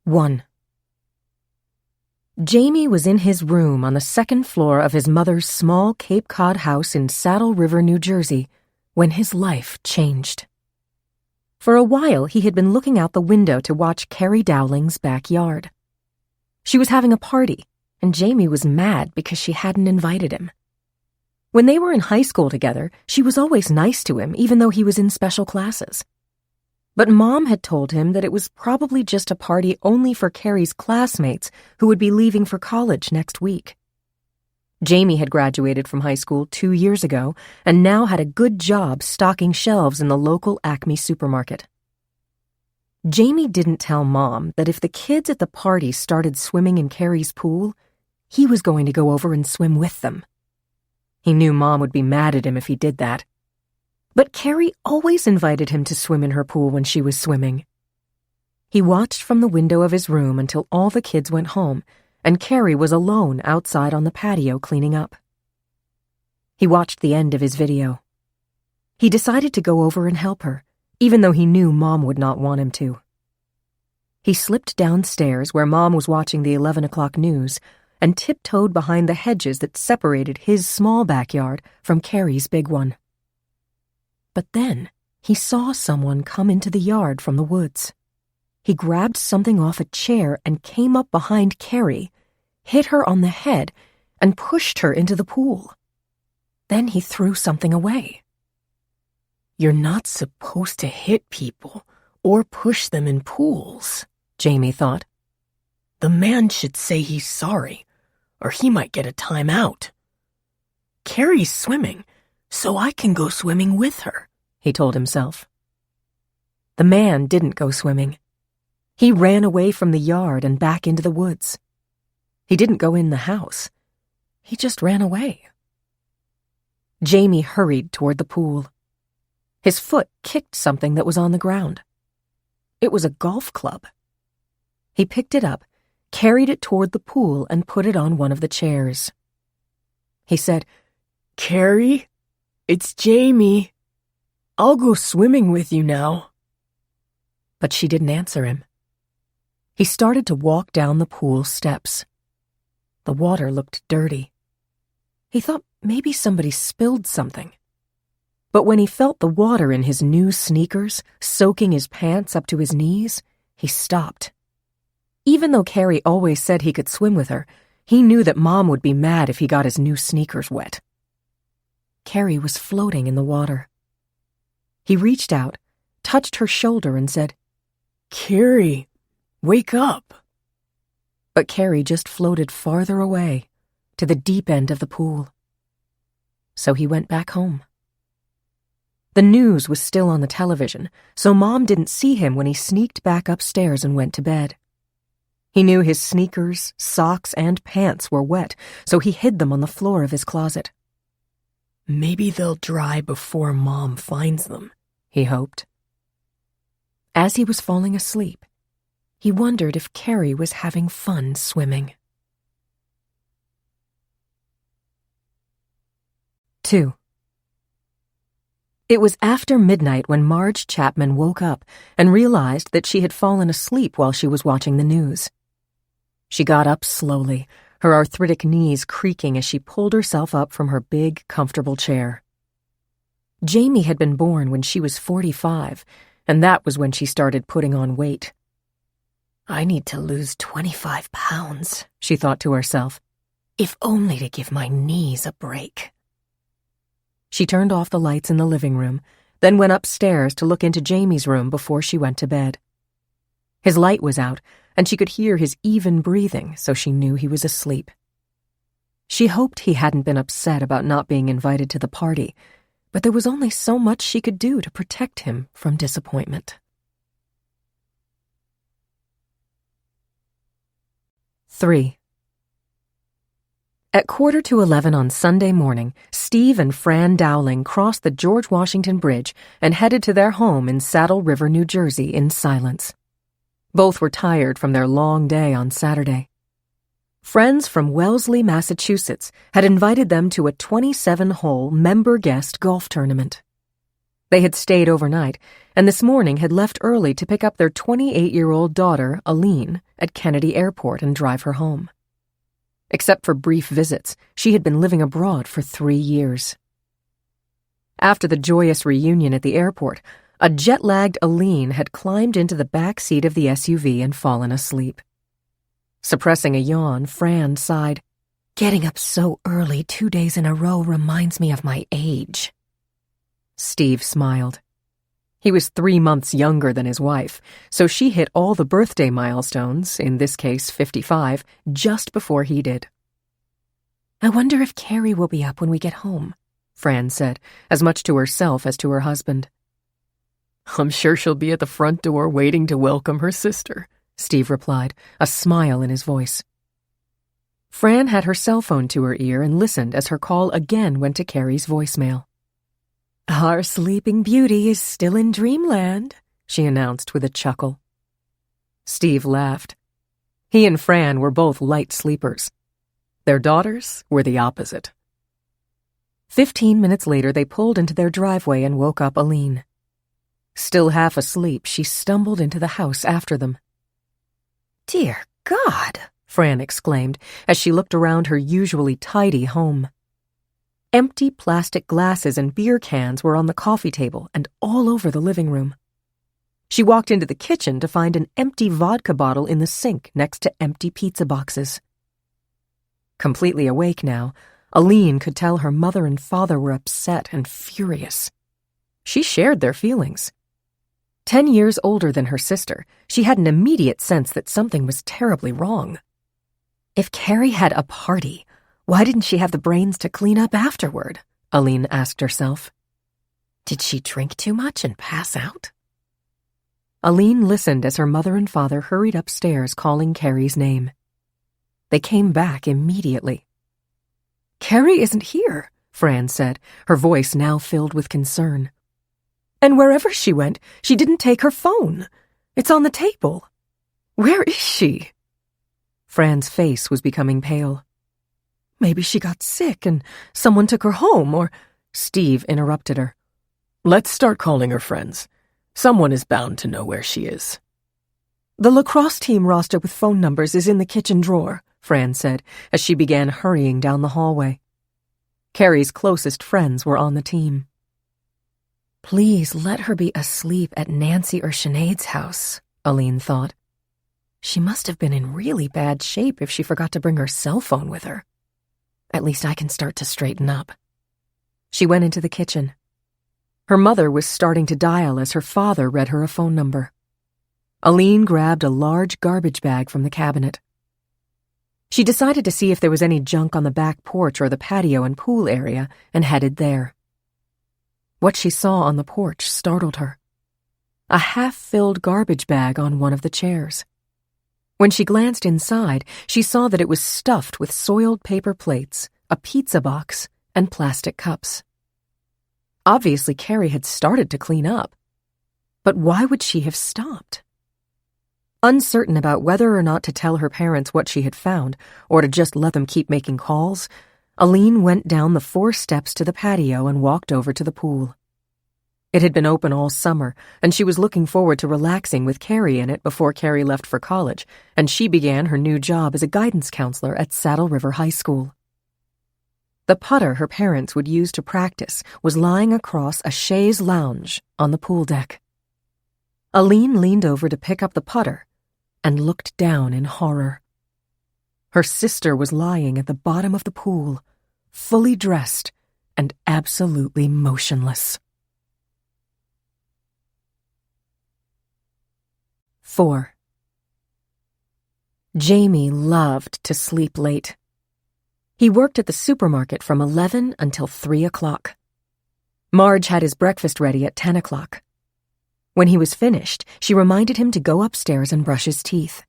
1. Jamie was in his room on the second floor of his mother's small Cape Cod house in Saddle River, New Jersey, when his life changed. For a while, he had been looking out the window to watch Carrie Dowling's backyard. She was having a party, and Jamie was mad because she hadn't invited him. When they were in high school together, she was always nice to him, even though he was in special classes. But Mom had told him that it was probably just a party only for Carrie's classmates who would be leaving for college next week. Jamie had graduated from high school 2 years ago and now had a good job stocking shelves in the local Acme supermarket. Jamie didn't tell Mom that if the kids at the party started swimming in Carrie's pool, he was going to go over and swim with them. He knew Mom would be mad at him if he did that. But Carrie always invited him to swim in her pool when she was swimming. He watched from the window of his room until all the kids went home, and Carrie was alone outside on the patio cleaning up. He watched the end of his video. He decided to go over and help her, even though he knew Mom would not want him to. He slipped downstairs where Mom was watching the 11 o'clock news and tiptoed behind the hedges that separated his small backyard from Carrie's big one. But then he saw someone come into the yard from the woods. He grabbed something off a chair and came up behind Carrie, hit her on the head, and pushed her into the pool. Then he threw something away. "You're not supposed to hit people or push them in pools," Jamie thought. "The man should say he's sorry, or he might get a timeout. Carrie's swimming, so I can go swimming with her," he told himself. The man didn't go swimming. He ran away from the yard and back into the woods. He didn't go in the house. He just ran away. Jamie hurried toward the pool. His foot kicked something that was on the ground. It was a golf club. He picked it up, carried it toward the pool, and put it on one of the chairs. He said, "Carrie, it's Jamie. I'll go swimming with you now." But she didn't answer him. He started to walk down the pool steps. The water looked dirty. He thought maybe somebody spilled something. But when he felt the water in his new sneakers soaking his pants up to his knees, he stopped. Even though Carrie always said he could swim with her, he knew that Mom would be mad if he got his new sneakers wet. Carrie was floating in the water. He reached out, touched her shoulder, and said, "Carrie, wake up." But Carrie just floated farther away, to the deep end of the pool. So he went back home. The news was still on the television, so Mom didn't see him when he sneaked back upstairs and went to bed. He knew his sneakers, socks, and pants were wet, so he hid them on the floor of his closet. Maybe they'll dry before Mom finds them, he hoped. As he was falling asleep, he wondered if Carrie was having fun swimming. 2. It was after midnight when Marge Chapman woke up and realized that she had fallen asleep while she was watching the news. She got up slowly, her arthritic knees creaking as she pulled herself up from her big, comfortable chair. Jamie had been born when she was 45, and that was when she started putting on weight. "I need to lose 25 pounds, she thought to herself, if only to give my knees a break. She turned off the lights in the living room, then went upstairs to look into Jamie's room before she went to bed. His light was out, and she could hear his even breathing, so she knew he was asleep. She hoped he hadn't been upset about not being invited to the party, but there was only so much she could do to protect him from disappointment. 3. At 11:15 on Sunday morning, Steve and Fran Dowling crossed the George Washington Bridge and headed to their home in Saddle River, New Jersey, in silence. Both were tired from their long day on Saturday. Friends from Wellesley, Massachusetts, had invited them to a 27-hole member-guest golf tournament. They had stayed overnight, and this morning had left early to pick up their 28-year-old daughter, Aline, at Kennedy Airport and drive her home. Except for brief visits, she had been living abroad for 3 years. After the joyous reunion at the airport, a jet-lagged Aline had climbed into the back seat of the SUV and fallen asleep. Suppressing a yawn, Fran sighed, "Getting up so early 2 days in a row reminds me of my age." Steve smiled. He was 3 months younger than his wife, so she hit all the birthday milestones, in this case 55, just before he did. "I wonder if Carrie will be up when we get home," Fran said, as much to herself as to her husband. "I'm sure she'll be at the front door waiting to welcome her sister," Steve replied, a smile in his voice. Fran had her cell phone to her ear and listened as her call again went to Carrie's voicemail. "Our sleeping beauty is still in dreamland," she announced with a chuckle. Steve laughed. He and Fran were both light sleepers. Their daughters were the opposite. 15 minutes later, they pulled into their driveway and woke up Aline. Still half asleep, she stumbled into the house after them. "Dear God!" Fran exclaimed as she looked around her usually tidy home. Empty plastic glasses and beer cans were on the coffee table and all over the living room. She walked into the kitchen to find an empty vodka bottle in the sink next to empty pizza boxes. Completely awake now, Aline could tell her mother and father were upset and furious. She shared their feelings. 10 years older than her sister, she had an immediate sense that something was terribly wrong. If Carrie had a party, why didn't she have the brains to clean up afterward? Aline asked herself. Did she drink too much and pass out? Aline listened as her mother and father hurried upstairs calling Carrie's name. They came back immediately. "Carrie isn't here," Fran said, her voice now filled with concern. "And wherever she went, she didn't take her phone. It's on the table. Where is she?" Fran's face was becoming pale. "Maybe she got sick and someone took her home, or—" Steve interrupted her. "Let's start calling her friends. Someone is bound to know where she is." "The lacrosse team roster with phone numbers is in the kitchen drawer," Fran said, as she began hurrying down the hallway. Carrie's closest friends were on the team. "Please let her be asleep at Nancy or Sinead's house," Aline thought. She must have been in really bad shape if she forgot to bring her cell phone with her. At least I can start to straighten up. She went into the kitchen. Her mother was starting to dial as her father read her a phone number. Aline grabbed a large garbage bag from the cabinet. She decided to see if there was any junk on the back porch or the patio and pool area and headed there. What she saw on the porch startled her. A half-filled garbage bag on one of the chairs. When she glanced inside, she saw that it was stuffed with soiled paper plates, a pizza box, and plastic cups. Obviously, Carrie had started to clean up. But why would she have stopped? Uncertain about whether or not to tell her parents what she had found, or to just let them keep making calls, Aline went down the 4 steps to the patio and walked over to the pool. It had been open all summer, and she was looking forward to relaxing with Carrie in it before Carrie left for college, and she began her new job as a guidance counselor at Saddle River High School. The putter her parents would use to practice was lying across a chaise lounge on the pool deck. Aline leaned over to pick up the putter and looked down in horror. Her sister was lying at the bottom of the pool, fully dressed and absolutely motionless. 4. Jamie loved to sleep late. He worked at the supermarket from 11 until 3 o'clock. Marge had his breakfast ready at 10 o'clock. When he was finished, she reminded him to go upstairs and brush his teeth.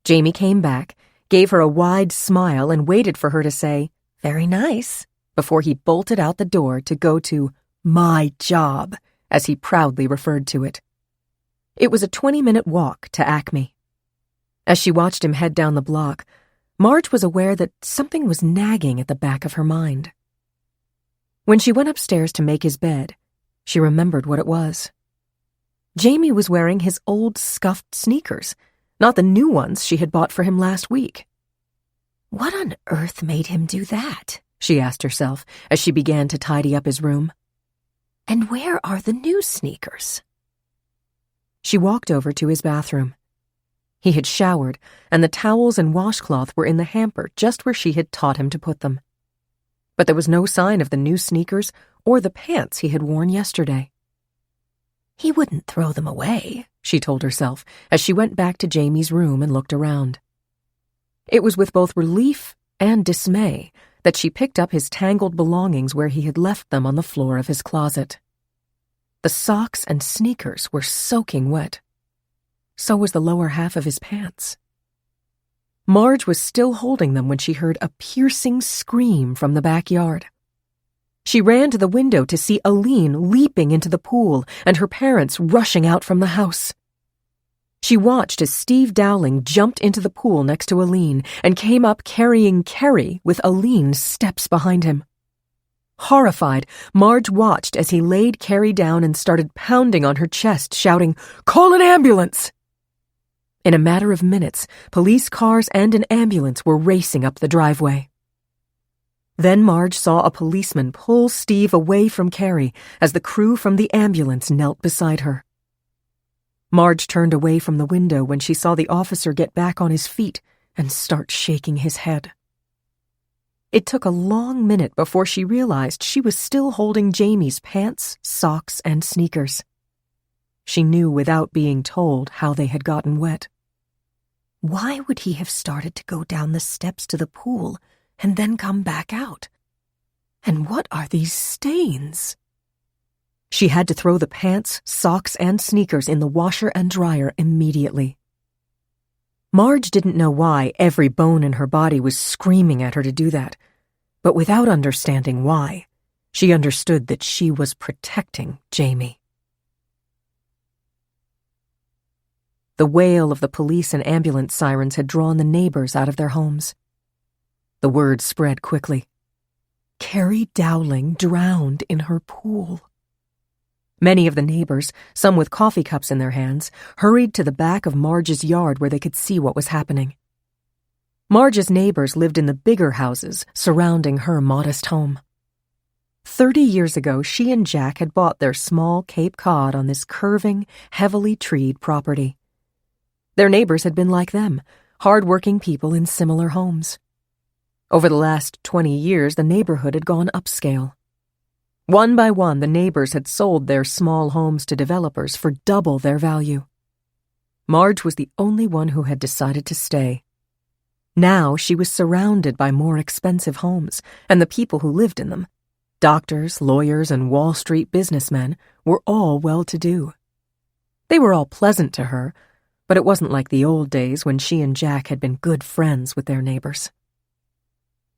Jamie came back, gave her a wide smile, and waited for her to say, "Very nice," before he bolted out the door to go to my job, as he proudly referred to it. It was a 20-minute walk to Acme. As she watched him head down the block, Marge was aware that something was nagging at the back of her mind. When she went upstairs to make his bed, she remembered what it was. Jamie was wearing his old scuffed sneakers, not the new ones she had bought for him last week. What on earth made him do that? She asked herself as she began to tidy up his room. And where are the new sneakers? She walked over to his bathroom. He had showered, and the towels and washcloth were in the hamper just where she had taught him to put them. But there was no sign of the new sneakers or the pants he had worn yesterday. He wouldn't throw them away, she told herself as she went back to Jamie's room and looked around. It was with both relief and dismay that she picked up his tangled belongings where he had left them on the floor of his closet. The socks and sneakers were soaking wet. So was the lower half of his pants. Marge was still holding them when she heard a piercing scream from the backyard. She ran to the window to see Aline leaping into the pool and her parents rushing out from the house. She watched as Steve Dowling jumped into the pool next to Aline and came up carrying Carrie with Aline's steps behind him. Horrified, Marge watched as he laid Carrie down and started pounding on her chest, shouting, "Call an ambulance!" In a matter of minutes, police cars and an ambulance were racing up the driveway. Then Marge saw a policeman pull Steve away from Carrie as the crew from the ambulance knelt beside her. Marge turned away from the window when she saw the officer get back on his feet and start shaking his head. It took a long minute before she realized she was still holding Jamie's pants, socks, and sneakers. She knew without being told how they had gotten wet. Why would he have started to go down the steps to the pool and then come back out? And what are these stains? She had to throw the pants, socks, and sneakers in the washer and dryer immediately. Marge didn't know why every bone in her body was screaming at her to do that, but without understanding why, she understood that she was protecting Jamie. The wail of the police and ambulance sirens had drawn the neighbors out of their homes. The word spread quickly. Carrie Dowling drowned in her pool. Many of the neighbors, some with coffee cups in their hands, hurried to the back of Marge's yard where they could see what was happening. Marge's neighbors lived in the bigger houses surrounding her modest home. 30 years ago, she and Jack had bought their small Cape Cod on this curving, heavily treed property. Their neighbors had been like them, hard-working people in similar homes. Over the last 20 years, the neighborhood had gone upscale. One by one, the neighbors had sold their small homes to developers for double their value. Marge was the only one who had decided to stay. Now she was surrounded by more expensive homes, and the people who lived in them, doctors, lawyers, and Wall Street businessmen, were all well-to-do. They were all pleasant to her, but it wasn't like the old days when she and Jack had been good friends with their neighbors.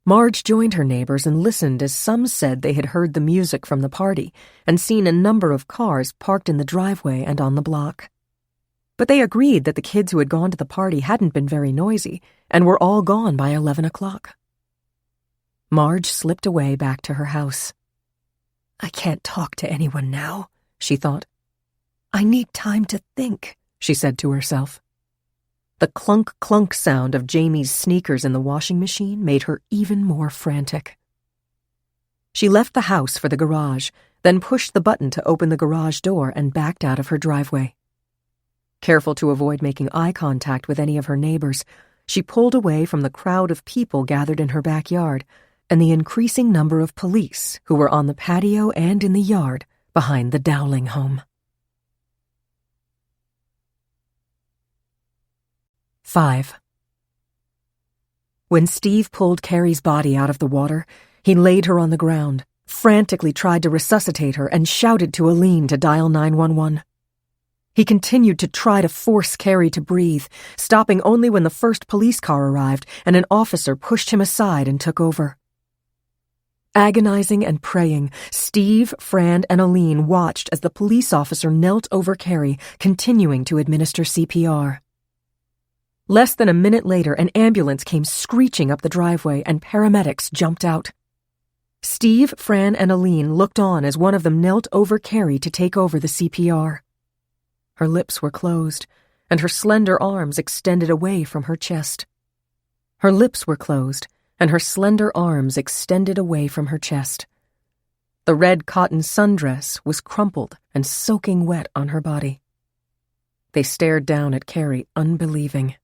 Marge joined her neighbors and listened as some said they had heard the music from the party and seen a number of cars parked in the driveway and on the block. But they agreed that the kids who had gone to the party hadn't been very noisy and were all gone by 11 o'clock. Marge slipped away back to her house. I can't talk to anyone now, she thought. I need time to think, she said to herself. The clunk-clunk sound of Jamie's sneakers in the washing machine made her even more frantic. She left the house for the garage, then pushed the button to open the garage door and backed out of her driveway. Careful to avoid making eye contact with any of her neighbors, she pulled away from the crowd of people gathered in her backyard and the increasing number of police who were on the patio and in the yard behind the Dowling home. 5. When Steve pulled Carrie's body out of the water, he laid her on the ground, frantically tried to resuscitate her, and shouted to Aline to dial 911. He continued to try to force Carrie to breathe, stopping only when the first police car arrived and an officer pushed him aside and took over. Agonizing and praying, Steve, Fran, and Aline watched as the police officer knelt over Carrie, continuing to administer CPR. Less than a minute later, an ambulance came screeching up the driveway and paramedics jumped out. Steve, Fran, and Aline looked on as one of them knelt over Carrie to take over the CPR. Her lips were closed, and her slender arms extended away from her chest. Her lips were closed, and her slender arms extended away from her chest. The red cotton sundress was crumpled and soaking wet on her body. They stared down at Carrie, unbelieving.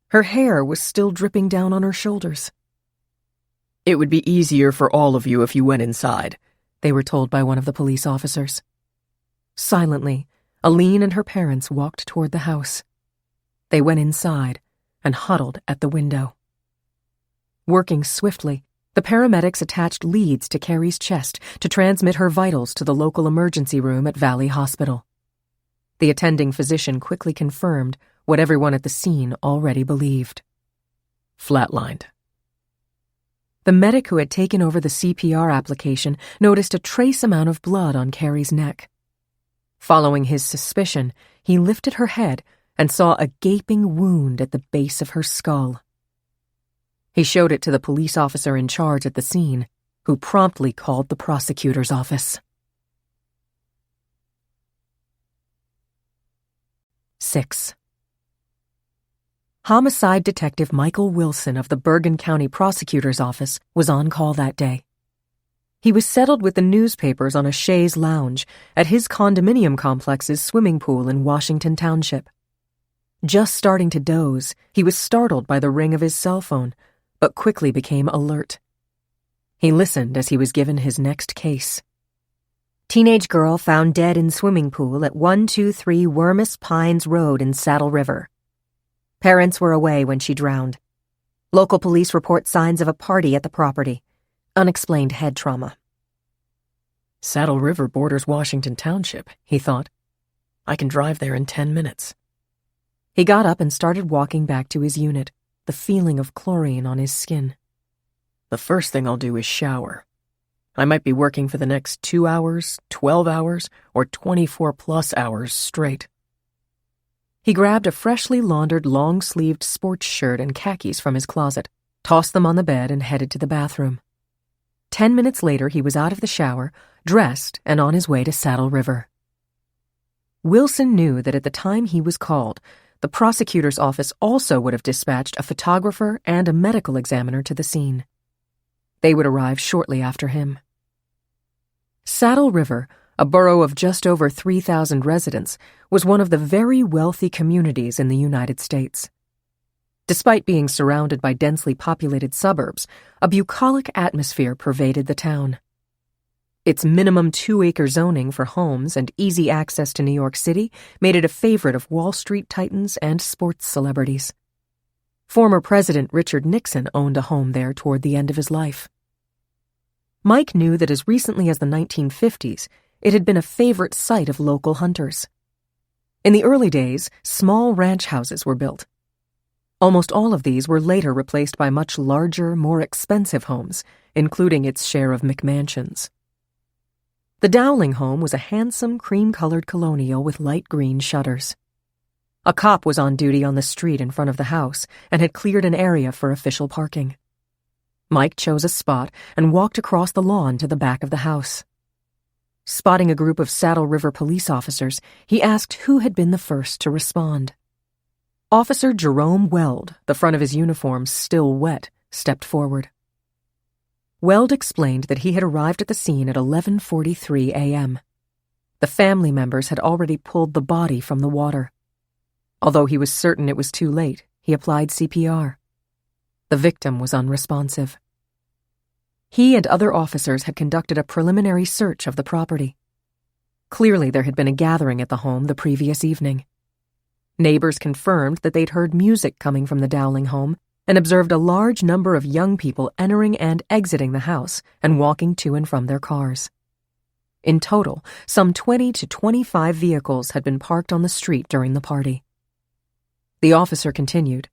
Her hair was still dripping down on her shoulders. "It would be easier for all of you if you went inside," they were told by one of the police officers. Silently, Aline and her parents walked toward the house. They went inside and huddled at the window. Working swiftly, the paramedics attached leads to Carrie's chest to transmit her vitals to the local emergency room at Valley Hospital. The attending physician quickly confirmed what everyone at the scene already believed. Flatlined. The medic who had taken over the CPR application noticed a trace amount of blood on Carrie's neck. Following his suspicion, he lifted her head and saw a gaping wound at the base of her skull. He showed it to the police officer in charge at the scene, who promptly called the prosecutor's office. 6. Homicide Detective Michael Wilson of the Bergen County Prosecutor's Office was on call that day. He was settled with the newspapers on a chaise lounge at his condominium complex's swimming pool in Washington Township. Just starting to doze, he was startled by the ring of his cell phone, but quickly became alert. He listened as he was given his next case. Teenage girl found dead in swimming pool at 123 Wormus Pines Road in Saddle River. Parents were away when she drowned. Local police report signs of a party at the property. Unexplained head trauma. Saddle River borders Washington Township, he thought. I can drive there in 10 minutes. He got up and started walking back to his unit, the feeling of chlorine on his skin. The first thing I'll do is shower. I might be working for the next 2 hours, 12 hours, or 24-plus hours straight. He grabbed a freshly laundered long-sleeved sports shirt and khakis from his closet, tossed them on the bed, and headed to the bathroom. 10 minutes later, he was out of the shower, dressed, and on his way to Saddle River. Wilson knew that at the time he was called, the prosecutor's office also would have dispatched a photographer and a medical examiner to the scene. They would arrive shortly after him. Saddle River, a borough of just over 3,000 residents, was one of the very wealthy communities in the United States. Despite being surrounded by densely populated suburbs, a bucolic atmosphere pervaded the town. Its minimum 2-acre zoning for homes and easy access to New York City made it a favorite of Wall Street titans and sports celebrities. Former President Richard Nixon owned a home there toward the end of his life. Mike knew that as recently as the 1950s, it had been a favorite site of local hunters. In the early days, small ranch houses were built. Almost all of these were later replaced by much larger, more expensive homes, including its share of McMansions. The Dowling home was a handsome, cream-colored colonial with light green shutters. A cop was on duty on the street in front of the house and had cleared an area for official parking. Mike chose a spot and walked across the lawn to the back of the house. Spotting a group of Saddle River police officers, he asked who had been the first to respond. Officer Jerome Weld, the front of his uniform still wet, stepped forward. Weld explained that he had arrived at the scene at 11:43 a.m. The family members had already pulled the body from the water. Although he was certain it was too late, he applied CPR. The victim was unresponsive. He and other officers had conducted a preliminary search of the property. Clearly there had been a gathering at the home the previous evening. Neighbors confirmed that they'd heard music coming from the Dowling home and observed a large number of young people entering and exiting the house and walking to and from their cars. In total, some 20 to 25 vehicles had been parked on the street during the party. The officer continued,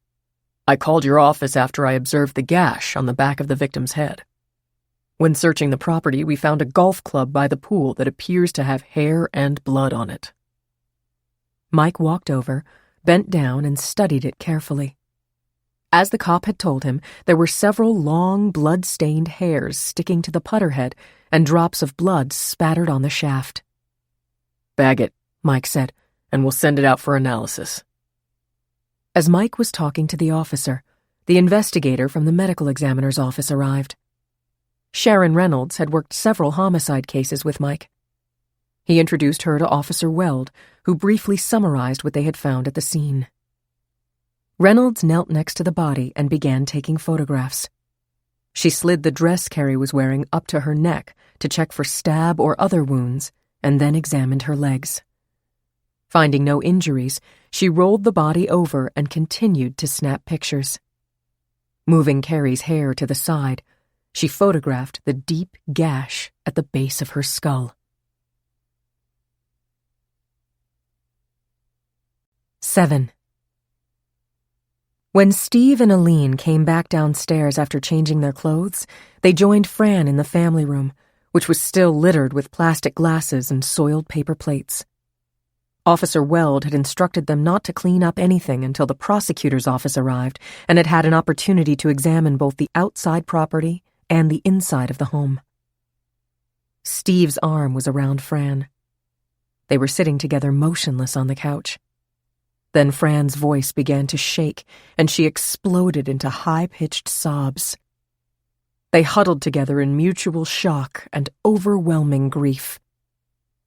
I called your office after I observed the gash on the back of the victim's head. When searching the property, we found a golf club by the pool that appears to have hair and blood on it. Mike walked over, bent down, and studied it carefully. As the cop had told him, there were several long, blood-stained hairs sticking to the putter head and drops of blood spattered on the shaft. Bag it, Mike said, and we'll send it out for analysis. As Mike was talking to the officer, the investigator from the medical examiner's office arrived. Sharon Reynolds had worked several homicide cases with Mike. He introduced her to Officer Weld, who briefly summarized what they had found at the scene. Reynolds knelt next to the body and began taking photographs. She slid the dress Carrie was wearing up to her neck to check for stab or other wounds, and then examined her legs. Finding no injuries, she rolled the body over and continued to snap pictures. Moving Carrie's hair to the side, she photographed the deep gash at the base of her skull. 7. When Steve and Aline came back downstairs after changing their clothes, they joined Fran in the family room, which was still littered with plastic glasses and soiled paper plates. Officer Weld had instructed them not to clean up anything until the prosecutor's office arrived and had had an opportunity to examine both the outside property and the inside of the home. Steve's arm was around Fran. They were sitting together motionless on the couch. Then Fran's voice began to shake, and she exploded into high-pitched sobs. They huddled together in mutual shock and overwhelming grief.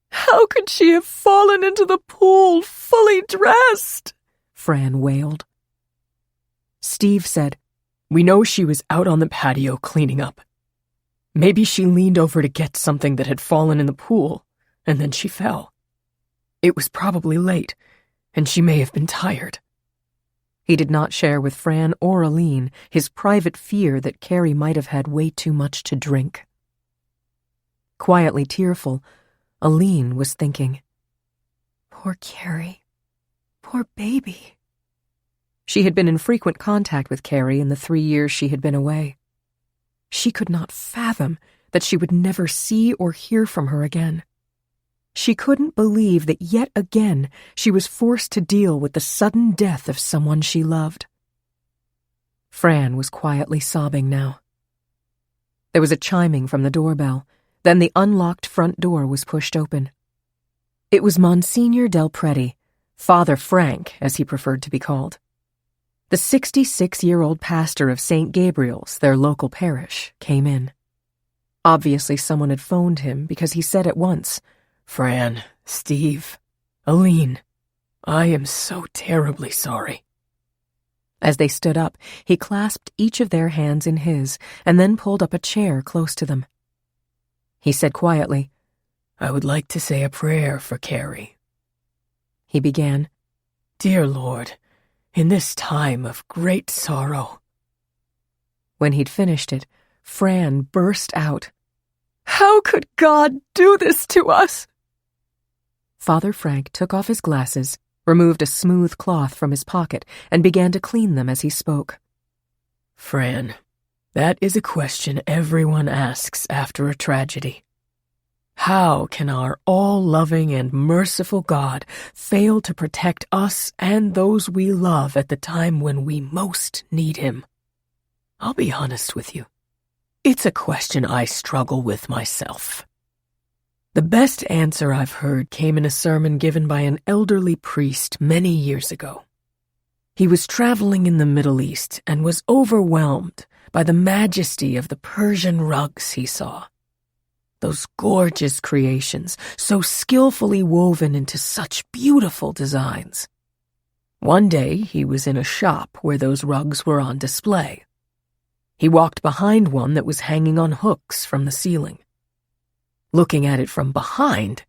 "How could she have fallen into the pool fully dressed?" Fran wailed. Steve said, "We know she was out on the patio cleaning up. Maybe she leaned over to get something that had fallen in the pool, and then she fell. It was probably late, and she may have been tired." He did not share with Fran or Aline his private fear that Carrie might have had way too much to drink. Quietly tearful, Aline was thinking, "Poor Carrie. Poor baby." She had been in frequent contact with Carrie in the 3 years she had been away. She could not fathom that she would never see or hear from her again. She couldn't believe that yet again she was forced to deal with the sudden death of someone she loved. Fran was quietly sobbing now. There was a chiming from the doorbell, then the unlocked front door was pushed open. It was Monsignor Del Preti, Father Frank, as he preferred to be called. The 66-year-old pastor of St. Gabriel's, their local parish, came in. Obviously someone had phoned him because he said at once, "Fran, Steve, Aline, I am so terribly sorry." As they stood up, he clasped each of their hands in his and then pulled up a chair close to them. He said quietly, "I would like to say a prayer for Carrie." He began, "Dear Lord, in this time of great sorrow." When he'd finished it, Fran burst out, "How could God do this to us?" Father Frank took off his glasses, removed a smooth cloth from his pocket, and began to clean them as he spoke. "Fran, that is a question everyone asks after a tragedy. How can our all-loving and merciful God fail to protect us and those we love at the time when we most need him? I'll be honest with you. It's a question I struggle with myself. The best answer I've heard came in a sermon given by an elderly priest many years ago. He was traveling in the Middle East and was overwhelmed by the majesty of the Persian rugs he saw. Those gorgeous creations, so skillfully woven into such beautiful designs. One day he was in a shop where those rugs were on display. He walked behind one that was hanging on hooks from the ceiling. Looking at it from behind,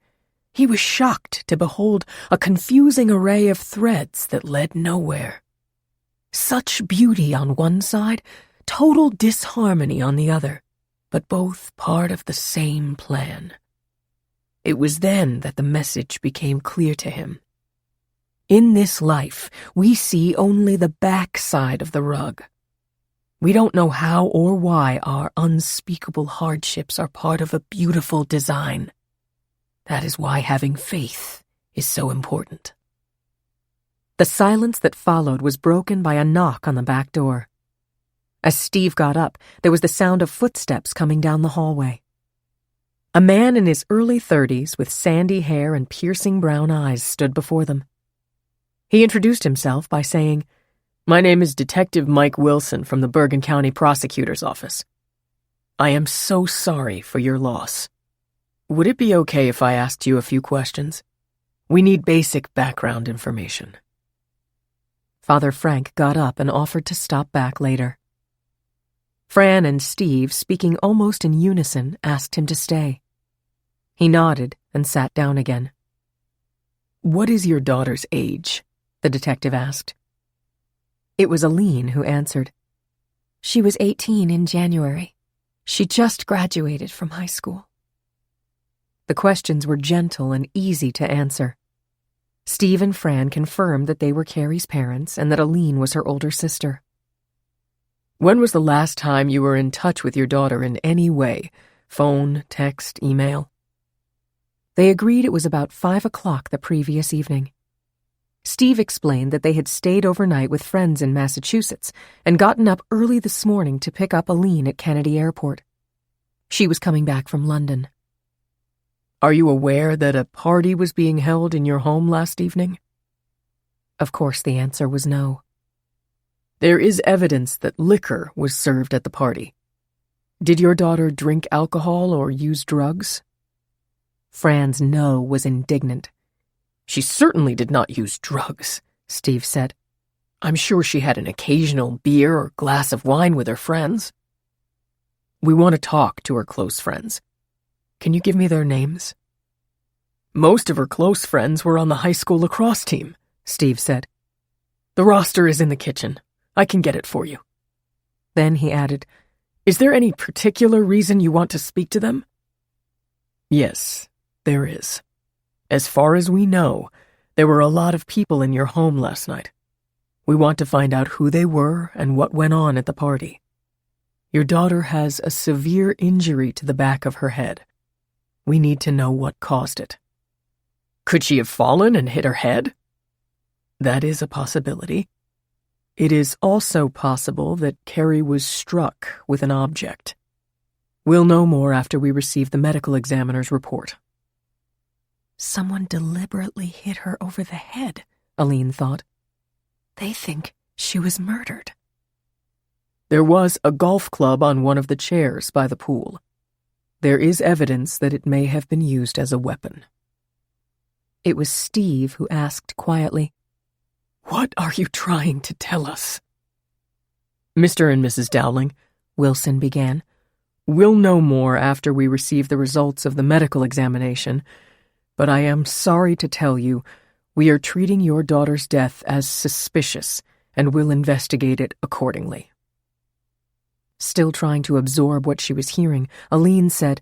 he was shocked to behold a confusing array of threads that led nowhere. Such beauty on one side, total disharmony on the other, but both part of the same plan. It was then that the message became clear to him. In this life, we see only the backside of the rug. We don't know how or why our unspeakable hardships are part of a beautiful design. That is why having faith is so important. The silence that followed was broken by a knock on the back door. As Steve got up, there was the sound of footsteps coming down the hallway. A man in his early 30s with sandy hair and piercing brown eyes stood before them. He introduced himself by saying, My name is Detective Mike Wilson from the Bergen County Prosecutor's Office. I am so sorry for your loss. Would it be okay if I asked you a few questions? We need basic background information." Father Frank got up and offered to stop back later. Fran and Steve, speaking almost in unison, asked him to stay. He nodded and sat down again. "What is your daughter's age?" the detective asked. It was Aline who answered. She was 18 in January. She just graduated from high school. The questions were gentle and easy to answer. Steve and Fran confirmed that they were Carrie's parents and that Aline was her older sister. "When was the last time you were in touch with your daughter in any way? Phone, text, email?" They agreed it was about 5 o'clock the previous evening. Steve explained that they had stayed overnight with friends in Massachusetts and gotten up early this morning to pick up Aline at Kennedy Airport. She was coming back from London. "Are you aware that a party was being held in your home last evening?" Of course, the answer was no. "There is evidence that liquor was served at the party. Did your daughter drink alcohol or use drugs?" Fran's no was indignant. "She certainly did not use drugs," Steve said. "I'm sure she had an occasional beer or glass of wine with her friends." "We want to talk to her close friends. Can you give me their names?" "Most of her close friends were on the high school lacrosse team," Steve said. "The roster is in the kitchen. I can get it for you." Then he added, "Is there any particular reason you want to speak to them?" "Yes, there is. As far as we know, there were a lot of people in your home last night. We want to find out who they were and what went on at the party. Your daughter has a severe injury to the back of her head. We need to know what caused it." "Could she have fallen and hit her head?" "That is a possibility. It is also possible that Carrie was struck with an object. We'll know more after we receive the medical examiner's report." Someone deliberately hit her over the head, Aline thought. They think she was murdered. There was a golf club on one of the chairs by the pool. There is evidence that it may have been used as a weapon. It was Steve who asked quietly, "What are you trying to tell us?" "Mr. and Mrs. Dowling," Wilson began, "we'll know more after we receive the results of the medical examination, but I am sorry to tell you we are treating your daughter's death as suspicious and will investigate it accordingly." Still trying to absorb what she was hearing, Aline said,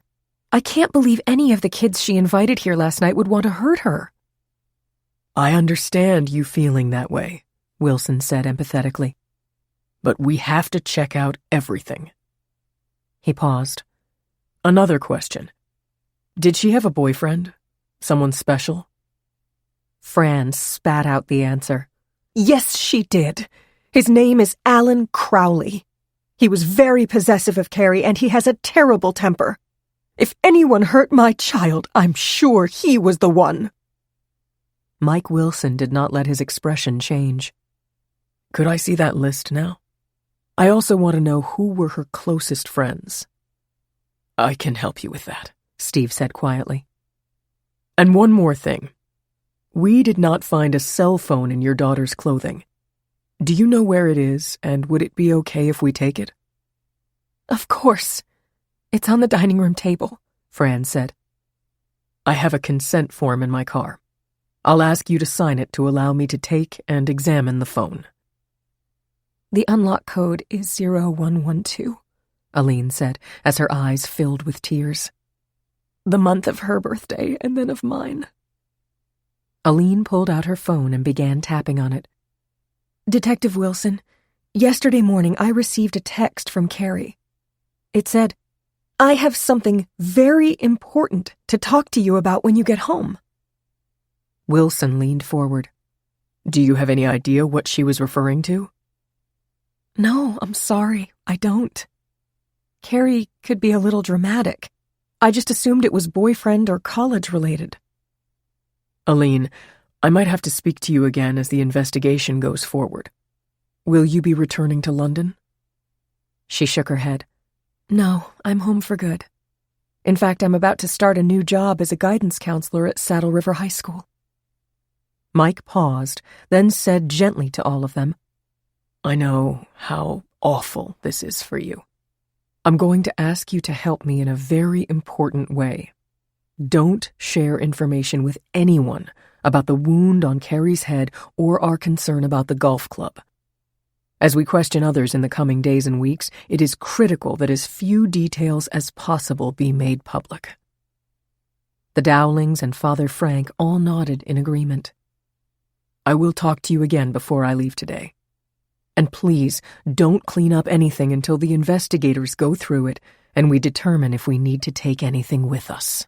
"I can't believe any of the kids she invited here last night would want to hurt her." "I understand you feeling that way," Wilson said empathetically. "But we have to check out everything." He paused. "Another question. Did she have a boyfriend? Someone special?" Fran spat out the answer. "Yes, she did. His name is Alan Crowley. He was very possessive of Carrie, and he has a terrible temper. If anyone hurt my child, I'm sure he was the one." Mike Wilson did not let his expression change. "Could I see that list now? I also want to know who were her closest friends." "I can help you with that," Steve said quietly. "And one more thing. We did not find a cell phone in your daughter's clothing. Do you know where it is, and would it be okay if we take it?" "Of course. It's on the dining room table," Fran said. "I have a consent form in my car. I'll ask you to sign it to allow me to take and examine the phone." "The unlock code is 0112, Aline said, as her eyes filled with tears. "The month of her birthday and then of mine." Aline pulled out her phone and began tapping on it. "Detective Wilson, yesterday morning I received a text from Carrie. It said, 'I have something very important to talk to you about when you get home.'" Wilson leaned forward. "Do you have any idea what she was referring to?" "No, I'm sorry, I don't. Carrie could be a little dramatic. I just assumed it was boyfriend or college related." "Aline, I might have to speak to you again as the investigation goes forward. Will you be returning to London? She shook her head. No, I'm home for good. In fact, I'm about to start a new job as a guidance counselor at Saddle River High School. Mike paused, then said gently to all of them, I know how awful this is for you. I'm going to ask you to help me in a very important way. Don't share information with anyone about the wound on Carrie's head or our concern about the golf club. As we question others in the coming days and weeks, it is critical that as few details as possible be made public. The Dowlings and Father Frank all nodded in agreement. I will talk to you again before I leave today. And please, don't clean up anything until the investigators go through it and we determine if we need to take anything with us.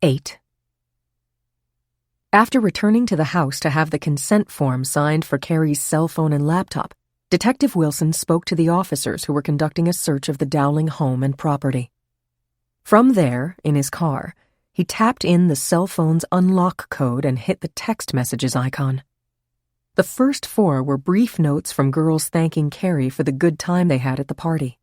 8. After returning to the house to have the consent form signed for Carrie's cell phone and laptop, Detective Wilson spoke to the officers who were conducting a search of the Dowling home and property. From there, in his car, he tapped in the cell phone's unlock code and hit the text messages icon. The first 4 were brief notes from girls thanking Carrie for the good time they had at the party.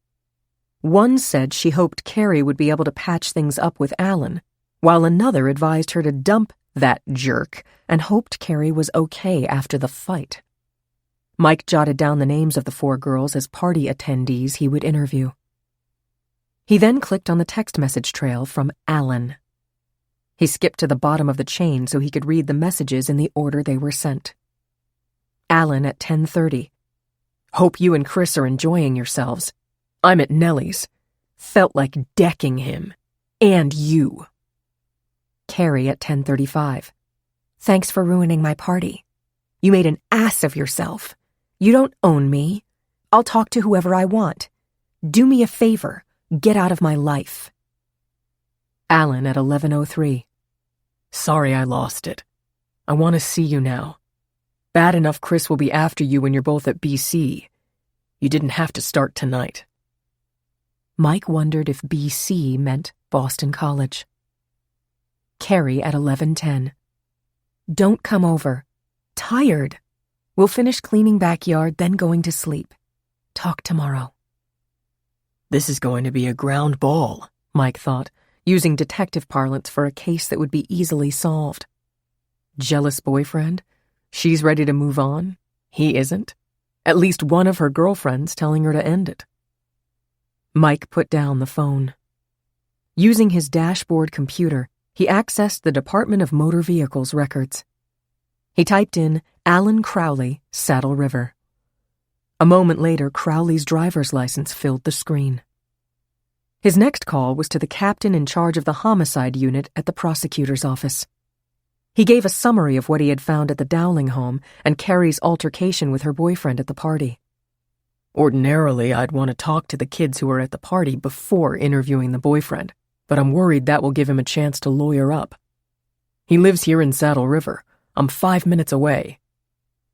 One said she hoped Carrie would be able to patch things up with Alan, while another advised her to dump that jerk and hoped Carrie was okay after the fight. Mike jotted down the names of the 4 girls as party attendees he would interview. He then clicked on the text message trail from Alan. He skipped to the bottom of the chain so he could read the messages in the order they were sent. Alan at 10:30. Hope you and Chris are enjoying yourselves. I'm at Nellie's. Felt like decking him. And you. Carrie at 10:35. Thanks for ruining my party. You made an ass of yourself. You don't own me. I'll talk to whoever I want. Do me a favor. Get out of my life. Alan at 11:03. Sorry I lost it. I want to see you now. Bad enough Chris will be after you when you're both at BC. You didn't have to start tonight. Mike wondered if BC meant Boston College. Carrie at 11:10. Don't come over. Tired. We'll finish cleaning backyard, then going to sleep. Talk tomorrow. This is going to be a ground ball, Mike thought, using detective parlance for a case that would be easily solved. Jealous boyfriend? She's ready to move on. He isn't. At least one of her girlfriends telling her to end it. Mike put down the phone. Using his dashboard computer, he accessed the Department of Motor Vehicles records. He typed in Alan Crowley, Saddle River. A moment later, Crowley's driver's license filled the screen. His next call was to the captain in charge of the homicide unit at the prosecutor's office. He gave a summary of what he had found at the Dowling home and Carrie's altercation with her boyfriend at the party. Ordinarily, I'd want to talk to the kids who were at the party before interviewing the boyfriend, but I'm worried that will give him a chance to lawyer up. He lives here in Saddle River. I'm 5 minutes away.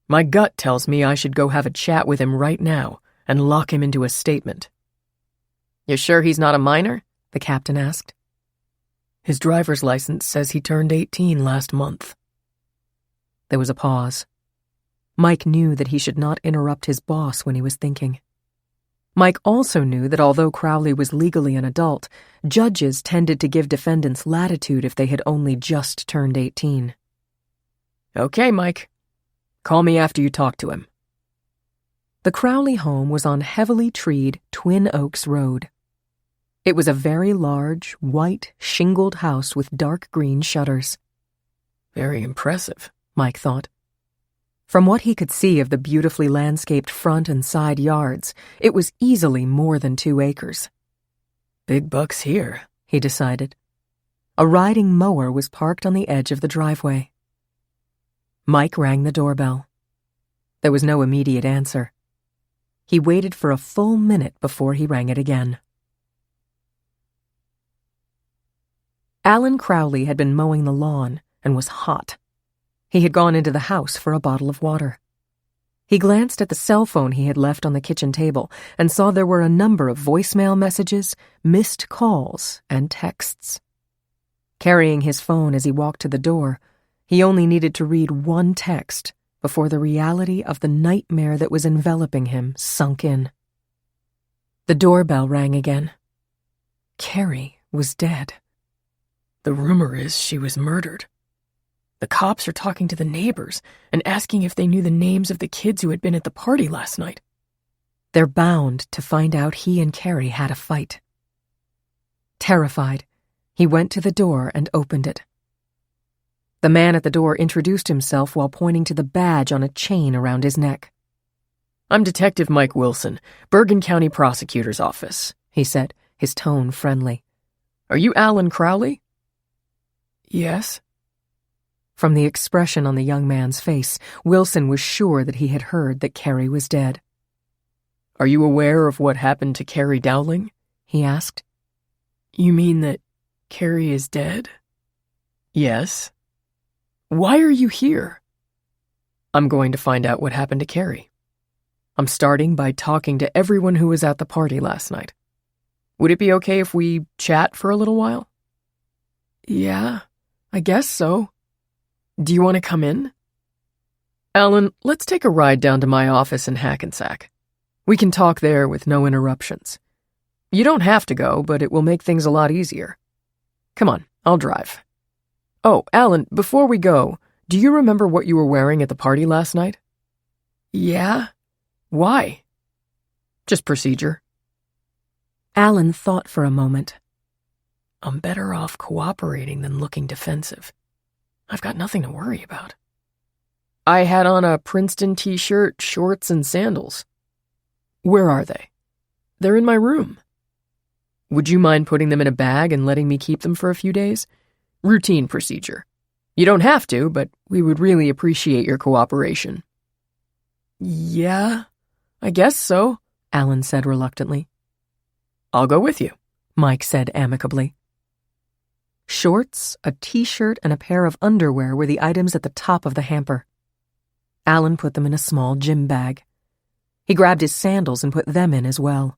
My gut tells me I should go have a chat with him right now and lock him into a statement. You sure he's not a minor? The captain asked. His driver's license says he turned 18 last month. There was a pause. Mike knew that he should not interrupt his boss when he was thinking. Mike also knew that although Crowley was legally an adult, judges tended to give defendants latitude if they had only just turned 18. Okay, Mike. Call me after you talk to him. The Crowley home was on heavily treed Twin Oaks Road. It was a very large, white, shingled house with dark green shutters. Very impressive, Mike thought. From what he could see of the beautifully landscaped front and side yards, it was easily more than 2 acres. Big bucks here, he decided. A riding mower was parked on the edge of the driveway. Mike rang the doorbell. There was no immediate answer. He waited for a full minute before he rang it again. Alan Crowley had been mowing the lawn and was hot. He had gone into the house for a bottle of water. He glanced at the cell phone he had left on the kitchen table and saw there were a number of voicemail messages, missed calls, and texts. Carrying his phone as he walked to the door, He only needed to read one text before the reality of the nightmare that was enveloping him sunk in. The doorbell rang again. Carrie was dead. The rumor is she was murdered. The cops are talking to the neighbors and asking if they knew the names of the kids who had been at the party last night. They're bound to find out he and Carrie had a fight. Terrified, he went to the door and opened it. The man at the door introduced himself while pointing to the badge on a chain around his neck. "I'm Detective Mike Wilson, Bergen County Prosecutor's Office," he said, his tone friendly. "Are you Alan Crowley?" "Yes." From the expression on the young man's face, Wilson was sure that he had heard that Carrie was dead. "Are you aware of what happened to Carrie Dowling?" he asked. "You mean that Carrie is dead?" "Yes." "Why are you here?" "I'm going to find out what happened to Carrie. I'm starting by talking to everyone who was at the party last night. Would it be okay if we chat for a little while?" "Yeah, I guess so. Do you want to come in?" "Alan, let's take a ride down to my office in Hackensack. We can talk there with no interruptions. You don't have to go, but it will make things a lot easier. Come on, I'll drive. Oh, Alan, before we go, do you remember what you were wearing at the party last night?" "Yeah. Why?" "Just procedure." Alan thought for a moment. "I'm better off cooperating than looking defensive. I've got nothing to worry about." "I had on a Princeton t-shirt, shorts, and sandals." "Where are they?" "They're in my room." "Would you mind putting them in a bag and letting me keep them for a few days? Routine procedure. You don't have to, but we would really appreciate your cooperation." "Yeah, I guess so," Alan said reluctantly. "I'll go with you," Mike said amicably. Shorts, a t-shirt, and a pair of underwear were the items at the top of the hamper. Alan put them in a small gym bag. He grabbed his sandals and put them in as well.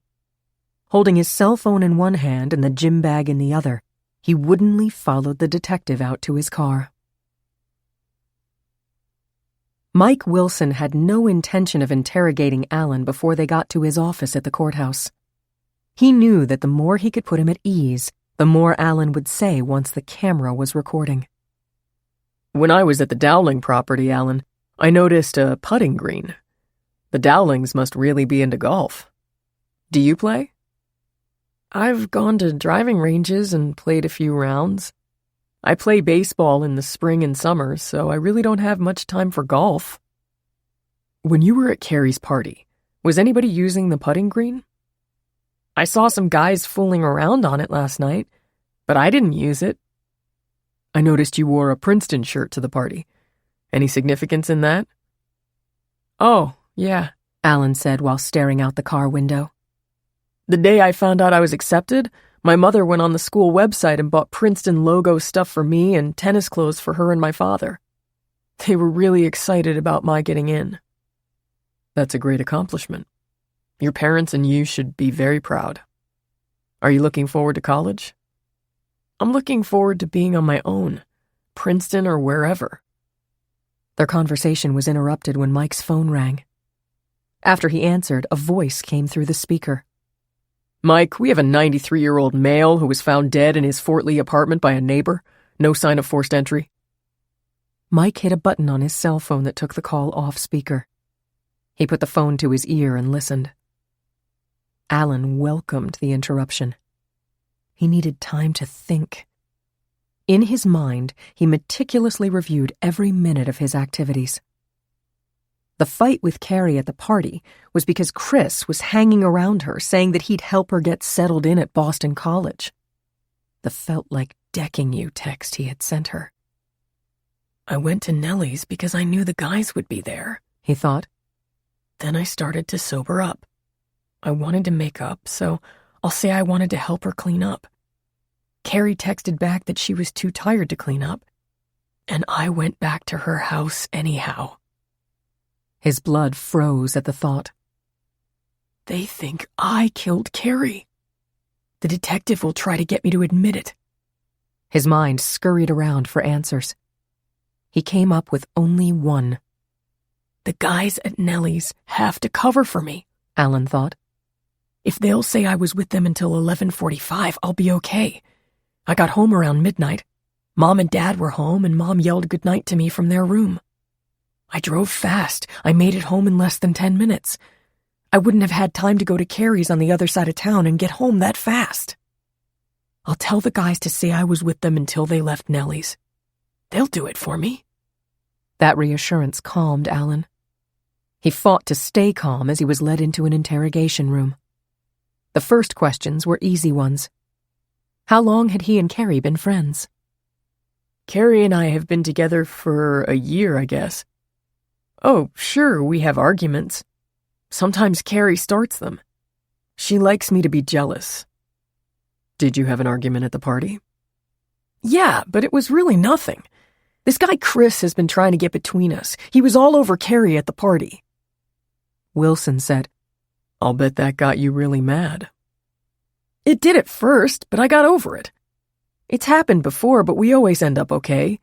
Holding his cell phone in one hand and the gym bag in the other, he woodenly followed the detective out to his car. Mike Wilson had no intention of interrogating Alan before they got to his office at the courthouse. He knew that the more he could put him at ease, the more Alan would say once the camera was recording. "When I was at the Dowling property, Alan, I noticed a putting green. The Dowlings must really be into golf. Do you play?" "I've gone to driving ranges and played a few rounds. I play baseball in the spring and summer, so I really don't have much time for golf." "When you were at Carrie's party, was anybody using the putting green?" "I saw some guys fooling around on it last night, but I didn't use it." "I noticed you wore a Princeton shirt to the party. Any significance in that?" "Oh, yeah," Alan said while staring out the car window. "The day I found out I was accepted, my mother went on the school website and bought Princeton logo stuff for me and tennis clothes for her and my father. They were really excited about my getting in." "That's a great accomplishment. Your parents and you should be very proud. Are you looking forward to college?" "I'm looking forward to being on my own, Princeton or wherever." Their conversation was interrupted when Mike's phone rang. After he answered, a voice came through the speaker. "Mike, we have a 93-year-old male who was found dead in his Fort Lee apartment by a neighbor. No sign of forced entry." Mike hit a button on his cell phone that took the call off speaker. He put the phone to his ear and listened. Alan welcomed the interruption. He needed time to think. In his mind, he meticulously reviewed every minute of his activities. The fight with Carrie at the party was because Chris was hanging around her, saying that he'd help her get settled in at Boston College. The felt like decking you text he had sent her. "I went to Nellie's because I knew the guys would be there," he thought. "Then I started to sober up. I wanted to make up, so I'll say I wanted to help her clean up. Carrie texted back that she was too tired to clean up, and I went back to her house anyhow." His blood froze at the thought. "They think I killed Carrie. The detective will try to get me to admit it." His mind scurried around for answers. he came up with only one. The guys at Nellie's have to cover for me, Alan thought. If they'll say I was with them until 11:45, I'll be okay. I got home around midnight. Mom and Dad were home, and Mom yelled goodnight to me from their room. I drove fast. I made it home in less than 10 minutes. I wouldn't have had time to go to Carrie's on the other side of town and get home that fast. I'll tell the guys to say I was with them until they left Nellie's. They'll do it for me. That reassurance calmed Alan. He fought to stay calm as he was led into an interrogation room. The first questions were easy ones. How long had he and Carrie been friends? Carrie and I have been together for a year, I guess. Oh, sure, we have arguments. Sometimes Carrie starts them. She likes me to be jealous. Did you have an argument at the party? Yeah, but it was really nothing. This guy Chris has been trying to get between us. He was all over Carrie at the party. Wilson said, I'll bet that got you really mad. It did at first, but I got over it. It's happened before, but we always end up okay.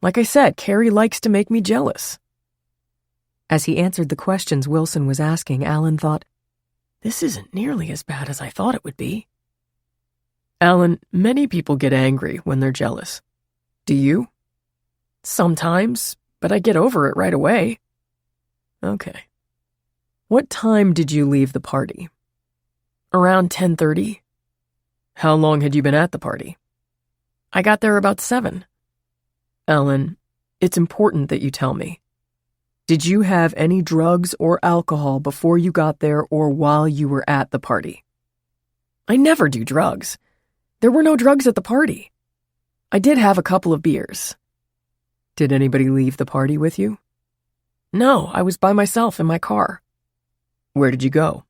Like I said, Carrie likes to make me jealous. As he answered the questions Wilson was asking, Alan thought, this isn't nearly as bad as I thought it would be. Alan, many people get angry when they're jealous. Do you? Sometimes, but I get over it right away. Okay. What time did you leave the party? Around 10:30. How long had you been at the party? I got there about 7. Alan, it's important that you tell me. Did you have any drugs or alcohol before you got there or while you were at the party? I never do drugs. There were no drugs at the party. I did have a couple of beers. Did anybody leave the party with you? No, I was by myself in my car. Where did you go?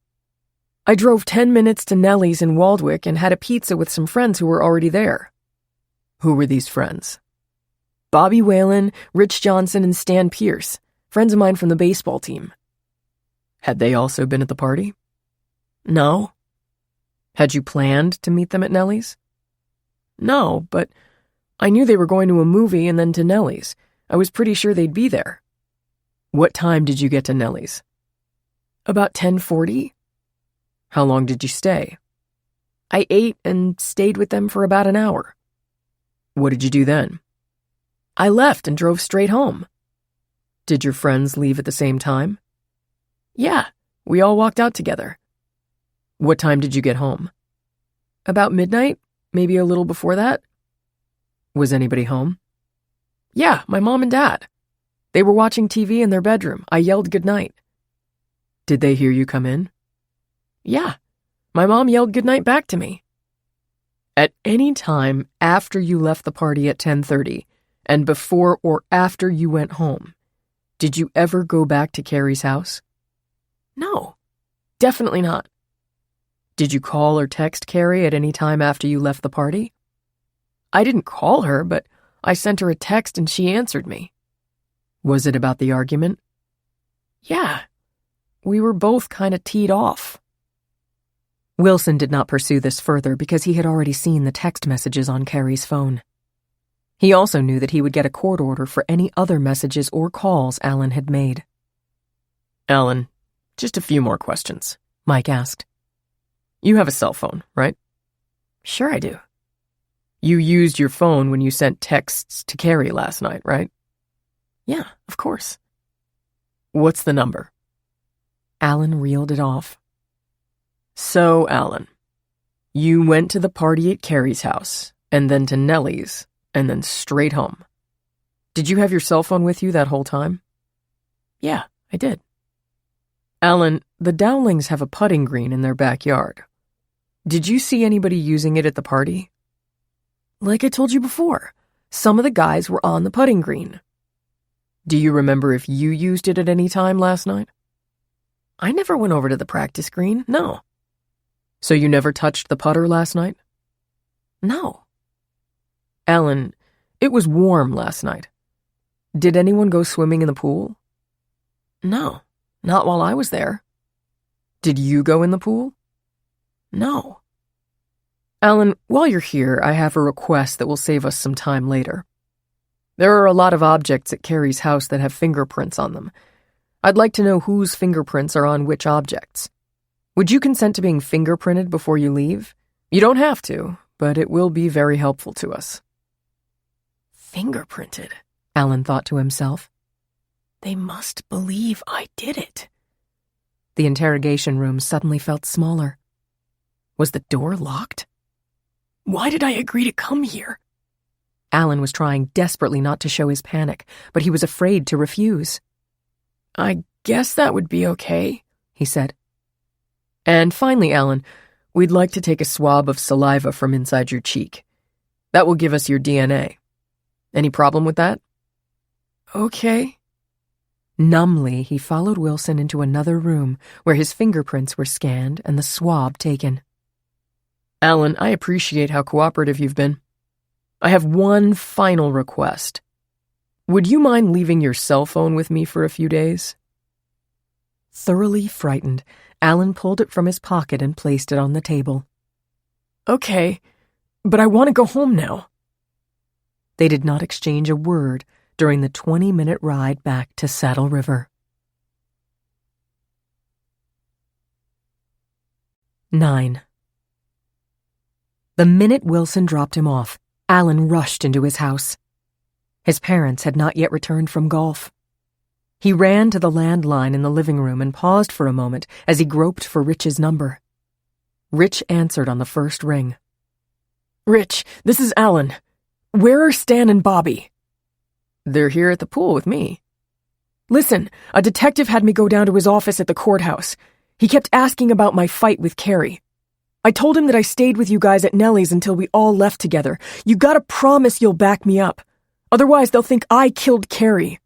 I drove 10 minutes to Nellie's in Waldwick and had a pizza with some friends who were already there. Who were these friends? Bobby Whalen, Rich Johnson, and Stan Pierce, friends of mine from the baseball team. Had they also been at the party? No. Had you planned to meet them at Nellie's? No, but I knew they were going to a movie and then to Nellie's. I was pretty sure they'd be there. What time did you get to Nellie's? About 10:40. How long did you stay? I ate and stayed with them for about an hour. What did you do then? I left and drove straight home. Did your friends leave at the same time? Yeah, we all walked out together. What time did you get home? About midnight, maybe a little before that. Was anybody home? Yeah, my mom and dad. They were watching TV in their bedroom. I yelled goodnight. Did they hear you come in? Yeah, my mom yelled goodnight back to me. At any time after you left the party at 10:30 and before or after you went home, did you ever go back to Carrie's house? No, definitely not. Did you call or text Carrie at any time after you left the party? I didn't call her, but I sent her a text and she answered me. Was it about the argument? Yeah, we were both kind of teed off. Wilson did not pursue this further because he had already seen the text messages on Carrie's phone. He also knew that he would get a court order for any other messages or calls Alan had made. Alan, just a few more questions, Mike asked. You have a cell phone, right? Sure I do. You used your phone when you sent texts to Carrie last night, right? Yeah, of course. What's the number? Alan reeled it off. So, Alan, you went to the party at Carrie's house, and then to Nellie's, and then straight home. Did you have your cell phone with you that whole time? Yeah, I did. Alan, the Dowlings have a putting green in their backyard. Did you see anybody using it at the party? Like I told you before, some of the guys were on the putting green. Do you remember if you used it at any time last night? I never went over to the practice green, no. So you never touched the putter last night? No. Alan, it was warm last night. Did anyone go swimming in the pool? No, not while I was there. Did you go in the pool? No. Alan, while you're here, I have a request that will save us some time later. There are a lot of objects at Carrie's house that have fingerprints on them. I'd like to know whose fingerprints are on which objects. Would you consent to being fingerprinted before you leave? You don't have to, but it will be very helpful to us." Fingerprinted, Alan thought to himself. They must believe I did it. The interrogation room suddenly felt smaller. Was the door locked? Why did I agree to come here? Alan was trying desperately not to show his panic, but he was afraid to refuse. "I guess that would be okay," he said. "And finally, Alan, we'd like to take a swab of saliva from inside your cheek. That will give us your DNA. Any problem with that?" Okay. Numbly, he followed Wilson into another room where his fingerprints were scanned and the swab taken. "Alan, I appreciate how cooperative you've been. I have one final request. Would you mind leaving your cell phone with me for a few days?" Thoroughly frightened, Alan pulled it from his pocket and placed it on the table. Okay, but I want to go home now. They did not exchange a word during the 20-minute ride back to Saddle River. 9. The minute Wilson dropped him off, Alan rushed into his house. His parents had not yet returned from golf. He ran to the landline in the living room and paused for a moment as he groped for Rich's number. Rich answered on the first ring. "Rich, this is Alan. Where are Stan and Bobby?" "They're here at the pool with me." "Listen, a detective had me go down to his office at the courthouse. He kept asking about my fight with Carrie. I told him that I stayed with you guys at Nellie's until we all left together. You gotta promise you'll back me up. Otherwise, they'll think I killed Carrie.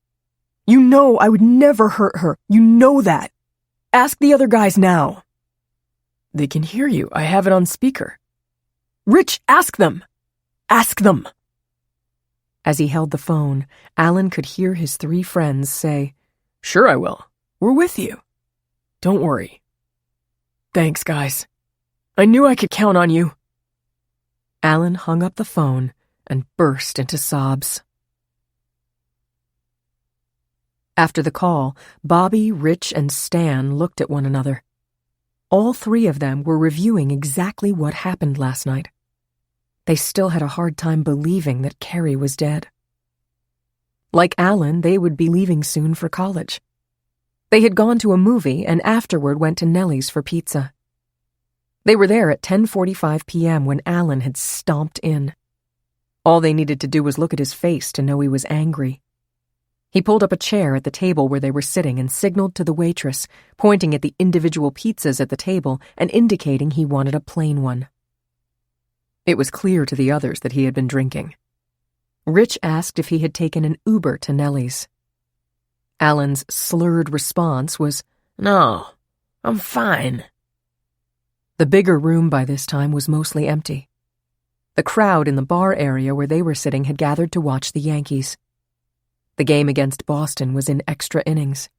You know I would never hurt her. You know that. Ask the other guys now." "They can hear you. I have it on speaker." "Rich, ask them. Ask them." As he held the phone, Alan could hear his 3 friends say, "Sure I will. We're with you. Don't worry." "Thanks, guys. I knew I could count on you." Alan hung up the phone and burst into sobs. After the call, Bobby, Rich, and Stan looked at one another. All 3 of them were reviewing exactly what happened last night. They still had a hard time believing that Carrie was dead. Like Alan, they would be leaving soon for college. They had gone to a movie and afterward went to Nellie's for pizza. They were there at 10:45 p.m. when Alan had stomped in. All they needed to do was look at his face to know he was angry. He pulled up a chair at the table where they were sitting and signaled to the waitress, pointing at the individual pizzas at the table and indicating he wanted a plain one. It was clear to the others that he had been drinking. Rich asked if he had taken an Uber to Nellie's. Alan's slurred response was, "No, I'm fine." The bigger room by this time was mostly empty. The crowd in the bar area where they were sitting had gathered to watch the Yankees. The game against Boston was in extra innings.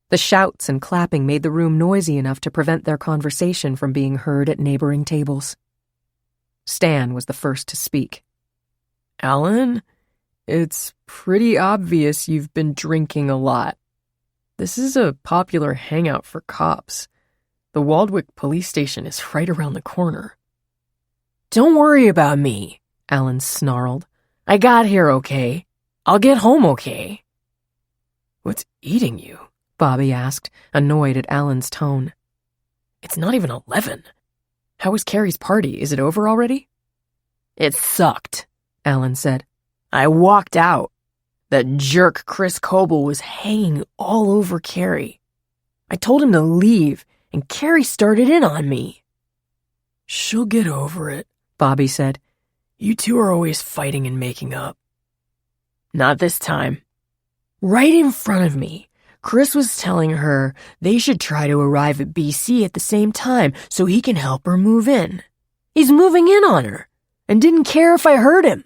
The shouts and clapping made the room noisy enough to prevent their conversation from being heard at neighboring tables. Stan was the first to speak. "Alan, it's pretty obvious you've been drinking a lot. This is a popular hangout for cops. The Waldwick police station is right around the corner." "Don't worry about me," Alan snarled. "I got here okay. I'll get home okay." "What's eating you?" Bobby asked, annoyed at Alan's tone. "It's not even 11. How was Carrie's party? Is it over already?" "It sucked," Alan said. "I walked out. That jerk Chris Coble was hanging all over Carrie. I told him to leave, and Carrie started in on me." "She'll get over it," Bobby said. "You two are always fighting and making up." "Not this time. Right in front of me, Chris was telling her they should try to arrive at BC at the same time so he can help her move in. He's moving in on her, and didn't care if I heard him."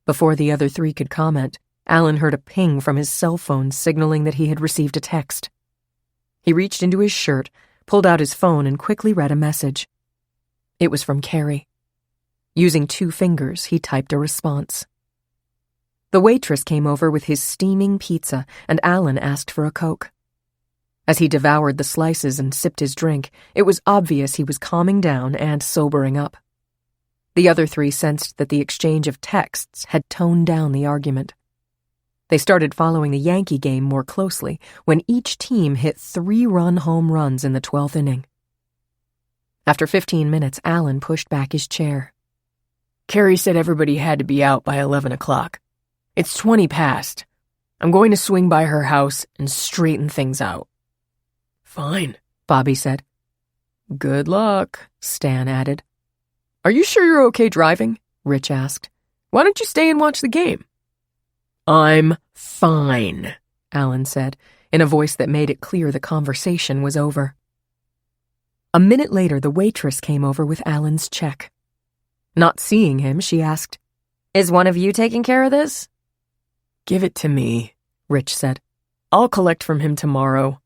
Before the other 3 could comment, Alan heard a ping from his cell phone signaling that he had received a text. He reached into his shirt, pulled out his phone, and quickly read a message. It was from Carrie. Using 2 fingers, he typed a response. The waitress came over with his steaming pizza, and Alan asked for a Coke. As he devoured the slices and sipped his drink, it was obvious he was calming down and sobering up. The other three sensed that the exchange of texts had toned down the argument. They started following the Yankee game more closely when each team hit 3-run home runs in the 12th inning. After 15 minutes, Alan pushed back his chair. Carrie said everybody had to be out by 11 o'clock. It's 20 past. I'm going to swing by her house and straighten things out. Fine, Bobby said. Good luck, Stan added. Are you sure you're okay driving? Rich asked. Why don't you stay and watch the game? I'm fine, Alan said, in a voice that made it clear the conversation was over. A minute later, the waitress came over with Alan's check. Not seeing him, she asked, "Is one of you taking care of this?" Give it to me, Rich said. I'll collect from him tomorrow,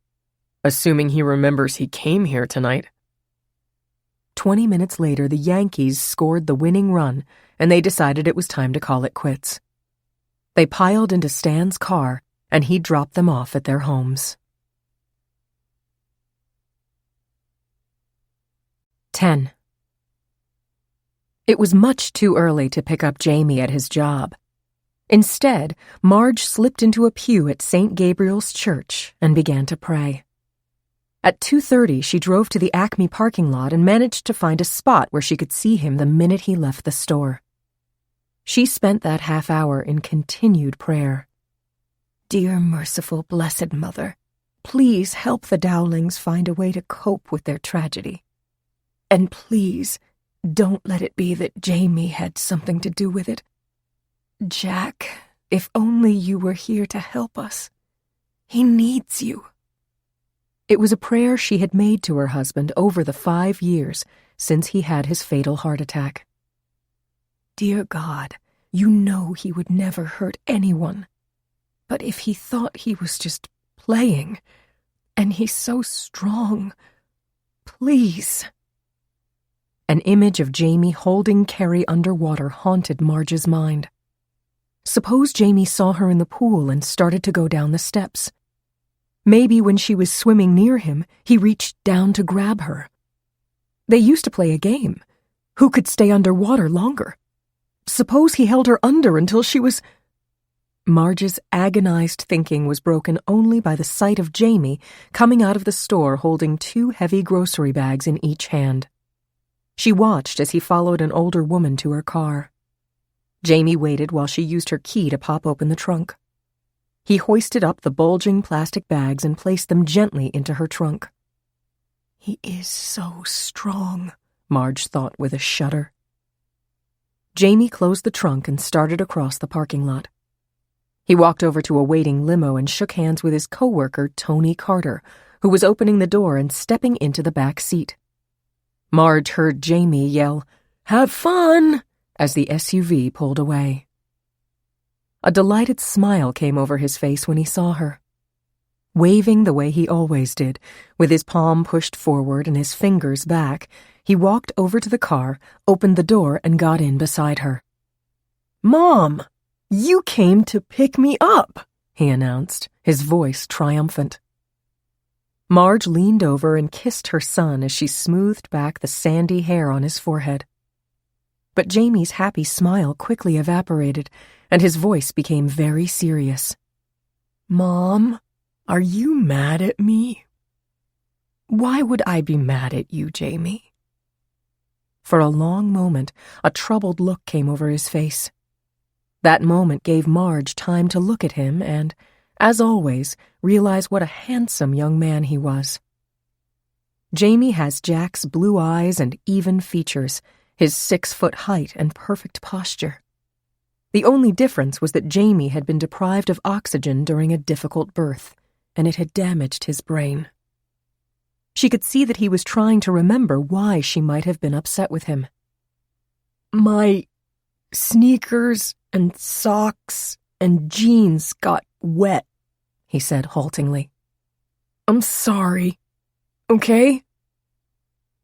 assuming he remembers he came here tonight. 20 minutes later, the Yankees scored the winning run, and they decided it was time to call it quits. They piled into Stan's car, and he dropped them off at their homes. 10. It was much too early to pick up Jamie at his job. Instead, Marge slipped into a pew at St. Gabriel's Church and began to pray. At 2:30, she drove to the Acme parking lot and managed to find a spot where she could see him the minute he left the store. She spent that half hour in continued prayer. Dear merciful, blessed Mother, please help the Dowlings find a way to cope with their tragedy. And please, don't let it be that Jamie had something to do with it. Jack, if only you were here to help us. He needs you. It was a prayer she had made to her husband over the 5 years since he had his fatal heart attack. Dear God, you know he would never hurt anyone. But if he thought he was just playing, and he's so strong, please. An image of Jamie holding Carrie underwater haunted Marge's mind. Suppose Jamie saw her in the pool and started to go down the steps. Maybe when she was swimming near him, he reached down to grab her. They used to play a game. Who could stay underwater longer? Suppose he held her under until she was... Marge's agonized thinking was broken only by the sight of Jamie coming out of the store holding 2 heavy grocery bags in each hand. She watched as he followed an older woman to her car. Jamie waited while she used her key to pop open the trunk. He hoisted up the bulging plastic bags and placed them gently into her trunk. He is so strong, Marge thought with a shudder. Jamie closed the trunk and started across the parking lot. He walked over to a waiting limo and shook hands with his coworker, Tony Carter, who was opening the door and stepping into the back seat. Marge heard Jamie yell, "Have fun!" as the SUV pulled away. A delighted smile came over his face when he saw her. Waving the way he always did, with his palm pushed forward and his fingers back, he walked over to the car, opened the door, and got in beside her. "Mom, you came to pick me up," he announced, his voice triumphant. Marge leaned over and kissed her son as she smoothed back the sandy hair on his forehead. But Jamie's happy smile quickly evaporated, and his voice became very serious. "Mom, are you mad at me?" "Why would I be mad at you, Jamie?" For a long moment, a troubled look came over his face. That moment gave Marge time to look at him and, as always, realize what a handsome young man he was. Jamie has Jack's blue eyes and even features, his 6-foot height and perfect posture. The only difference was that Jamie had been deprived of oxygen during a difficult birth, and it had damaged his brain. She could see that he was trying to remember why she might have been upset with him. "My sneakers and socks and jeans got wet," he said haltingly. "I'm sorry, okay?"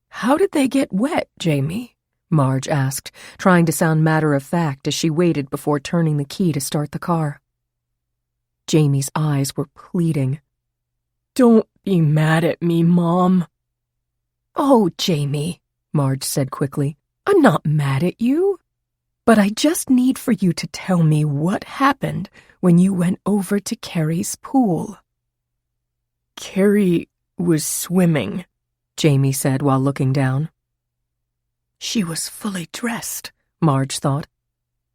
"How did they get wet, Jamie? Marge asked, trying to sound matter-of-fact as she waited before turning the key to start the car. Jamie's eyes were pleading. Don't be mad at me, Mom. Oh, Jamie, Marge said quickly, I'm not mad at you. But I just need for you to tell me what happened when you went over to Carrie's pool. Carrie was swimming, Jamie said while looking down. She was fully dressed, Marge thought.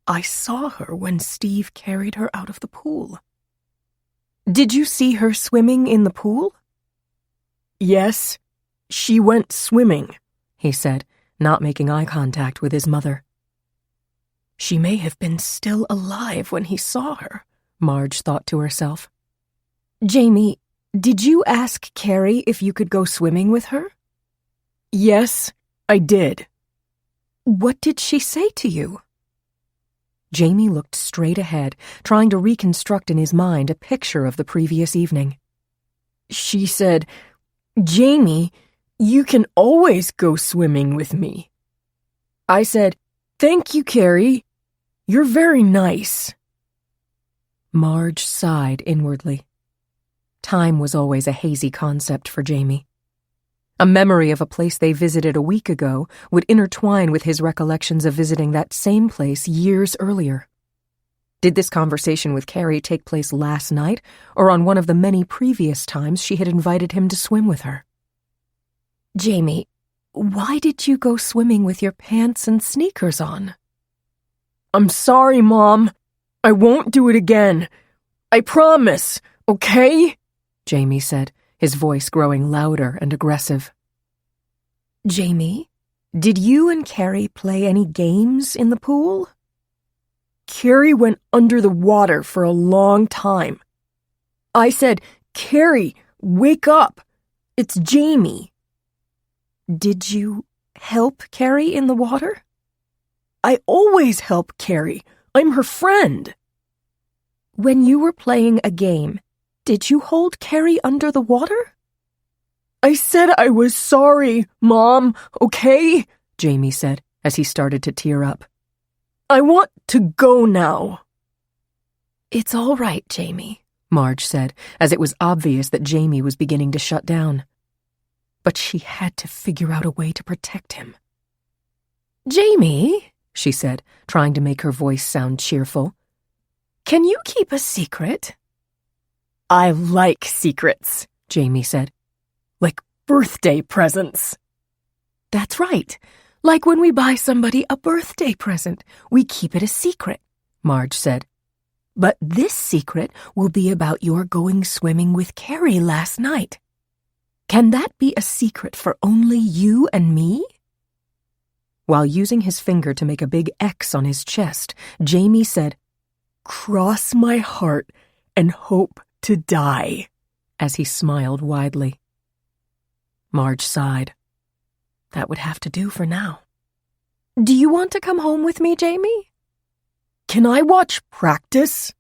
I saw her when Steve carried her out of the pool. Did you see her swimming in the pool? Yes, she went swimming, he said, not making eye contact with his mother. She may have been still alive when he saw her, Marge thought to herself. Jamie, did you ask Carrie if you could go swimming with her? Yes, I did. What did she say to you? Jamie looked straight ahead, trying to reconstruct in his mind a picture of the previous evening. She said, Jamie, you can always go swimming with me. I said, Thank you, Carrie. You're very nice. Marge sighed inwardly. Time was always a hazy concept for Jamie. A memory of a place they visited a week ago would intertwine with his recollections of visiting that same place years earlier. Did this conversation with Carrie take place last night, or on one of the many previous times she had invited him to swim with her? Jamie, why did you go swimming with your pants and sneakers on? I'm sorry, Mom. I won't do it again. I promise, okay? Jamie said, his voice growing louder and aggressive. Jamie, did you and Carrie play any games in the pool? Carrie went under the water for a long time. I said, Carrie, wake up. It's Jamie. Did you help Carrie in the water? I always help Carrie. I'm her friend. When you were playing a game, did you hold Carrie under the water? I said I was sorry, Mom, okay? Jamie said as he started to tear up. I want to go now. It's all right, Jamie, Marge said, as it was obvious that Jamie was beginning to shut down. But she had to figure out a way to protect him. Jamie, she said, trying to make her voice sound cheerful, can you keep a secret? I like secrets, Jamie said. Like birthday presents. That's right. Like when we buy somebody a birthday present, we keep it a secret, Marge said. But this secret will be about your going swimming with Carrie last night. Can that be a secret for only you and me? While using his finger to make a big X on his chest, Jamie said, Cross my heart and hope to die, as he smiled widely. Marge sighed. That would have to do for now. Do you want to come home with me, Jamie? Can I watch practice?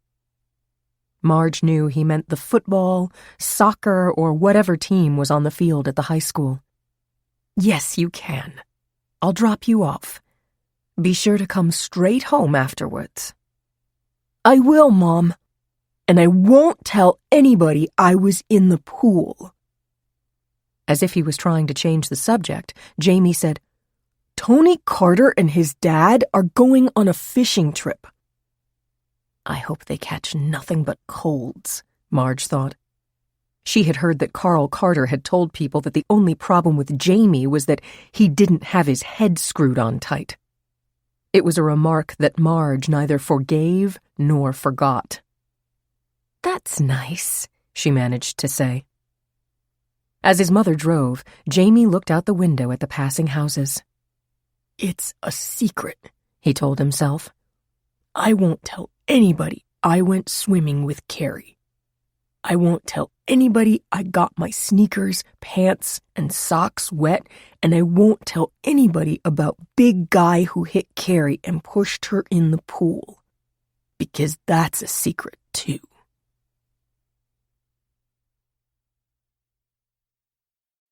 Marge knew he meant the football, soccer, or whatever team was on the field at the high school. Yes, you can. I'll drop you off. Be sure to come straight home afterwards. I will, Mom. And I won't tell anybody I was in the pool. As if he was trying to change the subject, Jamie said, Tony Carter and his dad are going on a fishing trip. I hope they catch nothing but colds, Marge thought. She had heard that Carl Carter had told people that the only problem with Jamie was that he didn't have his head screwed on tight. It was a remark that Marge neither forgave nor forgot. That's nice, she managed to say. As his mother drove, Jamie looked out the window at the passing houses. It's a secret, he told himself. I won't tell anybody I went swimming with Carrie. I won't tell anybody I got my sneakers, pants, and socks wet, and I won't tell anybody about big guy who hit Carrie and pushed her in the pool. Because that's a secret, too.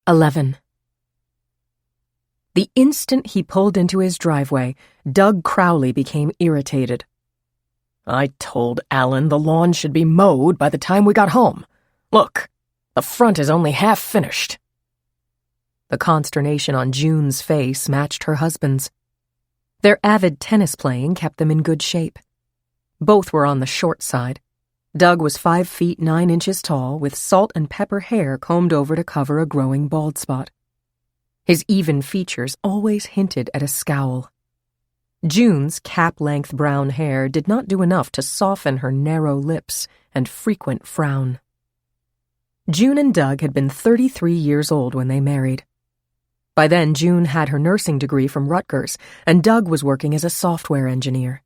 "11. The instant he pulled into his driveway, Doug Crowley became irritated. I told Alan the lawn should be mowed by the time we got home. Look, the front is only half finished. The consternation on June's face matched her husband's. Their avid tennis playing kept them in good shape. Both were on the short side. Doug was 5 feet 9 inches tall, with salt and pepper hair combed over to cover a growing bald spot. His even features always hinted at a scowl. June's cap-length brown hair did not do enough to soften her narrow lips and frequent frown. June and Doug had been 33 years old when they married. By then, June had her nursing degree from Rutgers, and Doug was working as a software engineer.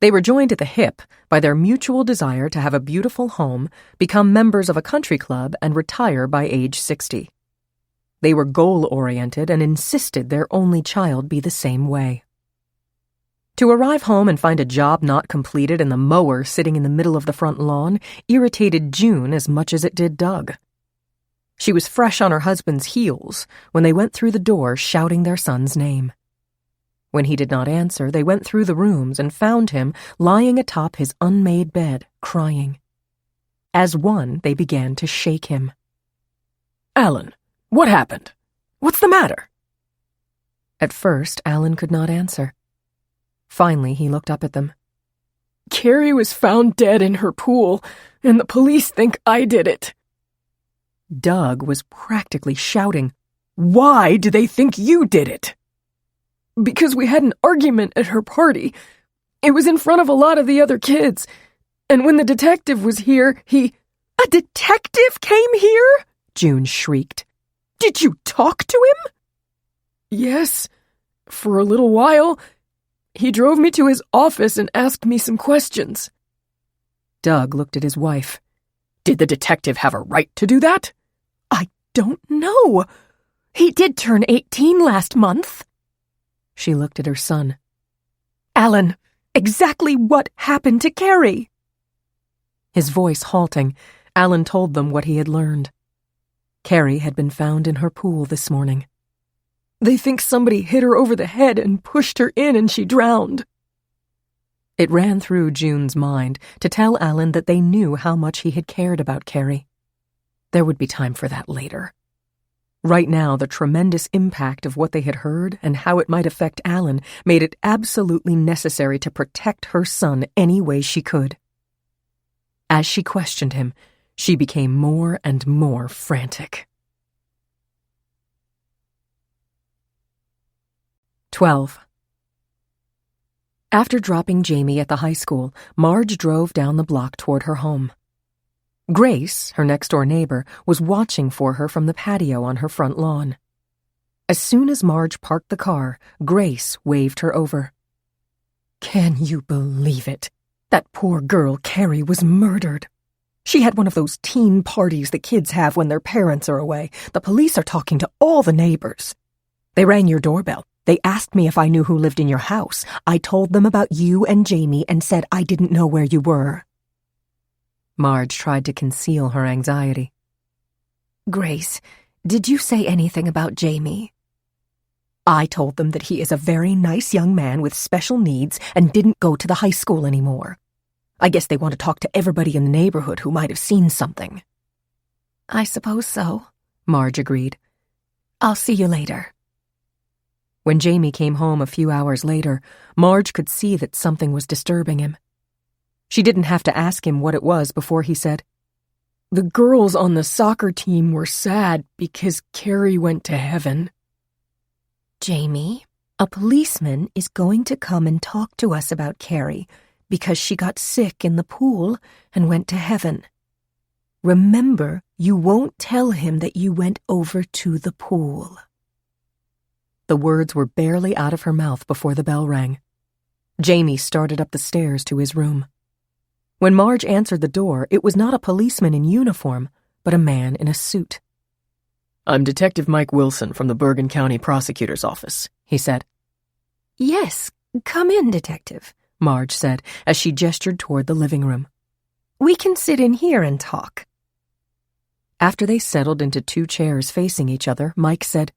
They were joined at the hip by their mutual desire to have a beautiful home, become members of a country club, and retire by age 60. They were goal-oriented and insisted their only child be the same way. To arrive home and find a job not completed and the mower sitting in the middle of the front lawn irritated June as much as it did Doug. She was fresh on her husband's heels when they went through the door shouting their son's name. When he did not answer, they went through the rooms and found him lying atop his unmade bed, crying. As one, they began to shake him. Alan, what happened? What's the matter? At first, Alan could not answer. Finally, he looked up at them. Carrie was found dead in her pool, and the police think I did it. Doug was practically shouting. Why do they think you did it? Because we had an argument at her party. It was in front of a lot of the other kids. And when the detective was here, he... A detective came here? June shrieked. Did you talk to him? Yes, for a little while. He drove me to his office and asked me some questions. Doug looked at his wife. Did the detective have a right to do that? I don't know. He did turn 18 last month. She looked at her son. Alan, exactly what happened to Carrie? His voice halting, Alan told them what he had learned. Carrie had been found in her pool this morning. They think somebody hit her over the head and pushed her in and she drowned. It ran through June's mind to tell Alan that they knew how much he had cared about Carrie. There would be time for that later. Right now, the tremendous impact of what they had heard and how it might affect Alan made it absolutely necessary to protect her son any way she could. As she questioned him, she became more and more frantic. 12. After dropping Jamie at the high school, Marge drove down the block toward her home. Grace, her next-door neighbor, was watching for her from the patio on her front lawn. As soon as Marge parked the car, Grace waved her over. Can you believe it? That poor girl, Carrie, was murdered. She had one of those teen parties that kids have when their parents are away. The police are talking to all the neighbors. They rang your doorbell. They asked me if I knew who lived in your house. I told them about you and Jamie and said I didn't know where you were. Marge tried to conceal her anxiety. Grace, did you say anything about Jamie? I told them that he is a very nice young man with special needs and didn't go to the high school anymore. I guess they want to talk to everybody in the neighborhood who might have seen something. I suppose so, Marge agreed. I'll see you later. When Jamie came home a few hours later, Marge could see that something was disturbing him. She didn't have to ask him what it was before he said, The girls on the soccer team were sad because Carrie went to heaven. Jamie, a policeman is going to come and talk to us about Carrie because she got sick in the pool and went to heaven. Remember, you won't tell him that you went over to the pool. The words were barely out of her mouth before the bell rang. Jamie started up the stairs to his room. When Marge answered the door, it was not a policeman in uniform, but a man in a suit. I'm Detective Mike Wilson from the Bergen County Prosecutor's Office, he said. Yes, come in, Detective, Marge said as she gestured toward the living room. We can sit in here and talk. After they settled into 2 chairs facing each other, Mike said,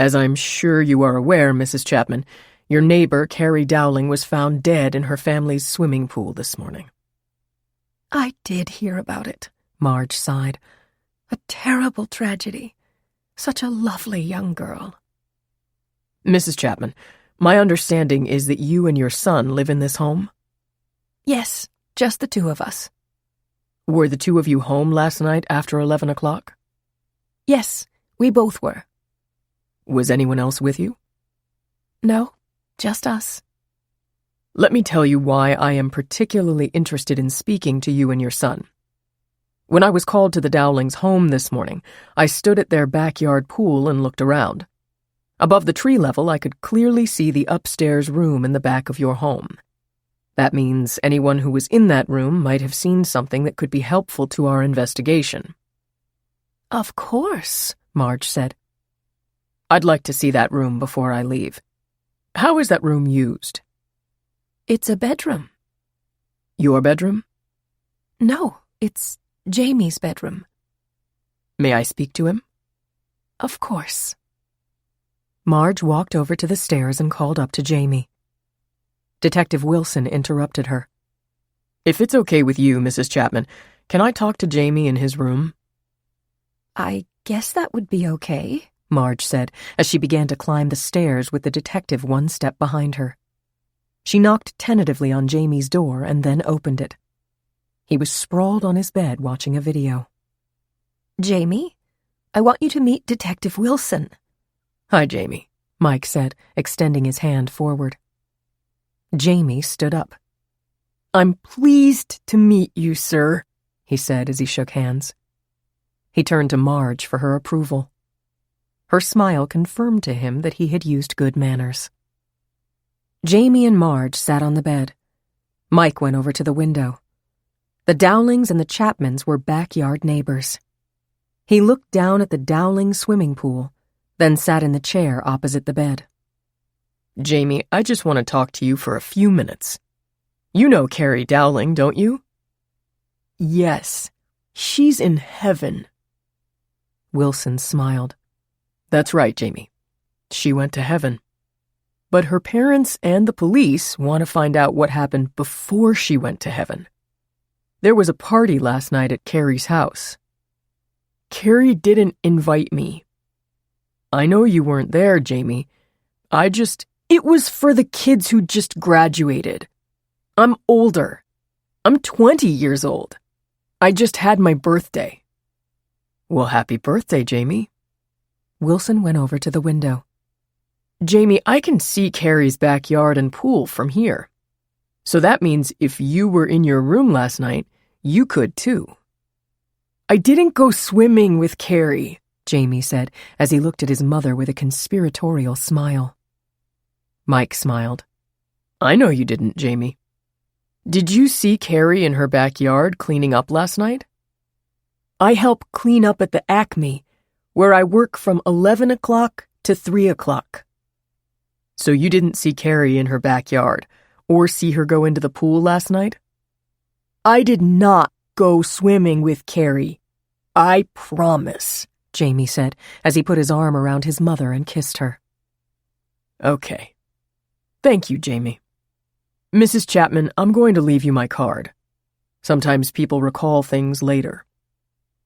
As I'm sure you are aware, Mrs. Chapman, your neighbor, Carrie Dowling, was found dead in her family's swimming pool this morning. I did hear about it, Marge sighed. A terrible tragedy. Such a lovely young girl. Mrs. Chapman, my understanding is that you and your son live in this home? Yes, just the two of us. Were the two of you home last night after 11 o'clock? Yes, we both were. Was anyone else with you? No, just us. Let me tell you why I am particularly interested in speaking to you and your son. When I was called to the Dowlings' home this morning, I stood at their backyard pool and looked around. Above the tree level, I could clearly see the upstairs room in the back of your home. That means anyone who was in that room might have seen something that could be helpful to our investigation. Of course, Marge said. I'd like to see that room before I leave. How is that room used? It's a bedroom. Your bedroom? No, it's Jamie's bedroom. May I speak to him? Of course. Marge walked over to the stairs and called up to Jamie. Detective Wilson interrupted her. If it's okay with you, Mrs. Chapman, can I talk to Jamie in his room? I guess that would be okay, Marge said, as she began to climb the stairs with the detective one step behind her. She knocked tentatively on Jamie's door and then opened it. He was sprawled on his bed watching a video. Jamie, I want you to meet Detective Wilson. Hi, Jamie, Mike said, extending his hand forward. Jamie stood up. I'm pleased to meet you, sir, he said as he shook hands. He turned to Marge for her approval. Her smile confirmed to him that he had used good manners. Jamie and Marge sat on the bed. Mike went over to the window. The Dowlings and the Chapmans were backyard neighbors. He looked down at the Dowling swimming pool, then sat in the chair opposite the bed. Jamie, I just want to talk to you for a few minutes. You know Carrie Dowling, don't you? Yes, she's in heaven. Wilson smiled. That's right, Jamie. She went to heaven. But her parents and the police want to find out what happened before she went to heaven. There was a party last night at Carrie's house. Carrie didn't invite me. I know you weren't there, Jamie. It was for the kids who just graduated. I'm older. I'm 20 years old. I just had my birthday. Well, happy birthday, Jamie. Wilson went over to the window. Jamie, I can see Carrie's backyard and pool from here. So that means if you were in your room last night, you could too. I didn't go swimming with Carrie, Jamie said as he looked at his mother with a conspiratorial smile. Mike smiled. I know you didn't, Jamie. Did you see Carrie in her backyard cleaning up last night? I help clean up at the Acme, where I work from 11 o'clock to 3 o'clock. So you didn't see Carrie in her backyard, or see her go into the pool last night? I did not go swimming with Carrie. I promise, Jamie said as he put his arm around his mother and kissed her. Okay. Thank you, Jamie. Mrs. Chapman, I'm going to leave you my card. Sometimes people recall things later.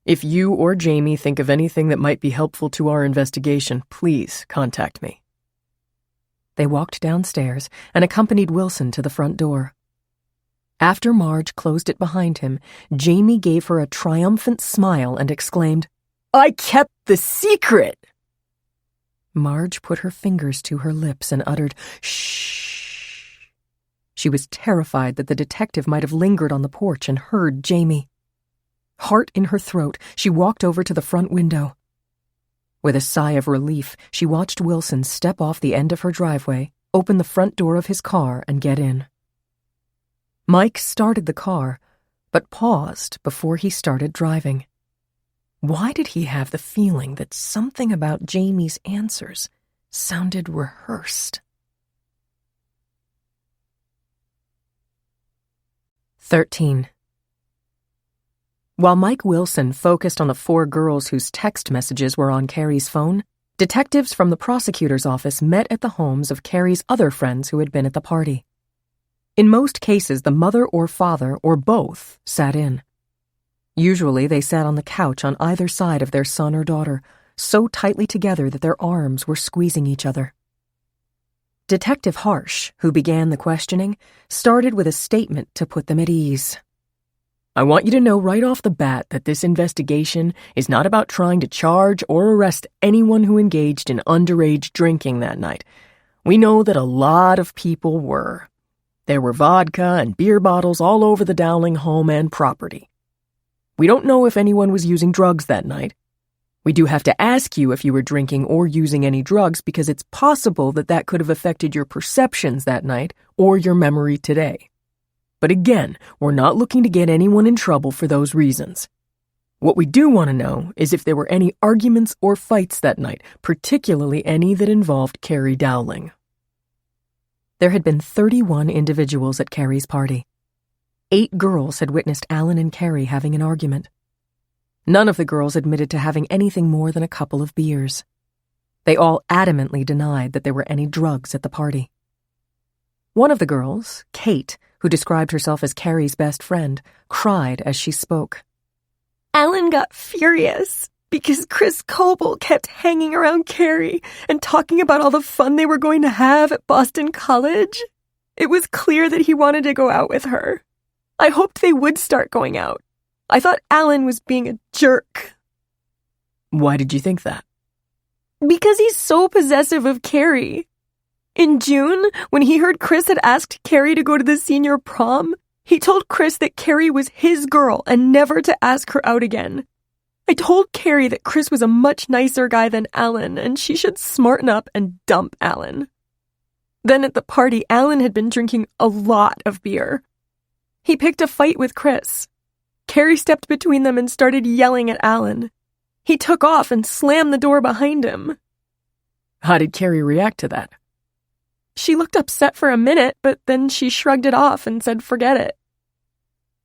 If you or Jamie think of anything that might be helpful to our investigation, please contact me. They walked downstairs and accompanied Wilson to the front door. After Marge closed it behind him, Jamie gave her a triumphant smile and exclaimed, I kept the secret! Marge put her fingers to her lips and uttered, shh. She was terrified that the detective might have lingered on the porch and heard Jamie. Heart in her throat, she walked over to the front window. With a sigh of relief, she watched Wilson step off the end of her driveway, open the front door of his car, and get in. Mike started the car, but paused before he started driving. Why did he have the feeling that something about Jamie's answers sounded rehearsed? 13. While Mike Wilson focused on the 4 girls whose text messages were on Carrie's phone, Detectives from the prosecutor's office met at the homes of Carrie's other friends who had been at the party. In most cases, the mother or father or both sat in. Usually, they sat on the couch on either side of their son or daughter, so tightly together that their arms were squeezing each other. Detective Harsh, who began the questioning, started with a statement to put them at ease. I want you to know right off the bat that this investigation is not about trying to charge or arrest anyone who engaged in underage drinking that night. We know that a lot of people were. There were vodka and beer bottles all over the Dowling home and property. We don't know if anyone was using drugs that night. We do have to ask you if you were drinking or using any drugs because it's possible that that could have affected your perceptions that night or your memory today. But again, we're not looking to get anyone in trouble for those reasons. What we do want to know is if there were any arguments or fights that night, particularly any that involved Carrie Dowling. There had been 31 individuals at Carrie's party. 8 girls had witnessed Alan and Carrie having an argument. None of the girls admitted to having anything more than a couple of beers. They all adamantly denied that there were any drugs at the party. One of the girls, Kate, who described herself as Carrie's best friend, cried as she spoke. Alan got furious because Chris Coble kept hanging around Carrie and talking about all the fun they were going to have at Boston College. It was clear that he wanted to go out with her. I hoped they would start going out. I thought Alan was being a jerk. Why did you think that? Because he's so possessive of Carrie. In June, when he heard Chris had asked Carrie to go to the senior prom, he told Chris that Carrie was his girl and never to ask her out again. I told Carrie that Chris was a much nicer guy than Alan and she should smarten up and dump Alan. Then at the party, Alan had been drinking a lot of beer. He picked a fight with Chris. Carrie stepped between them and started yelling at Alan. He took off and slammed the door behind him. How did Carrie react to that? She looked upset for a minute, but then she shrugged it off and said forget it.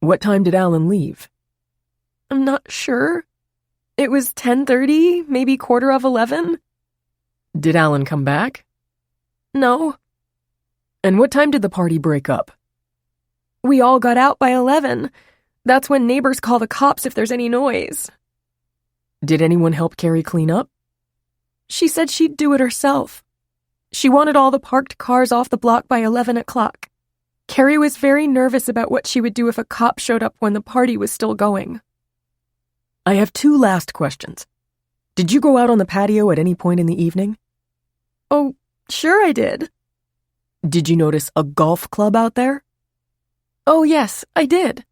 What time did Alan leave? I'm not sure. It was 10:30, maybe 11:15. Did Alan come back? No. And what time did the party break up? We all got out by 11. That's when neighbors call the cops if there's any noise. Did anyone help Carrie clean up? She said she'd do it herself. She wanted all the parked cars off the block by 11 o'clock. Carrie was very nervous about what she would do if a cop showed up when the party was still going. I have 2 last questions. Did you go out on the patio at any point in the evening? Oh, sure I did. Did you notice a golf club out there? Oh, yes, I did.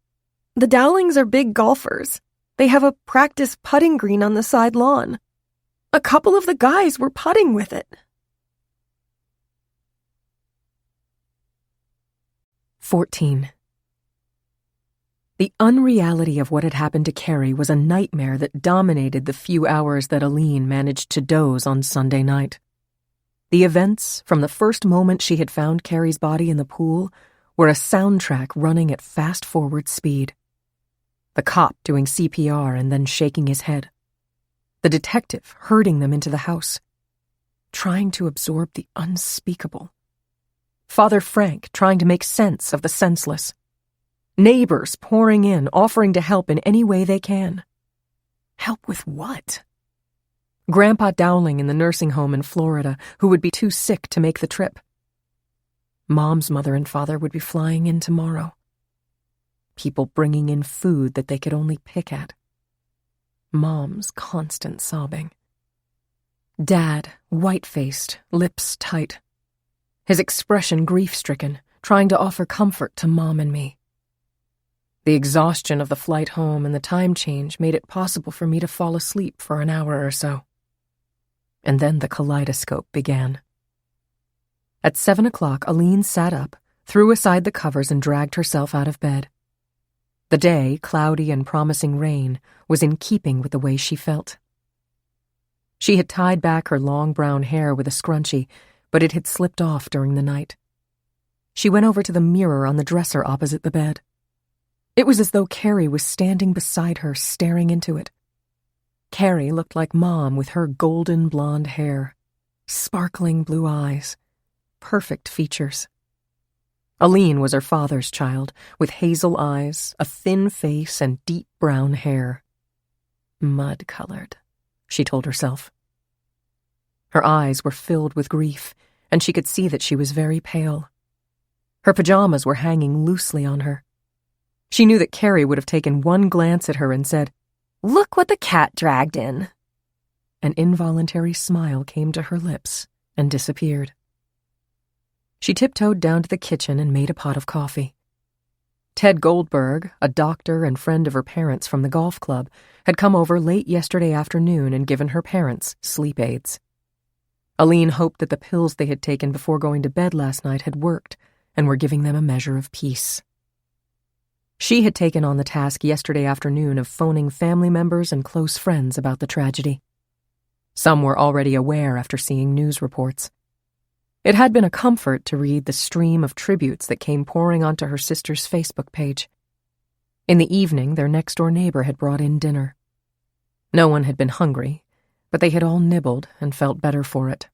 The Dowlings are big golfers. They have a practice putting green on the side lawn. A couple of the guys were putting with it. 14. The unreality of what had happened to Carrie was a nightmare that dominated the few hours that Aline managed to doze on Sunday night. The events, from the first moment she had found Carrie's body in the pool, were a soundtrack running at fast-forward speed. The cop doing CPR and then shaking his head. The detective herding them into the house, trying to absorb the unspeakable. Father Frank trying to make sense of the senseless. Neighbors pouring in, offering to help in any way they can. Help with what? Grandpa Dowling in the nursing home in Florida, who would be too sick to make the trip. Mom's mother and father would be flying in tomorrow. People bringing in food that they could only pick at. Mom's constant sobbing. Dad, white-faced, lips tight. His expression grief-stricken, trying to offer comfort to Mom and me. The exhaustion of the flight home and the time change made it possible for me to fall asleep for an hour or so. And then the kaleidoscope began. At 7 o'clock, Aline sat up, threw aside the covers and dragged herself out of bed. The day, cloudy and promising rain, was in keeping with the way she felt. She had tied back her long brown hair with a scrunchie, but it had slipped off during the night. She went over to the mirror on the dresser opposite the bed. It was as though Carrie was standing beside her, staring into it. Carrie looked like Mom with her golden blonde hair, sparkling blue eyes, perfect features. Aline was her father's child, with hazel eyes, a thin face, and deep brown hair. Mud-colored, she told herself. Her eyes were filled with grief, and she could see that she was very pale. Her pajamas were hanging loosely on her. She knew that Carrie would have taken one glance at her and said, "Look what the cat dragged in." An involuntary smile came to her lips and disappeared. She tiptoed down to the kitchen and made a pot of coffee. Ted Goldberg, a doctor and friend of her parents from the golf club, had come over late yesterday afternoon and given her parents sleep aids. Aline hoped that the pills they had taken before going to bed last night had worked and were giving them a measure of peace. She had taken on the task yesterday afternoon of phoning family members and close friends about the tragedy. Some were already aware after seeing news reports. It had been a comfort to read the stream of tributes that came pouring onto her sister's Facebook page. In the evening, their next-door neighbor had brought in dinner. No one had been hungry, but they had all nibbled and felt better for it.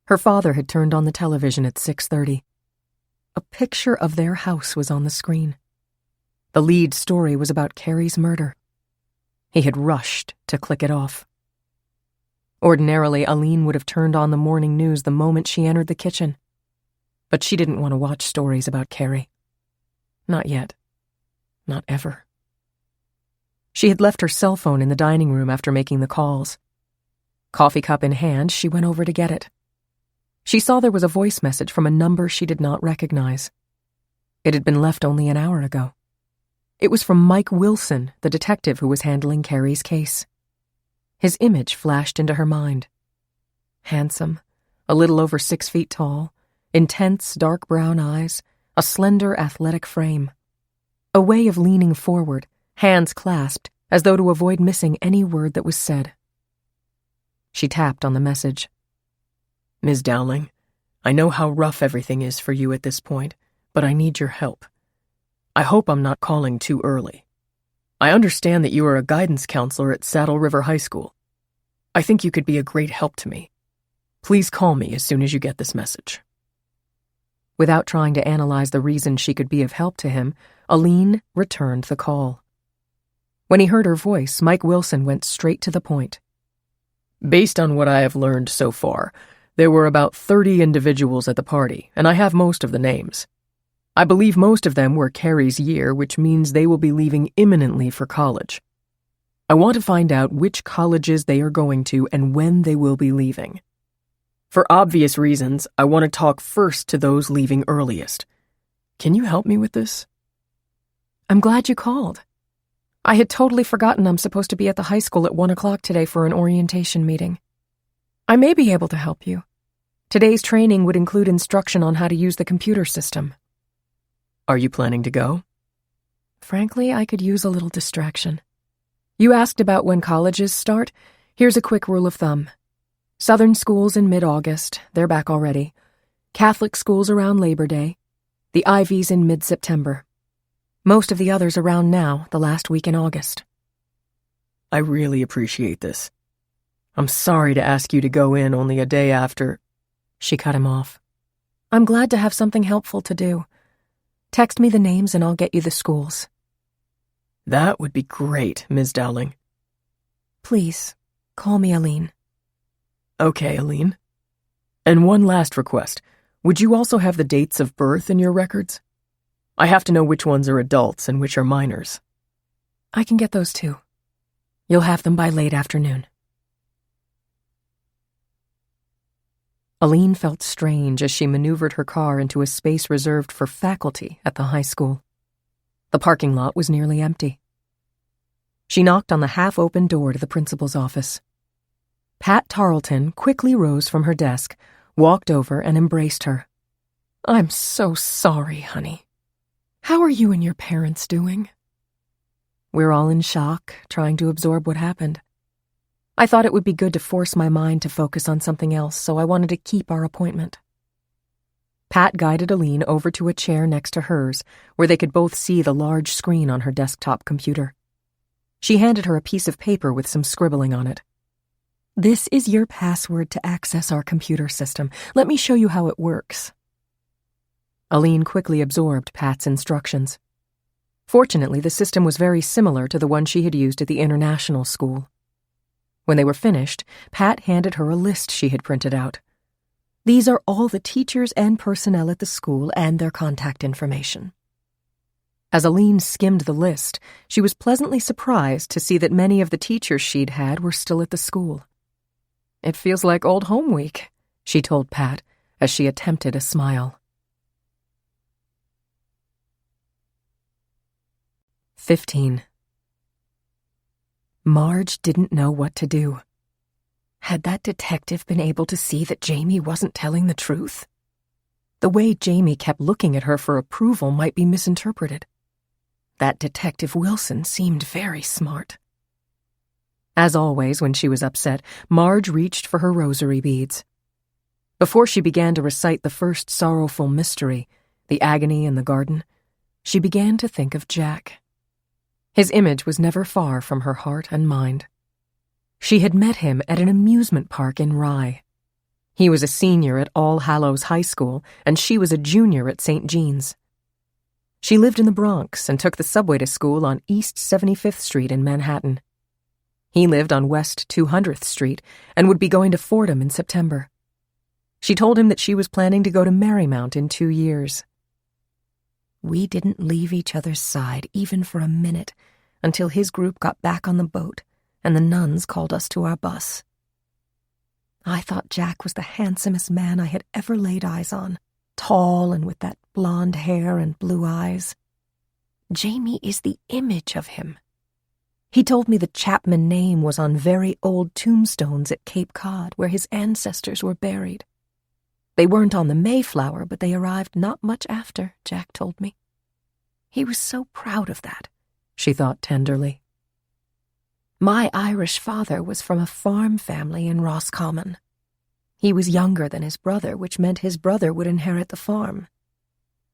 Her father had turned on the television at 6:30. A picture of their house was on the screen. The lead story was about Carrie's murder. He had rushed to click it off. Ordinarily, Aline would have turned on the morning news the moment she entered the kitchen. But she didn't want to watch stories about Carrie. Not yet. Not ever. She had left her cell phone in the dining room after making the calls. Coffee cup in hand, she went over to get it. She saw there was a voice message from a number she did not recognize. It had been left only an hour ago. It was from Mike Wilson, the detective who was handling Carrie's case. His image flashed into her mind. Handsome, a little over 6 feet tall, intense dark brown eyes, a slender athletic frame. A way of leaning forward, hands clasped, as though to avoid missing any word that was said. She tapped on the message. Ms. Dowling, I know how rough everything is for you at this point, but I need your help. I hope I'm not calling too early. I understand that you are a guidance counselor at Saddle River High School. I think you could be a great help to me. Please call me as soon as you get this message. Without trying to analyze the reason she could be of help to him, Aline returned the call. When he heard her voice, Mike Wilson went straight to the point. Based on what I have learned so far, there were about 30 individuals at the party, and I have most of the names. I believe most of them were Carrie's year, which means they will be leaving imminently for college. I want to find out which colleges they are going to and when they will be leaving. For obvious reasons, I want to talk first to those leaving earliest. Can you help me with this? I'm glad you called. I had totally forgotten I'm supposed to be at the high school at 1 o'clock today for an orientation meeting. I may be able to help you. Today's training would include instruction on how to use the computer system. Are you planning to go? Frankly, I could use a little distraction. You asked about when colleges start. Here's a quick rule of thumb. Southern schools in mid-August, they're back already. Catholic schools around Labor Day. The Ivies in mid-September. Most of the others around now, the last week in August. I really appreciate this. I'm sorry to ask you to go in only a day after. She cut him off. I'm glad to have something helpful to do. Text me the names and I'll get you the schools. That would be great, Ms. Dowling. Please, call me Aline. Okay, Aline. And one last request. Would you also have the dates of birth in your records? I have to know which ones are adults and which are minors. I can get those too. You'll have them by late afternoon. Aline felt strange as she maneuvered her car into a space reserved for faculty at the high school. The parking lot was nearly empty. She knocked on the half-open door to the principal's office. Pat Tarleton quickly rose from her desk, walked over, and embraced her. I'm so sorry, honey. How are you and your parents doing? We're all in shock, trying to absorb what happened. I thought it would be good to force my mind to focus on something else, so I wanted to keep our appointment. Pat guided Aline over to a chair next to hers, where they could both see the large screen on her desktop computer. She handed her a piece of paper with some scribbling on it. "This is your password to access our computer system. Let me show you how it works." Aline quickly absorbed Pat's instructions. Fortunately, the system was very similar to the one she had used at the international school. When they were finished, Pat handed her a list she had printed out. "These are all the teachers and personnel at the school and their contact information." As Aline skimmed the list, she was pleasantly surprised to see that many of the teachers she'd had were still at the school. "It feels like old home week," she told Pat as she attempted a smile. 15. Marge didn't know what to do. Had that detective been able to see that Jamie wasn't telling the truth? The way Jamie kept looking at her for approval might be misinterpreted. That Detective Wilson seemed very smart. As always, when she was upset, Marge reached for her rosary beads. Before she began to recite the first sorrowful mystery, the agony in the garden, she began to think of Jack. His image was never far from her heart and mind. She had met him at an amusement park in Rye. He was a senior at All Hallows High School, and she was a junior at St. Jean's. She lived in the Bronx and took the subway to school on East 75th Street in Manhattan. He lived on West 200th Street and would be going to Fordham in September. She told him that she was planning to go to Marymount in 2 years. We didn't leave each other's side even for a minute until his group got back on the boat and the nuns called us to our bus. I thought Jack was the handsomest man I had ever laid eyes on, tall and with that blonde hair and blue eyes. Jamie is the image of him. He told me the Chapman name was on very old tombstones at Cape Cod where his ancestors were buried. They weren't on the Mayflower, but they arrived not much after, Jack told me. He was so proud of that, she thought tenderly. My Irish father was from a farm family in Roscommon. He was younger than his brother, which meant his brother would inherit the farm.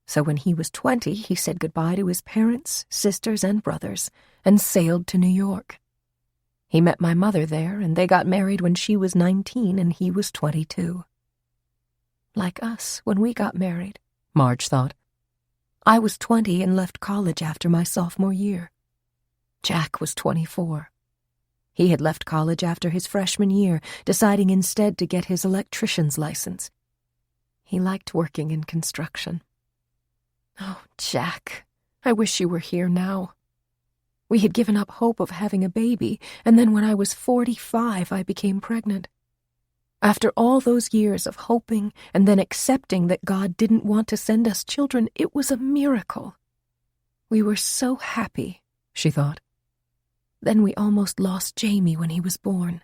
So when he was 20, he said goodbye to his parents, sisters, and brothers, and sailed to New York. He met my mother there, and they got married when she was 19 and he was 22. Like us when we got married, Marge thought. I was 20 and left college after my sophomore year. Jack was 24. He had left college after his freshman year, deciding instead to get his electrician's license. He liked working in construction. Oh, Jack, I wish you were here now. We had given up hope of having a baby, and then when I was 45, I became pregnant. After all those years of hoping and then accepting that God didn't want to send us children, it was a miracle. We were so happy, she thought. Then we almost lost Jamie when he was born.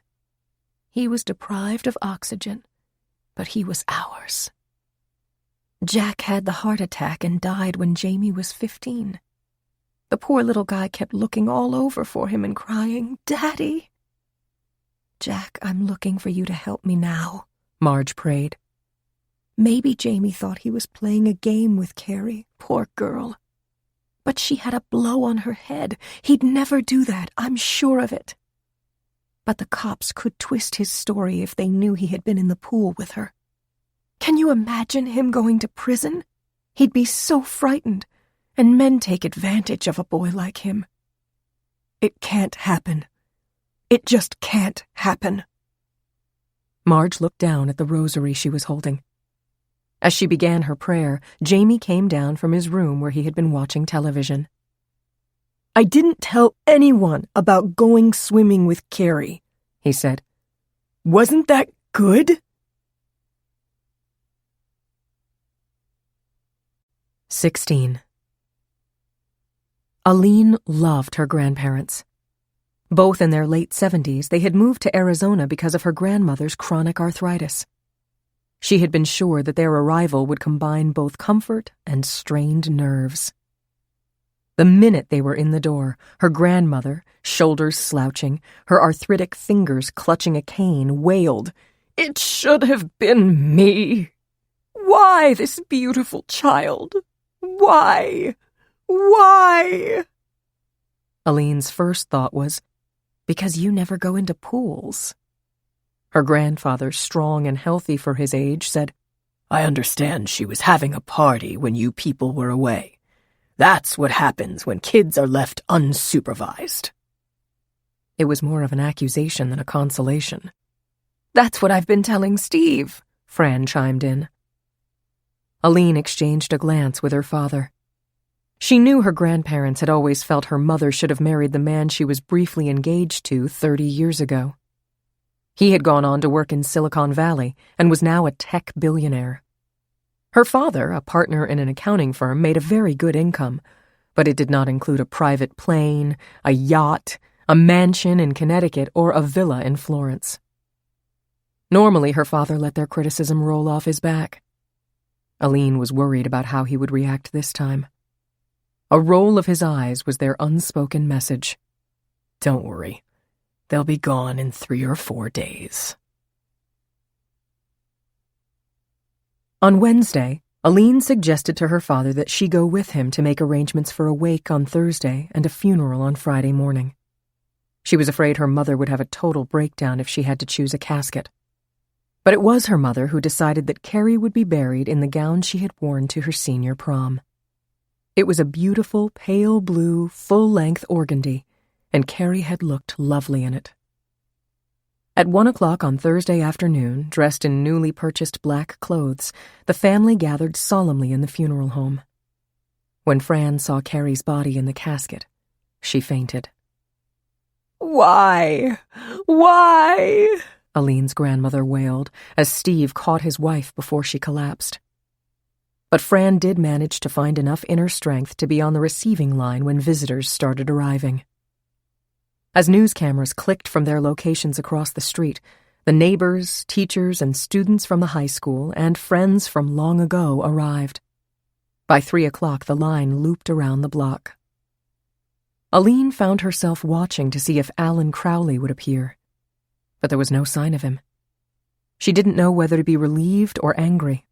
He was deprived of oxygen, but he was ours. Jack had the heart attack and died when Jamie was 15. The poor little guy kept looking all over for him and crying, "Daddy!" Jack, I'm looking for you to help me now, Marge prayed. Maybe Jamie thought he was playing a game with Carrie, poor girl. But she had a blow on her head. He'd never do that, I'm sure of it. But the cops could twist his story if they knew he had been in the pool with her. Can you imagine him going to prison? He'd be so frightened, and men take advantage of a boy like him. It can't happen. It just can't happen. Marge looked down at the rosary she was holding. As she began her prayer, Jamie came down from his room where he had been watching television. I didn't tell anyone about going swimming with Carrie, he said. Wasn't that good? 16. Aline loved her grandparents. Both in their late 70s, they had moved to Arizona because of her grandmother's chronic arthritis. She had been sure that their arrival would combine both comfort and strained nerves. The minute they were in the door, her grandmother, shoulders slouching, her arthritic fingers clutching a cane, wailed, "It should have been me! Why this beautiful child? Why? Why?" Aline's first thought was, because you never go into pools. Her grandfather, strong and healthy for his age, said, I understand she was having a party when you people were away. That's what happens when kids are left unsupervised. It was more of an accusation than a consolation. That's what I've been telling Steve, Fran chimed in. Aline exchanged a glance with her father. She knew her grandparents had always felt her mother should have married the man she was briefly engaged to 30 years ago. He had gone on to work in Silicon Valley and was now a tech billionaire. Her father, a partner in an accounting firm, made a very good income, but it did not include a private plane, a yacht, a mansion in Connecticut, or a villa in Florence. Normally, her father let their criticism roll off his back. Aline was worried about how he would react this time. A roll of his eyes was their unspoken message. Don't worry. They'll be gone in 3 or 4 days. On Wednesday, Aline suggested to her father that she go with him to make arrangements for a wake on Thursday and a funeral on Friday morning. She was afraid her mother would have a total breakdown if she had to choose a casket. But it was her mother who decided that Carrie would be buried in the gown she had worn to her senior prom. It was a beautiful, pale blue, full-length organdy, and Carrie had looked lovely in it. At 1 o'clock on Thursday afternoon, dressed in newly purchased black clothes, the family gathered solemnly in the funeral home. When Fran saw Carrie's body in the casket, she fainted. Why? Why? Aline's grandmother wailed as Steve caught his wife before she collapsed. But Fran did manage to find enough inner strength to be on the receiving line when visitors started arriving. As news cameras clicked from their locations across the street, the neighbors, teachers, and students from the high school and friends from long ago arrived. By 3 o'clock, the line looped around the block. Aline found herself watching to see if Alan Crowley would appear, but there was no sign of him. She didn't know whether to be relieved or angry.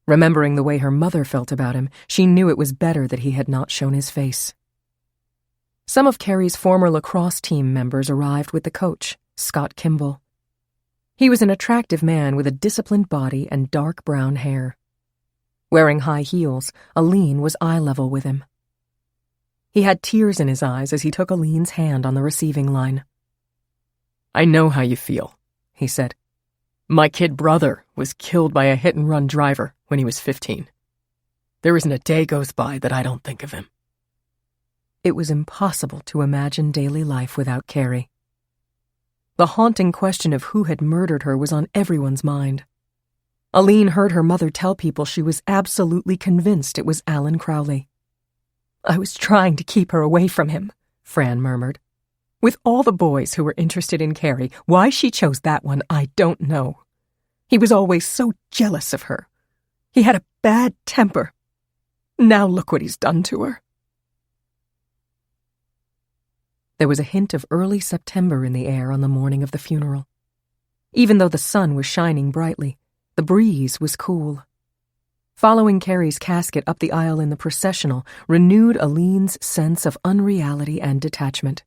Remembering the way her mother felt about him, she knew it was better that he had not shown his face. Some of Carrie's former lacrosse team members arrived with the coach, Scott Kimball. He was an attractive man with a disciplined body and dark brown hair. Wearing high heels, Aline was eye level with him. He had tears in his eyes as he took Aline's hand on the receiving line. I know how you feel, he said. My kid brother was killed by a hit-and-run driver when he was 15. There isn't a day goes by that I don't think of him. It was impossible to imagine daily life without Carrie. The haunting question of who had murdered her was on everyone's mind. Aline heard her mother tell people she was absolutely convinced it was Alan Crowley. I was trying to keep her away from him, Fran murmured. With all the boys who were interested in Carrie, why she chose that one, I don't know. He was always so jealous of her. He had a bad temper. Now look what he's done to her. There was a hint of early September in the air on the morning of the funeral. Even though the sun was shining brightly, the breeze was cool. Following Carrie's casket up the aisle in the processional renewed Aline's sense of unreality and detachment.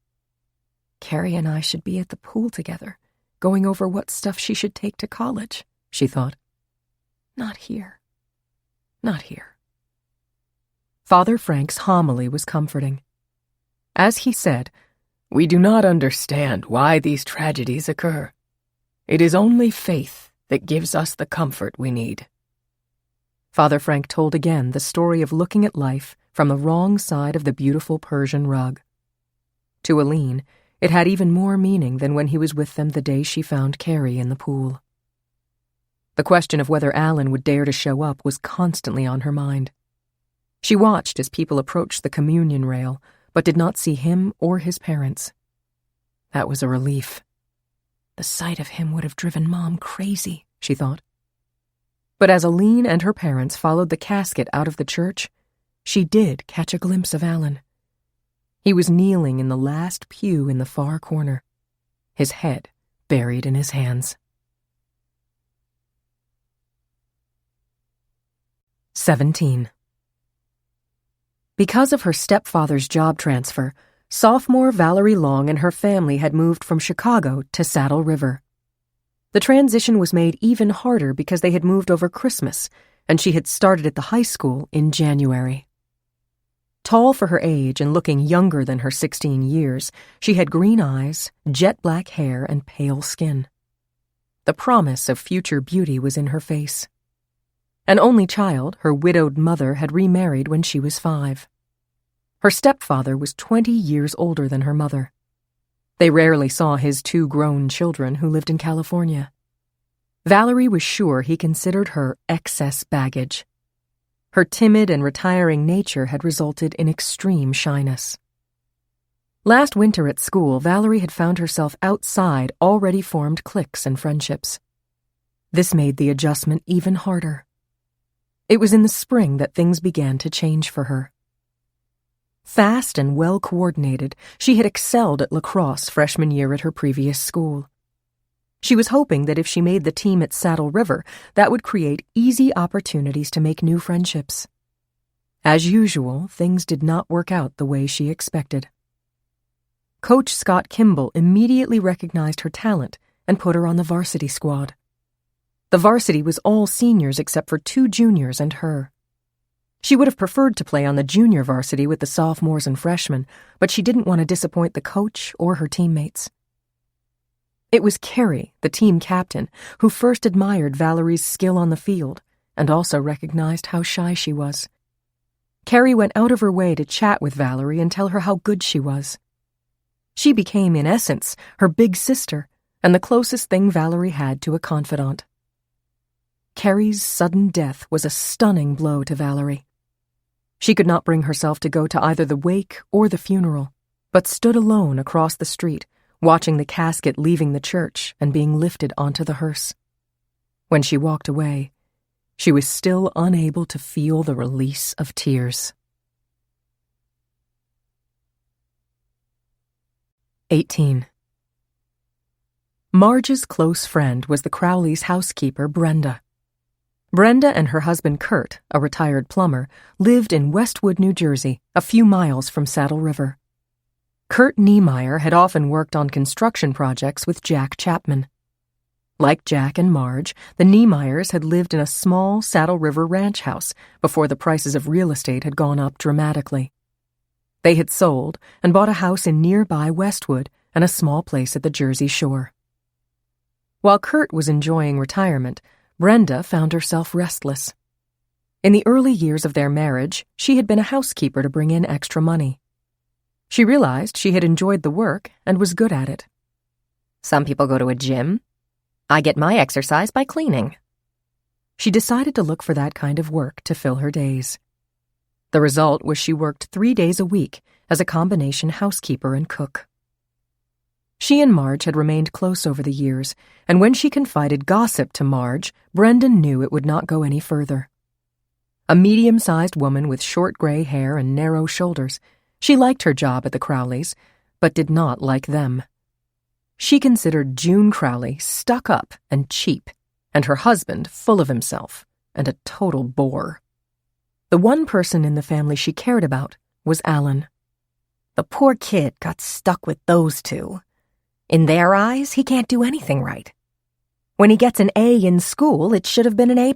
Carrie and I should be at the pool together, going over what stuff she should take to college, she thought. Not here. Not here. Father Frank's homily was comforting. As he said, we do not understand why these tragedies occur. It is only faith that gives us the comfort we need. Father Frank told again the story of looking at life from the wrong side of the beautiful Persian rug. To Aline, it had even more meaning than when he was with them the day she found Carrie in the pool. The question of whether Alan would dare to show up was constantly on her mind. She watched as people approached the communion rail, but did not see him or his parents. That was a relief. The sight of him would have driven Mom crazy, she thought. But as Aline and her parents followed the casket out of the church, she did catch a glimpse of Alan. He was kneeling in the last pew in the far corner, his head buried in his hands. 17. Because of her stepfather's job transfer, sophomore Valerie Long and her family had moved from Chicago to Saddle River. The transition was made even harder because they had moved over Christmas, and she had started at the high school in January. Tall for her age and looking younger than her 16 years, she had green eyes, jet black hair, and pale skin. The promise of future beauty was in her face. An only child, her widowed mother had remarried when she was 5. Her stepfather was 20 years older than her mother. They rarely saw his 2 grown children who lived in California. Valerie was sure he considered her excess baggage. Her timid and retiring nature had resulted in extreme shyness. Last winter at school, Valerie had found herself outside already formed cliques and friendships. This made the adjustment even harder. It was in the spring that things began to change for her. Fast and well-coordinated, she had excelled at lacrosse freshman year at her previous school. She was hoping that if she made the team at Saddle River, that would create easy opportunities to make new friendships. As usual, things did not work out the way she expected. Coach Scott Kimball immediately recognized her talent and put her on the varsity squad. The varsity was all seniors except for 2 juniors and her. She would have preferred to play on the junior varsity with the sophomores and freshmen, but she didn't want to disappoint the coach or her teammates. It was Carrie, the team captain, who first admired Valerie's skill on the field and also recognized how shy she was. Carrie went out of her way to chat with Valerie and tell her how good she was. She became, in essence, her big sister and the closest thing Valerie had to a confidant. Carrie's sudden death was a stunning blow to Valerie. She could not bring herself to go to either the wake or the funeral, but stood alone across the street, watching the casket leaving the church and being lifted onto the hearse. When she walked away, she was still unable to feel the release of tears. 18. Marge's close friend was the Crowleys' housekeeper, Brenda. Brenda and her husband Kurt, a retired plumber, lived in Westwood, New Jersey, a few miles from Saddle River. Kurt Niemeyer had often worked on construction projects with Jack Chapman. Like Jack and Marge, the Niemeyers had lived in a small Saddle River ranch house before the prices of real estate had gone up dramatically. They had sold and bought a house in nearby Westwood and a small place at the Jersey Shore. While Kurt was enjoying retirement, Brenda found herself restless. In the early years of their marriage, she had been a housekeeper to bring in extra money. She realized she had enjoyed the work and was good at it. Some people go to a gym. I get my exercise by cleaning. She decided to look for that kind of work to fill her days. The result was she worked 3 days a week as a combination housekeeper and cook. She and Marge had remained close over the years, and when she confided gossip to Marge, Brendan knew it would not go any further. A medium-sized woman with short gray hair and narrow shoulders, she liked her job at the Crowleys, but did not like them. She considered June Crowley stuck up and cheap, and her husband full of himself and a total bore. The one person in the family she cared about was Alan. The poor kid got stuck with those 2. In their eyes, he can't do anything right. When he gets an A in school, it should have been an A+.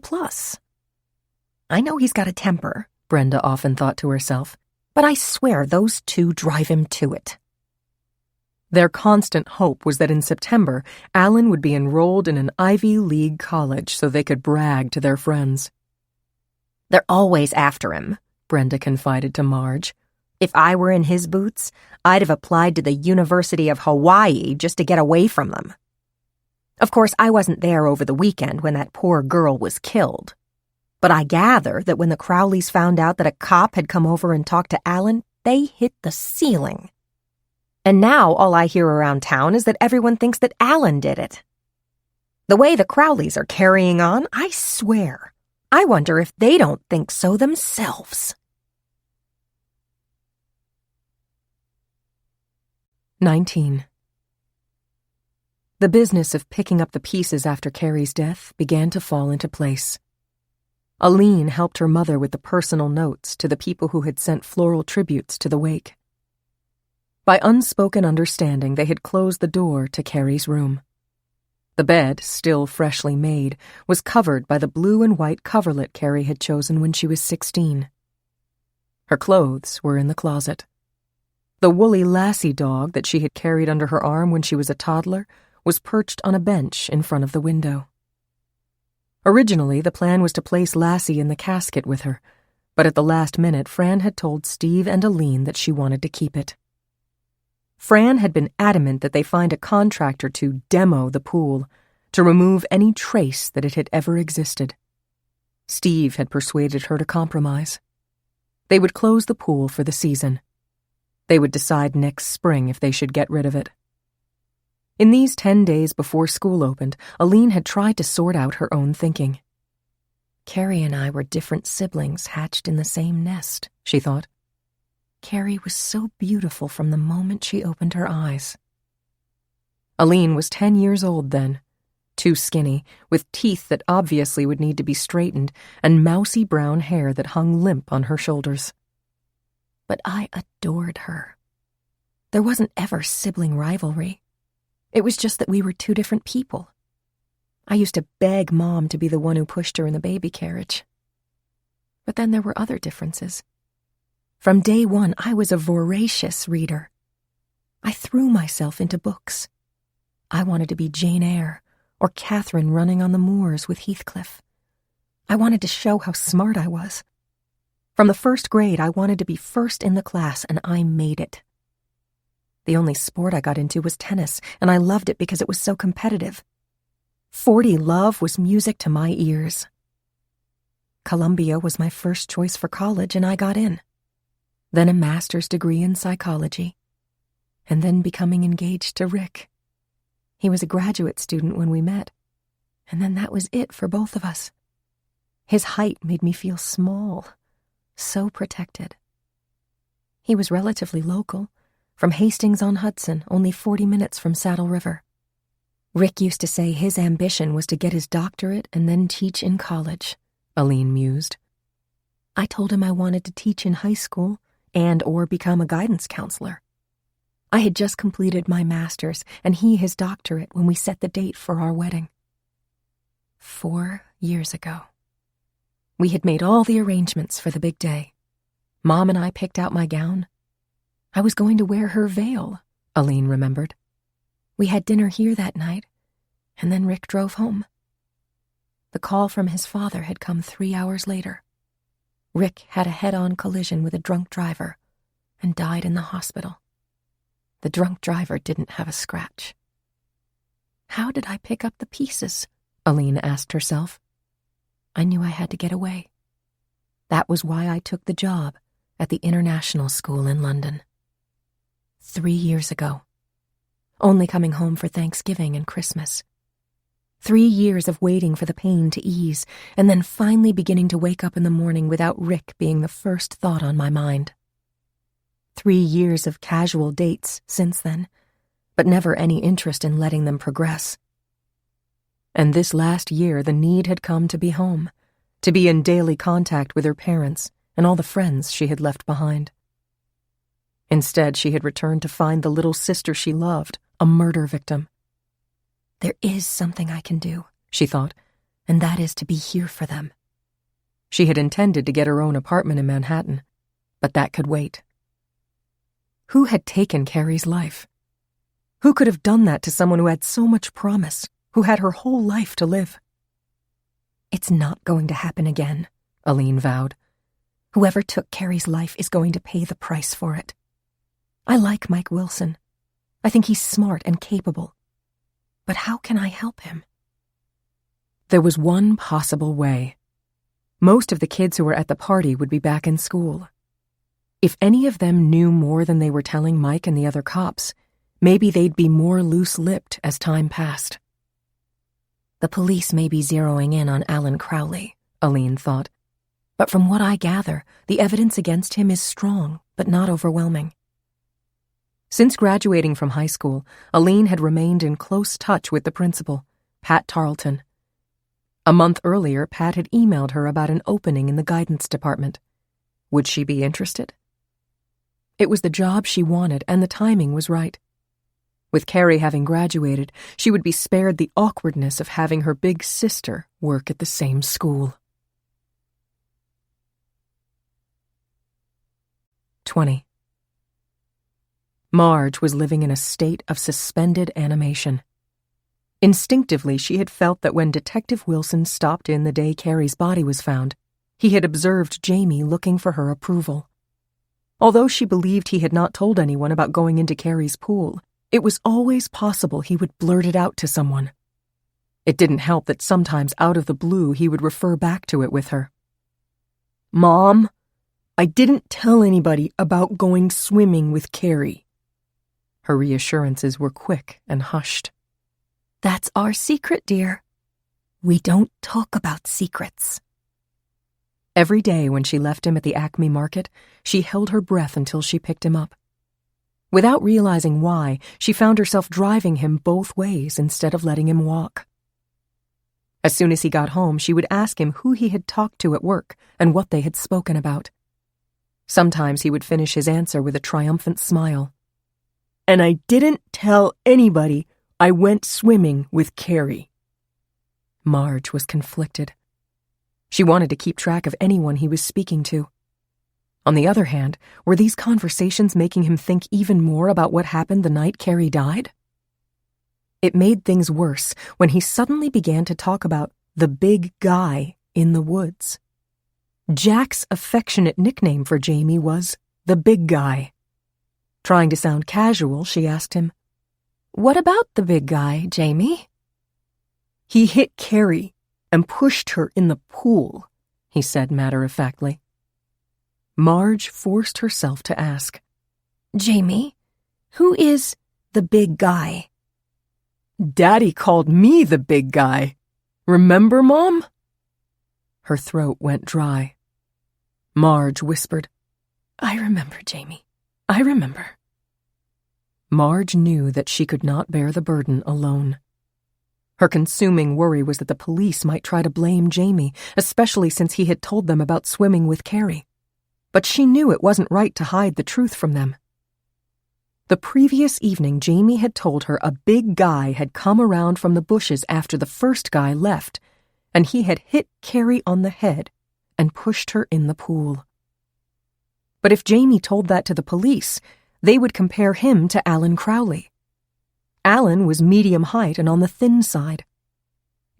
I know he's got a temper, Brenda often thought to herself, but I swear those 2 drive him to it. Their constant hope was that in September, Alan would be enrolled in an Ivy League college so they could brag to their friends. They're always after him, Brenda confided to Marge. If I were in his boots, I'd have applied to the University of Hawaii just to get away from them. Of course, I wasn't there over the weekend when that poor girl was killed. But I gather that when the Crowleys found out that a cop had come over and talked to Alan, they hit the ceiling. And now all I hear around town is that everyone thinks that Alan did it. The way the Crowleys are carrying on, I swear, I wonder if they don't think so themselves. 19. The business of picking up the pieces after Carrie's death began to fall into place. Aline helped her mother with the personal notes to the people who had sent floral tributes to the wake. By unspoken understanding, they had closed the door to Carrie's room. The bed, still freshly made, was covered by the blue and white coverlet Carrie had chosen when she was 16. Her clothes were in the closet. The woolly lassie dog that she had carried under her arm when she was a toddler was perched on a bench in front of the window. Originally, the plan was to place Lassie in the casket with her, but at the last minute, Fran had told Steve and Aline that she wanted to keep it. Fran had been adamant that they find a contractor to demo the pool, to remove any trace that it had ever existed. Steve had persuaded her to compromise. They would close the pool for the season. They would decide next spring if they should get rid of it. In these 10 days before school opened, Aline had tried to sort out her own thinking. Carrie and I were different siblings hatched in the same nest, she thought. Carrie was so beautiful from the moment she opened her eyes. Aline was 10 years old then, too skinny, with teeth that obviously would need to be straightened, and mousy brown hair that hung limp on her shoulders. But I adored her. There wasn't ever sibling rivalry. It was just that we were two different people. I used to beg Mom to be the one who pushed her in the baby carriage. But then there were other differences. From day one, I was a voracious reader. I threw myself into books. I wanted to be Jane Eyre or Catherine running on the moors with Heathcliff. I wanted to show how smart I was. From the first grade, I wanted to be first in the class, and I made it. The only sport I got into was tennis, and I loved it because it was so competitive. 40 Love was music to my ears. Columbia was my first choice for college, and I got in. Then a master's degree in psychology, and then becoming engaged to Rick. He was a graduate student when we met, and then that was it for both of us. His height made me feel small, so protected. He was relatively local, from Hastings-on-Hudson, only 40 minutes from Saddle River. Rick used to say his ambition was to get his doctorate and then teach in college, Aline mused. I told him I wanted to teach in high school and/or become a guidance counselor. I had just completed my master's and he his doctorate when we set the date for our wedding. 4 years ago. We had made all the arrangements for the big day. Mom and I picked out my gown. I was going to wear her veil, Aline remembered. We had dinner here that night, and then Rick drove home. The call from his father had come 3 hours later. Rick had a head-on collision with a drunk driver and died in the hospital. The drunk driver didn't have a scratch. How did I pick up the pieces? Aline asked herself. I knew I had to get away. That was why I took the job at the international school in London. 3 years ago. Only coming home for Thanksgiving and Christmas. 3 years of waiting for the pain to ease, and then finally beginning to wake up in the morning without Rick being the first thought on my mind. 3 years of casual dates since then, but never any interest in letting them progress. And this last year, the need had come to be home, to be in daily contact with her parents and all the friends she had left behind. Instead, she had returned to find the little sister she loved, a murder victim. There is something I can do, she thought, and that is to be here for them. She had intended to get her own apartment in Manhattan, but that could wait. Who had taken Carrie's life? Who could have done that to someone who had so much promise, who had her whole life to live? It's not going to happen again, Aline vowed. Whoever took Carrie's life is going to pay the price for it. I like Mike Wilson. I think he's smart and capable. But how can I help him? There was one possible way. Most of the kids who were at the party would be back in school. If any of them knew more than they were telling Mike and the other cops, maybe they'd be more loose-lipped as time passed. The police may be zeroing in on Alan Crowley, Aline thought. But from what I gather, the evidence against him is strong, but not overwhelming. Since graduating from high school, Aline had remained in close touch with the principal, Pat Tarleton. A month earlier, Pat had emailed her about an opening in the guidance department. Would she be interested? It was the job she wanted, and the timing was right. With Carrie having graduated, she would be spared the awkwardness of having her big sister work at the same school. 20. Marge was living in a state of suspended animation. Instinctively, she had felt that when Detective Wilson stopped in the day Carrie's body was found, he had observed Jamie looking for her approval. Although she believed he had not told anyone about going into Carrie's pool, it was always possible he would blurt it out to someone. It didn't help that sometimes out of the blue he would refer back to it with her. "Mom, I didn't tell anybody about going swimming with Carrie." Her reassurances were quick and hushed. "That's our secret, dear. We don't talk about secrets." Every day when she left him at the Acme Market, she held her breath until she picked him up. Without realizing why, she found herself driving him both ways instead of letting him walk. As soon as he got home, she would ask him who he had talked to at work and what they had spoken about. Sometimes he would finish his answer with a triumphant smile. "And I didn't tell anybody I went swimming with Carrie." Marge was conflicted. She wanted to keep track of anyone he was speaking to. On the other hand, were these conversations making him think even more about what happened the night Carrie died? It made things worse when he suddenly began to talk about the big guy in the woods. Jack's affectionate nickname for Jamie was the big guy. Trying to sound casual, she asked him, "What about the big guy, Jamie?" "He hit Carrie and pushed her in the pool," he said matter-of-factly. Marge forced herself to ask, "Jamie, who is the big guy?" "Daddy called me the big guy. Remember, Mom?" Her throat went dry. Marge whispered, "I remember, Jamie. I remember." Marge knew that she could not bear the burden alone. Her consuming worry was that the police might try to blame Jamie, especially since he had told them about swimming with Carrie. But she knew it wasn't right to hide the truth from them. The previous evening, Jamie had told her a big guy had come around from the bushes after the first guy left, and he had hit Carrie on the head and pushed her in the pool. But if Jamie told that to the police, they would compare him to Alan Crowley. Alan was medium height and on the thin side.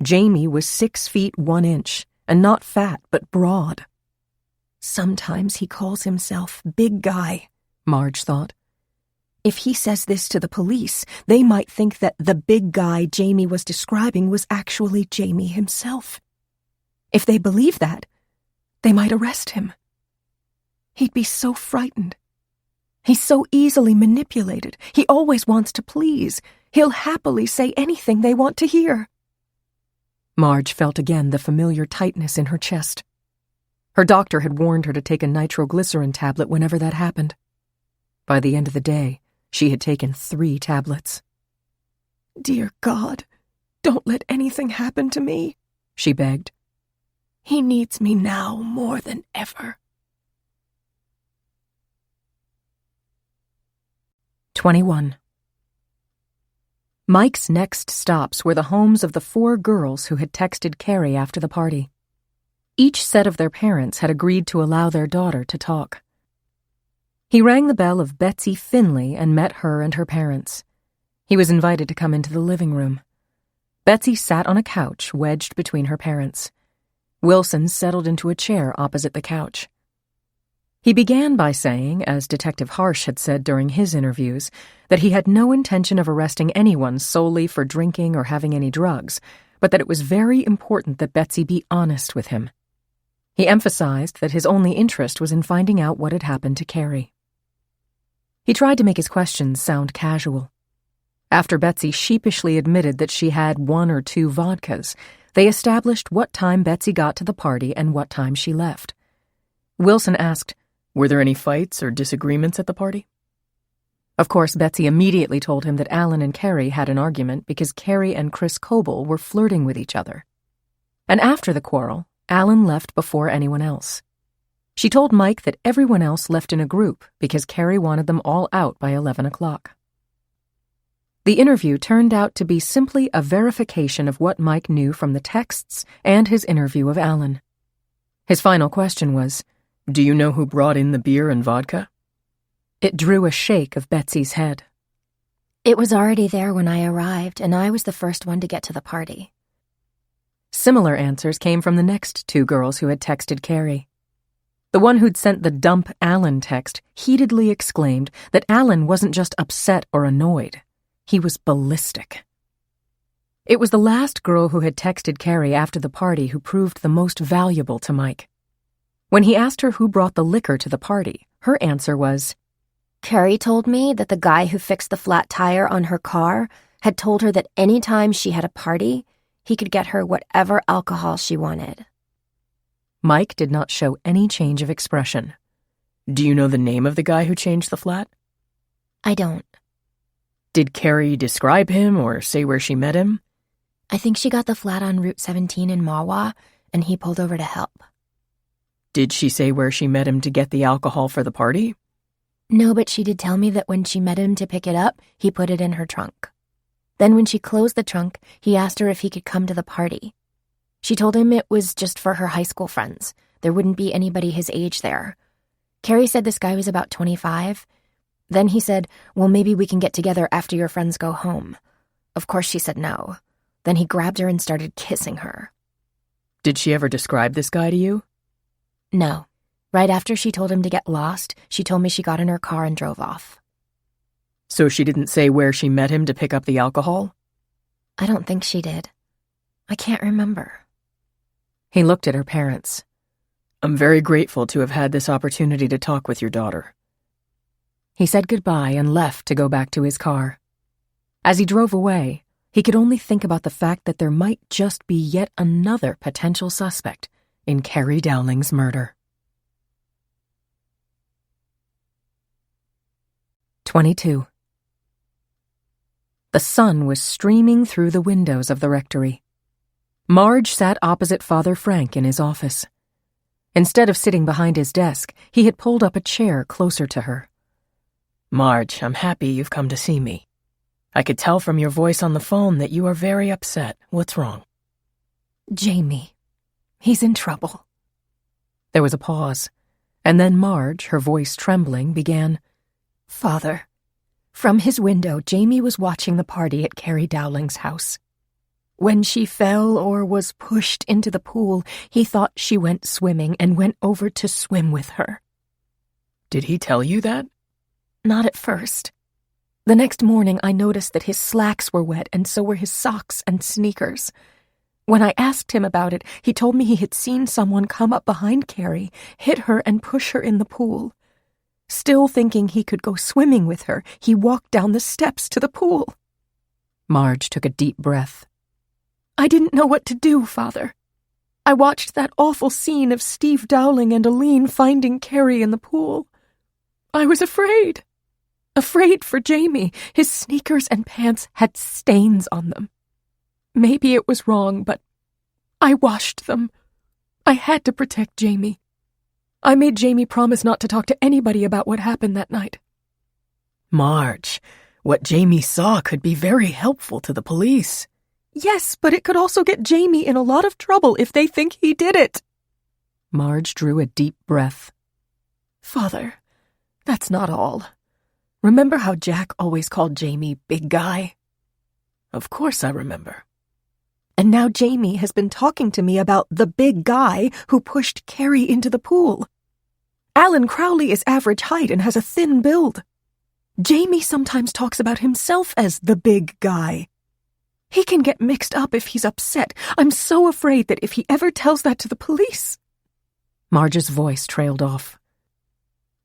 Jamie was 6 feet 1 inch, and not fat but broad. Sometimes he calls himself Big Guy, Marge thought. If he says this to the police, they might think that the big guy Jamie was describing was actually Jamie himself. If they believe that, they might arrest him. He'd be so frightened. He's so easily manipulated. He always wants to please. He'll happily say anything they want to hear. Marge felt again the familiar tightness in her chest. Her doctor had warned her to take a nitroglycerin tablet whenever that happened. By the end of the day, she had taken 3 tablets. "Dear God, don't let anything happen to me," she begged. "He needs me now more than ever." 21. Mike's next stops were the homes of the 4 girls who had texted Carrie after the party. Each set of their parents had agreed to allow their daughter to talk. He rang the bell of Betsy Finley and met her and her parents. He was invited to come into the living room. Betsy sat on a couch wedged between her parents. Wilson settled into a chair opposite the couch. He began by saying, as Detective Harsh had said during his interviews, that he had no intention of arresting anyone solely for drinking or having any drugs, but that it was very important that Betsy be honest with him. He emphasized that his only interest was in finding out what had happened to Carrie. He tried to make his questions sound casual. After Betsy sheepishly admitted that she had 1 or 2 vodkas, they established what time Betsy got to the party and what time she left. Wilson asked, "Were there any fights or disagreements at the party?" Of course, Betsy immediately told him that Alan and Carrie had an argument because Carrie and Chris Coble were flirting with each other. And after the quarrel, Alan left before anyone else. She told Mike that everyone else left in a group because Carrie wanted them all out by 11 o'clock. The interview turned out to be simply a verification of what Mike knew from the texts and his interview of Alan. His final question was, "Do you know who brought in the beer and vodka?" It drew a shake of Betsy's head. It was already there when I arrived, and I was the first one to get to the party. Similar answers came from the next two girls who had texted Carrie. The one who'd sent the dump Alan text heatedly exclaimed that Alan wasn't just upset or annoyed. He was ballistic. It was the last girl who had texted Carrie after the party who proved the most valuable to Mike. When he asked her who brought the liquor to the party, her answer was, Carrie told me that the guy who fixed the flat tire on her car had told her that any time she had a party, he could get her whatever alcohol she wanted. Mike did not show any change of expression. "Do you know the name of the guy who changed the flat?" I don't. "Did Carrie describe him or say where she met him?" I think she got the flat on Route 17 in Mawa, and he pulled over to help. "Did she say where she met him to get the alcohol for the party?" No, but she did tell me that when she met him to pick it up, he put it in her trunk. Then when she closed the trunk, he asked her if he could come to the party. She told him it was just for her high school friends. There wouldn't be anybody his age there. Carrie said this guy was about 25. Then he said, well, maybe we can get together after your friends go home. Of course she said no. Then he grabbed her and started kissing her. "Did she ever describe this guy to you?" No. Right after she told him to get lost, she told me she got in her car and drove off. "So she didn't say where she met him to pick up the alcohol?" I don't think she did. I can't remember. He looked at her parents. "I'm very grateful to have had this opportunity to talk with your daughter." He said goodbye and left to go back to his car. As he drove away, he could only think about the fact that there might just be yet another potential suspect in Carrie Dowling's murder. 22. The sun was streaming through the windows of the rectory. Marge sat opposite Father Frank in his office. Instead of sitting behind his desk, he had pulled up a chair closer to her. "Marge, I'm happy you've come to see me. I could tell from your voice on the phone that you are very upset. What's wrong?" Jamie. He's in trouble. There was a pause, and then Marge, her voice trembling, began, Father, from his window, Jamie was watching the party at Carrie Dowling's house. When she fell or was pushed into the pool, he thought she went swimming and went over to swim with her. "Did he tell you that?" Not at first. The next morning, I noticed that his slacks were wet and so were his socks and sneakers. When I asked him about it, he told me he had seen someone come up behind Carrie, hit her and push her in the pool. Still thinking he could go swimming with her, he walked down the steps to the pool. Marge took a deep breath. I didn't know what to do, Father. I watched that awful scene of Steve Dowling and Aline finding Carrie in the pool. I was afraid. Afraid for Jamie. His sneakers and pants had stains on them. Maybe it was wrong, but I washed them. I had to protect Jamie. I made Jamie promise not to talk to anybody about what happened that night. "Marge, what Jamie saw could be very helpful to the police." Yes, but it could also get Jamie in a lot of trouble if they think he did it. Marge drew a deep breath. Father, that's not all. Remember how Jack always called Jamie Big Guy? Of course I remember. And now Jamie has been talking to me about the big guy who pushed Carrie into the pool. Alan Crowley is average height and has a thin build. Jamie sometimes talks about himself as the big guy. He can get mixed up if he's upset. I'm so afraid that if he ever tells that to the police... Marge's voice trailed off.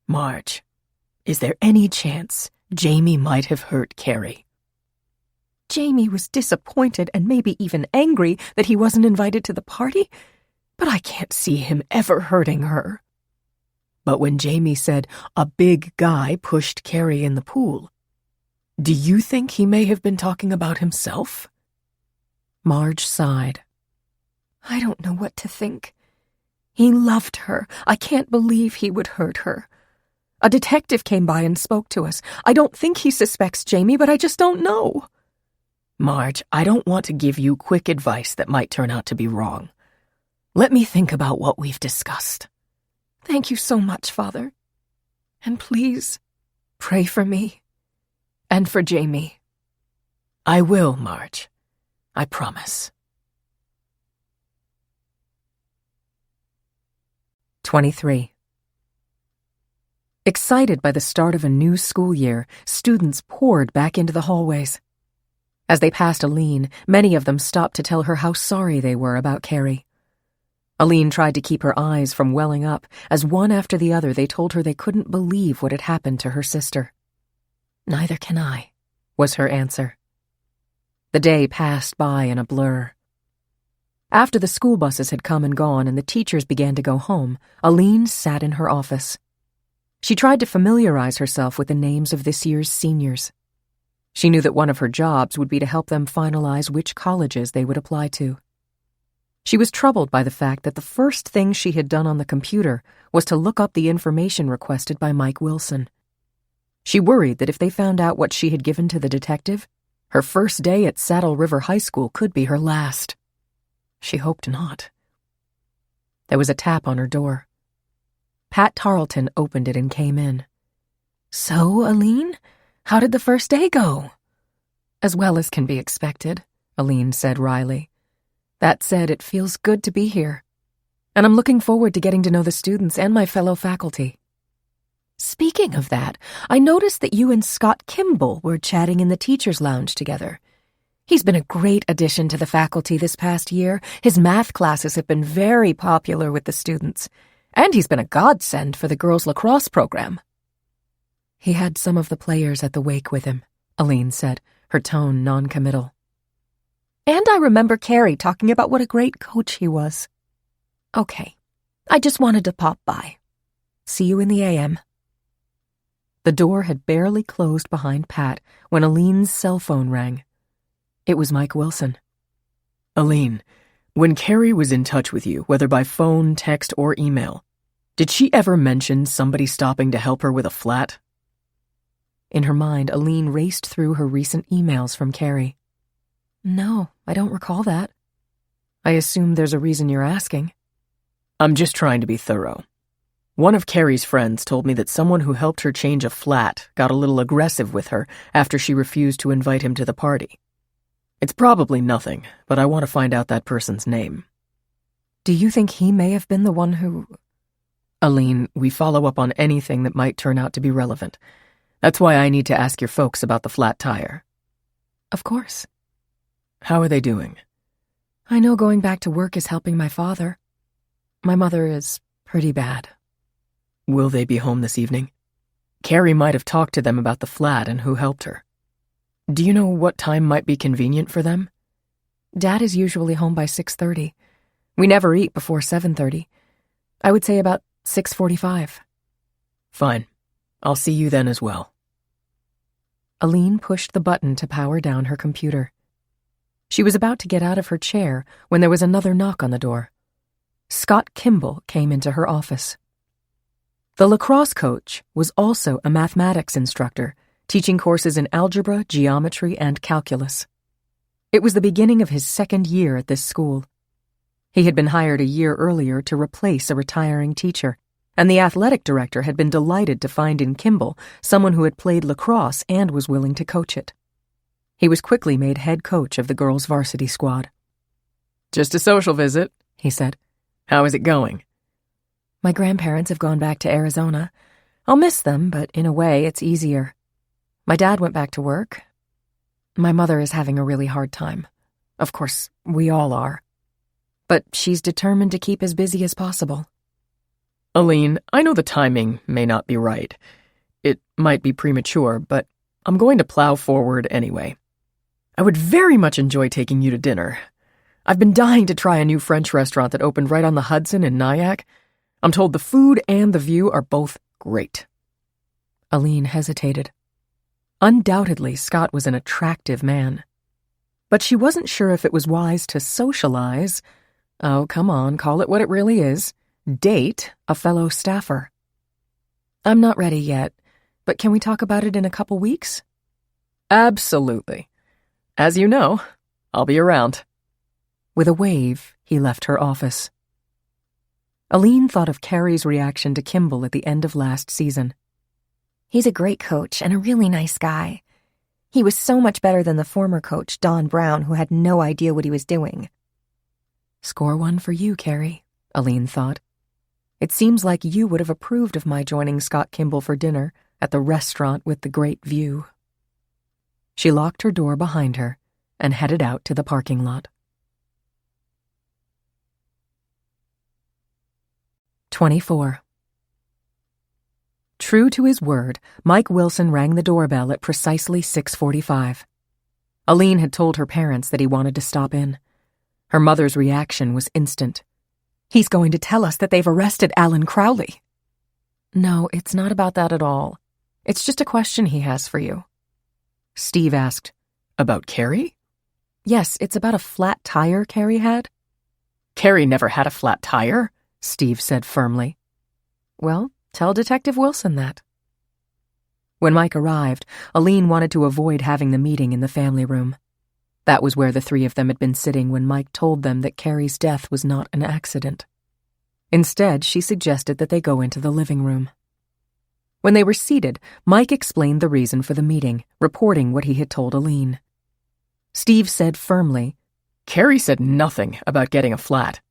"Marge, is there any chance Jamie might have hurt Carrie?" Jamie was disappointed and maybe even angry that he wasn't invited to the party, but I can't see him ever hurting her. But when Jamie said a big guy pushed Carrie in the pool, do you think he may have been talking about himself? Marge sighed. I don't know what to think. He loved her. I can't believe he would hurt her. A detective came by and spoke to us. I don't think he suspects Jamie, but I just don't know. Marge, I don't want to give you quick advice that might turn out to be wrong. Let me think about what we've discussed. Thank you so much, Father. And please, pray for me. And for Jamie. I will, Marge. I promise. 23. Excited by the start of a new school year, students poured back into the hallways. As they passed Aline, many of them stopped to tell her how sorry they were about Carrie. Aline tried to keep her eyes from welling up as one after the other they told her they couldn't believe what had happened to her sister. "Neither can I," was her answer. The day passed by in a blur. After the school buses had come and gone and the teachers began to go home, Aline sat in her office. She tried to familiarize herself with the names of this year's seniors. She knew that one of her jobs would be to help them finalize which colleges they would apply to. She was troubled by the fact that the first thing she had done on the computer was to look up the information requested by Mike Wilson. She worried that if they found out what she had given to the detective, her first day at Saddle River High School could be her last. She hoped not. There was a tap on her door. Pat Tarleton opened it and came in. "So, Aline, how did the first day go?" "As well as can be expected," Aline said wryly. "That said, it feels good to be here. And I'm looking forward to getting to know the students and my fellow faculty." "Speaking of that, I noticed that you and Scott Kimball were chatting in the teacher's lounge together. He's been a great addition to the faculty this past year. His math classes have been very popular with the students, and he's been a godsend for the girls' lacrosse program." "He had some of the players at the wake with him," Aline said, her tone non-committal. "And I remember Carrie talking about what a great coach he was." "Okay, I just wanted to pop by. See you in the AM." The door had barely closed behind Pat when Aline's cell phone rang. It was Mike Wilson. Aline, when Carrie was in touch with you, whether by phone, text, or email, did she ever mention somebody stopping to help her with a flat? In her mind, Aline raced through her recent emails from Carrie. "No, I don't recall that. I assume there's a reason you're asking." I'm just trying to be thorough. One of Carrie's friends told me that someone who helped her change a flat got a little aggressive with her after she refused to invite him to the party. It's probably nothing, but I want to find out that person's name. "Do you think he may have been the one who—" Aline, we follow up on anything that might turn out to be relevant. That's why I need to ask your folks about the flat tire. "Of course." How are they doing? "I know going back to work is helping my father. My mother is pretty bad." Will they be home this evening? Carrie might have talked to them about the flat and who helped her. Do you know what time might be convenient for them? Dad is usually home by 6:30. We never eat before 7:30. I would say about 6:45. Fine. I'll see you then as well. Aline pushed the button to power down her computer. She was about to get out of her chair when there was another knock on the door. Scott Kimball came into her office. The lacrosse coach was also a mathematics instructor, teaching courses in algebra, geometry, and calculus. It was the beginning of his second year at this school. He had been hired a year earlier to replace a retiring teacher, and the athletic director had been delighted to find in Kimball someone who had played lacrosse and was willing to coach it. He was quickly made head coach of the girls' varsity squad. "Just a social visit," he said. "How is it going?" "My grandparents have gone back to Arizona. I'll miss them, but in a way it's easier. My dad went back to work. My mother is having a really hard time. Of course, we all are. But she's determined to keep as busy as possible." Aline, I know the timing may not be right. It might be premature, but I'm going to plow forward anyway. I would very much enjoy taking you to dinner. I've been dying to try a new French restaurant that opened right on the Hudson in Nyack. I'm told the food and the view are both great. Aline hesitated. Undoubtedly, Scott was an attractive man. But she wasn't sure if it was wise to socialize. Oh, come on, call it what it really is. date a fellow staffer. I'm not ready yet, but can we talk about it in a couple weeks? Absolutely. As you know, I'll be around. With a wave, he left her office. Aline thought of Carrie's reaction to Kimball at the end of last season. He's a great coach and a really nice guy. He was so much better than the former coach, Don Brown, who had no idea what he was doing. Score one for you, Carrie, Aline thought. It seems like you would have approved of my joining Scott Kimball for dinner at the restaurant with the great view. She locked her door behind her and headed out to the parking lot. 24. True to his word, Mike Wilson rang the doorbell at precisely 6:45. Aline had told her parents that he wanted to stop in. Her mother's reaction was instant. He's going to tell us that they've arrested Alan Crowley. No, it's not about that at all. It's just a question he has for you. Steve asked, About Carrie? Yes, it's about a flat tire Carrie had. Carrie never had a flat tire, Steve said firmly. Well, tell Detective Wilson that. When Mike arrived, Aline wanted to avoid having the meeting in the family room. That was where the three of them had been sitting when Mike told them that Carrie's death was not an accident. Instead, she suggested that they go into the living room. When they were seated, Mike explained the reason for the meeting, reporting what he had told Aline. Steve said firmly, Carrie said nothing about getting a flat,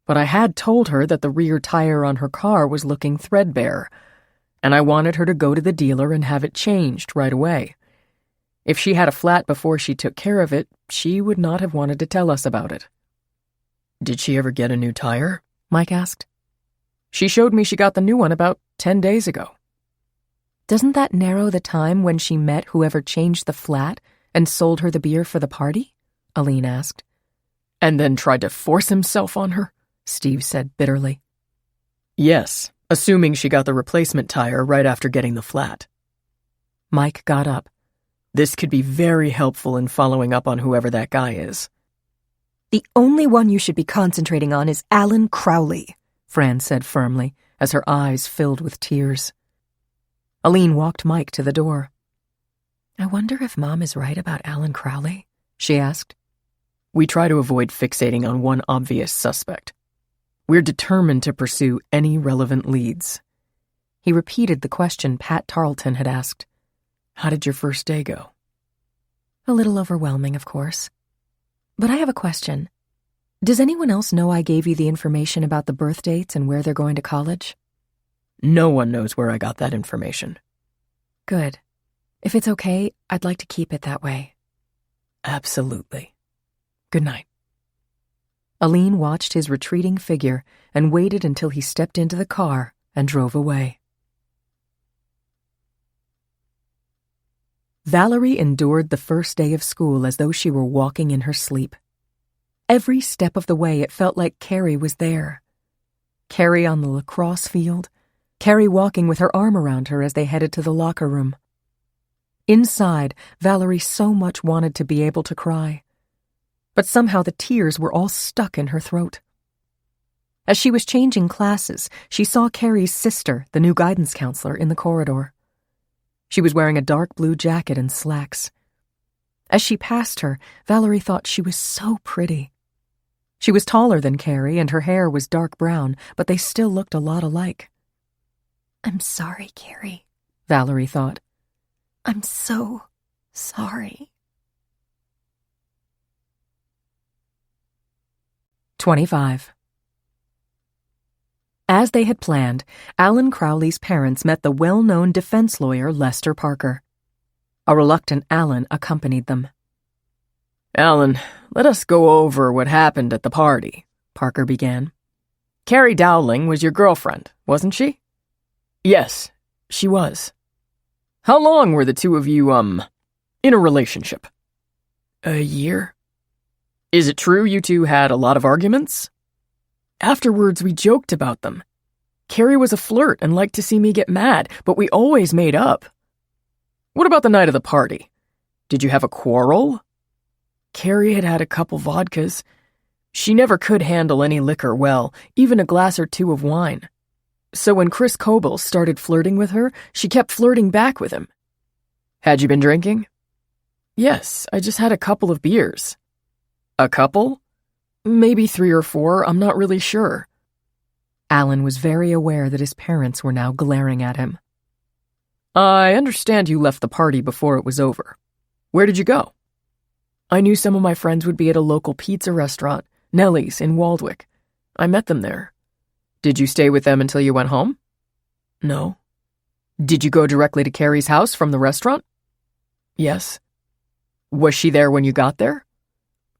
but I had told her that the rear tire on her car was looking threadbare, and I wanted her to go to the dealer and have it changed right away. If she had a flat before she took care of it, she would not have wanted to tell us about it. Did she ever get a new tire? Mike asked. She showed me she got the new one about 10 days ago. Doesn't that narrow the time when she met whoever changed the flat and sold her the beer for the party? Aline asked. And then tried to force himself on her? Steve said bitterly. Yes, assuming she got the replacement tire right after getting the flat. Mike got up. This could be very helpful in following up on whoever that guy is. The only one you should be concentrating on is Alan Crowley, Fran said firmly, as her eyes filled with tears. Aline walked Mike to the door. I wonder if Mom is right about Alan Crowley, she asked. We try to avoid fixating on one obvious suspect. We're determined to pursue any relevant leads. He repeated the question Pat Tarleton had asked. How did your first day go? A little overwhelming, of course. But I have a question. Does anyone else know I gave you the information about the birth dates and where they're going to college? No one knows where I got that information. Good. If it's okay, I'd like to keep it that way. Absolutely. Good night. Aline watched his retreating figure and waited until he stepped into the car and drove away. Valerie endured the first day of school as though she were walking in her sleep. Every step of the way it felt like Carrie was there. Carrie on the lacrosse field, Carrie walking with her arm around her as they headed to the locker room. Inside, Valerie so much wanted to be able to cry. But somehow the tears were all stuck in her throat. As she was changing classes, she saw Carrie's sister, the new guidance counselor, in the corridor. She was wearing a dark blue jacket and slacks. As she passed her, Valerie thought she was so pretty. She was taller than Carrie, and her hair was dark brown, but they still looked a lot alike. I'm sorry, Carrie, Valerie thought. I'm so sorry. 25. As they had planned, Alan Crowley's parents met the well-known defense lawyer Lester Parker. A reluctant Alan accompanied them. Alan, let us go over what happened at the party, Parker began. Carrie Dowling was your girlfriend, wasn't she? Yes, she was. How long were the two of you, in a relationship? A year. Is it true you two had a lot of arguments? Afterwards, we joked about them. Carrie was a flirt and liked to see me get mad, but we always made up. What about the night of the party? Did you have a quarrel? Carrie had had a couple vodkas. She never could handle any liquor well, even a glass or two of wine. So when Chris Coble started flirting with her, she kept flirting back with him. Had you been drinking? Yes, I just had a couple of beers. A couple? Maybe 3 or 4, I'm not really sure. Alan was very aware that his parents were now glaring at him. I understand you left the party before it was over. Where did you go? I knew some of my friends would be at a local pizza restaurant, Nellie's in Waldwick. I met them there. Did you stay with them until you went home? No. Did you go directly to Carrie's house from the restaurant? Yes. Was she there when you got there?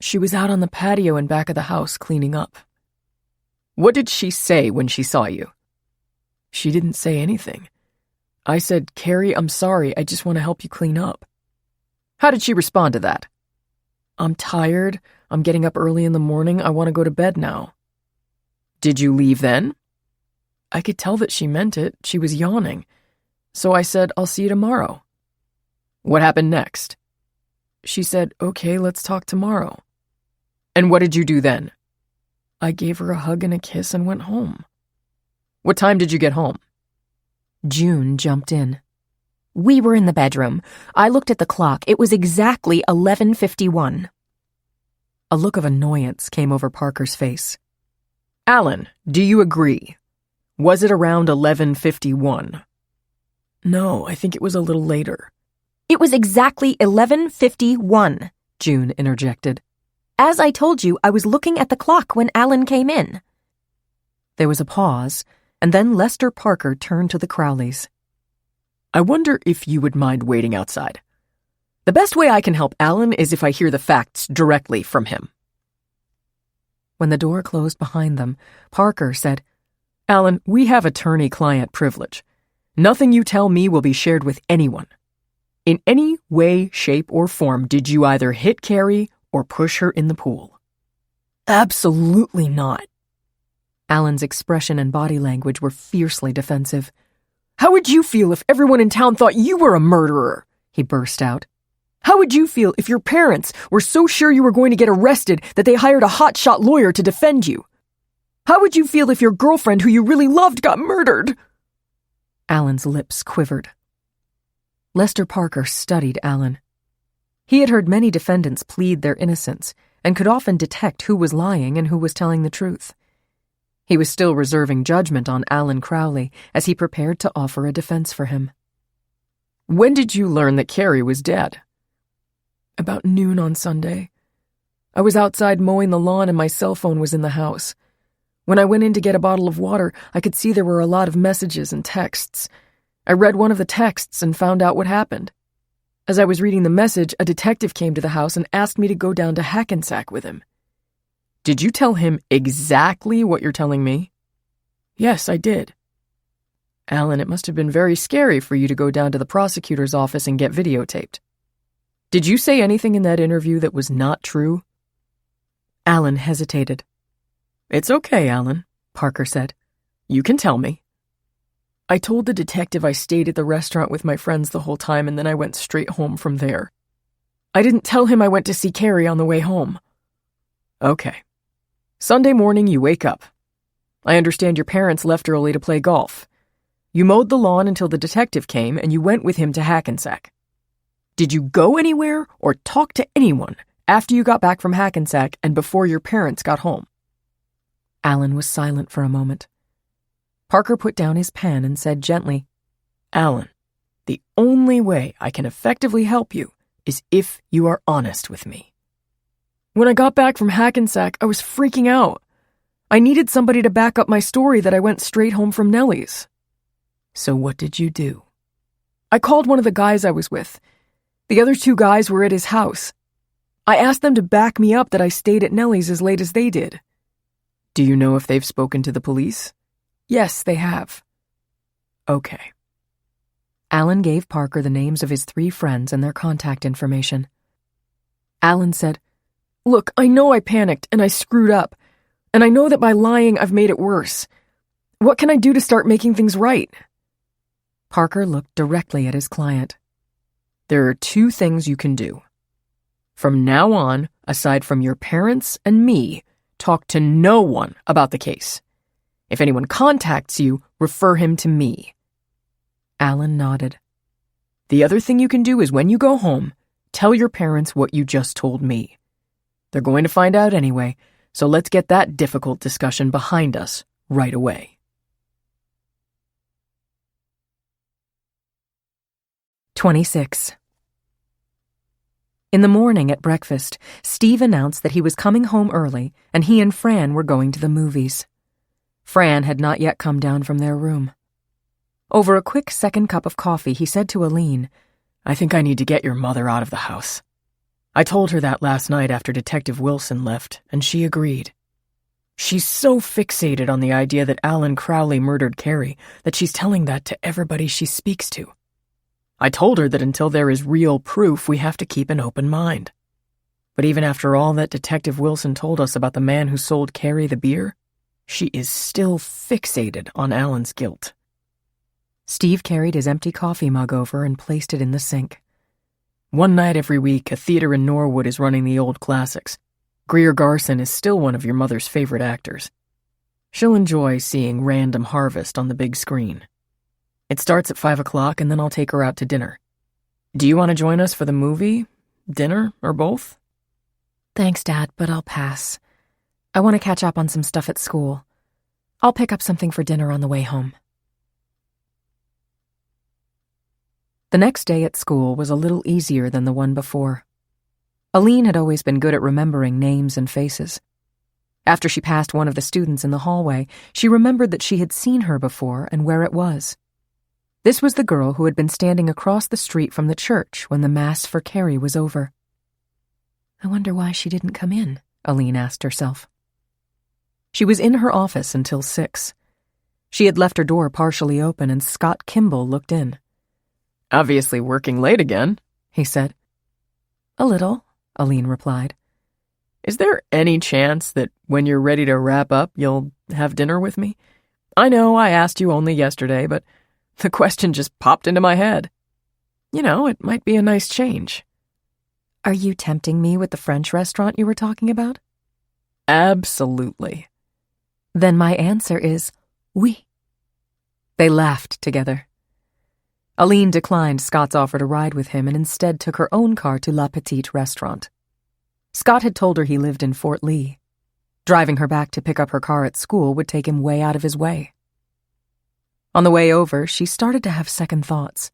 She was out on the patio in back of the house cleaning up. What did she say when she saw you? She didn't say anything. I said, Carrie, I'm sorry, I just want to help you clean up. How did she respond to that? I'm tired, I'm getting up early in the morning, I want to go to bed now. Did you leave then? I could tell that she meant it, she was yawning. So I said, I'll see you tomorrow. What happened next? She said, okay, let's talk tomorrow. And what did you do then? I gave her a hug and a kiss and went home. What time did you get home? June jumped in. We were in the bedroom. I looked at the clock. It was exactly 11:51. A look of annoyance came over Parker's face. Alan, do you agree? Was it around 11:51? No, I think it was a little later. It was exactly 11:51, June interjected. As I told you, I was looking at the clock when Alan came in. There was a pause, and then Lester Parker turned to the Crowleys. I wonder if you would mind waiting outside. The best way I can help Alan is if I hear the facts directly from him. When the door closed behind them, Parker said, Alan, we have attorney-client privilege. Nothing you tell me will be shared with anyone. In any way, shape, or form did you either hit Carrie or push her in the pool? Absolutely not. Alan's expression and body language were fiercely defensive. How would you feel if everyone in town thought you were a murderer? He burst out. How would you feel if your parents were so sure you were going to get arrested that they hired a hotshot lawyer to defend you? How would you feel if your girlfriend who you really loved got murdered? Alan's lips quivered. Lester Parker studied Alan. He had heard many defendants plead their innocence and could often detect who was lying and who was telling the truth. He was still reserving judgment on Alan Crowley as he prepared to offer a defense for him. When did you learn that Carrie was dead? About noon on Sunday. I was outside mowing the lawn and my cell phone was in the house. When I went in to get a bottle of water, I could see there were a lot of messages and texts. I read one of the texts and found out what happened. As I was reading the message, a detective came to the house and asked me to go down to Hackensack with him. Did you tell him exactly what you're telling me? Yes, I did. Alan, it must have been very scary for you to go down to the prosecutor's office and get videotaped. Did you say anything in that interview that was not true? Alan hesitated. It's okay, Alan, Parker said. You can tell me. I told the detective I stayed at the restaurant with my friends the whole time and then I went straight home from there. I didn't tell him I went to see Carrie on the way home. Okay. Sunday morning you wake up. I understand your parents left early to play golf. You mowed the lawn until the detective came and you went with him to Hackensack. Did you go anywhere or talk to anyone after you got back from Hackensack and before your parents got home? Alan was silent for a moment. Parker put down his pen and said gently, Alan, the only way I can effectively help you is if you are honest with me. When I got back from Hackensack, I was freaking out. I needed somebody to back up my story that I went straight home from Nellie's. So what did you do? I called one of the guys I was with. The other 2 guys were at his house. I asked them to back me up that I stayed at Nellie's as late as they did. Do you know if they've spoken to the police? Yes, they have. Okay. Alan gave Parker the names of his 3 friends and their contact information. Alan said, Look, I know I panicked and I screwed up, and I know that by lying I've made it worse. What can I do to start making things right? Parker looked directly at his client. There are 2 things you can do. From now on, aside from your parents and me, talk to no one about the case. If anyone contacts you, refer him to me." Alan nodded. "The other thing you can do is when you go home, tell your parents what you just told me. They're going to find out anyway, so let's get that difficult discussion behind us right away." 26. In the morning at breakfast, Steve announced that he was coming home early and he and Fran were going to the movies. Fran had not yet come down from their room. Over a quick second cup of coffee, he said to Aline, "I think I need to get your mother out of the house. I told her that last night after Detective Wilson left, and she agreed. She's so fixated on the idea that Alan Crowley murdered Carrie that she's telling that to everybody she speaks to. I told her that until there is real proof, we have to keep an open mind. But even after all that Detective Wilson told us about the man who sold Carrie the beer, she is still fixated on Alan's guilt." Steve carried his empty coffee mug over and placed it in the sink. "One night every week, a theater in Norwood is running the old classics. Greer Garson is still one of your mother's favorite actors. She'll enjoy seeing Random Harvest on the big screen. It starts at 5 o'clock, and then I'll take her out to dinner. Do you want to join us for the movie, dinner, or both?" "Thanks, Dad, but I'll pass. I want to catch up on some stuff at school. I'll pick up something for dinner on the way home." The next day at school was a little easier than the one before. Aline had always been good at remembering names and faces. After she passed one of the students in the hallway, she remembered that she had seen her before and where it was. This was the girl who had been standing across the street from the church when the Mass for Carrie was over. I wonder why she didn't come in, Aline asked herself. She was in her office until 6. She had left her door partially open and Scott Kimball looked in. "Obviously working late again," he said. "A little," Aline replied. "Is there any chance that when you're ready to wrap up, you'll have dinner with me? I know I asked you only yesterday, but the question just popped into my head. You know, it might be a nice change." "Are you tempting me with the French restaurant you were talking about?" "Absolutely." "Then my answer is oui." They laughed together. Aline declined Scott's offer to ride with him and instead took her own car to La Petite restaurant. Scott had told her he lived in Fort Lee. Driving her back to pick up her car at school would take him way out of his way. On the way over, she started to have second thoughts.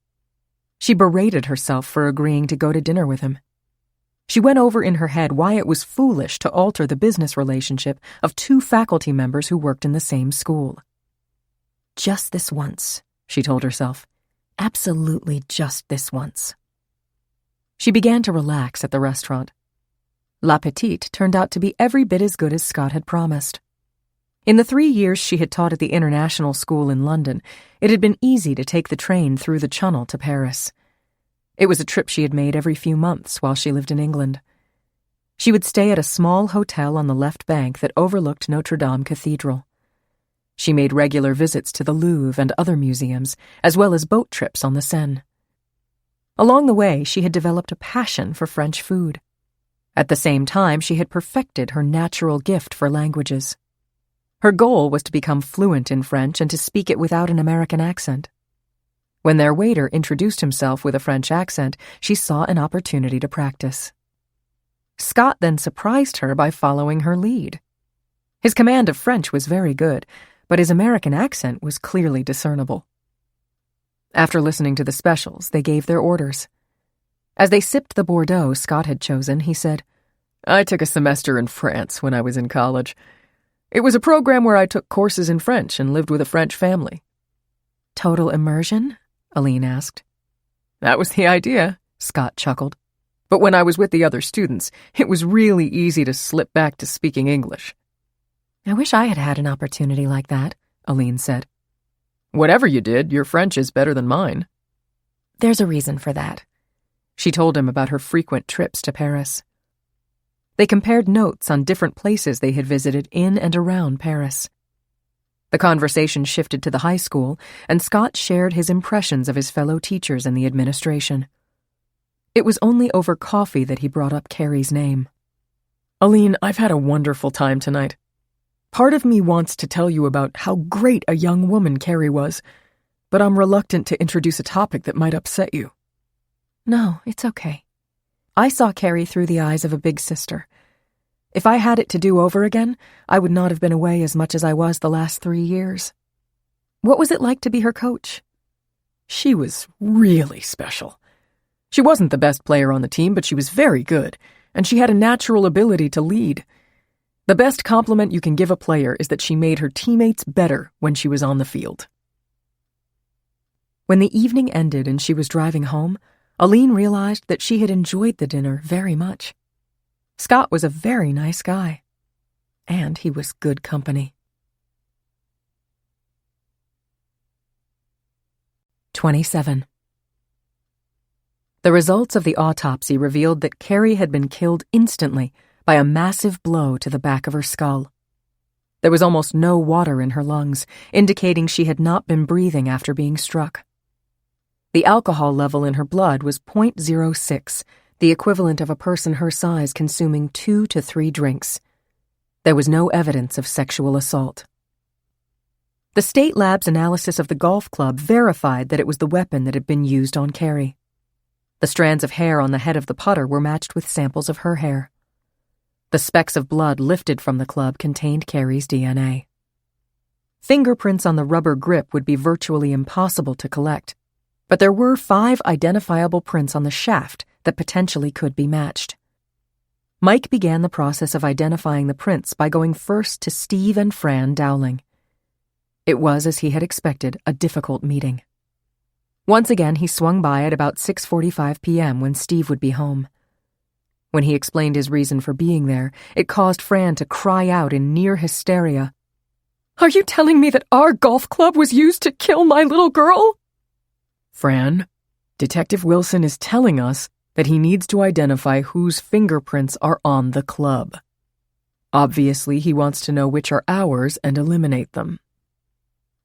She berated herself for agreeing to go to dinner with him. She went over in her head why it was foolish to alter the business relationship of 2 faculty members who worked in the same school. Just this once, she told herself. Absolutely just this once. She began to relax at the restaurant. La Petite turned out to be every bit as good as Scott had promised. In the 3 years she had taught at the international school in London, it had been easy to take the train through the Channel to Paris. It was a trip she had made every few months while she lived in England. She would stay at a small hotel on the left bank that overlooked Notre Dame Cathedral. She made regular visits to the Louvre and other museums, as well as boat trips on the Seine. Along the way, she had developed a passion for French food. At the same time, she had perfected her natural gift for languages. Her goal was to become fluent in French and to speak it without an American accent. When their waiter introduced himself with a French accent, she saw an opportunity to practice. Scott then surprised her by following her lead. His command of French was very good, but his American accent was clearly discernible. After listening to the specials, they gave their orders. As they sipped the Bordeaux Scott had chosen, he said, "I took a semester in France when I was in college. It was a program where I took courses in French and lived with a French family." "Total immersion?" Aline asked. "That was the idea," Scott chuckled. "But when I was with the other students, it was really easy to slip back to speaking English." "I wish I had had an opportunity like that," Aline said. "Whatever you did, your French is better than mine." "There's a reason for that." She told him about her frequent trips to Paris. They compared notes on different places they had visited in and around Paris. The conversation shifted to the high school, and Scott shared his impressions of his fellow teachers and the administration. It was only over coffee that he brought up Carrie's name. Aline, I've had a wonderful time tonight. Part of me wants to tell you about how great a young woman Carrie was, but I'm reluctant to introduce a topic that might upset you. No, it's okay. I saw Carrie through the eyes of a big sister. If I had it to do over again, I would not have been away as much as I was the last 3 years. What was it like to be her coach? She was really special. She wasn't the best player on the team, but she was very good, and she had a natural ability to lead. The best compliment you can give a player is that she made her teammates better when she was on the field. When the evening ended and she was driving home, Aline realized that she had enjoyed the dinner very much. Scott was a very nice guy, and he was good company. 27. The results of the autopsy revealed that Carrie had been killed instantly by a massive blow to the back of her skull. There was almost no water in her lungs, indicating she had not been breathing after being struck. The alcohol level in her blood was .06, the equivalent of a person her size consuming 2 to 3 drinks. There was no evidence of sexual assault. The state lab's analysis of the golf club verified that it was the weapon that had been used on Carrie. The strands of hair on the head of the putter were matched with samples of her hair. The specks of blood lifted from the club contained Carrie's DNA. Fingerprints on the rubber grip would be virtually impossible to collect, but there were 5 identifiable prints on the shaft that potentially could be matched. Mike began the process of identifying the prints by going first to Steve and Fran Dowling. It was, as he had expected, a difficult meeting. Once again, he swung by at about 6:45 p.m. when Steve would be home. When he explained his reason for being there, it caused Fran to cry out in near hysteria. "Are you telling me that our golf club was used to kill my little girl?" Fran, Detective Wilson is telling us that he needs to identify whose fingerprints are on the club. Obviously, he wants to know which are ours and eliminate them.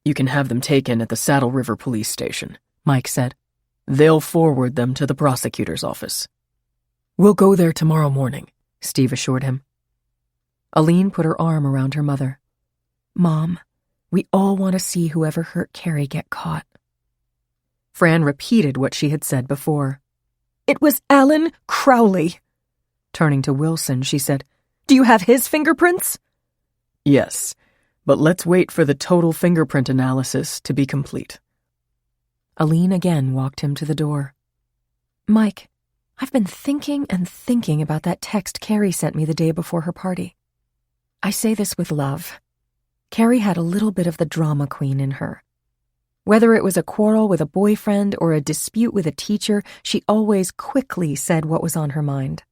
You can have them taken at the Saddle River Police Station, Mike said. They'll forward them to the prosecutor's office. We'll go there tomorrow morning, Steve assured him. Aline put her arm around her mother. "Mom, we all want to see whoever hurt Carrie get caught." Fran repeated what she had said before. "It was Alan Crowley." Turning to Wilson, she said, "Do you have his fingerprints?" Yes, but let's wait for the total fingerprint analysis to be complete. Aline again walked him to the door. "Mike, I've been thinking and thinking about that text Carrie sent me the day before her party. I say this with love. Carrie had a little bit of the drama queen in her. Whether it was a quarrel with a boyfriend or a dispute with a teacher, she always quickly said what was on her mind.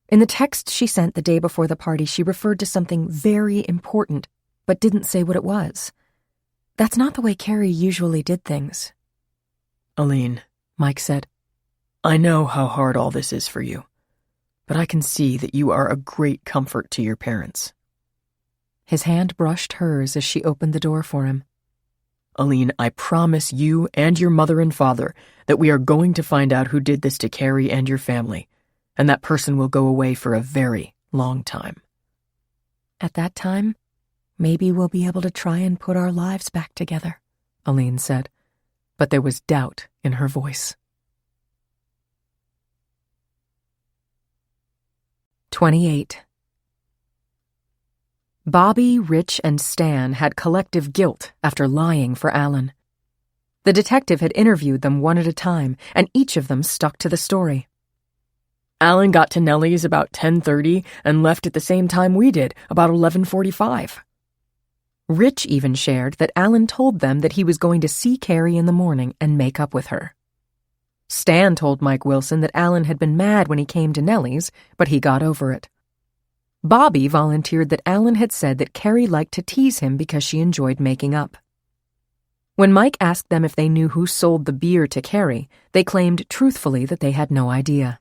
In the text she sent the day before the party, she referred to something very important, but didn't say what it was. That's not the way Carrie usually did things." Aline, Mike said, I know how hard all this is for you, but I can see that you are a great comfort to your parents. His hand brushed hers as she opened the door for him. Aline, I promise you and your mother and father that we are going to find out who did this to Carrie and your family, and that person will go away for a very long time. At that time, maybe we'll be able to try and put our lives back together, Aline said, but there was doubt in her voice. 28. Bobby, Rich, and Stan had collective guilt after lying for Alan. The detective had interviewed them one at a time, and each of them stuck to the story. Alan got to Nellie's about 10:30 and left at the same time we did, about 11:45. Rich even shared that Alan told them that he was going to see Carrie in the morning and make up with her. Stan told Mike Wilson that Alan had been mad when he came to Nellie's, but he got over it. Bobby volunteered that Alan had said that Carrie liked to tease him because she enjoyed making up. When Mike asked them if they knew who sold the beer to Carrie, they claimed truthfully that they had no idea.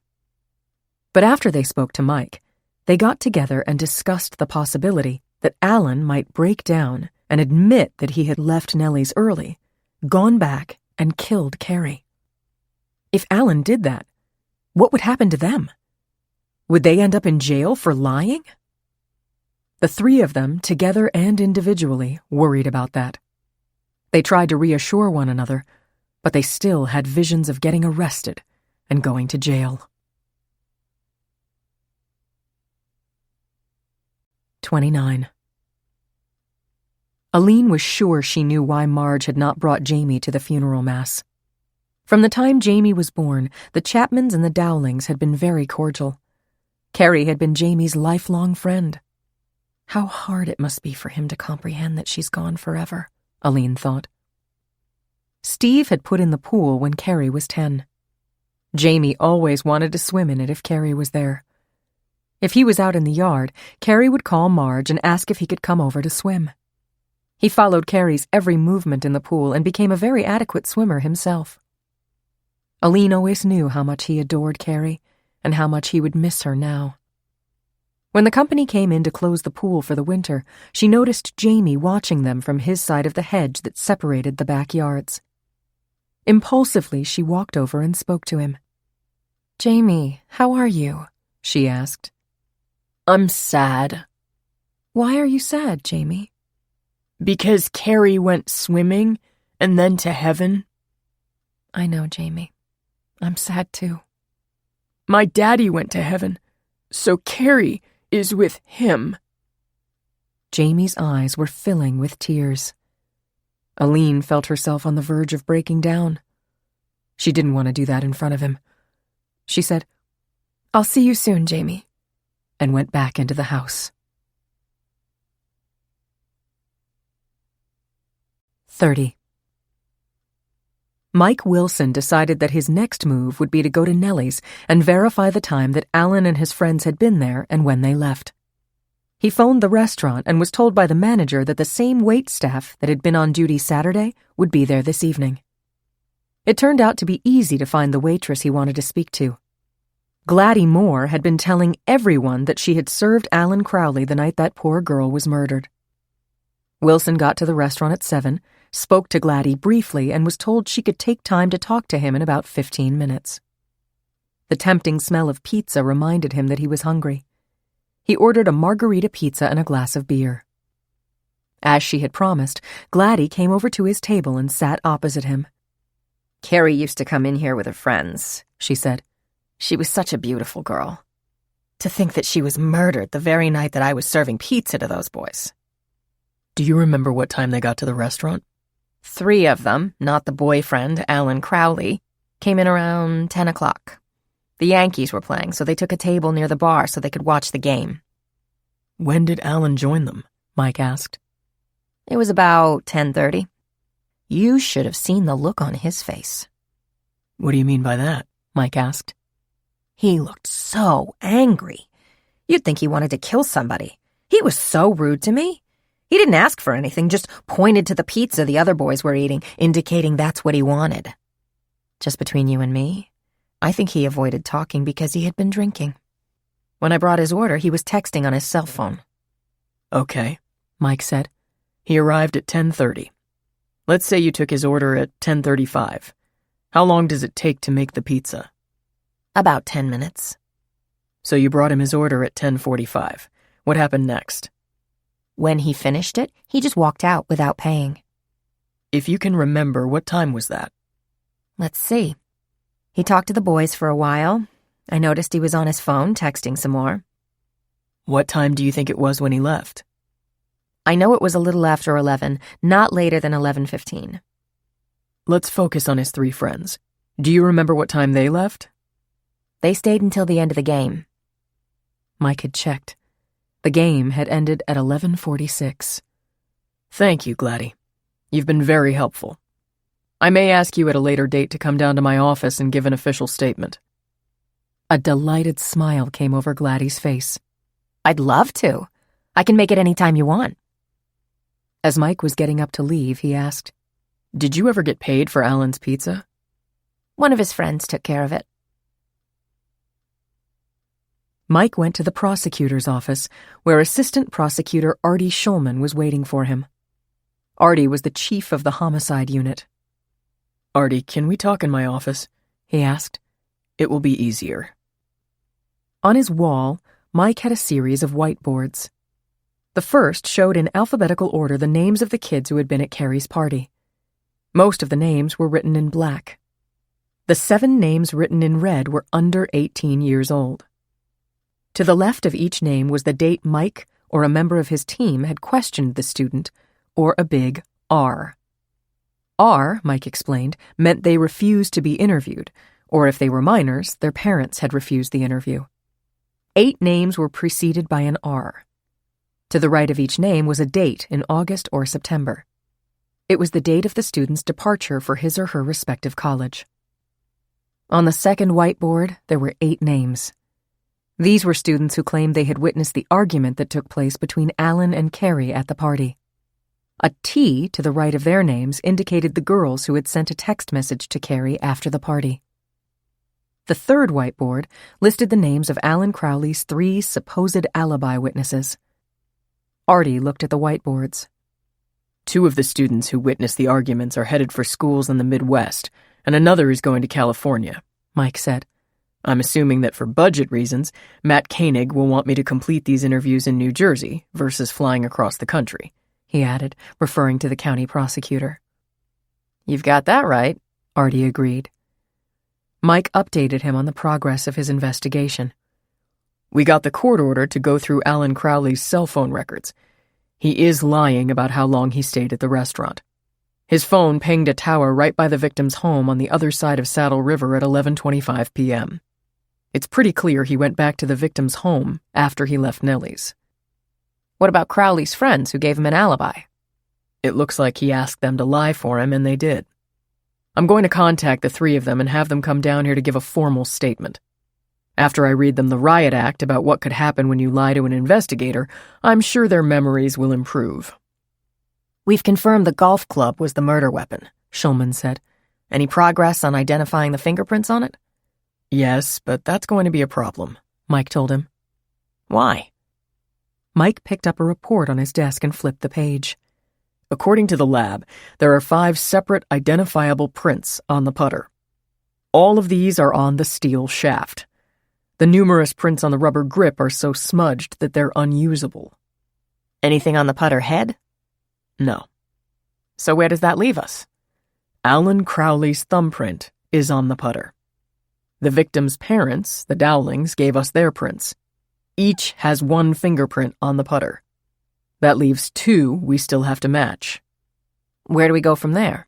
But after they spoke to Mike, they got together and discussed the possibility that Alan might break down and admit that he had left Nellie's early, gone back, and killed Carrie. If Alan did that, what would happen to them? Would they end up in jail for lying? The three of them, together and individually, worried about that. They tried to reassure one another, but they still had visions of getting arrested and going to jail. 29. Aline was sure she knew why Marge had not brought Jamie to the funeral mass. From the time Jamie was born, the Chapmans and the Dowlings had been very cordial. Carrie had been Jamie's lifelong friend. How hard it must be for him to comprehend that she's gone forever, Aline thought. Steve had put in the pool when Carrie was 10. Jamie always wanted to swim in it if Carrie was there. If he was out in the yard, Carrie would call Marge and ask if he could come over to swim. He followed Carrie's every movement in the pool and became a very adequate swimmer himself. Aline always knew how much he adored Carrie and how much he would miss her now. When the company came in to close the pool for the winter, she noticed Jamie watching them from his side of the hedge that separated the backyards. Impulsively, she walked over and spoke to him. "Jamie, how are you?" she asked. I'm sad. "Why are you sad, Jamie?" Because Carrie went swimming and then to heaven. "I know, Jamie. I'm sad too." My daddy went to heaven, so Carrie is with him. Jamie's eyes were filling with tears. Aline felt herself on the verge of breaking down. She didn't want to do that in front of him. She said, "I'll see you soon, Jamie," and went back into the house. 30. Mike Wilson decided that his next move would be to go to Nellie's and verify the time that Alan and his friends had been there and when they left. He phoned the restaurant and was told by the manager that the same wait staff that had been on duty Saturday would be there this evening. It turned out to be easy to find the waitress he wanted to speak to. Gladys Moore had been telling everyone that she had served Alan Crowley the night that poor girl was murdered. Wilson got to the restaurant at 7, spoke to Gladys briefly, and was told she could take time to talk to him in about 15 minutes. The tempting smell of pizza reminded him that he was hungry. He ordered a margarita pizza and a glass of beer. As she had promised, Gladys came over to his table and sat opposite him. "Carrie used to come in here with her friends," she said. "She was such a beautiful girl. To think that she was murdered the very night that I was serving pizza to those boys." Do you remember what time they got to the restaurant? 3 of them, not the boyfriend, Alan Crowley, came in around 10 o'clock. The Yankees were playing, so they took a table near the bar so they could watch the game. When did Alan join them? Mike asked. It was about 10:30. You should have seen the look on his face. What do you mean by that? Mike asked. He looked so angry. You'd think he wanted to kill somebody. He was so rude to me. He didn't ask for anything, just pointed to the pizza the other boys were eating, indicating that's what he wanted. Just between you and me, I think he avoided talking because he had been drinking. When I brought his order, he was texting on his cell phone. Okay, Mike said. He arrived at 10:30. Let's say you took his order at 10:35. How long does it take to make the pizza? About 10 minutes. So you brought him his order at 10:45. What happened next? When he finished it, he just walked out without paying. If you can remember, what time was that? Let's see. He talked to the boys for a while. I noticed he was on his phone, texting some more. What time do you think it was when he left? I know it was a little after 11, not later than 11:15. Let's focus on his 3 friends. Do you remember what time they left? They stayed until the end of the game. Mike had checked. The game had ended at 11:46. Thank you, Gladys. You've been very helpful. I may ask you at a later date to come down to my office and give an official statement. A delighted smile came over Gladys' face. I'd love to. I can make it any time you want. As Mike was getting up to leave, he asked, Did you ever get paid for Alan's pizza? One of his friends took care of it. Mike went to the prosecutor's office, where Assistant Prosecutor Artie Schulman was waiting for him. Artie was the chief of the homicide unit. Artie, can we talk in my office? He asked. It will be easier. On his wall, Mike had a series of whiteboards. The first showed in alphabetical order the names of the kids who had been at Carrie's party. Most of the names were written in black. The 7 names written in red were under 18 years old. To the left of each name was the date Mike or a member of his team had questioned the student, or a big R. R, Mike explained, meant they refused to be interviewed, or if they were minors, their parents had refused the interview. 8 names were preceded by an R. To the right of each name was a date in August or September. It was the date of the student's departure for his or her respective college. On the second whiteboard, there were 8 names. These were students who claimed they had witnessed the argument that took place between Alan and Carrie at the party. A T to the right of their names indicated the girls who had sent a text message to Carrie after the party. The third whiteboard listed the names of Alan Crowley's 3 supposed alibi witnesses. Artie looked at the whiteboards. 2 of the students who witnessed the arguments are headed for schools in the Midwest, and another is going to California, Mike said. I'm assuming that for budget reasons, Matt Koenig will want me to complete these interviews in New Jersey versus flying across the country, he added, referring to the county prosecutor. You've got that right, Artie agreed. Mike updated him on the progress of his investigation. We got the court order to go through Alan Crowley's cell phone records. He is lying about how long he stayed at the restaurant. His phone pinged a tower right by the victim's home on the other side of Saddle River at 11:25 p.m. It's pretty clear he went back to the victim's home after he left Nellie's. What about Crowley's friends who gave him an alibi? It looks like he asked them to lie for him, and they did. I'm going to contact the 3 of them and have them come down here to give a formal statement. After I read them the riot act about what could happen when you lie to an investigator, I'm sure their memories will improve. We've confirmed the golf club was the murder weapon, Schulman said. Any progress on identifying the fingerprints on it? Yes, but that's going to be a problem, Mike told him. Why? Mike picked up a report on his desk and flipped the page. According to the lab, there are 5 separate identifiable prints on the putter. All of these are on the steel shaft. The numerous prints on the rubber grip are so smudged that they're unusable. Anything on the putter head? No. So where does that leave us? Alan Crowley's thumbprint is on the putter. The victim's parents, the Dowlings, gave us their prints. Each has 1 fingerprint on the putter. That leaves 2 we still have to match. Where do we go from there?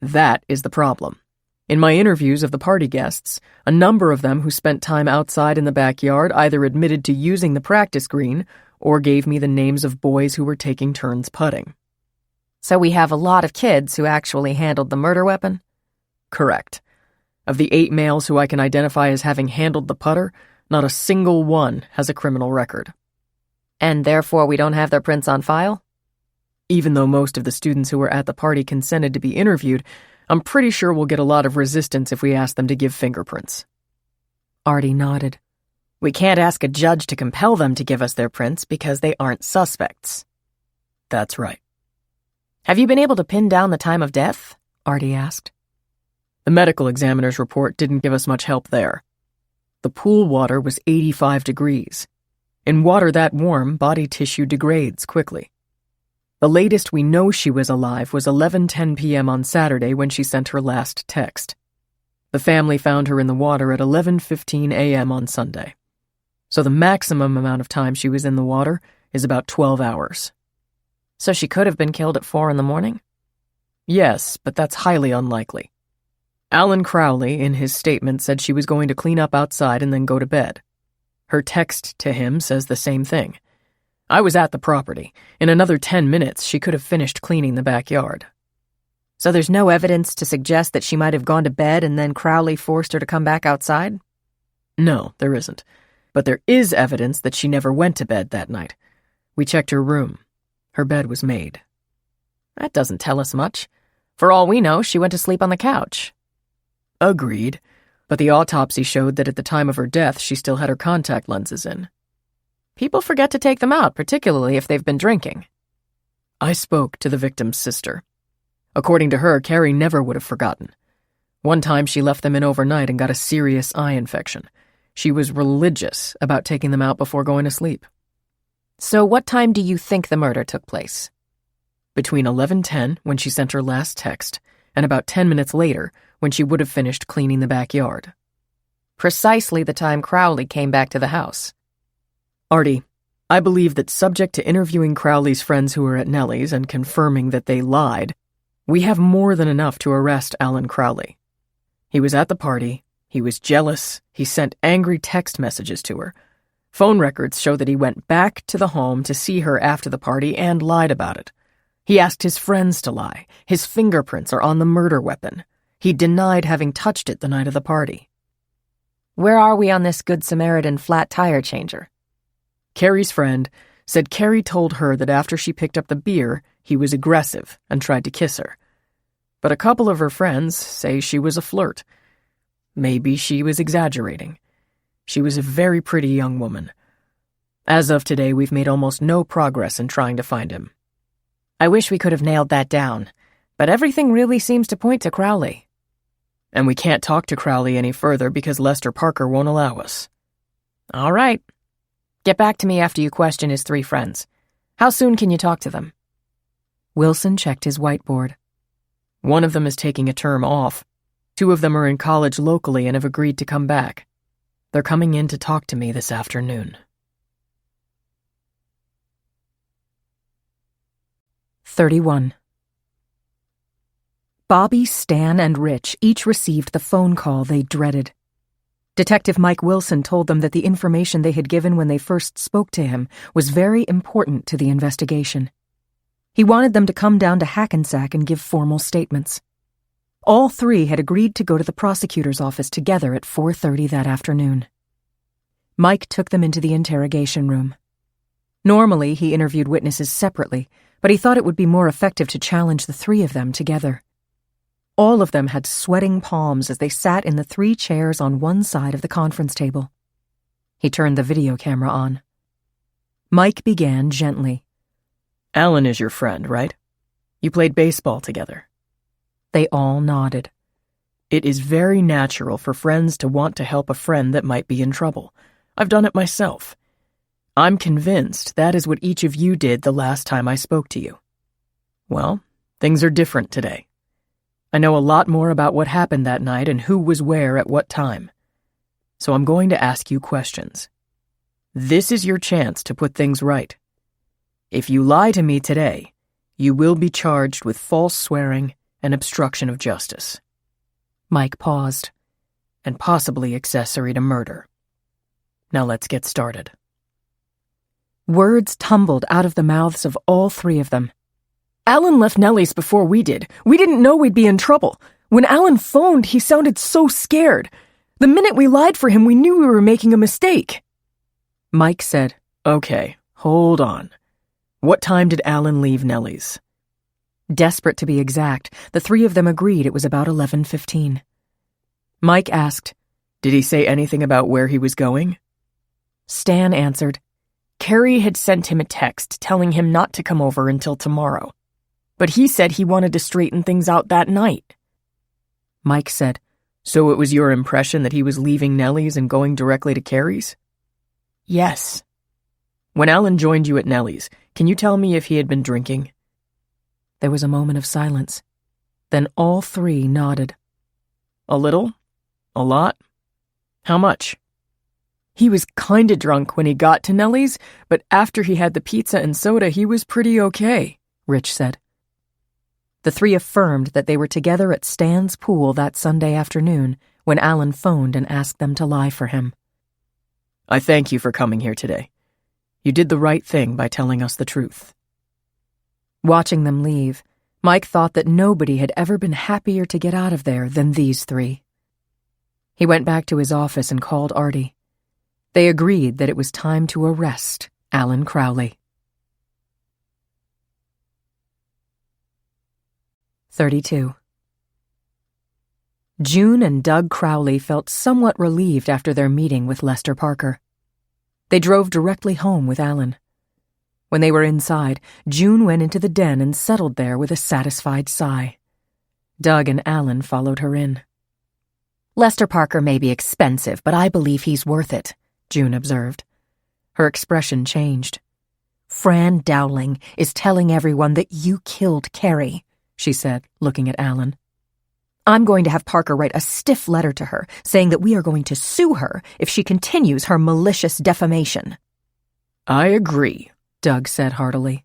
That is the problem. In my interviews of the party guests, a number of them who spent time outside in the backyard either admitted to using the practice green or gave me the names of boys who were taking turns putting. So we have a lot of kids who actually handled the murder weapon? Correct. Of the 8 males who I can identify as having handled the putter, not a single one has a criminal record. And therefore we don't have their prints on file? Even though most of the students who were at the party consented to be interviewed, I'm pretty sure we'll get a lot of resistance if we ask them to give fingerprints. Artie nodded. We can't ask a judge to compel them to give us their prints because they aren't suspects. That's right. Have you been able to pin down the time of death? Artie asked. The medical examiner's report didn't give us much help there. The pool water was 85 degrees. In water that warm, body tissue degrades quickly. The latest we know she was alive was 11:10 p.m. on Saturday when she sent her last text. The family found her in the water at 11:15 a.m. on Sunday. So the maximum amount of time she was in the water is about 12 hours. So she could have been killed at 4 in the morning? Yes, but that's highly unlikely. Alan Crowley, in his statement, said she was going to clean up outside and then go to bed. Her text to him says the same thing. I was at the property. In another 10 minutes, she could have finished cleaning the backyard. So there's no evidence to suggest that she might have gone to bed and then Crowley forced her to come back outside? No, there isn't. But there is evidence that she never went to bed that night. We checked her room. Her bed was made. That doesn't tell us much. For all we know, she went to sleep on the couch. Agreed. But the autopsy showed that at the time of her death, she still had her contact lenses in. People forget to take them out, particularly if they've been drinking. I spoke to the victim's sister. According to her, Carrie never would have forgotten. One time she left them in overnight and got a serious eye infection. She was religious about taking them out before going to sleep. So what time do you think the murder took place? Between 11:10, when she sent her last text, and about 10 minutes later, when she would have finished cleaning the backyard. Precisely the time Crowley came back to the house. Artie, I believe that subject to interviewing Crowley's friends who were at Nellie's and confirming that they lied, we have more than enough to arrest Alan Crowley. He was at the party, he was jealous, he sent angry text messages to her. Phone records show that he went back to the home to see her after the party and lied about it. He asked his friends to lie. His fingerprints are on the murder weapon. He denied having touched it the night of the party. Where are we on this Good Samaritan flat tire changer? Carrie's friend said Carrie told her that after she picked up the beer, he was aggressive and tried to kiss her. But a couple of her friends say she was a flirt. Maybe she was exaggerating. She was a very pretty young woman. As of today, we've made almost no progress in trying to find him. I wish we could have nailed that down, but everything really seems to point to Crowley. And we can't talk to Crowley any further because Lester Parker won't allow us. All right. Get back to me after you question his 3 friends. How soon can you talk to them? Wilson checked his whiteboard. One of them is taking a term off. 2 of them are in college locally and have agreed to come back. They're coming in to talk to me this afternoon. 31. Bobby, Stan, and Rich each received the phone call they dreaded. Detective Mike Wilson told them that the information they had given when they first spoke to him was very important to the investigation. He wanted them to come down to Hackensack and give formal statements. All 3 had agreed to go to the prosecutor's office together at 4:30 that afternoon. Mike took them into the interrogation room. Normally, he interviewed witnesses separately, but he thought it would be more effective to challenge the 3 of them together. All of them had sweating palms as they sat in the 3 chairs on one side of the conference table. He turned the video camera on. Mike began gently. Alan is your friend, right? You played baseball together. They all nodded. It is very natural for friends to want to help a friend that might be in trouble. I've done it myself. I'm convinced that is what each of you did the last time I spoke to you. Well, things are different today. I know a lot more about what happened that night and who was where at what time. So I'm going to ask you questions. This is your chance to put things right. If you lie to me today, you will be charged with false swearing and obstruction of justice. Mike paused. And possibly accessory to murder. Now let's get started. Words tumbled out of the mouths of all 3 of them. Alan left Nellie's before we did. We didn't know we'd be in trouble. When Alan phoned, he sounded so scared. The minute we lied for him, we knew we were making a mistake. Mike said, Okay, hold on. What time did Alan leave Nellie's? Desperate to be exact, the 3 of them agreed it was about 11:15. Mike asked, Did he say anything about where he was going? Stan answered, Carrie had sent him a text telling him not to come over until tomorrow. But he said he wanted to straighten things out that night. Mike said, So it was your impression that he was leaving Nellie's and going directly to Carrie's? Yes. When Alan joined you at Nellie's, can you tell me if he had been drinking? There was a moment of silence. Then all 3 nodded. A little? A lot? How much? He was kinda drunk when he got to Nellie's, but after he had the pizza and soda, he was pretty okay, Rich said. The 3 affirmed that they were together at Stan's pool that Sunday afternoon when Alan phoned and asked them to lie for him. I thank you for coming here today. You did the right thing by telling us the truth. Watching them leave, Mike thought that nobody had ever been happier to get out of there than these 3. He went back to his office and called Artie. They agreed that it was time to arrest Alan Crowley. 32. June and Doug Crowley felt somewhat relieved after their meeting with Lester Parker. They drove directly home with Alan. When they were inside, June went into the den and settled there with a satisfied sigh. Doug and Alan followed her in. Lester Parker may be expensive, but I believe he's worth it, June observed. Her expression changed. Fran Dowling is telling everyone that you killed Carrie, she said, looking at Alan. I'm going to have Parker write a stiff letter to her, saying that we are going to sue her if she continues her malicious defamation. I agree, Doug said heartily.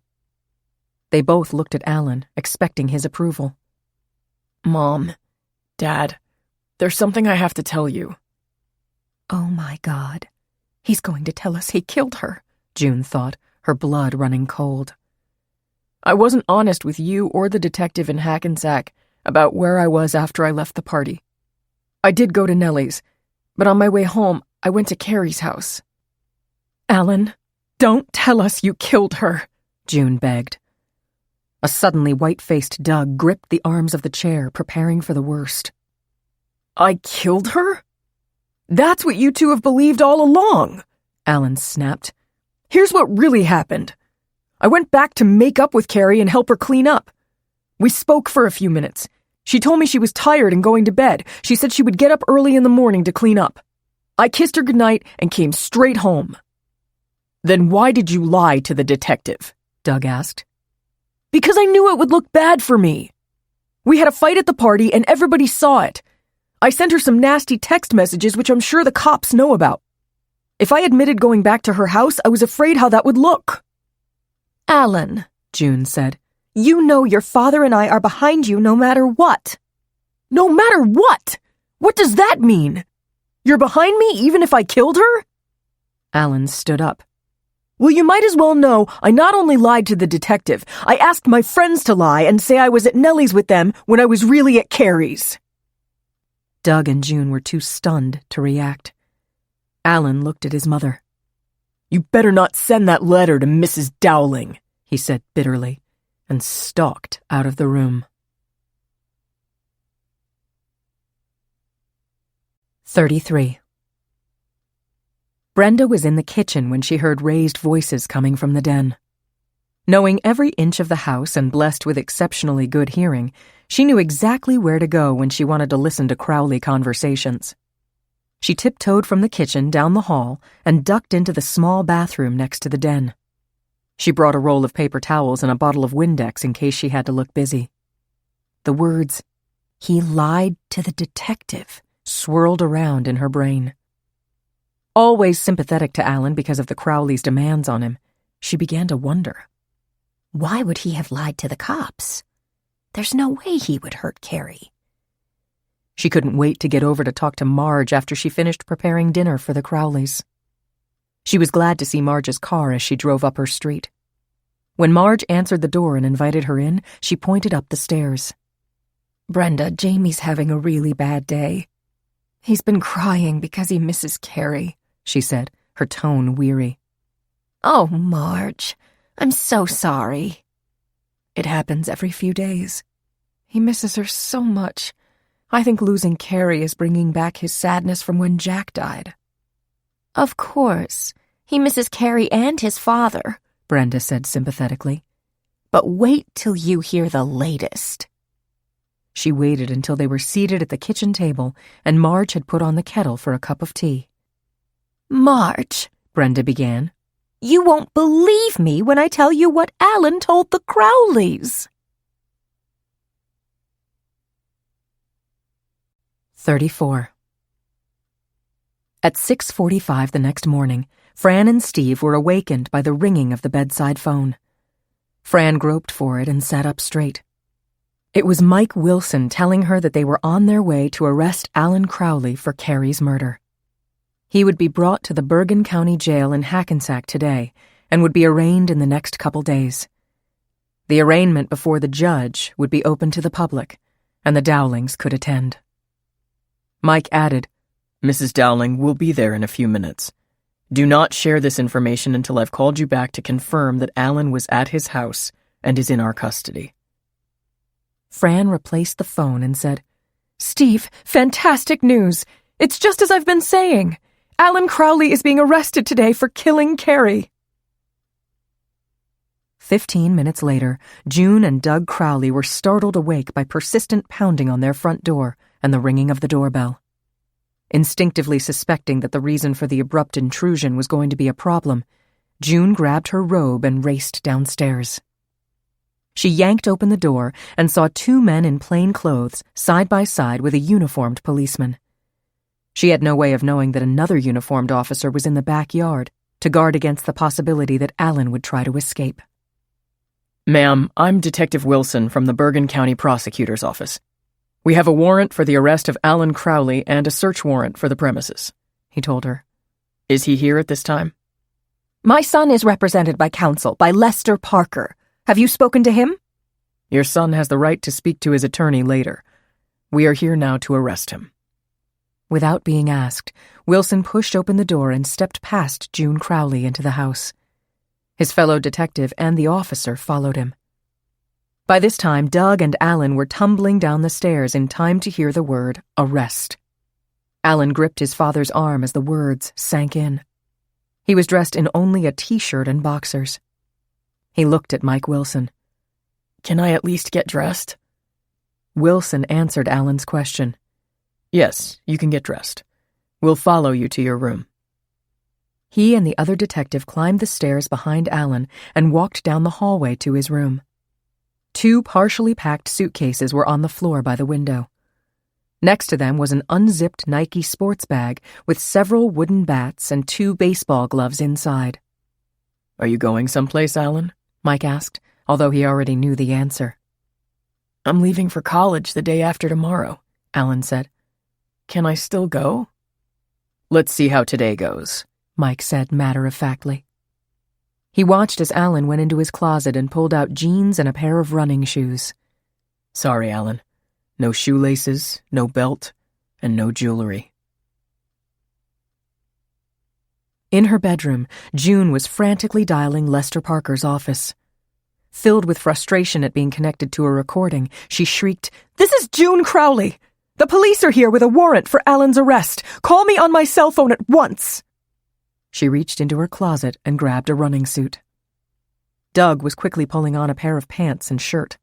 They both looked at Alan, expecting his approval. Mom, Dad, there's something I have to tell you. Oh my God. He's going to tell us he killed her, June thought, her blood running cold. I wasn't honest with you or the detective in Hackensack about where I was after I left the party. I did go to Nellie's, but on my way home, I went to Carrie's house. Alan, don't tell us you killed her, June begged. A suddenly white-faced Doug gripped the arms of the chair, preparing for the worst. I killed her? That's what you two have believed all along, Alan snapped. Here's what really happened. I went back to make up with Carrie and help her clean up. We spoke for a few minutes. She told me she was tired and going to bed. She said she would get up early in the morning to clean up. I kissed her goodnight and came straight home. Then why did you lie to the detective? Doug asked. Because I knew it would look bad for me. We had a fight at the party and everybody saw it. I sent her some nasty text messages which I'm sure the cops know about. If I admitted going back to her house, I was afraid how that would look. Alan, June said. You know your father and I are behind you no matter what. No matter what? What does that mean? You're behind me even if I killed her? Alan stood up. Well, you might as well know I not only lied to the detective, I asked my friends to lie and say I was at Nellie's with them when I was really at Carrie's. Doug and June were too stunned to react. Alan looked at his mother. You better not send that letter to Mrs. Dowling, he said bitterly, and stalked out of the room. 33. Brenda was in the kitchen when she heard raised voices coming from the den. Knowing every inch of the house and blessed with exceptionally good hearing, she knew exactly where to go when she wanted to listen to Crowley conversations. She tiptoed from the kitchen down the hall and ducked into the small bathroom next to the den. She brought a roll of paper towels and a bottle of Windex in case she had to look busy. The words, "He lied to the detective," swirled around in her brain. Always sympathetic to Alan because of the Crowleys' demands on him, she began to wonder. Why would he have lied to the cops? There's no way he would hurt Carrie. She couldn't wait to get over to talk to Marge after she finished preparing dinner for the Crowleys. She was glad to see Marge's car as she drove up her street. When Marge answered the door and invited her in, she pointed up the stairs. Brenda, Jamie's having a really bad day. He's been crying because he misses Carrie, she said, her tone weary. Oh, Marge, I'm so sorry. It happens every few days. He misses her so much. I think losing Carrie is bringing back his sadness from when Jack died. Of course. He misses Carrie and his father, Brenda said sympathetically. But wait till you hear the latest. She waited until they were seated at the kitchen table and Marge had put on the kettle for a cup of tea. Marge, Brenda began. You won't believe me when I tell you what Alan told the Crowleys. 34. At 6:45 the next morning, Fran and Steve were awakened by the ringing of the bedside phone. Fran groped for it and sat up straight. It was Mike Wilson telling her that they were on their way to arrest Alan Crowley for Carrie's murder. He would be brought to the Bergen County Jail in Hackensack today and would be arraigned in the next couple days. The arraignment before the judge would be open to the public, and the Dowlings could attend. Mike added, Mrs. Dowling will be there in a few minutes. Do not share this information until I've called you back to confirm that Alan was at his house and is in our custody. Fran replaced the phone and said, Steve, fantastic news. It's just as I've been saying. Alan Crowley is being arrested today for killing Carrie. 15 minutes later, June and Doug Crowley were startled awake by persistent pounding on their front door and the ringing of the doorbell. Instinctively suspecting that the reason for the abrupt intrusion was going to be a problem, June grabbed her robe and raced downstairs. She yanked open the door and saw two men in plain clothes side by side with a uniformed policeman. She had no way of knowing that another uniformed officer was in the backyard to guard against the possibility that Alan would try to escape. Ma'am, I'm Detective Wilson from the Bergen County Prosecutor's Office. We have a warrant for the arrest of Alan Crowley and a search warrant for the premises, he told her. Is he here at this time? My son is represented by counsel, by Lester Parker. Have you spoken to him? Your son has the right to speak to his attorney later. We are here now to arrest him. Without being asked, Wilson pushed open the door and stepped past June Crowley into the house. His fellow detective and the officer followed him. By this time, Doug and Alan were tumbling down the stairs in time to hear the word arrest. Alan gripped his father's arm as the words sank in. He was dressed in only a t-shirt and boxers. He looked at Mike Wilson. Can I at least get dressed? Wilson answered Alan's question. Yes, you can get dressed. We'll follow you to your room. He and the other detective climbed the stairs behind Alan and walked down the hallway to his room. Two partially packed suitcases were on the floor by the window. Next to them was an unzipped Nike sports bag with several wooden bats and two baseball gloves inside. Are you going someplace, Alan? Mike asked, although he already knew the answer. I'm leaving for college the day after tomorrow, Alan said. Can I still go? Let's see how today goes, Mike said matter-of-factly. He watched as Alan went into his closet and pulled out jeans and a pair of running shoes. Sorry, Alan. No shoelaces, no belt, and no jewelry. In her bedroom, June was frantically dialing Lester Parker's office. Filled with frustration at being connected to a recording, she shrieked, "This is June Crowley! The police are here with a warrant for Alan's arrest! Call me on my cell phone at once!" She reached into her closet and grabbed a running suit. Doug was quickly pulling on a pair of pants and shirt.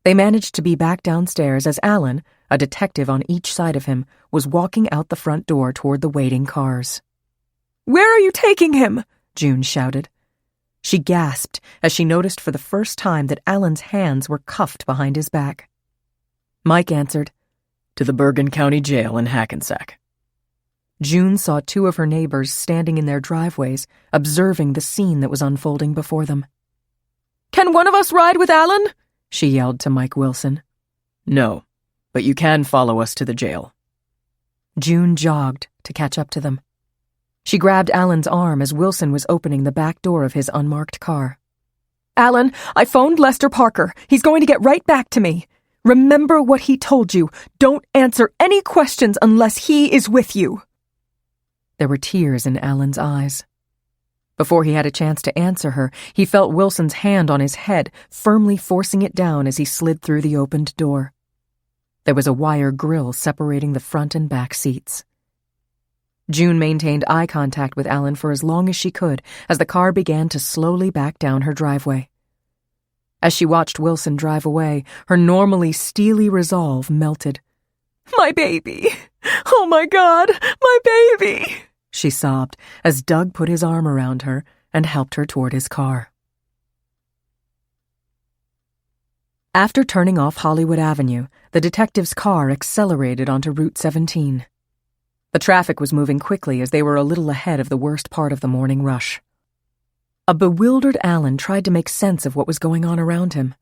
They managed to be back downstairs as Alan, a detective on each side of him, was walking out the front door toward the waiting cars. "Where are you taking him?" June shouted. She gasped as she noticed for the first time that Alan's hands were cuffed behind his back. Mike answered, To the Bergen County Jail in Hackensack. June saw two of her neighbors standing in their driveways, observing the scene that was unfolding before them. "Can one of us ride with Alan?" she yelled to Mike Wilson. No, but you can follow us to the jail. June jogged to catch up to them. She grabbed Alan's arm as Wilson was opening the back door of his unmarked car. "Alan, I phoned Lester Parker. He's going to get right back to me. Remember what he told you. Don't answer any questions unless he is with you." There were tears in Alan's eyes. Before he had a chance to answer her, he felt Wilson's hand on his head, firmly forcing it down as he slid through the opened door. There was a wire grill separating the front and back seats. June maintained eye contact with Alan for as long as she could as the car began to slowly back down her driveway. As she watched Wilson drive away, her normally steely resolve melted. "My baby! Oh my God, my baby!" she sobbed as Doug put his arm around her and helped her toward his car. After turning off Hollywood Avenue, the detective's car accelerated onto Route 17. The traffic was moving quickly as they were a little ahead of the worst part of the morning rush. A bewildered Alan tried to make sense of what was going on around him.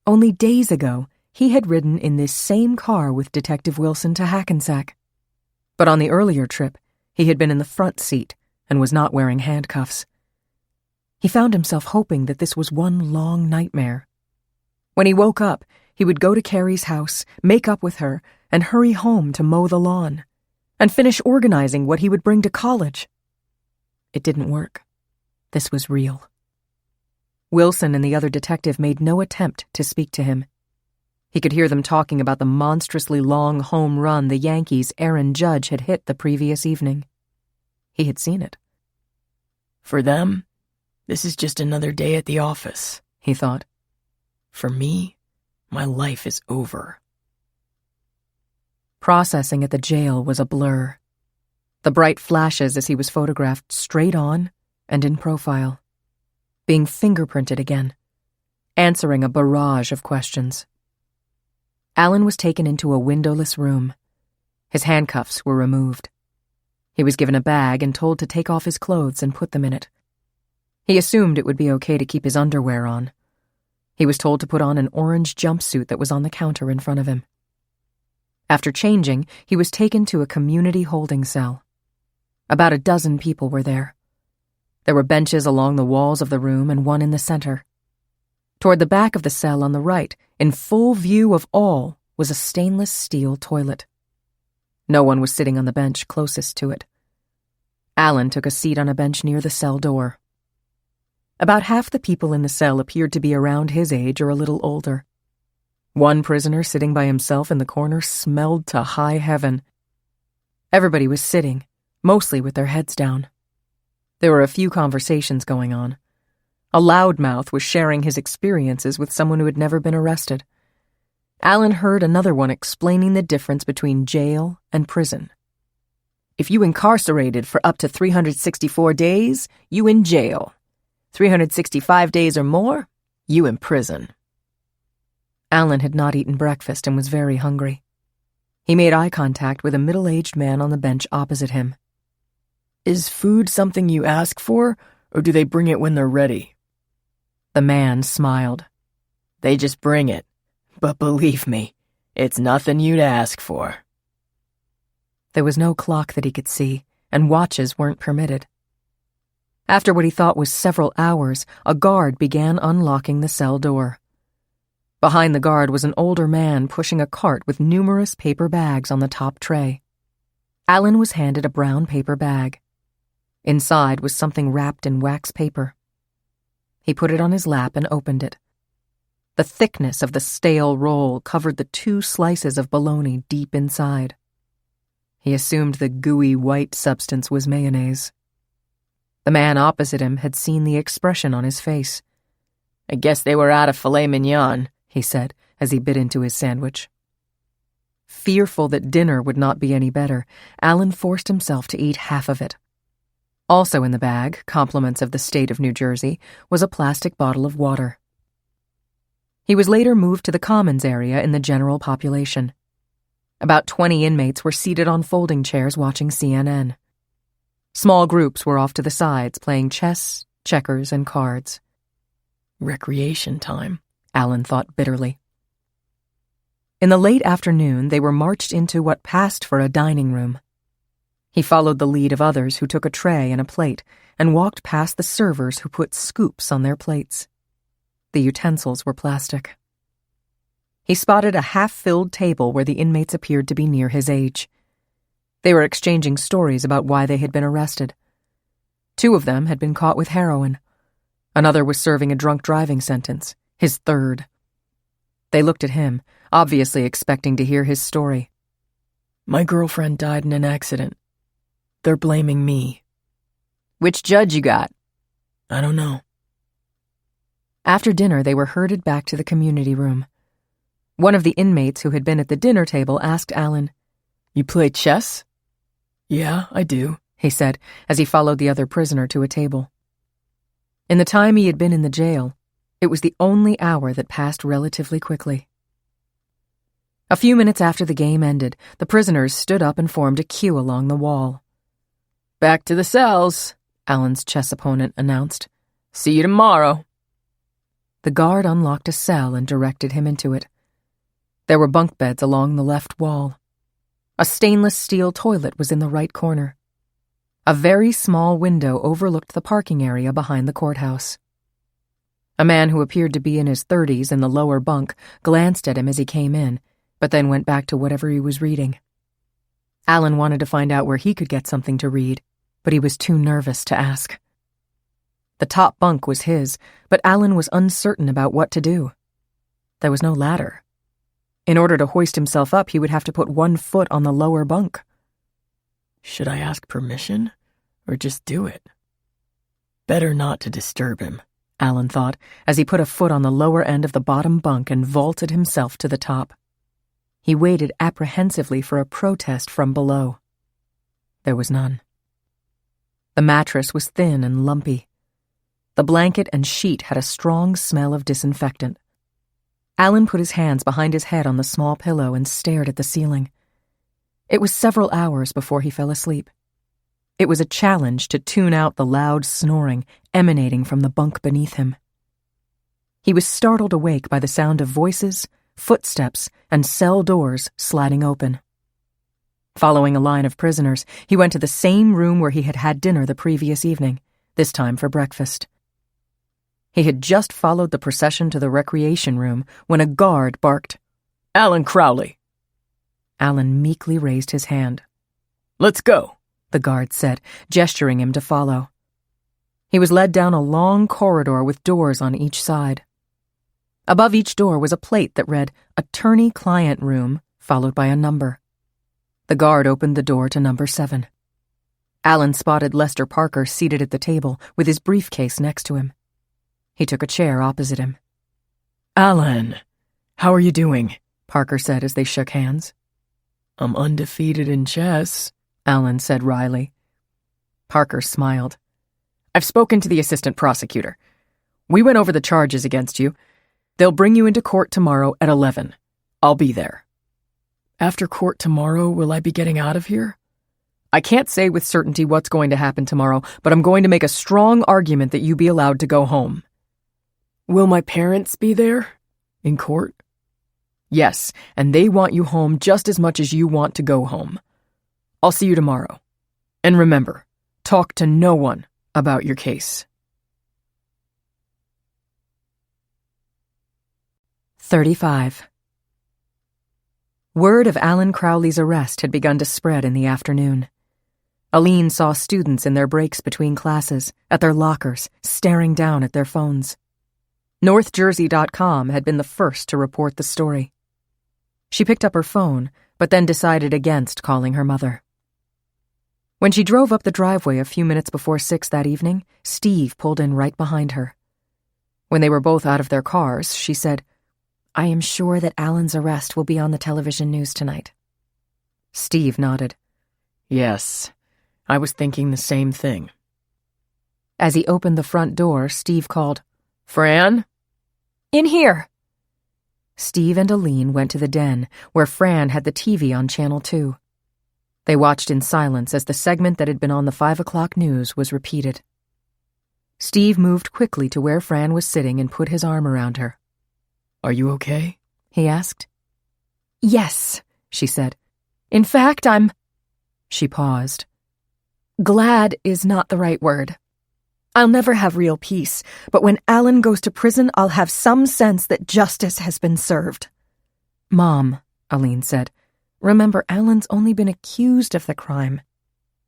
Only days ago, he had ridden in this same car with Detective Wilson to Hackensack. But on the earlier trip, he had been in the front seat and was not wearing handcuffs. He found himself hoping that this was one long nightmare. When he woke up, he would go to Carrie's house, make up with her, and hurry home to mow the lawn, and finish organizing what he would bring to college. It didn't work. This was real. Wilson and the other detective made no attempt to speak to him. He could hear them talking about the monstrously long home run the Yankees' Aaron Judge had hit the previous evening. He had seen it. For them, this is just another day at the office, he thought. For me, my life is over. Processing at the jail was a blur. The bright flashes as he was photographed straight on and in profile. Being fingerprinted again. Answering a barrage of questions. Alan was taken into a windowless room. His handcuffs were removed. He was given a bag and told to take off his clothes and put them in it. He assumed it would be okay to keep his underwear on. He was told to put on an orange jumpsuit that was on the counter in front of him. After changing, he was taken to a community holding cell. About a dozen people were there. There were benches along the walls of the room and one in the center. Toward the back of the cell on the right, in full view of all, was a stainless steel toilet. No one was sitting on the bench closest to it. Alan took a seat on a bench near the cell door. About half the people in the cell appeared to be around his age or a little older. One prisoner sitting by himself in the corner smelled to high heaven. Everybody was sitting, mostly with their heads down. There were a few conversations going on. A loudmouth was sharing his experiences with someone who had never been arrested. Alan heard another one explaining the difference between jail and prison. If you incarcerated for up to 364 days, you in jail. 365 days or more, you in prison. Alan had not eaten breakfast and was very hungry. He made eye contact with a middle-aged man on the bench opposite him. Is food something you ask for, or do they bring it when they're ready? The man smiled. They just bring it. But believe me, it's nothing you'd ask for. There was no clock that he could see, and watches weren't permitted. After what he thought was several hours, a guard began unlocking the cell door. Behind the guard was an older man pushing a cart with numerous paper bags on the top tray. Alan was handed a brown paper bag. Inside was something wrapped in wax paper. He put it on his lap and opened it. The thickness of the stale roll covered the 2 slices of bologna deep inside. He assumed the gooey white substance was mayonnaise. The man opposite him had seen the expression on his face. I guess they were out of filet mignon, he said as he bit into his sandwich. Fearful that dinner would not be any better, Alan forced himself to eat half of it. Also in the bag, compliments of the state of New Jersey, was a plastic bottle of water. He was later moved to the Commons area in the general population. About 20 inmates were seated on folding chairs watching CNN. Small groups were off to the sides playing chess, checkers, and cards. Recreation time, Alan thought bitterly. In the late afternoon, they were marched into what passed for a dining room. He followed the lead of others who took a tray and a plate and walked past the servers who put scoops on their plates. The utensils were plastic. He spotted a half-filled table where the inmates appeared to be near his age. They were exchanging stories about why they had been arrested. 2 of them had been caught with heroin. Another was serving a drunk driving sentence, his 3rd. They looked at him, obviously expecting to hear his story. My girlfriend died in an accident. They're blaming me. Which judge you got? I don't know. After dinner, they were herded back to the community room. One of the inmates who had been at the dinner table asked Alan, You play chess? Yeah, I do, he said as he followed the other prisoner to a table. In the time he had been in the jail, it was the only hour that passed relatively quickly. A few minutes after the game ended, the prisoners stood up and formed a queue along the wall. Back to the cells, Alan's chess opponent announced. See you tomorrow. The guard unlocked a cell and directed him into it. There were bunk beds along the left wall. A stainless steel toilet was in the right corner. A very small window overlooked the parking area behind the courthouse. A man who appeared to be in his 30s in the lower bunk glanced at him as he came in, but then went back to whatever he was reading. Alan wanted to find out where he could get something to read, but he was too nervous to ask. The top bunk was his, but Alan was uncertain about what to do. There was no ladder. In order to hoist himself up, he would have to put 1 foot on the lower bunk. Should I ask permission, or just do it? Better not to disturb him, Alan thought, as he put a foot on the lower end of the bottom bunk and vaulted himself to the top. He waited apprehensively for a protest from below. There was none. The mattress was thin and lumpy. The blanket and sheet had a strong smell of disinfectant. Alan put his hands behind his head on the small pillow and stared at the ceiling. It was several hours before he fell asleep. It was a challenge to tune out the loud snoring emanating from the bunk beneath him. He was startled awake by the sound of voices, footsteps, and cell doors sliding open. Following a line of prisoners, he went to the same room where he had had dinner the previous evening, this time for breakfast. He had just followed the procession to the recreation room when a guard barked, "Alan Crowley." Alan meekly raised his hand. "Let's go," the guard said, gesturing him to follow. He was led down a long corridor with doors on each side. Above each door was a plate that read, "Attorney-Client Room," followed by a number. The guard opened the door to number 7. Alan spotted Lester Parker seated at the table with his briefcase next to him. He took a chair opposite him. "Alan, how are you doing?" Parker said as they shook hands. "I'm undefeated in chess," Alan said wryly. Parker smiled. "I've spoken to the assistant prosecutor. We went over the charges against you. They'll bring you into court tomorrow at 11. I'll be there." "After court tomorrow, will I be getting out of here?" "I can't say with certainty what's going to happen tomorrow, but I'm going to make a strong argument that you be allowed to go home." "Will my parents be there? In court?" "Yes, and they want you home just as much as you want to go home. I'll see you tomorrow. And remember, talk to no one about your case." 35. Word of Alan Crowley's arrest had begun to spread in the afternoon. Aline saw students in their breaks between classes, at their lockers, staring down at their phones. NorthJersey.com had been the first to report the story. She picked up her phone, but then decided against calling her mother. When she drove up the driveway a few minutes before 6 that evening, Steve pulled in right behind her. When they were both out of their cars, she said, "I am sure that Alan's arrest will be on the television news tonight." Steve nodded. "Yes, I was thinking the same thing." As he opened the front door, Steve called, "Fran?" In here. Steve and Aline went to the den, where Fran had the TV on Channel 2. They watched in silence as the segment that had been on the 5 o'clock news was repeated. Steve moved quickly to where Fran was sitting and put his arm around her. "Are you okay?" he asked. Yes, she said. in fact, I'm... She paused. Glad is not the right word. I'll never have real peace, but when Alan goes to prison, I'll have some sense that justice has been served. "Mom," Aline said, "remember, Alan's only been accused of the crime.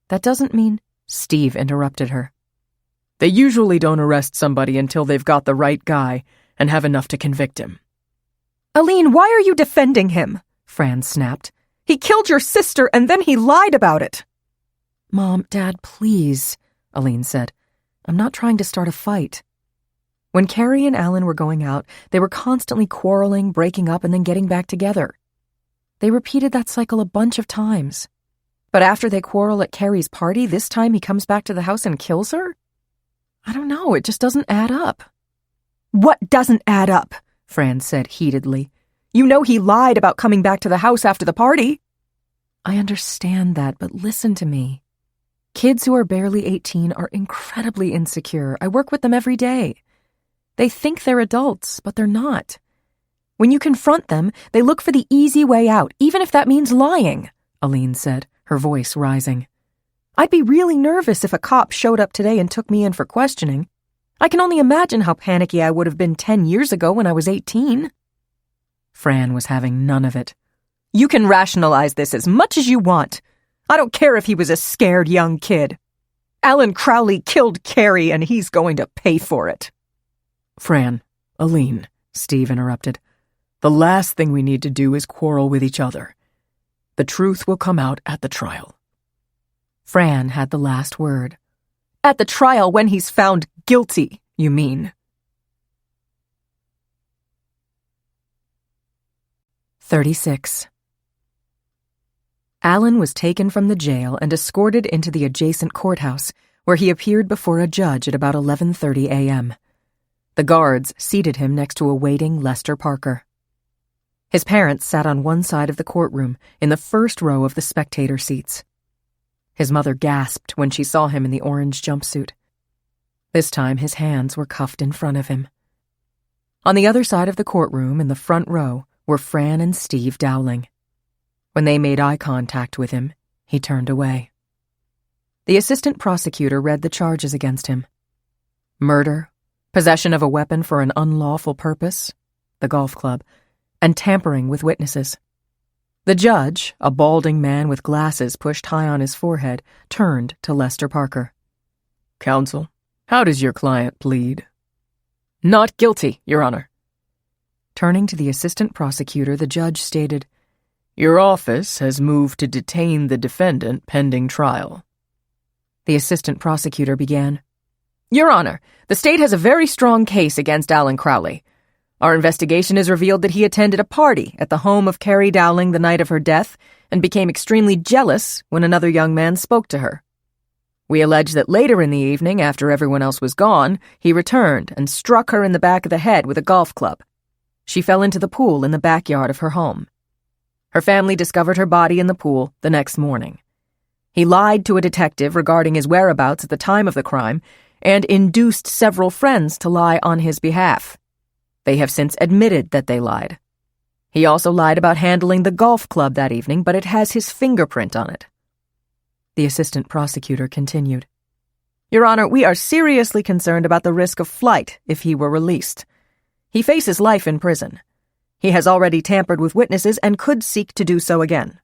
That doesn't mean—" Steve interrupted her. "They usually don't arrest somebody until they've got the right guy and have enough to convict him." Aline, why are you defending him? Fran snapped. He killed your sister and then he lied about it. "Mom, Dad, please," Aline said. "I'm not trying to start a fight." When Carrie and Alan were going out, they were constantly quarreling, breaking up, and then getting back together. They repeated that cycle a bunch of times. But after they quarrel at Carrie's party, this time he comes back to the house and kills her? I don't know, it just doesn't add up. What doesn't add up? Fran said heatedly. You know he lied about coming back to the house after the party. I understand that, but listen to me. Kids who are barely 18 are incredibly insecure. I work with them every day. They think they're adults, but they're not. When you confront them, they look for the easy way out, even if that means lying, Aline said, her voice rising. I'd be really nervous if a cop showed up today and took me in for questioning. I can only imagine how panicky I would have been 10 years ago when I was 18. Fran was having none of it. You can rationalize this as much as you want. I don't care if he was a scared young kid. Alan Crowley killed Carrie and he's going to pay for it. Fran, Aline, Steve interrupted. The last thing we need to do is quarrel with each other. The truth will come out at the trial. Fran had the last word. At the trial when he's found guilty, you mean? 36. Alan was taken from the jail and escorted into the adjacent courthouse, where he appeared before a judge at about 11:30 a.m. The guards seated him next to a waiting Lester Parker. His parents sat on one side of the courtroom, in the first row of the spectator seats. His mother gasped when she saw him in the orange jumpsuit. This time his hands were cuffed in front of him. On the other side of the courtroom, in the front row, were Fran and Steve Dowling. When they made eye contact with him, he turned away. The assistant prosecutor read the charges against him. Murder, possession of a weapon for an unlawful purpose, the golf club, and tampering with witnesses. The judge, a balding man with glasses pushed high on his forehead, turned to Lester Parker. Counsel, how does your client plead? Not guilty, Your Honor. Turning to the assistant prosecutor, the judge stated, Your office has moved to detain the defendant pending trial. The assistant prosecutor began, Your Honor, the state has a very strong case against Alan Crowley. Our investigation has revealed that he attended a party at the home of Carrie Dowling the night of her death and became extremely jealous when another young man spoke to her. We allege that later in the evening, after everyone else was gone, he returned and struck her in the back of the head with a golf club. She fell into the pool in the backyard of her home. Her family discovered her body in the pool the next morning. He lied to a detective regarding his whereabouts at the time of the crime and induced several friends to lie on his behalf. They have since admitted that they lied. He also lied about handling the golf club that evening, but it has his fingerprint on it. The assistant prosecutor continued, Your Honor, we are seriously concerned about the risk of flight if he were released. He faces life in prison. He has already tampered with witnesses and could seek to do so again.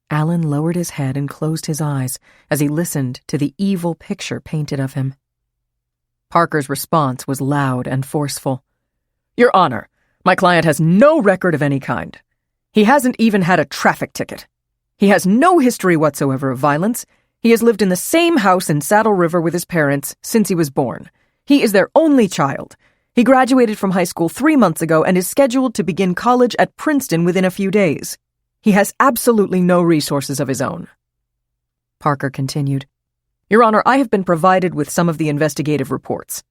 Alan lowered his head and closed his eyes as he listened to the evil picture painted of him. Parker's response was loud and forceful. Your Honor, my client has no record of any kind. He hasn't even had a traffic ticket. He has no history whatsoever of violence. He has lived in the same house in Saddle River with his parents since he was born. He is their only child. He graduated from high school 3 months ago and is scheduled to begin college at Princeton within a few days. He has absolutely no resources of his own. Parker continued, Your Honor, I have been provided with some of the investigative reports.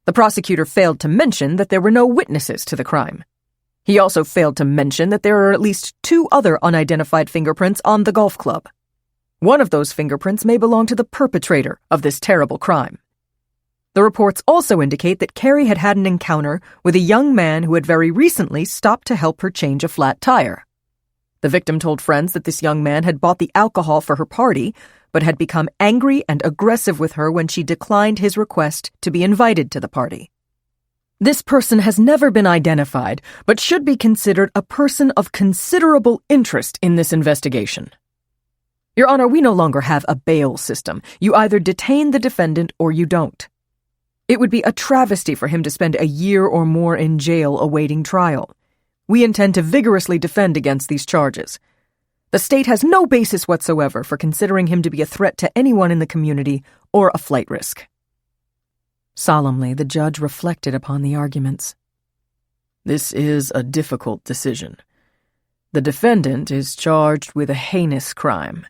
The prosecutor failed to mention that there were no witnesses to the crime. He also failed to mention that there are at least 2 other unidentified fingerprints on the golf club. One of those fingerprints may belong to the perpetrator of this terrible crime. The reports also indicate that Carrie had had an encounter with a young man who had very recently stopped to help her change a flat tire. The victim told friends that this young man had bought the alcohol for her party, but had become angry and aggressive with her when she declined his request to be invited to the party. This person has never been identified, but should be considered a person of considerable interest in this investigation. Your Honor, we no longer have a bail system. You either detain the defendant or you don't. It would be a travesty for him to spend a year or more in jail awaiting trial. We intend to vigorously defend against these charges. The state has no basis whatsoever for considering him to be a threat to anyone in the community or a flight risk. Solemnly, the judge reflected upon the arguments. This is a difficult decision. The defendant is charged with a heinous crime.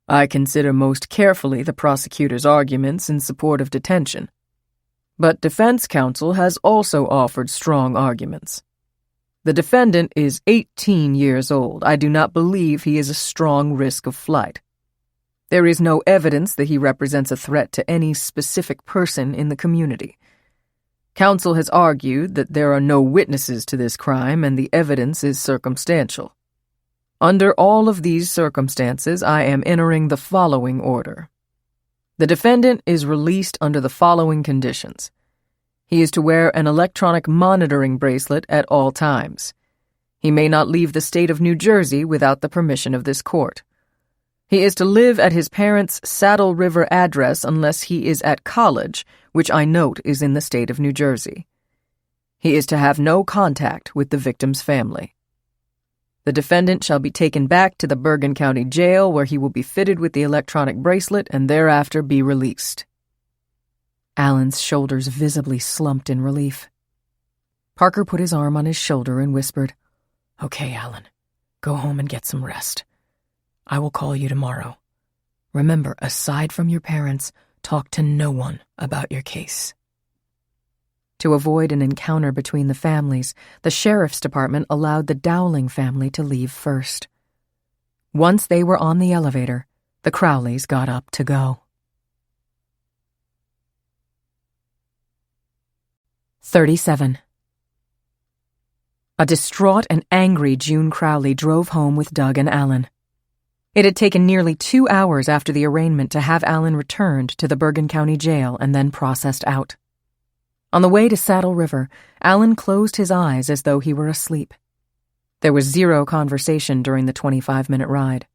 I consider most carefully the prosecutor's arguments in support of detention. But defense counsel has also offered strong arguments. The defendant is 18 years old. I do not believe he is a strong risk of flight. There is no evidence that he represents a threat to any specific person in the community. Counsel has argued that there are no witnesses to this crime and the evidence is circumstantial. Under all of these circumstances, I am entering the following order. The defendant is released under the following conditions. He is to wear an electronic monitoring bracelet at all times. He may not leave the state of New Jersey without the permission of this court. He is to live at his parents' Saddle River address unless he is at college, which I note is in the state of New Jersey. He is to have no contact with the victim's family. The defendant shall be taken back to the Bergen County Jail where he will be fitted with the electronic bracelet and thereafter be released. Alan's shoulders visibly slumped in relief. Parker put his arm on his shoulder and whispered, Okay, Alan, go home and get some rest. I will call you tomorrow. Remember, aside from your parents, talk to no one about your case." To avoid an encounter between the families, the sheriff's department allowed the Dowling family to leave first. Once they were on the elevator, the Crowleys got up to go. 37. A distraught and angry June Crowley drove home with Doug and Alan. It had taken nearly 2 hours after the arraignment to have Alan returned to the Bergen County Jail and then processed out. On the way to Saddle River, Alan closed his eyes as though he were asleep. There was zero conversation during the 25-minute ride.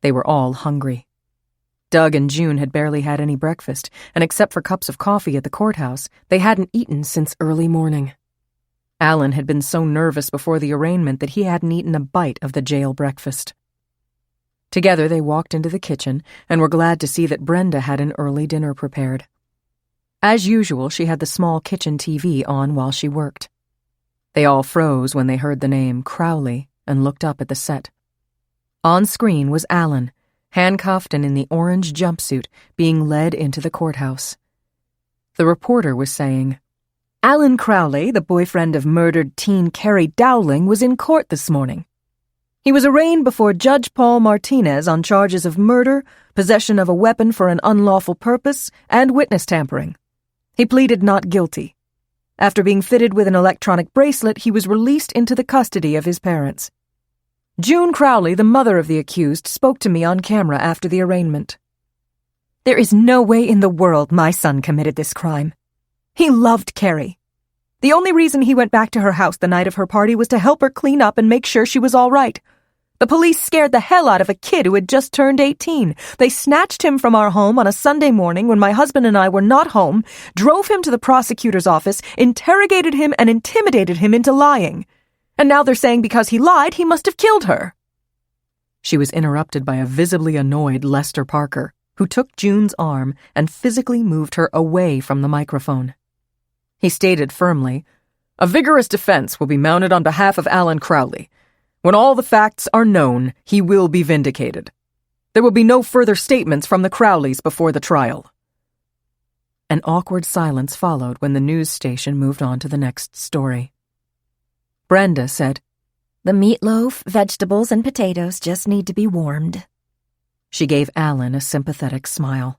They were all hungry. Doug and June had barely had any breakfast, and except for cups of coffee at the courthouse, they hadn't eaten since early morning. Alan had been so nervous before the arraignment that he hadn't eaten a bite of the jail breakfast. Together they walked into the kitchen and were glad to see that Brenda had an early dinner prepared. As usual, she had the small kitchen TV on while she worked. They all froze when they heard the name Crowley and looked up at the set. On screen was Alan, handcuffed and in the orange jumpsuit, being led into the courthouse. The reporter was saying, "Alan Crowley, the boyfriend of murdered teen Carrie Dowling, was in court this morning. He was arraigned before Judge Paul Martinez on charges of murder, possession of a weapon for an unlawful purpose, and witness tampering. He pleaded not guilty. After being fitted with an electronic bracelet, he was released into the custody of his parents. June Crowley, the mother of the accused, spoke to me on camera after the arraignment. There is no way in the world my son committed this crime. He loved Carrie. The only reason he went back to her house the night of her party was to help her clean up and make sure she was all right. The police scared the hell out of a kid who had just turned 18. They snatched him from our home on a Sunday morning when my husband and I were not home, drove him to the prosecutor's office, interrogated him, and intimidated him into lying. And now they're saying because he lied, he must have killed her." She was interrupted by a visibly annoyed Lester Parker, who took June's arm and physically moved her away from the microphone. He stated firmly, "A vigorous defense will be mounted on behalf of Alan Crowley. When all the facts are known, he will be vindicated. There will be no further statements from the Crowleys before the trial." An awkward silence followed when the news station moved on to the next story. Brenda said, "The meatloaf, vegetables, and potatoes just need to be warmed." She gave Alan a sympathetic smile.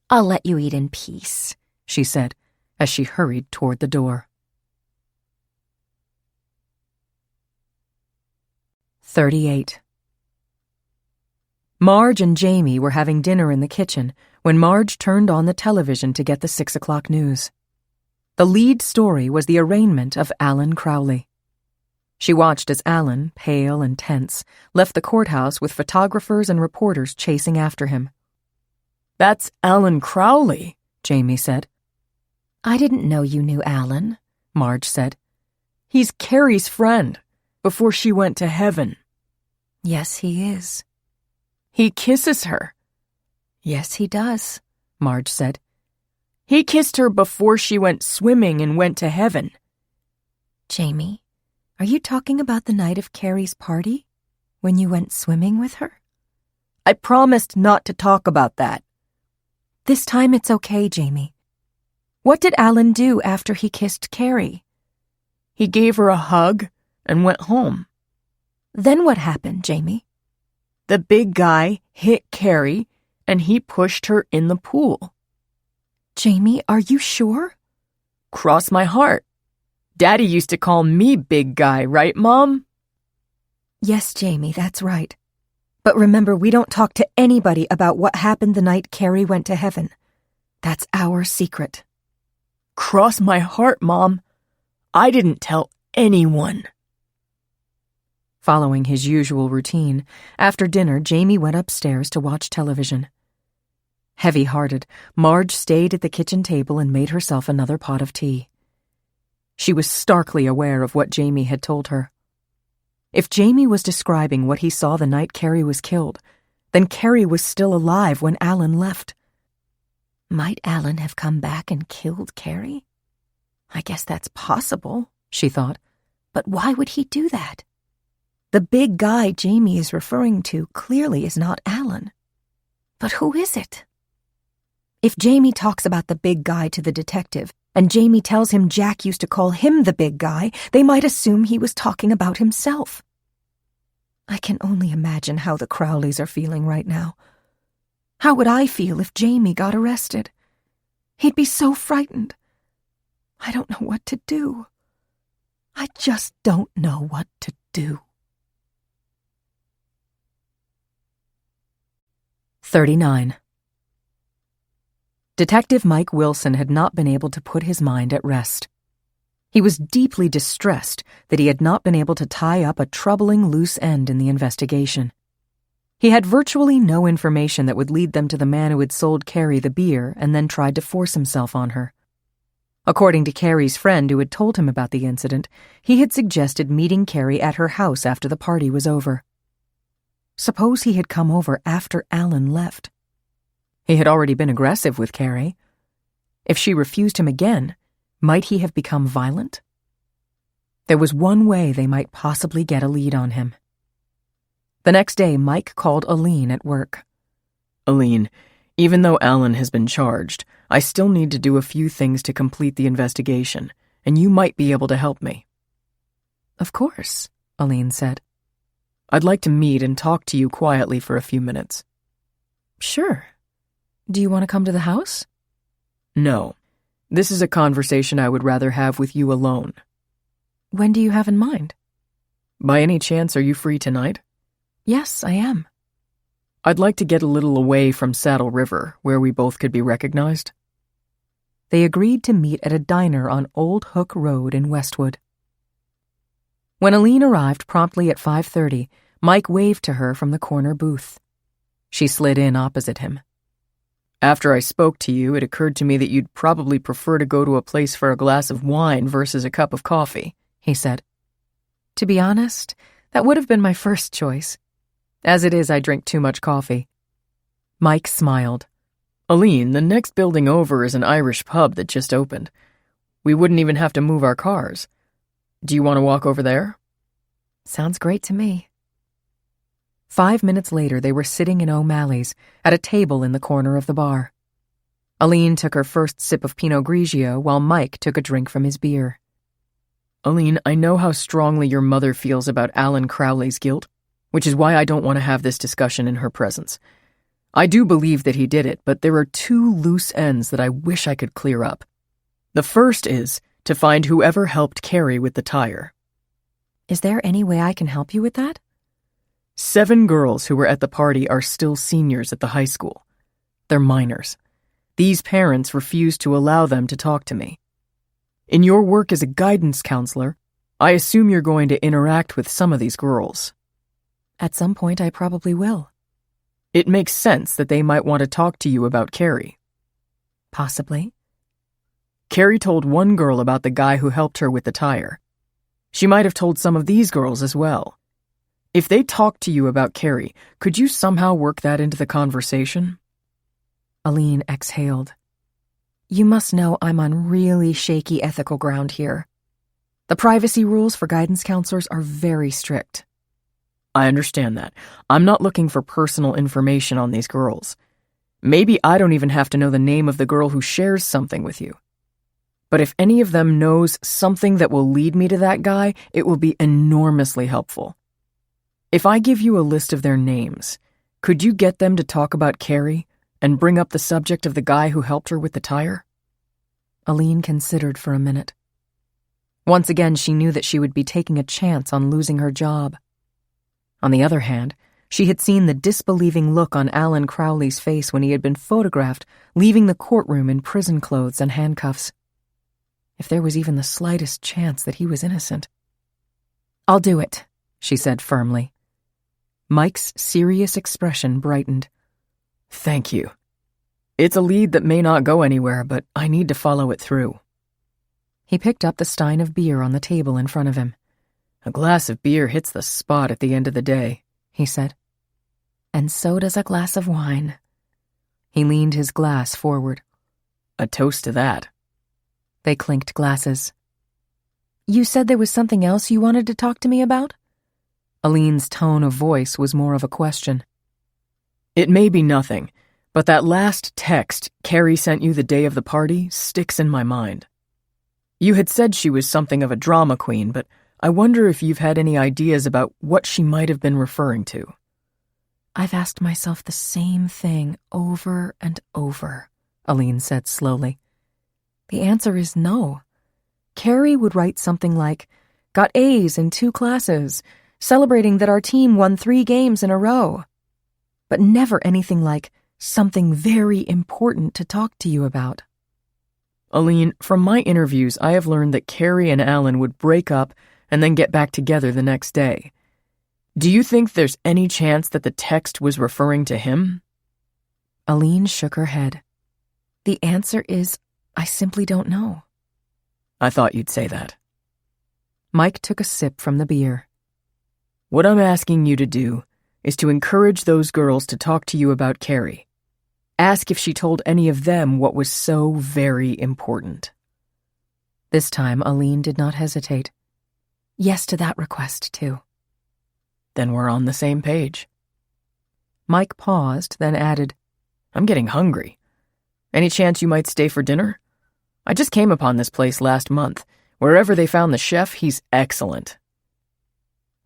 "I'll let you eat in peace," she said as she hurried toward the door. 38. Marge and Jamie were having dinner in the kitchen when Marge turned on the television to get the 6 o'clock news. The lead story was the arraignment of Alan Crowley. She watched as Alan, pale and tense, left the courthouse with photographers and reporters chasing after him. "That's Alan Crowley," Jamie said. "I didn't know you knew Alan," Marge said. "He's Carrie's friend, before she went to heaven." "Yes, he is." "He kisses her." "Yes, he does," Marge said. "He kissed her before she went swimming and went to heaven." "Jamie, are you talking about the night of Carrie's party? When you went swimming with her?" "I promised not to talk about that." "This time it's okay, Jamie. What did Alan do after he kissed Carrie?" "He gave her a hug and went home." "Then what happened, Jamie?" "The big guy hit Carrie and he pushed her in the pool." "Jamie, are you sure?" "Cross my heart. Daddy used to call me big guy, right, Mom?" "Yes, Jamie, that's right. But remember, we don't talk to anybody about what happened the night Carrie went to heaven. That's our secret." "Cross my heart, Mom. I didn't tell anyone." Following his usual routine, after dinner, Jamie went upstairs to watch television. Heavy-hearted, Marge stayed at the kitchen table and made herself another pot of tea. She was starkly aware of what Jamie had told her. If Jamie was describing what he saw the night Carrie was killed, then Carrie was still alive when Alan left. Might Alan have come back and killed Carrie? I guess that's possible, she thought. But why would he do that? The big guy Jamie is referring to clearly is not Alan. But who is it? If Jamie talks about the big guy to the detective, and Jamie tells him Jack used to call him the big guy, they might assume he was talking about himself. I can only imagine how the Crowleys are feeling right now. How would I feel if Jamie got arrested? He'd be so frightened. I don't know what to do. I just don't know what to do. 39. Detective Mike Wilson had not been able to put his mind at rest. He was deeply distressed that he had not been able to tie up a troubling loose end in the investigation. He had virtually no information that would lead them to the man who had sold Carrie the beer and then tried to force himself on her. According to Carrie's friend who had told him about the incident, he had suggested meeting Carrie at her house after the party was over. Suppose he had come over after Alan left. He had already been aggressive with Carrie. If she refused him again, might he have become violent? There was one way they might possibly get a lead on him. The next day, Mike called Aline at work. Aline, even though Alan has been charged, I still need to do a few things to complete the investigation, and you might be able to help me. Of course, Aline said. I'd like to meet and talk to you quietly for a few minutes. Sure. Do you want to come to the house? No. This is a conversation I would rather have with you alone. When do you have in mind? By any chance, are you free tonight? Yes, I am. I'd like to get a little away from Saddle River, where we both could be recognized. They agreed to meet at a diner on Old Hook Road in Westwood. When Aline arrived promptly at 5:30, Mike waved to her from the corner booth. She slid in opposite him. After I spoke to you, it occurred to me that you'd probably prefer to go to a place for a glass of wine versus a cup of coffee, he said. To be honest, that would have been my first choice. As it is, I drink too much coffee. Mike smiled. Aline, the next building over is an Irish pub that just opened. We wouldn't even have to move our cars. Do you want to walk over there? Sounds great to me. 5 minutes later, they were sitting in O'Malley's at a table in the corner of the bar. Aline took her first sip of Pinot Grigio while Mike took a drink from his beer. Aline, I know how strongly your mother feels about Alan Crowley's guilt, which is why I don't want to have this discussion in her presence. I do believe that he did it, but there are two loose ends that I wish I could clear up. The first is to find whoever helped Carrie with the tire. Is there any way I can help you with that? 7 girls who were at the party are still seniors at the high school. They're minors. These parents refuse to allow them to talk to me. In your work as a guidance counselor, I assume you're going to interact with some of these girls. At some point, I probably will. It makes sense that they might want to talk to you about Carrie. Possibly. Carrie told one girl about the guy who helped her with the tire. She might have told some of these girls as well. If they talked to you about Carrie, could you somehow work that into the conversation? Aline exhaled. You must know I'm on really shaky ethical ground here. The privacy rules for guidance counselors are very strict. I understand that. I'm not looking for personal information on these girls. Maybe I don't even have to know the name of the girl who shares something with you. But if any of them knows something that will lead me to that guy, it will be enormously helpful. If I give you a list of their names, could you get them to talk about Carrie and bring up the subject of the guy who helped her with the tire? Aline considered for a minute. Once again, she knew that she would be taking a chance on losing her job. On the other hand, she had seen the disbelieving look on Alan Crowley's face when he had been photographed leaving the courtroom in prison clothes and handcuffs. If there was even the slightest chance that he was innocent. I'll do it, she said firmly. Mike's serious expression brightened. Thank you. It's a lead that may not go anywhere, but I need to follow it through. He picked up the stein of beer on the table in front of him. A glass of beer hits the spot at the end of the day, he said. And so does a glass of wine. He leaned his glass forward. A toast to that. They clinked glasses. You said there was something else you wanted to talk to me about? Aline's tone of voice was more of a question. It may be nothing, but that last text Carrie sent you the day of the party sticks in my mind. You had said she was something of a drama queen, but I wonder if you've had any ideas about what she might have been referring to. I've asked myself the same thing over and over, Aline said slowly. The answer is no. Carrie would write something like, "Got A's in 2 classes, celebrating that our team won 3 games in a row." But never anything like, "Something very important to talk to you about." Aline, from my interviews, I have learned that Carrie and Alan would break up and then get back together the next day. Do you think there's any chance that the text was referring to him? Aline shook her head. The answer is, I simply don't know. I thought you'd say that. Mike took a sip from the beer. What I'm asking you to do is to encourage those girls to talk to you about Carrie. Ask if she told any of them what was so very important. This time, Aline did not hesitate. Yes to that request, too. Then we're on the same page. Mike paused, then added, I'm getting hungry. Any chance you might stay for dinner? I just came upon this place last month. Wherever they found the chef, he's excellent.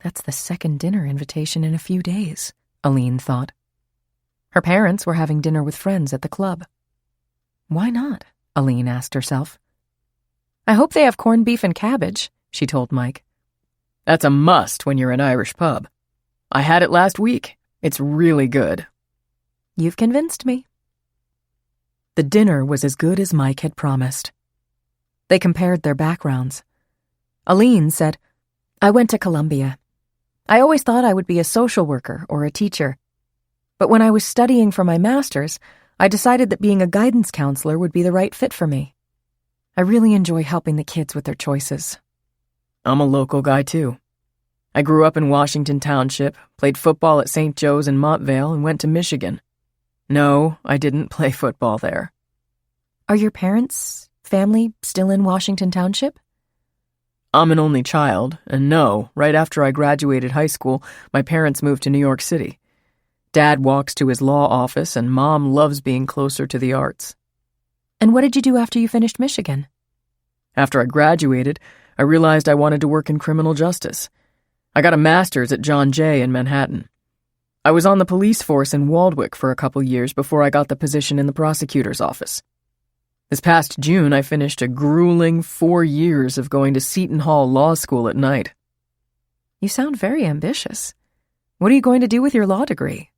That's the second dinner invitation in a few days, Aline thought. Her parents were having dinner with friends at the club. Why not? Aline asked herself. I hope they have corned beef and cabbage, she told Mike. That's a must when you're an Irish pub. I had it last week. It's really good. You've convinced me. The dinner was as good as Mike had promised. They compared their backgrounds. Aline said, I went to Columbia. I always thought I would be a social worker or a teacher. But when I was studying for my master's, I decided that being a guidance counselor would be the right fit for me. I really enjoy helping the kids with their choices. I'm a local guy, too. I grew up in Washington Township, played football at St. Joe's in Montvale, and went to Michigan. No, I didn't play football there. Are your parents, family, still in Washington Township? I'm an only child, and no, right after I graduated high school, my parents moved to New York City. Dad walks to his law office, and Mom loves being closer to the arts. And what did you do after you finished Michigan? After I graduated, I realized I wanted to work in criminal justice. I got a master's at John Jay in Manhattan. I was on the police force in Waldwick for a couple years before I got the position in the prosecutor's office. This past June, I finished a grueling 4 years of going to Seton Hall Law School at night. You sound very ambitious. What are you going to do with your law degree?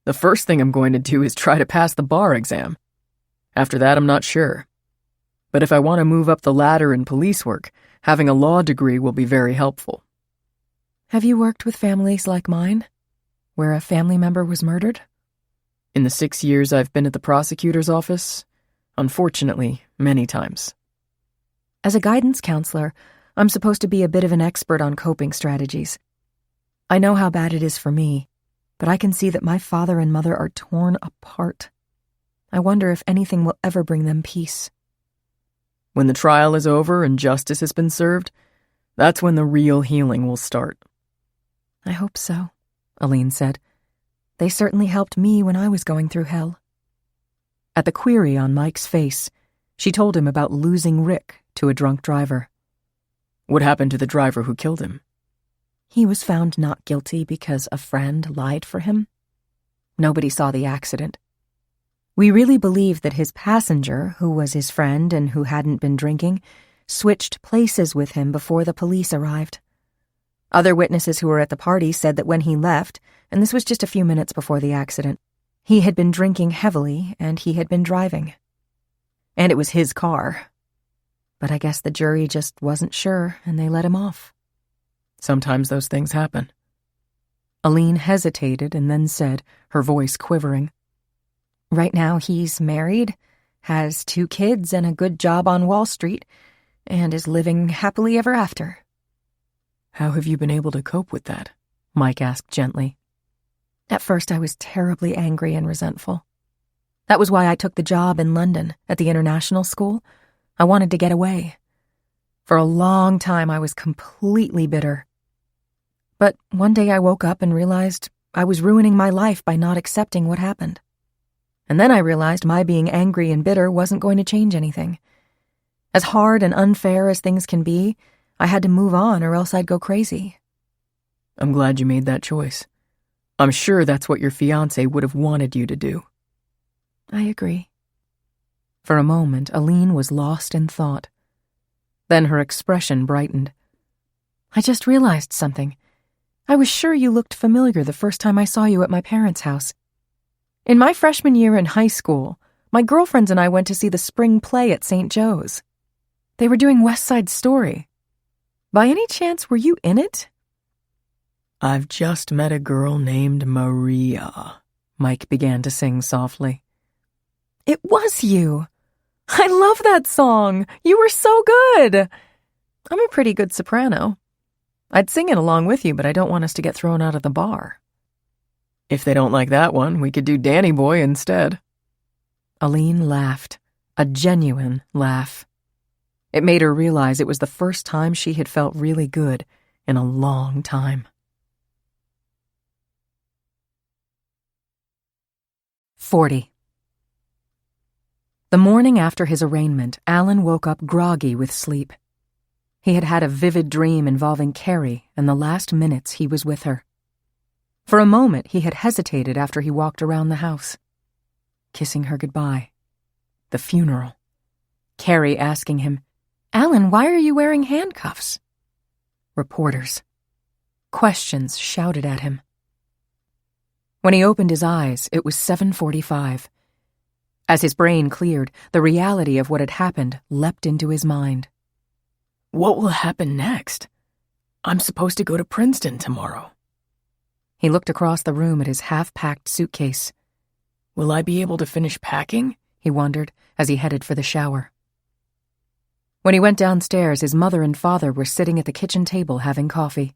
The first thing I'm going to do is try to pass the bar exam. After that, I'm not sure. But if I want to move up the ladder in police work, having a law degree will be very helpful. Have you worked with families like mine, where a family member was murdered? In the 6 years I've been at the prosecutor's office, unfortunately, many times. As a guidance counselor, I'm supposed to be a bit of an expert on coping strategies. I know how bad it is for me, but I can see that my father and mother are torn apart. I wonder if anything will ever bring them peace. When the trial is over and justice has been served, that's when the real healing will start. I hope so, Aline said. They certainly helped me when I was going through hell. At the query on Mike's face, she told him about losing Rick to a drunk driver. What happened to the driver who killed him? He was found not guilty because a friend lied for him. Nobody saw the accident. We really believe that his passenger, who was his friend and who hadn't been drinking, switched places with him before the police arrived. Other witnesses who were at the party said that when he left, and this was just a few minutes before the accident, he had been drinking heavily and he had been driving. And it was his car. But I guess the jury just wasn't sure and they let him off. Sometimes those things happen. Aline hesitated and then said, her voice quivering, Right now he's married, has 2 kids and a good job on Wall Street, and is living happily ever after. How have you been able to cope with that? Mike asked gently. At first I was terribly angry and resentful. That was why I took the job in London at the international school. I wanted to get away. For a long time I was completely bitter. But one day I woke up and realized I was ruining my life by not accepting what happened. And then I realized my being angry and bitter wasn't going to change anything. As hard and unfair as things can be, I had to move on or else I'd go crazy. I'm glad you made that choice. I'm sure that's what your fiancé would have wanted you to do. I agree. For a moment, Aline was lost in thought. Then her expression brightened. I just realized something. I was sure you looked familiar the first time I saw you at my parents' house. In my freshman year in high school, my girlfriends and I went to see the spring play at St. Joe's. They were doing West Side Story. By any chance, were you in it? I've just met a girl named Maria, Mike began to sing softly. It was you. I love that song. You were so good. I'm a pretty good soprano. I'd sing it along with you, but I don't want us to get thrown out of the bar. If they don't like that one, we could do Danny Boy instead. Aline laughed, a genuine laugh. It made her realize it was the first time she had felt really good in a long time. 40. The morning after his arraignment, Alan woke up groggy with sleep. He had had a vivid dream involving Carrie and the last minutes he was with her. For a moment, he had hesitated after he walked around the house. Kissing her goodbye. The funeral. Carrie asking him, "Alan, why are you wearing handcuffs?" Reporters. Questions shouted at him. When he opened his eyes, it was 7:45. As his brain cleared, the reality of what had happened leapt into his mind. What will happen next? I'm supposed to go to Princeton tomorrow. He looked across the room at his half-packed suitcase. Will I be able to finish packing? He wondered as he headed for the shower. When he went downstairs, his mother and father were sitting at the kitchen table having coffee.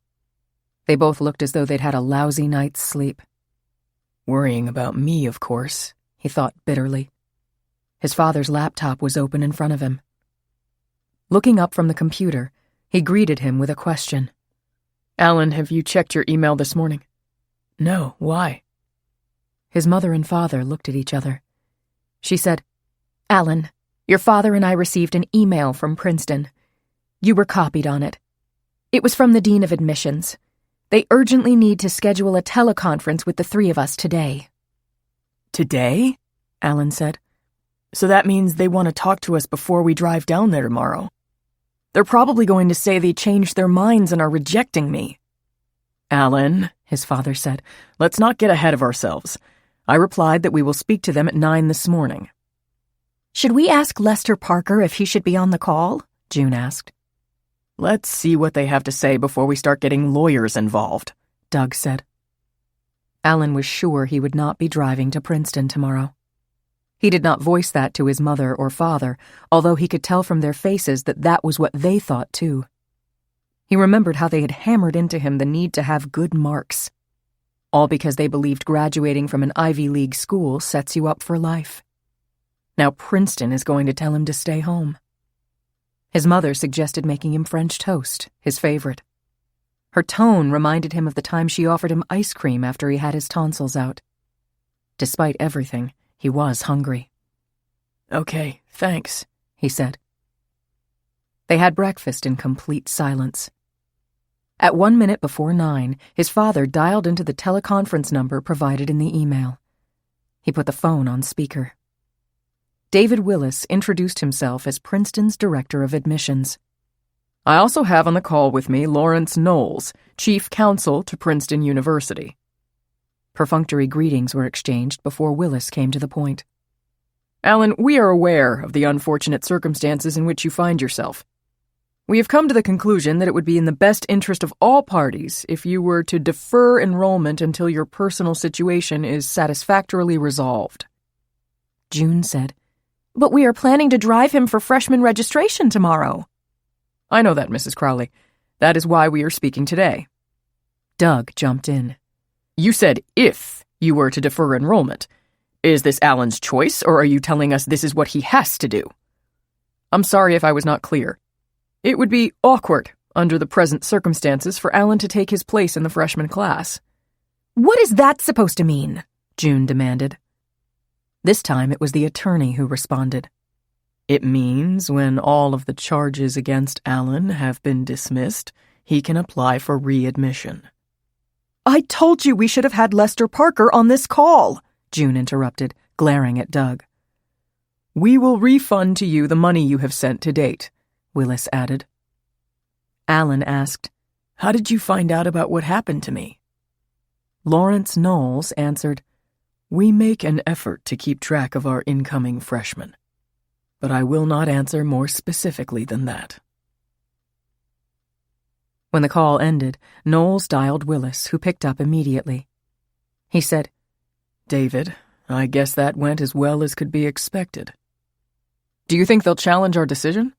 They both looked as though they'd had a lousy night's sleep. Worrying about me, of course, he thought bitterly. His father's laptop was open in front of him. Looking up from the computer, he greeted him with a question. Alan, have you checked your email this morning? No, why? His mother and father looked at each other. She said, "Alan, your father and I received an email from Princeton. You were copied on it. It was from the Dean of Admissions. They urgently need to schedule a teleconference with the three of us today." Today? Alan said. So that means they want to talk to us before we drive down there tomorrow. They're probably going to say they changed their minds and are rejecting me. Alan, his father said, let's not get ahead of ourselves. I replied that we will speak to them at 9 this morning. "Should we ask Lester Parker if he should be on the call?" June asked. Let's see what they have to say before we start getting lawyers involved, Doug said. Alan was sure he would not be driving to Princeton tomorrow. He did not voice that to his mother or father, although he could tell from their faces that that was what they thought too. He remembered how they had hammered into him the need to have good marks, all because they believed graduating from an Ivy League school sets you up for life. Now Princeton is going to tell him to stay home. His mother suggested making him French toast, his favorite. Her tone reminded him of the time she offered him ice cream after he had his tonsils out. Despite everything, he was hungry. Okay, thanks, he said. They had breakfast in complete silence. At 1 minute before 9, his father dialed into the teleconference number provided in the email. He put the phone on speaker. David Willis introduced himself as Princeton's Director of Admissions. I also have on the call with me Lawrence Knowles, Chief Counsel to Princeton University. Perfunctory greetings were exchanged before Willis came to the point. Alan, we are aware of the unfortunate circumstances in which you find yourself. We have come to the conclusion that it would be in the best interest of all parties if you were to defer enrollment until your personal situation is satisfactorily resolved. June said, "But we are planning to drive him for freshman registration tomorrow." I know that, Mrs. Crowley. That is why we are speaking today. Doug jumped in. You said if you were to defer enrollment. Is this Alan's choice, or are you telling us this is what he has to do? I'm sorry if I was not clear. It would be awkward, under the present circumstances, for Alan to take his place in the freshman class. What is that supposed to mean? June demanded. This time it was the attorney who responded. It means when all of the charges against Alan have been dismissed, he can apply for readmission. I told you we should have had Lester Parker on this call, June interrupted, glaring at Doug. We will refund to you the money you have sent to date, Willis added. Alan asked, How did you find out about what happened to me? Lawrence Knowles answered, We make an effort to keep track of our incoming freshmen, but I will not answer more specifically than that. When the call ended, Knowles dialed Willis, who picked up immediately. He said, David, I guess that went as well as could be expected. Do you think they'll challenge our decision?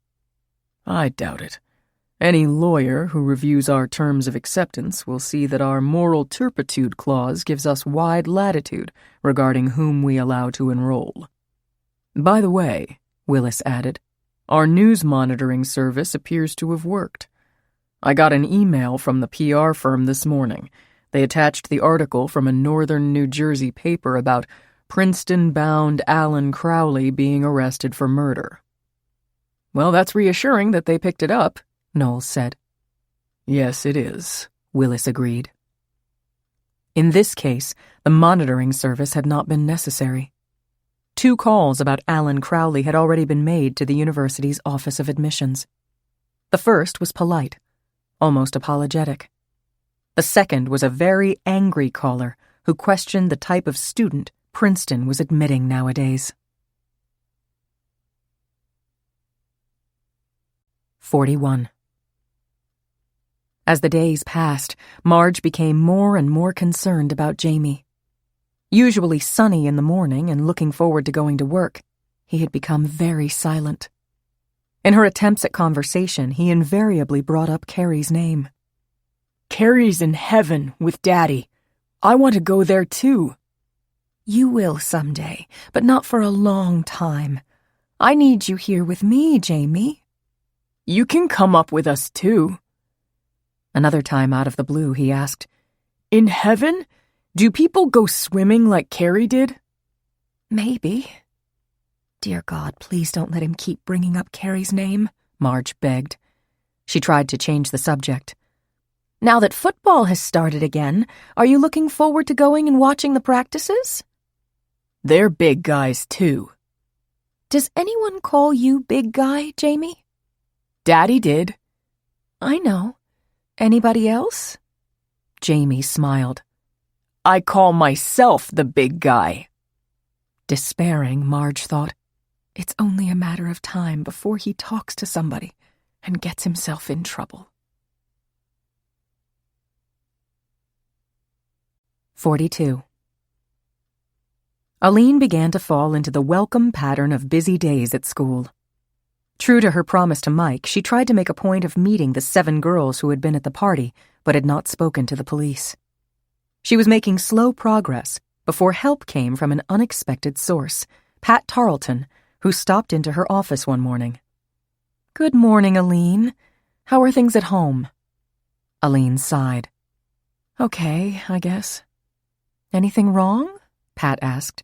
I doubt it. Any lawyer who reviews our terms of acceptance will see that our moral turpitude clause gives us wide latitude regarding whom we allow to enroll. By the way, Willis added, our news monitoring service appears to have worked. I got an email from the PR firm this morning. They attached the article from a northern New Jersey paper about Princeton-bound Alan Crowley being arrested for murder. Well, that's reassuring that they picked it up, Knowles said. Yes, it is, Willis agreed. In this case, the monitoring service had not been necessary. 2 calls about Alan Crowley had already been made to the university's Office of Admissions. The first was polite, almost apologetic. The second was a very angry caller who questioned the type of student Princeton was admitting nowadays. 41. As the days passed, Marge became more and more concerned about Jamie. Usually sunny in the morning and looking forward to going to work, he had become very silent. In her attempts at conversation, he invariably brought up Carrie's name. Carrie's in heaven with Daddy. I want to go there too. You will someday, but not for a long time. I need you here with me, Jamie. You can come up with us too. Another time out of the blue, he asked, In heaven? Do people go swimming like Carrie did? Maybe. Dear God, please don't let him keep bringing up Carrie's name, Marge begged. She tried to change the subject. Now that football has started again, are you looking forward to going and watching the practices? They're big guys too. Does anyone call you big guy, Jamie? Daddy did. I know. Anybody else? Jamie smiled. I call myself the big guy. Despairing, Marge thought, it's only a matter of time before he talks to somebody and gets himself in trouble. 42. Aline began to fall into the welcome pattern of busy days at school. True to her promise to Mike, she tried to make a point of meeting the 7 girls who had been at the party but had not spoken to the police. She was making slow progress before help came from an unexpected source, Pat Tarleton, who stopped into her office one morning. Good morning, Aline. How are things at home? Aline sighed. Okay, I guess. Anything wrong? Pat asked.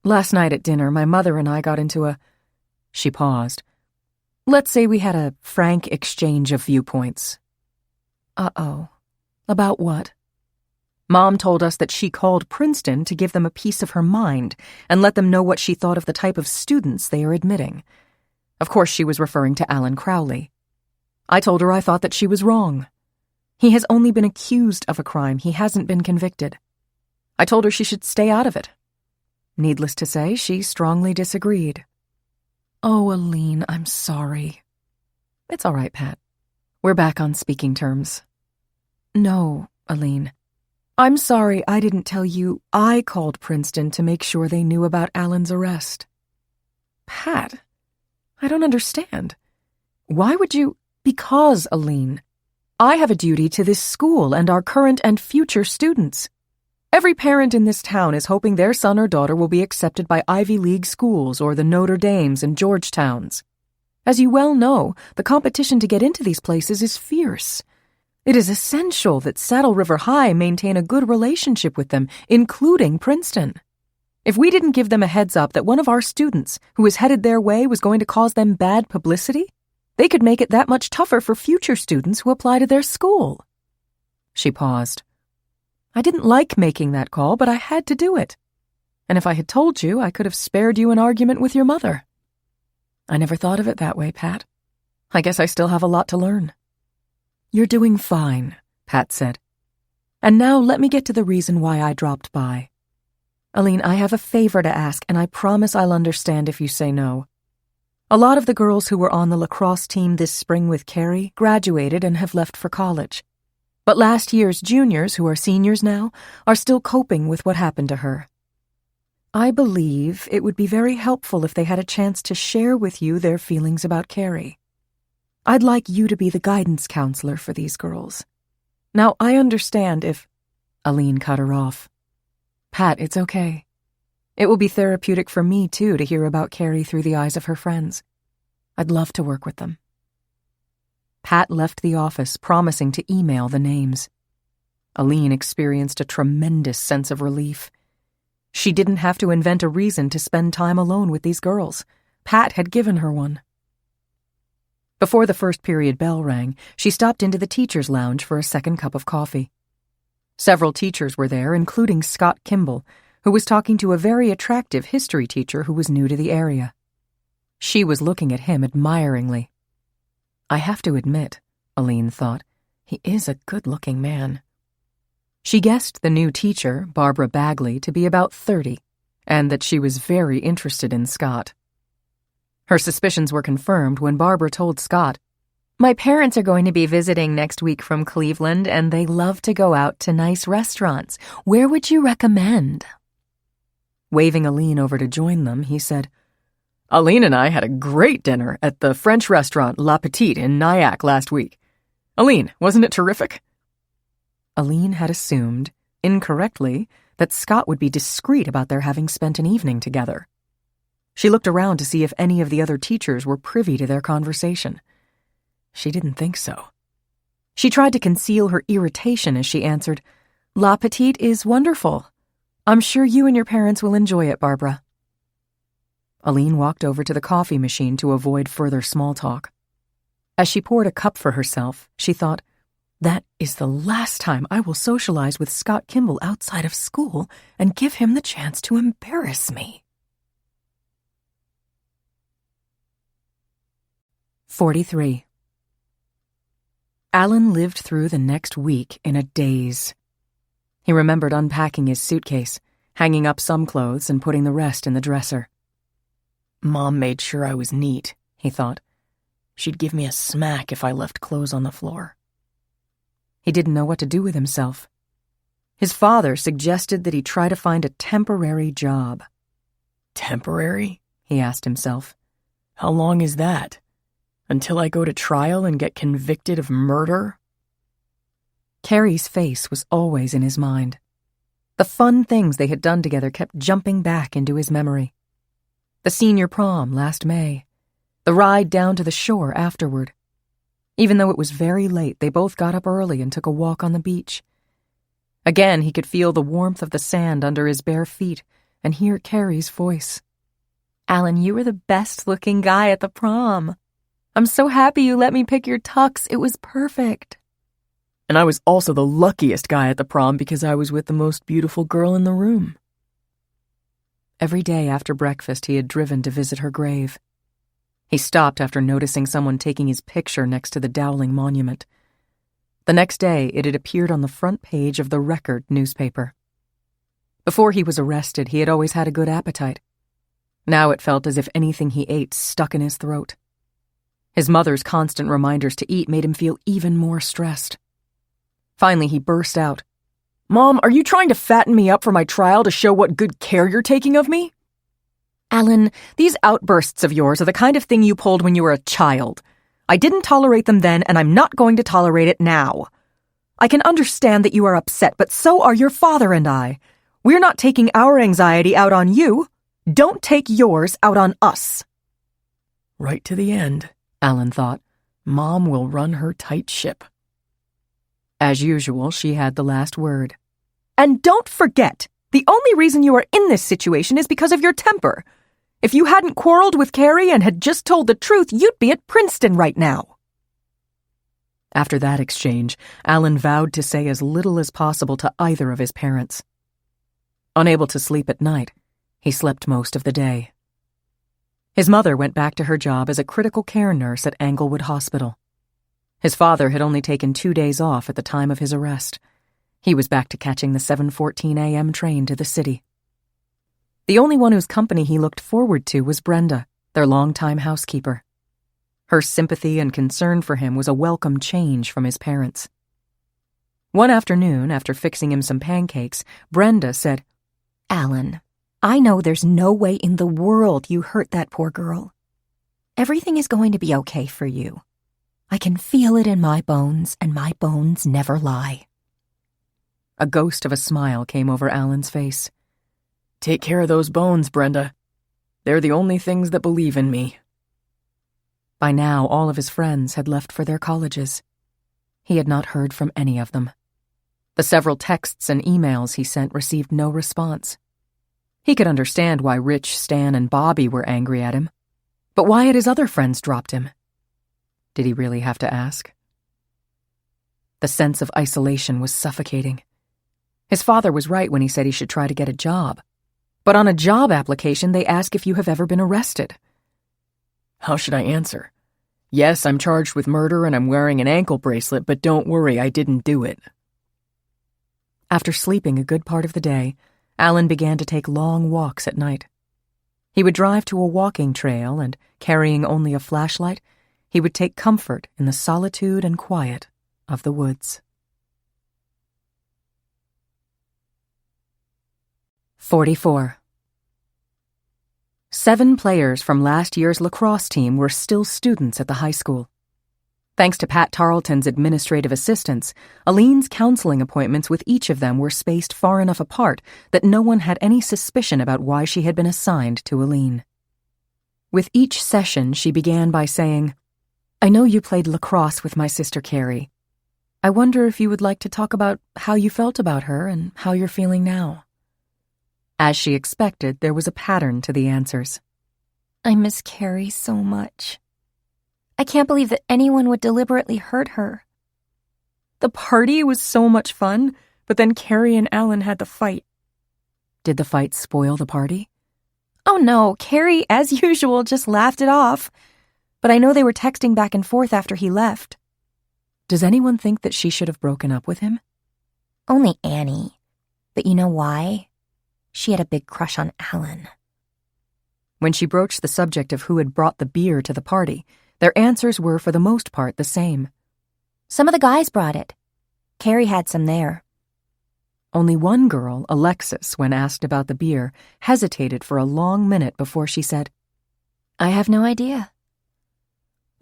Last night at dinner, my mother and I got into a... She paused. Let's say we had a frank exchange of viewpoints. Uh-oh. About what? Mom told us that she called Princeton to give them a piece of her mind and let them know what she thought of the type of students they are admitting. Of course, she was referring to Alan Crowley. I told her I thought that she was wrong. He has only been accused of a crime. He hasn't been convicted. I told her she should stay out of it. Needless to say, she strongly disagreed. Oh, Aline, I'm sorry. It's all right, Pat. We're back on speaking terms. No, Aline. I'm sorry I didn't tell you I called Princeton to make sure they knew about Alan's arrest. Pat, I don't understand. Why would you... Because, Aline, I have a duty to this school and our current and future students. Every parent in this town is hoping their son or daughter will be accepted by Ivy League schools or the Notre Dames and Georgetowns. As you well know, the competition to get into these places is fierce. It is essential that Saddle River High maintain a good relationship with them, including Princeton. If we didn't give them a heads up that one of our students who was headed their way was going to cause them bad publicity, they could make it that much tougher for future students who apply to their school." She paused. "I didn't like making that call, but I had to do it. And if I had told you, I could have spared you an argument with your mother." "I never thought of it that way, Pat. I guess I still have a lot to learn." "You're doing fine," Pat said. "And now let me get to the reason why I dropped by. Aline, I have a favor to ask, and I promise I'll understand if you say no. A lot of the girls who were on the lacrosse team this spring with Carrie graduated and have left for college. But last year's juniors, who are seniors now, are still coping with what happened to her. I believe it would be very helpful if they had a chance to share with you their feelings about Carrie. I'd like you to be the guidance counselor for these girls. Now, I understand if—" Aline cut her off. "Pat, it's okay. It will be therapeutic for me, too, to hear about Carrie through the eyes of her friends. I'd love to work with them." Pat left the office, promising to email the names. Aline experienced a tremendous sense of relief. She didn't have to invent a reason to spend time alone with these girls. Pat had given her one. Before the first period bell rang, she stopped into the teacher's lounge for a second cup of coffee. Several teachers were there, including Scott Kimball, who was talking to a very attractive history teacher who was new to the area. She was looking at him admiringly. I have to admit, Aline thought, he is a good-looking man. She guessed the new teacher, Barbara Bagley, to be about 30, and that she was very interested in Scott. Her suspicions were confirmed when Barbara told Scott, "My parents are going to be visiting next week from Cleveland, and they love to go out to nice restaurants. Where would you recommend?" Waving Aline over to join them, he said, "Aline and I had a great dinner at the French restaurant La Petite in Nyack last week. Aline, wasn't it terrific?" Aline had assumed, incorrectly, that Scott would be discreet about their having spent an evening together. She looked around to see if any of the other teachers were privy to their conversation. She didn't think so. She tried to conceal her irritation as she answered, "La Petite is wonderful. I'm sure you and your parents will enjoy it, Barbara." Aline walked over to the coffee machine to avoid further small talk. As she poured a cup for herself, she thought, that is the last time I will socialize with Scott Kimball outside of school and give him the chance to embarrass me. 43. Alan lived through the next week in a daze. He remembered unpacking his suitcase, hanging up some clothes and putting the rest in the dresser. Mom made sure I was neat, he thought. She'd give me a smack if I left clothes on the floor. He didn't know what to do with himself. His father suggested that he try to find a temporary job. Temporary? He asked himself. How long is that? Until I go to trial and get convicted of murder? Carrie's face was always in his mind. The fun things they had done together kept jumping back into his memory. The senior prom last May. The ride down to the shore afterward. Even though it was very late, they both got up early and took a walk on the beach. Again, he could feel the warmth of the sand under his bare feet and hear Carrie's voice. Alan, you were the best-looking guy at the prom. I'm so happy you let me pick your tux. It was perfect. And I was also the luckiest guy at the prom because I was with the most beautiful girl in the room. Every day after breakfast, he had driven to visit her grave. He stopped after noticing someone taking his picture next to the Dowling monument. The next day, it had appeared on the front page of the Record newspaper. Before he was arrested, he had always had a good appetite. Now it felt as if anything he ate stuck in his throat. His mother's constant reminders to eat made him feel even more stressed. Finally, he burst out, "Mom, are you trying to fatten me up for my trial to show what good care you're taking of me?" Alan, these outbursts of yours are the kind of thing you pulled when you were a child. I didn't tolerate them then, and I'm not going to tolerate it now. I can understand that you are upset, but so are your father and I. We're not taking our anxiety out on you. Don't take yours out on us. Right to the end, Alan thought. Mom will run her tight ship. As usual, she had the last word. And don't forget, the only reason you are in this situation is because of your temper. If you hadn't quarreled with Carrie and had just told the truth, you'd be at Princeton right now. After that exchange, Alan vowed to say as little as possible to either of his parents. Unable to sleep at night, he slept most of the day. His mother went back to her job as a critical care nurse at Englewood Hospital. His father had only taken 2 days off at the time of his arrest. He was back to catching the 7:14 a.m. train to the city. The only one whose company he looked forward to was Brenda, their longtime housekeeper. Her sympathy and concern for him was a welcome change from his parents. One afternoon, after fixing him some pancakes, Brenda said, Alan, I know there's no way in the world you hurt that poor girl. Everything is going to be okay for you. I can feel it in my bones, and my bones never lie. A ghost of a smile came over Alan's face. Take care of those bones, Brenda. They're the only things that believe in me. By now, all of his friends had left for their colleges. He had not heard from any of them. The several texts and emails he sent received no response. He could understand why Rich, Stan, and Bobby were angry at him. But why had his other friends dropped him? Did he really have to ask? The sense of isolation was suffocating. His father was right when he said he should try to get a job. But on a job application, they ask if you have ever been arrested. How should I answer? Yes, I'm charged with murder and I'm wearing an ankle bracelet, but don't worry, I didn't do it. After sleeping a good part of the day, Alan began to take long walks at night. He would drive to a walking trail and, carrying only a flashlight, he would take comfort in the solitude and quiet of the woods. 44. 7 players from last year's lacrosse team were still students at the high school. Thanks to Pat Tarleton's administrative assistance, Aline's counseling appointments with each of them were spaced far enough apart that no one had any suspicion about why she had been assigned to Aline. With each session, she began by saying, I know you played lacrosse with my sister Carrie. I wonder if you would like to talk about how you felt about her and how you're feeling now. As she expected, there was a pattern to the answers. I miss Carrie so much. I can't believe that anyone would deliberately hurt her. The party was so much fun, but then Carrie and Alan had the fight. Did the fight spoil the party? Oh no, Carrie, as usual, just laughed it off. But I know they were texting back and forth after he left. Does anyone think that she should have broken up with him? Only Annie. But you know why? She had a big crush on Alan. When she broached the subject of who had brought the beer to the party, their answers were for the most part the same. Some of the guys brought it. Carrie had some there. Only one girl, Alexis, when asked about the beer, hesitated for a long minute before she said, I have no idea.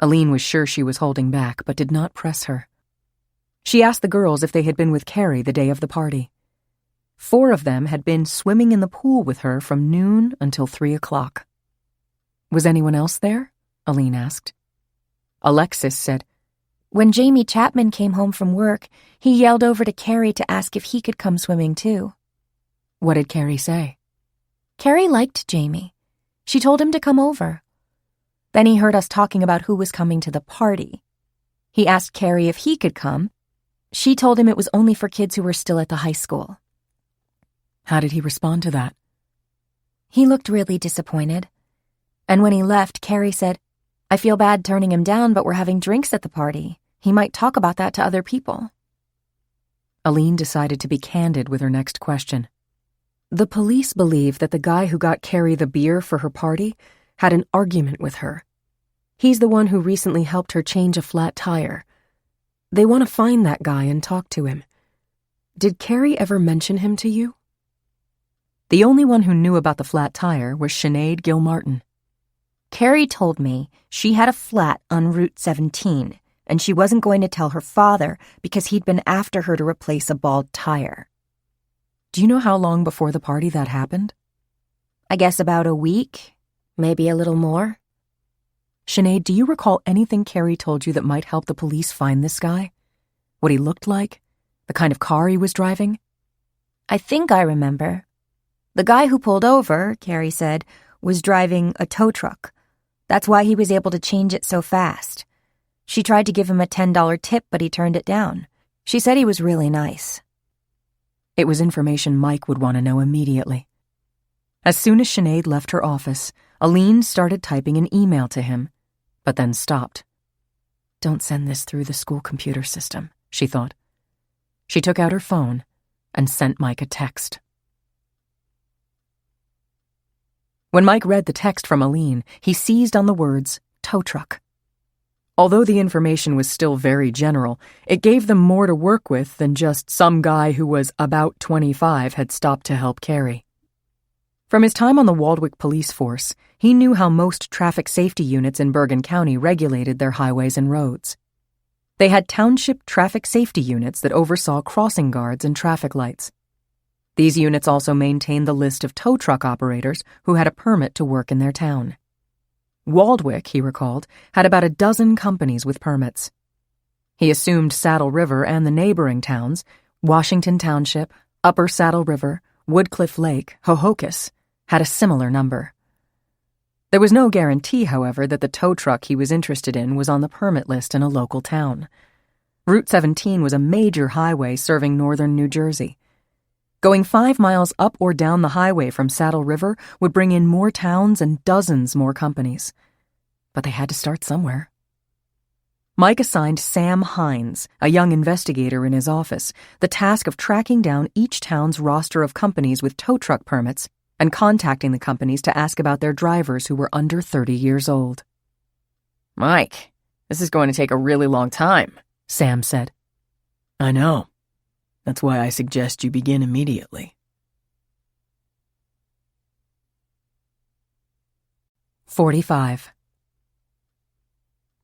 Aline was sure she was holding back, but did not press her. She asked the girls if they had been with Carrie the day of the party. 4 of them had been swimming in the pool with her from noon until 3 o'clock. Was anyone else there? Aline asked. Alexis said, When Jamie Chapman came home from work, he yelled over to Carrie to ask if he could come swimming too. What did Carrie say? Carrie liked Jamie. She told him to come over. Then he heard us talking about who was coming to the party. He asked Carrie if he could come. She told him it was only for kids who were still at the high school. How did he respond to that? He looked really disappointed. And when he left, Carrie said, I feel bad turning him down, but we're having drinks at the party. He might talk about that to other people. Aline decided to be candid with her next question. The police believe that the guy who got Carrie the beer for her party had an argument with her. He's the one who recently helped her change a flat tire. They want to find that guy and talk to him. Did Carrie ever mention him to you? The only one who knew about the flat tire was Sinead Gilmartin. Carrie told me she had a flat on Route 17, and she wasn't going to tell her father because he'd been after her to replace a bald tire. Do you know how long before the party that happened? I guess about a week, maybe a little more. Sinead, do you recall anything Carrie told you that might help the police find this guy? What he looked like? The kind of car he was driving? I think I remember. The guy who pulled over, Carrie said, was driving a tow truck. That's why he was able to change it so fast. She tried to give him a $10 tip, but he turned it down. She said he was really nice. It was information Mike would want to know immediately. As soon as Sinead left her office, Aline started typing an email to him, but then stopped. Don't send this through the school computer system, she thought. She took out her phone and sent Mike a text. When Mike read the text from Aline, he seized on the words, tow truck. Although the information was still very general, it gave them more to work with than just some guy who was about 25 had stopped to help Carrie. From his time on the Waldwick police force, he knew how most traffic safety units in Bergen County regulated their highways and roads. They had township traffic safety units that oversaw crossing guards and traffic lights. These units also maintained the list of tow truck operators who had a permit to work in their town. Waldwick, he recalled, had about a dozen companies with permits. He assumed Saddle River and the neighboring towns, Washington Township, Upper Saddle River, Woodcliff Lake, Hohokus, had a similar number. There was no guarantee, however, that the tow truck he was interested in was on the permit list in a local town. Route 17 was a major highway serving northern New Jersey. Going 5 miles up or down the highway from Saddle River would bring in more towns and dozens more companies. But they had to start somewhere. Mike assigned Sam Hines, a young investigator in his office, the task of tracking down each town's roster of companies with tow truck permits and contacting the companies to ask about their drivers who were under 30 years old. Mike, this is going to take a really long time, Sam said. I know. That's why I suggest you begin immediately. 45.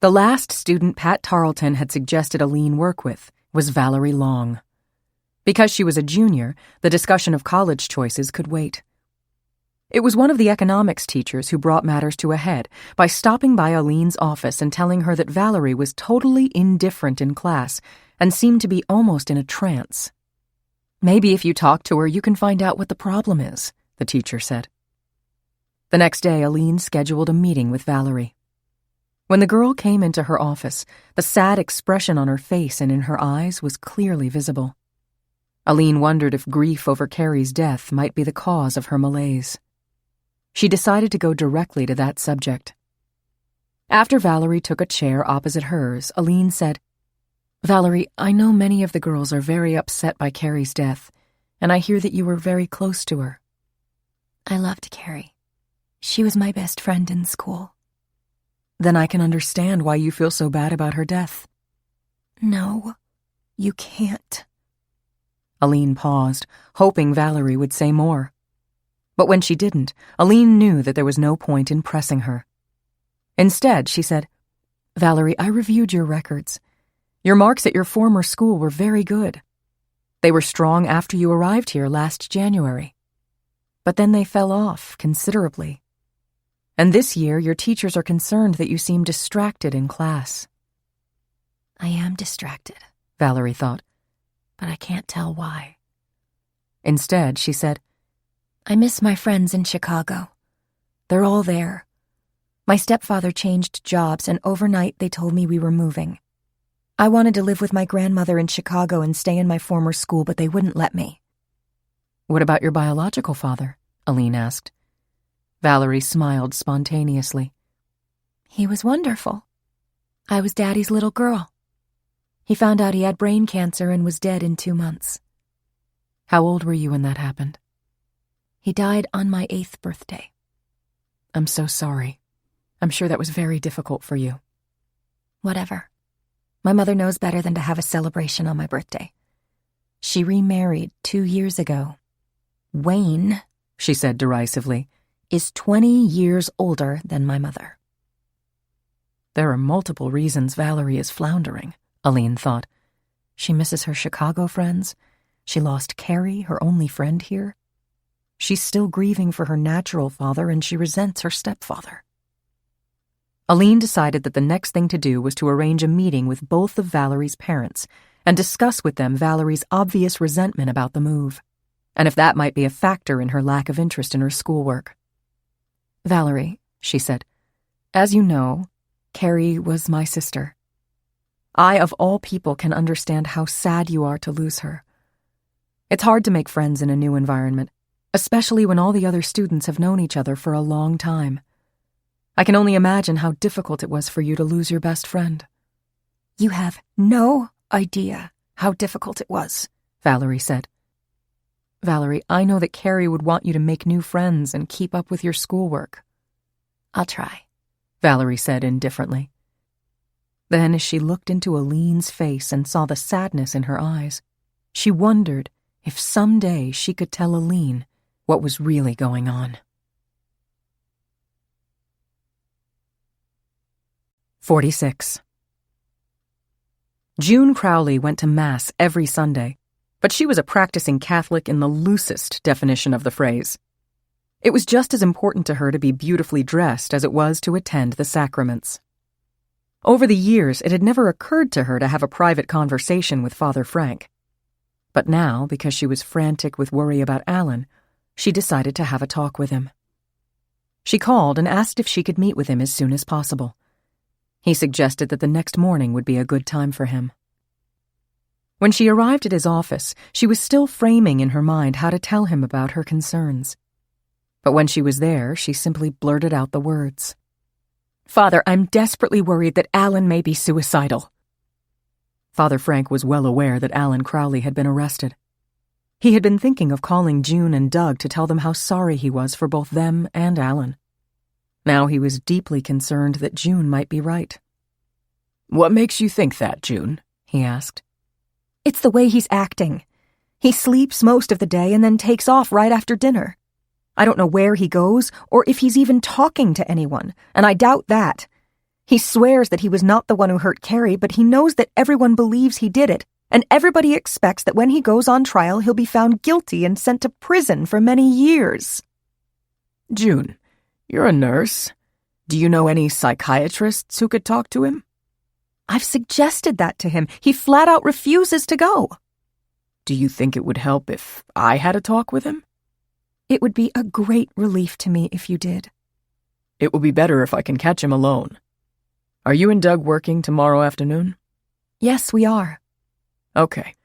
The last student Pat Tarleton had suggested Aline work with was Valerie Long. Because she was a junior, the discussion of college choices could wait. It was one of the economics teachers who brought matters to a head by stopping by Aline's office and telling her that Valerie was totally indifferent in class and seemed to be almost in a trance. Maybe if you talk to her, you can find out what the problem is, the teacher said. The next day, Aline scheduled a meeting with Valerie. When the girl came into her office, the sad expression on her face and in her eyes was clearly visible. Aline wondered if grief over Carrie's death might be the cause of her malaise. She decided to go directly to that subject. After Valerie took a chair opposite hers, Aline said, Valerie, I know many of the girls are very upset by Carrie's death, and I hear that you were very close to her. I loved Carrie. She was my best friend in school. Then I can understand why you feel so bad about her death. No, you can't. Aline paused, hoping Valerie would say more. But when she didn't, Aline knew that there was no point in pressing her. Instead, she said, Valerie, I reviewed your records. Your marks at your former school were very good. They were strong after you arrived here last January. But then they fell off considerably. And this year, your teachers are concerned that you seem distracted in class. I am distracted, Valerie thought. But I can't tell why. Instead, she said, I miss my friends in Chicago. They're all there. My stepfather changed jobs, and overnight they told me we were moving. I wanted to live with my grandmother in Chicago and stay in my former school, but they wouldn't let me. What about your biological father? Aline asked. Valerie smiled spontaneously. He was wonderful. I was Daddy's little girl. He found out he had brain cancer and was dead in 2 months. How old were you when that happened? He died on my 8th birthday. I'm so sorry. I'm sure that was very difficult for you. Whatever. My mother knows better than to have a celebration on my birthday. She remarried 2 years ago. Wayne, she said derisively, is 20 years older than my mother. There are multiple reasons Valerie is floundering, Aline thought. She misses her Chicago friends. She lost Carrie, her only friend here. She's still grieving for her natural father, and she resents her stepfather. Aline decided that the next thing to do was to arrange a meeting with both of Valerie's parents and discuss with them Valerie's obvious resentment about the move, and if that might be a factor in her lack of interest in her schoolwork. "Valerie," she said, "as you know, Carrie was my sister. I, of all people, can understand how sad you are to lose her. It's hard to make friends in a new environment, especially when all the other students have known each other for a long time. I can only imagine how difficult it was for you to lose your best friend." You have no idea how difficult it was, Valerie said. "Valerie, I know that Carrie would want you to make new friends and keep up with your schoolwork." I'll try, Valerie said indifferently. Then, as she looked into Aline's face and saw the sadness in her eyes, she wondered if someday she could tell Aline what was really going on. 46. June Crowley went to Mass every Sunday, but she was a practicing Catholic in the loosest definition of the phrase. It was just as important to her to be beautifully dressed as it was to attend the sacraments. Over the years, it had never occurred to her to have a private conversation with Father Frank. But now, because she was frantic with worry about Alan, she decided to have a talk with him. She called and asked if she could meet with him as soon as possible. He suggested that the next morning would be a good time for him. When she arrived at his office, she was still framing in her mind how to tell him about her concerns. But when she was there, she simply blurted out the words. "Father, I'm desperately worried that Alan may be suicidal." Father Frank was well aware that Alan Crowley had been arrested. He had been thinking of calling June and Doug to tell them how sorry he was for both them and Alan. Now he was deeply concerned that June might be right. "What makes you think that, June?" he asked. It's the way he's acting. He sleeps most of the day and then takes off right after dinner. I don't know where he goes or if he's even talking to anyone, and I doubt that. He swears that he was not the one who hurt Carrie, but he knows that everyone believes he did it, and everybody expects that when he goes on trial he'll be found guilty and sent to prison for many years. "June, you're a nurse. Do you know any psychiatrists who could talk to him?" I've suggested that to him. He flat out refuses to go. "Do you think it would help if I had a talk with him?" It would be a great relief to me if you did. "It will be better if I can catch him alone. Are you and Doug working tomorrow afternoon?" Yes, we are. Okay.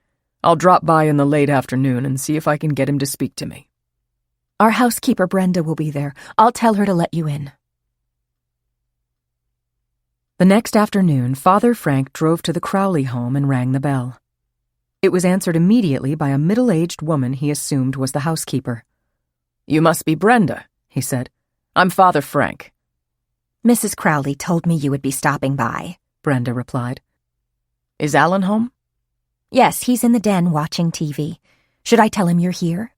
I'll drop by in the late afternoon and see if I can get him to speak to me. Our housekeeper Brenda will be there. I'll tell her to let you in. The next afternoon, Father Frank drove to the Crowley home and rang the bell. It was answered immediately by a middle-aged woman he assumed was the housekeeper. "You must be Brenda," he said. "I'm Father Frank." "Mrs. Crowley told me you would be stopping by," Brenda replied. "Is Alan home?" "Yes, he's in the den watching TV. Should I tell him you're here?"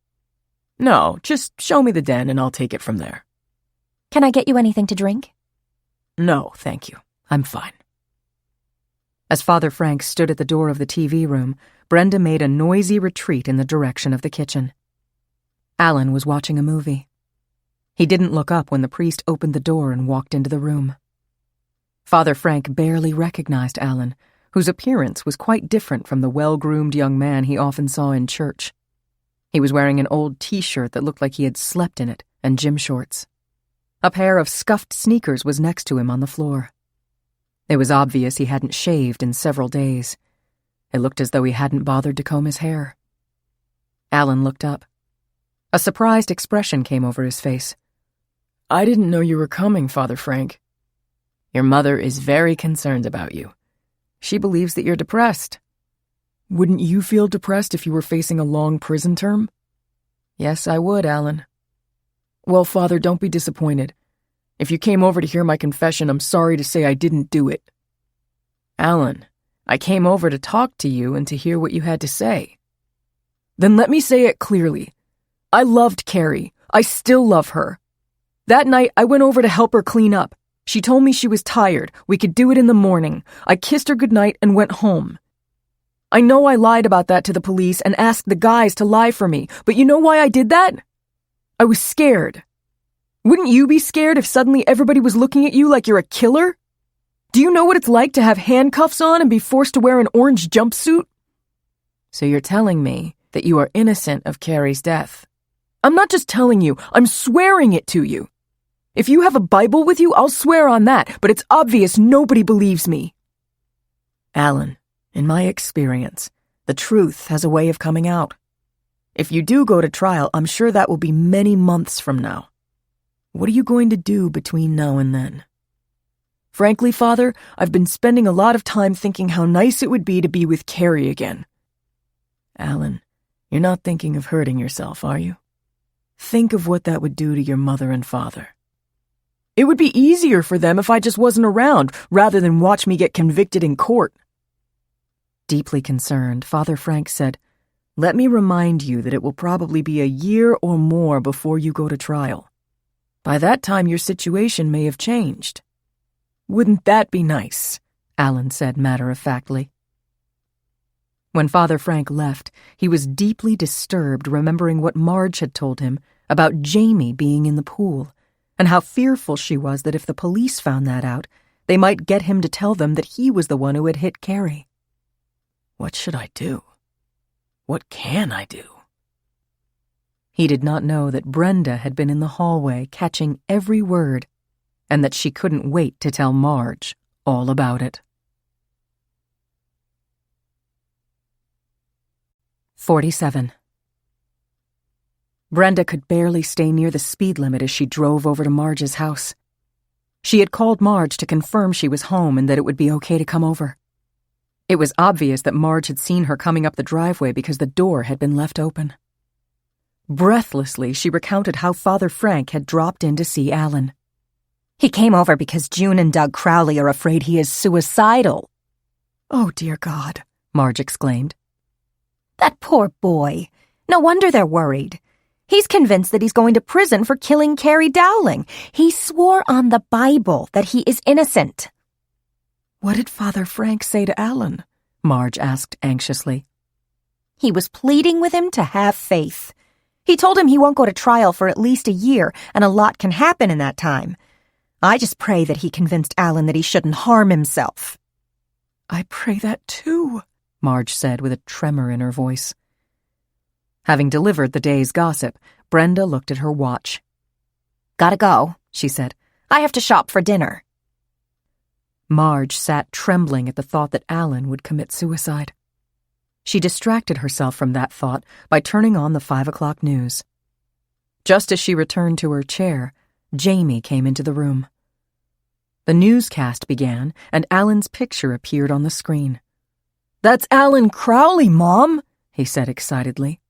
"No, just show me the den and I'll take it from there." Can I get you anything to drink? "No, thank you. I'm fine." As Father Frank stood at the door of the TV room, Brenda made a noisy retreat in the direction of the kitchen. Alan was watching a movie. He didn't look up when the priest opened the door and walked into the room. Father Frank barely recognized Alan, whose appearance was quite different from the well-groomed young man he often saw in church. He was wearing an old t-shirt that looked like he had slept in it, and gym shorts. A pair of scuffed sneakers was next to him on the floor. It was obvious he hadn't shaved in several days. It looked as though he hadn't bothered to comb his hair. Alan looked up. A surprised expression came over his face. "I didn't know you were coming, Father Frank. Your mother is very concerned about you. She believes that you're depressed." "Wouldn't you feel depressed if you were facing a long prison term?" "Yes, I would, Alan." "Well, Father, don't be disappointed. If you came over to hear my confession, I'm sorry to say I didn't do it." "Alan, I came over to talk to you and to hear what you had to say." "Then let me say it clearly. I loved Carrie. I still love her. That night, I went over to help her clean up. She told me she was tired. We could do it in the morning. I kissed her goodnight and went home. I know I lied about that to the police and asked the guys to lie for me, but you know why I did that? I was scared. Wouldn't you be scared if suddenly everybody was looking at you like you're a killer? Do you know what it's like to have handcuffs on and be forced to wear an orange jumpsuit? So you're telling me that you are innocent of Carrie's death? I'm not just telling you, I'm swearing it to you. If you have a Bible with you, I'll swear on that, but it's obvious nobody believes me. Alan, in my experience, the truth has a way of coming out. If you do go to trial, I'm sure that will be many months from now. What are you going to do between now and then? Frankly, Father, I've been spending a lot of time thinking how nice it would be to be with Carrie again. Alan, you're not thinking of hurting yourself, are you? Think of what that would do to your mother and father. It would be easier for them if I just wasn't around, rather than watch me get convicted in court. Deeply concerned, Father Frank said, "Let me remind you that it will probably be a year or more before you go to trial. By that time, your situation may have changed." Wouldn't that be nice? Alan said matter-of-factly. When Father Frank left, he was deeply disturbed remembering what Marge had told him about Jamie being in the pool, and how fearful she was that if the police found that out, they might get him to tell them that he was the one who had hit Carrie. What should I do? What can I do? He did not know that Brenda had been in the hallway catching every word, and that she couldn't wait to tell Marge all about it. 47. Brenda could barely stay near the speed limit as she drove over to Marge's house. She had called Marge to confirm she was home and that it would be okay to come over. It was obvious that Marge had seen her coming up the driveway because the door had been left open. Breathlessly, she recounted how Father Frank had dropped in to see Alan. He came over because June and Doug Crowley are afraid he is suicidal. Oh, dear God, Marge exclaimed. That poor boy. No wonder they're worried. He's convinced that he's going to prison for killing Carrie Dowling. He swore on the Bible that he is innocent. What did Father Frank say to Alan? Marge asked anxiously. He was pleading with him to have faith. He told him he won't go to trial for at least a year, and a lot can happen in that time. I just pray that he convinced Alan that he shouldn't harm himself. I pray that too, Marge said with a tremor in her voice. Having delivered the day's gossip, Brenda looked at her watch. Gotta go, she said. I have to shop for dinner. Marge sat trembling at the thought that Alan would commit suicide. She distracted herself from that thought by turning on the 5 o'clock news. Just as she returned to her chair, Jamie came into the room. The newscast began, and Alan's picture appeared on the screen. "That's Alan Crowley, Mom," he said excitedly.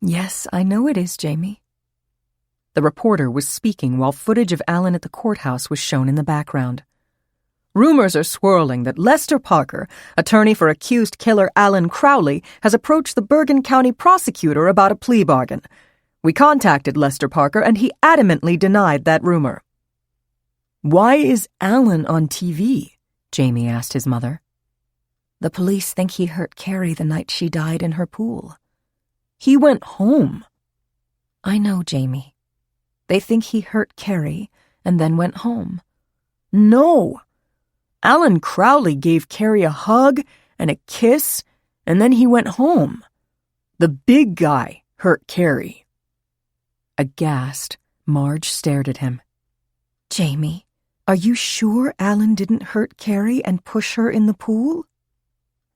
"Yes, I know it is, Jamie." The reporter was speaking while footage of Alan at the courthouse was shown in the background. Rumors are swirling that Lester Parker, attorney for accused killer Alan Crowley, has approached the Bergen County prosecutor about a plea bargain. We contacted Lester Parker, and he adamantly denied that rumor. "Why is Alan on TV?" Jamie asked his mother. "The police think he hurt Carrie the night she died in her pool. He went home." "I know, Jamie. They think he hurt Carrie and then went home." "No. Alan Crowley gave Carrie a hug and a kiss, and then he went home. The big guy hurt Carrie." Aghast, Marge stared at him. "Jamie, are you sure Alan didn't hurt Carrie and push her in the pool?"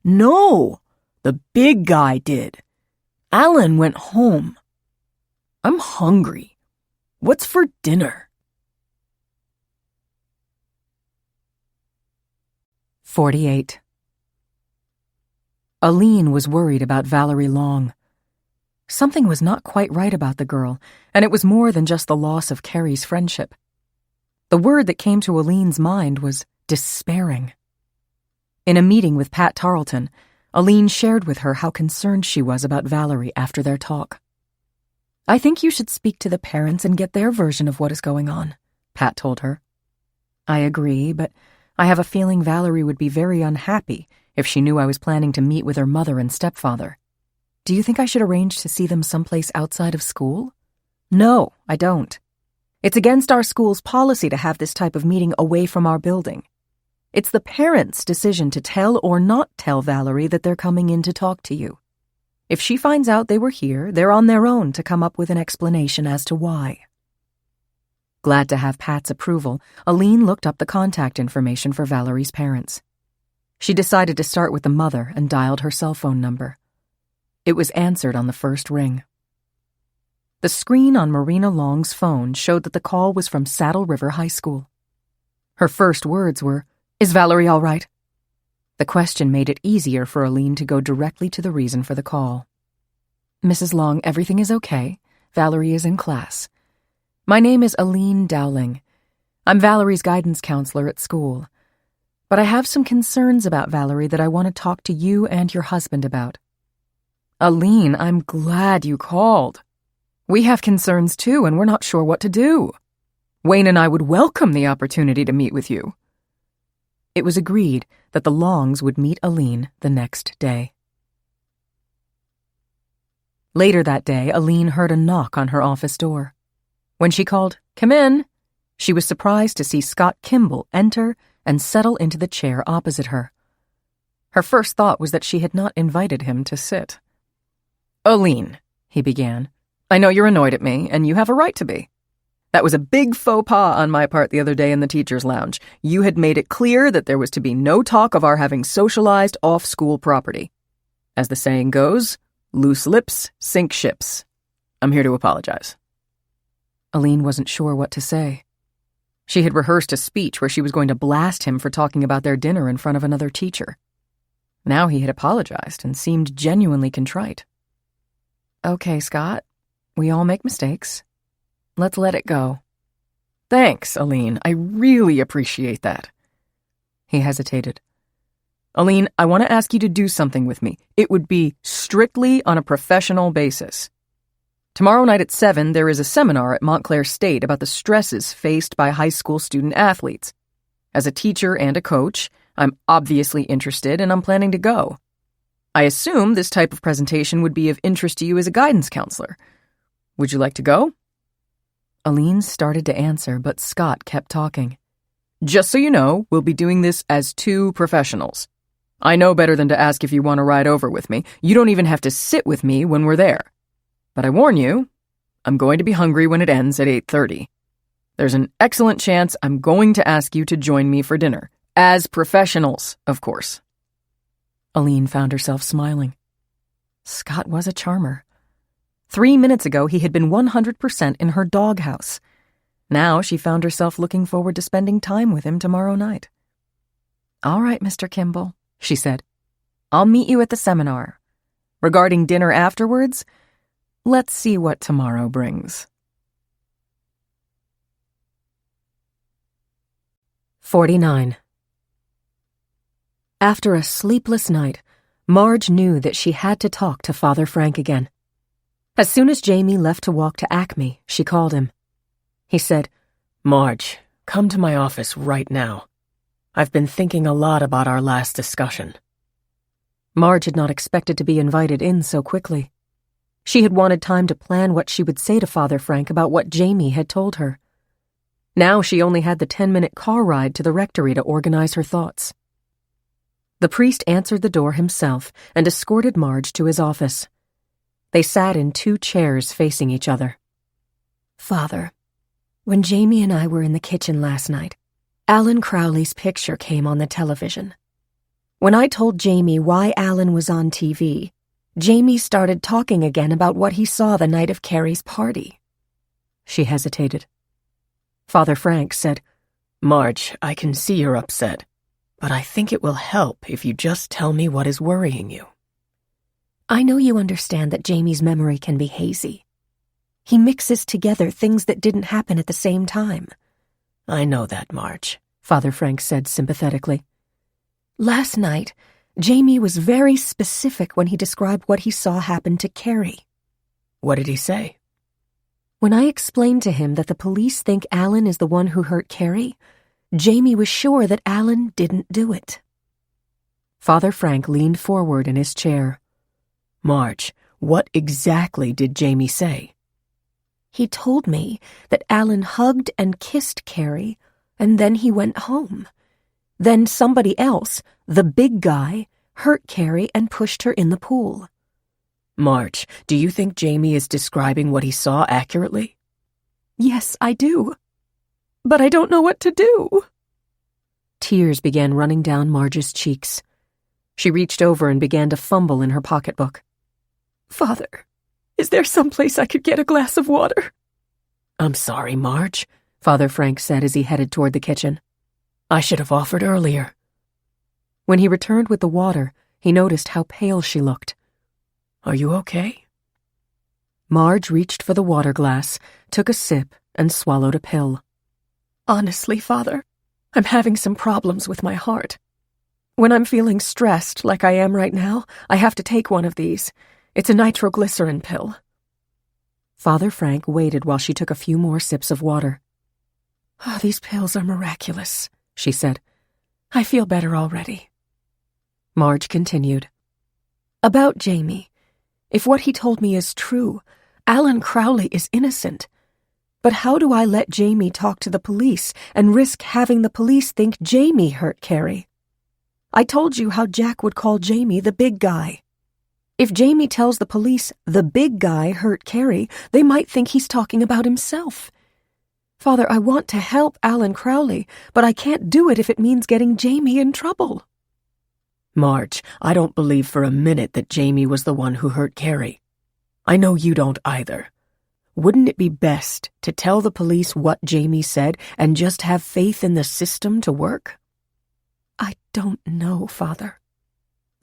"No, the big guy did. Alan went home. I'm hungry. What's for dinner?" 48. Aline was worried about Valerie Long. Something was not quite right about the girl, and it was more than just the loss of Carrie's friendship. The word that came to Aline's mind was despairing. In a meeting with Pat Tarleton, Aline shared with her how concerned she was about Valerie after their talk. "I think you should speak to the parents and get their version of what is going on," Pat told her. "I agree, but I have a feeling Valerie would be very unhappy if she knew I was planning to meet with her mother and stepfather. Do you think I should arrange to see them someplace outside of school?" "No, I don't. It's against our school's policy to have this type of meeting away from our building. It's the parents' decision to tell or not tell Valerie that they're coming in to talk to you. If she finds out they were here, they're on their own to come up with an explanation as to why. Glad to have Pat's approval, Aline looked up the contact information for Valerie's parents. She decided to start with the mother and dialed her cell phone number. It was answered on the first ring. The screen on Marina Long's phone showed that the call was from Saddle River High School. Her first words were, "Is Valerie all right?" The question made it easier for Aline to go directly to the reason for the call. "Mrs. Long, everything is okay. Valerie is in class. My name is Aline Dowling. I'm Valerie's guidance counselor at school. But I have some concerns about Valerie that I want to talk to you and your husband about." "Aline, I'm glad you called. We have concerns too, and we're not sure what to do. Wayne and I would welcome the opportunity to meet with you." It was agreed that the Longs would meet Aline the next day. Later that day, Aline heard a knock on her office door. When she called, "Come in," she was surprised to see Scott Kimball enter and settle into the chair opposite her. Her first thought was that she had not invited him to sit. "Aline," he began, "I know you're annoyed at me, and you have a right to be. That was a big faux pas on my part the other day in the teacher's lounge. You had made it clear that there was to be no talk of our having socialized off-school property. As the saying goes, loose lips sink ships. I'm here to apologize." Aline wasn't sure what to say. She had rehearsed a speech where she was going to blast him for talking about their dinner in front of another teacher. Now he had apologized and seemed genuinely contrite. "Okay, Scott. We all make mistakes. Let's let it go." "Thanks, Aline. I really appreciate that." He hesitated. "Aline, I want to ask you to do something with me. It would be strictly on a professional basis. Tomorrow night at 7, there is a seminar at Montclair State about the stresses faced by high school student athletes. As a teacher and a coach, I'm obviously interested and I'm planning to go. I assume this type of presentation would be of interest to you as a guidance counselor. Would you like to go?" Aline started to answer, but Scott kept talking. "Just so you know, we'll be doing this as two professionals. I know better than to ask if you want to ride over with me. You don't even have to sit with me when we're there. But I warn you, I'm going to be hungry when it ends at 8:30. There's an excellent chance I'm going to ask you to join me for dinner. As professionals, of course." Aline found herself smiling. Scott was a charmer. 3 minutes ago, he had been 100% in her doghouse. Now she found herself looking forward to spending time with him tomorrow night. "All right, Mr. Kimball," she said. "I'll meet you at the seminar. Regarding dinner afterwards, let's see what tomorrow brings." 49. After a sleepless night, Marge knew that she had to talk to Father Frank again. As soon as Jamie left to walk to Acme, she called him. He said, "Marge, come to my office right now. I've been thinking a lot about our last discussion." Marge had not expected to be invited in so quickly. She had wanted time to plan what she would say to Father Frank about what Jamie had told her. Now she only had the 10-minute car ride to the rectory to organize her thoughts. The priest answered the door himself and escorted Marge to his office. They sat in 2 chairs facing each other. "Father, when Jamie and I were in the kitchen last night, Alan Crowley's picture came on the television. When I told Jamie why Alan was on TV, Jamie started talking again about what he saw the night of Carrie's party." She hesitated. Father Frank said, "Marge, I can see you're upset, but I think it will help if you just tell me what is worrying you." "I know you understand that Jamie's memory can be hazy. He mixes together things that didn't happen at the same time." "I know that, Marge," Father Frank said sympathetically. "Last night, Jamie was very specific when he described what he saw happen to Carrie." "What did he say?" "When I explained to him that the police think Alan is the one who hurt Carrie, Jamie was sure that Alan didn't do it." Father Frank leaned forward in his chair. "Marge, what exactly did Jamie say?" He told me that Alan hugged and kissed Carrie, and then he went home. Then somebody else, the big guy, hurt Carrie and pushed her in the pool. Marge, do you think Jamie is describing what he saw accurately? Yes, I do. But I don't know what to do. Tears began running down Marge's cheeks. She reached over and began to fumble in her pocketbook. Father, is there some place I could get a glass of water? I'm sorry, Marge, Father Frank said as he headed toward the kitchen. I should have offered earlier. When he returned with the water, he noticed how pale she looked. Are you okay? Marge reached for the water glass, took a sip, and swallowed a pill. Honestly, Father, I'm having some problems with my heart. When I'm feeling stressed like I am right now, I have to take one of these. It's a nitroglycerin pill. Father Frank waited while she took a few more sips of water. Oh, these pills are miraculous, she said. I feel better already. Marge continued. About Jamie. If what he told me is true, Alan Crowley is innocent. But how do I let Jamie talk to the police and risk having the police think Jamie hurt Carrie? I told you how Jack would call Jamie the big guy. If Jamie tells the police the big guy hurt Carrie, they might think he's talking about himself. Father, I want to help Alan Crowley, but I can't do it if it means getting Jamie in trouble. Marge, I don't believe for a minute that Jamie was the one who hurt Carrie. I know you don't either. Wouldn't it be best to tell the police what Jamie said and just have faith in the system to work? I don't know, Father.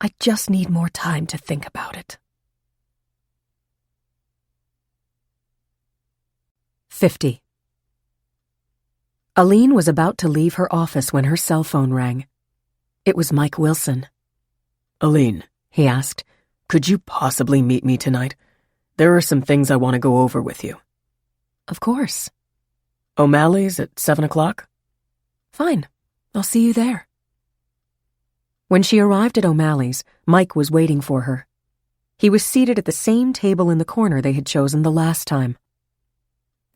I just need more time to think about it. 50. Aline was about to leave her office when her cell phone rang. It was Mike Wilson. Aline, he asked, could you possibly meet me tonight? There are some things I want to go over with you. Of course. O'Malley's at 7 o'clock? Fine. I'll see you there. When she arrived at O'Malley's, Mike was waiting for her. He was seated at the same table in the corner they had chosen the last time.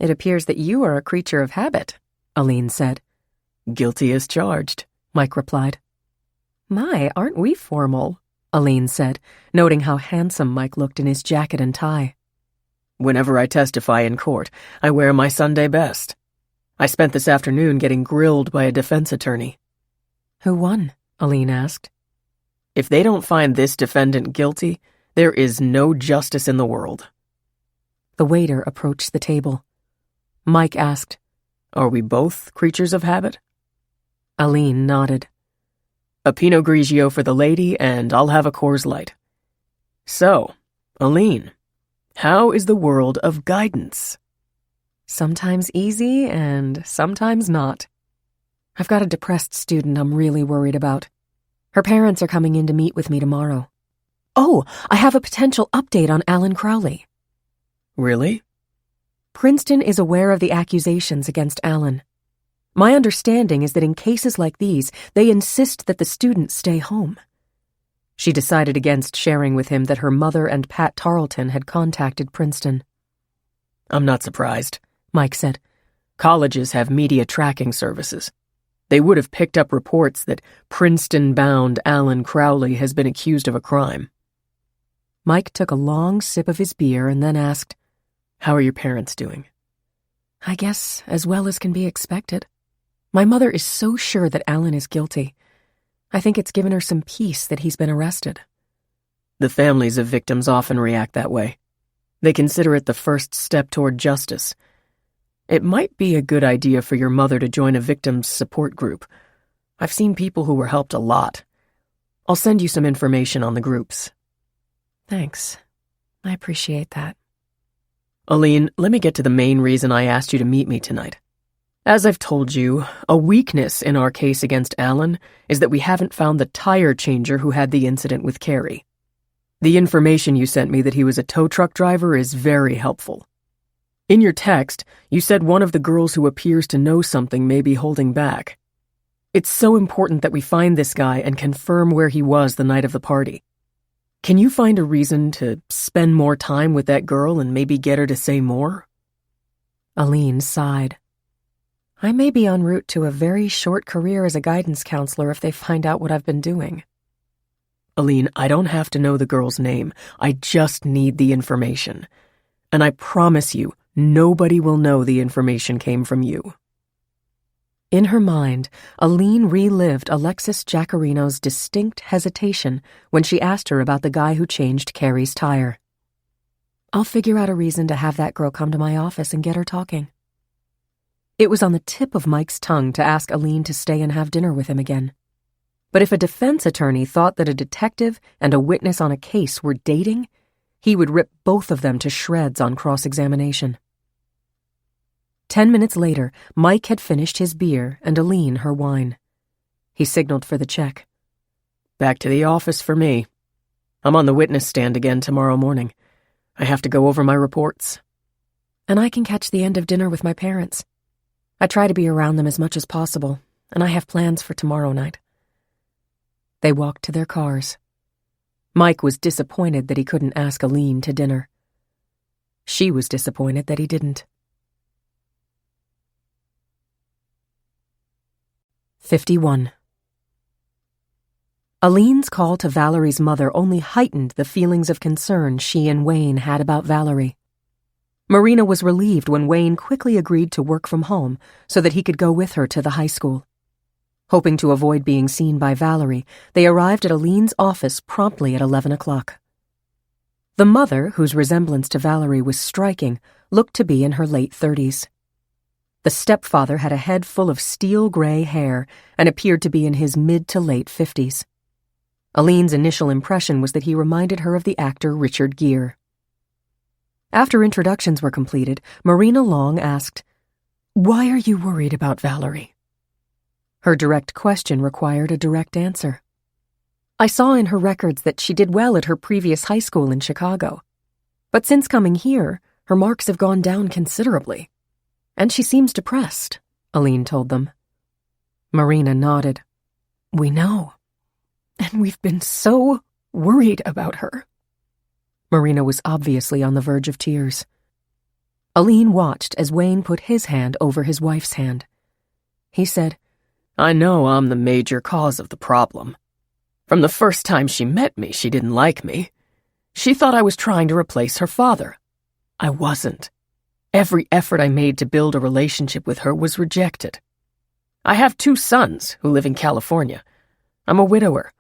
It appears that you are a creature of habit, Aline said. Guilty as charged, Mike replied. My, aren't we formal? Aline said, noting how handsome Mike looked in his jacket and tie. Whenever I testify in court, I wear my Sunday best. I spent this afternoon getting grilled by a defense attorney. Who won? Aline asked. If they don't find this defendant guilty, there is no justice in the world. The waiter approached the table. Mike asked, Are we both creatures of habit? Aline nodded. A Pinot Grigio for the lady, and I'll have a Coors Light. So, Aline, how is the world of guidance? Sometimes easy and sometimes not. I've got a depressed student I'm really worried about. Her parents are coming in to meet with me tomorrow. Oh, I have a potential update on Alan Crowley. Really? Princeton is aware of the accusations against Alan. My understanding is that in cases like these, they insist that the students stay home. She decided against sharing with him that her mother and Pat Tarleton had contacted Princeton. I'm not surprised, Mike said. Colleges have media tracking services. They would have picked up reports that Princeton-bound Alan Crowley has been accused of a crime. Mike took a long sip of his beer and then asked, How are your parents doing? I guess as well as can be expected. My mother is so sure that Alan is guilty. I think it's given her some peace that he's been arrested. The families of victims often react that way. They consider it the first step toward justice. It might be a good idea for your mother to join a victims' support group. I've seen people who were helped a lot. I'll send you some information on the groups. Thanks. I appreciate that. Aline, let me get to the main reason I asked you to meet me tonight. As I've told you, a weakness in our case against Alan is that we haven't found the tire changer who had the incident with Carrie. The information you sent me that he was a tow truck driver is very helpful. In your text, you said one of the girls who appears to know something may be holding back. It's so important that we find this guy and confirm where he was the night of the party. Can you find a reason to spend more time with that girl and maybe get her to say more? Aline sighed. I may be en route to a very short career as a guidance counselor if they find out what I've been doing. Aline, I don't have to know the girl's name. I just need the information. And I promise you, nobody will know the information came from you. In her mind, Aline relived Alexis Jacarino's distinct hesitation when she asked her about the guy who changed Carrie's tire. I'll figure out a reason to have that girl come to my office and get her talking. It was on the tip of Mike's tongue to ask Aline to stay and have dinner with him again. But if a defense attorney thought that a detective and a witness on a case were dating, he would rip both of them to shreds on cross-examination. 10 minutes later, Mike had finished his beer and Aline her wine. He signaled for the check. Back to the office for me. I'm on the witness stand again tomorrow morning. I have to go over my reports. And I can catch the end of dinner with my parents. I try to be around them as much as possible, and I have plans for tomorrow night. They walked to their cars. Mike was disappointed that he couldn't ask Aline to dinner. She was disappointed that he didn't. 51. Aline's call to Valerie's mother only heightened the feelings of concern she and Wayne had about Valerie. Marina was relieved when Wayne quickly agreed to work from home so that he could go with her to the high school. Hoping to avoid being seen by Valerie, they arrived at Aline's office promptly at 11 o'clock. The mother, whose resemblance to Valerie was striking, looked to be in her late 30s. The stepfather had a head full of steel-gray hair and appeared to be in his mid to late 50s. Aline's initial impression was that he reminded her of the actor Richard Gere. After introductions were completed, Marina Long asked, "Why are you worried about Valerie?" Her direct question required a direct answer. "I saw in her records that she did well at her previous high school in Chicago. But since coming here, her marks have gone down considerably. And she seems depressed," Aline told them. Marina nodded. "We know. And we've been so worried about her." Marina was obviously on the verge of tears. Aline watched as Wayne put his hand over his wife's hand. He said, I know I'm the major cause of the problem. From the first time she met me, she didn't like me. She thought I was trying to replace her father. I wasn't. Every effort I made to build a relationship with her was rejected. I have 2 sons who live in California. I'm a widower.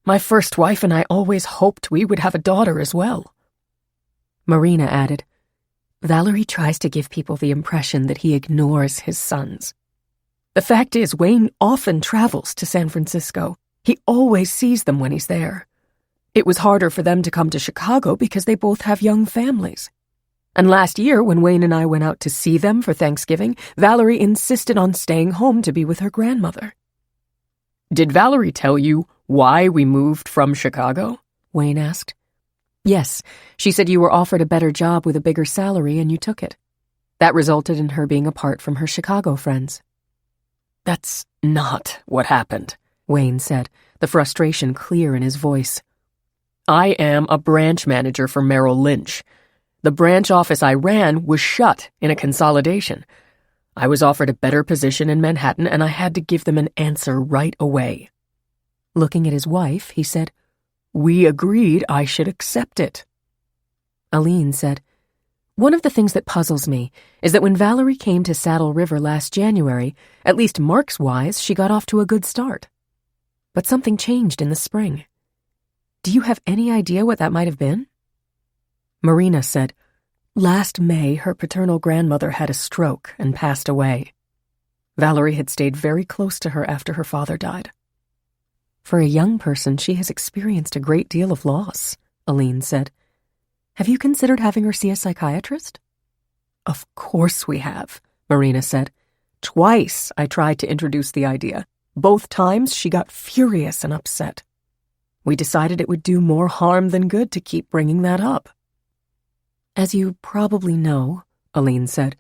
My first wife and I always hoped we would have a daughter as well." Marina added, "Valerie tries to give people the impression that he ignores his sons. The fact is, Wayne often travels to San Francisco. He always sees them when he's there. It was harder for them to come to Chicago because they both have young families. And last year, when Wayne and I went out to see them for Thanksgiving, Valerie insisted on staying home to be with her grandmother." "Did Valerie tell you why we moved from Chicago?" Wayne asked. "Yes, she said you were offered a better job with a bigger salary and you took it. That resulted in her being apart from her Chicago friends." "That's not what happened," Wayne said, the frustration clear in his voice. "I am a branch manager for Merrill Lynch. The branch office I ran was shut in a consolidation. I was offered a better position in Manhattan, and I had to give them an answer right away." Looking at his wife, he said, "We agreed I should accept it." Aline said, "One of the things that puzzles me is that when Valerie came to Saddle River last January, at least marks-wise, she got off to a good start. But something changed in the spring. Do you have any idea what that might have been?" Marina said, "Last May, her paternal grandmother had a stroke and passed away. Valerie had stayed very close to her after her father died." "For a young person, she has experienced a great deal of loss," Aline said. "Have you considered having her see a psychiatrist?" "Of course we have," Marina said. "Twice I tried to introduce the idea. Both times she got furious and upset. We decided it would do more harm than good to keep bringing that up." "As you probably know," Aline said,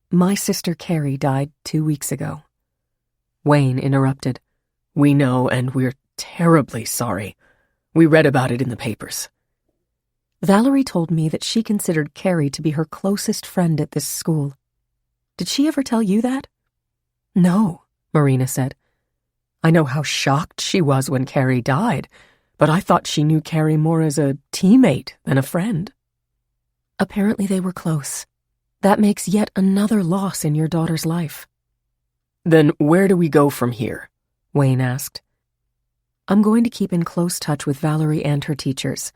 "my sister Carrie died 2 weeks ago." Wayne interrupted. "We know, and we're terribly sorry. We read about it in the papers." "Valerie told me that she considered Carrie to be her closest friend at this school. Did she ever tell you that? No, Marina said. I know how shocked she was when Carrie died, but I thought she knew Carrie more as a teammate than a friend. Apparently they were close. That makes yet another loss in your daughter's life. Then where do we go from here? Wayne asked. I'm going to keep in close touch with Valerie and her teachers.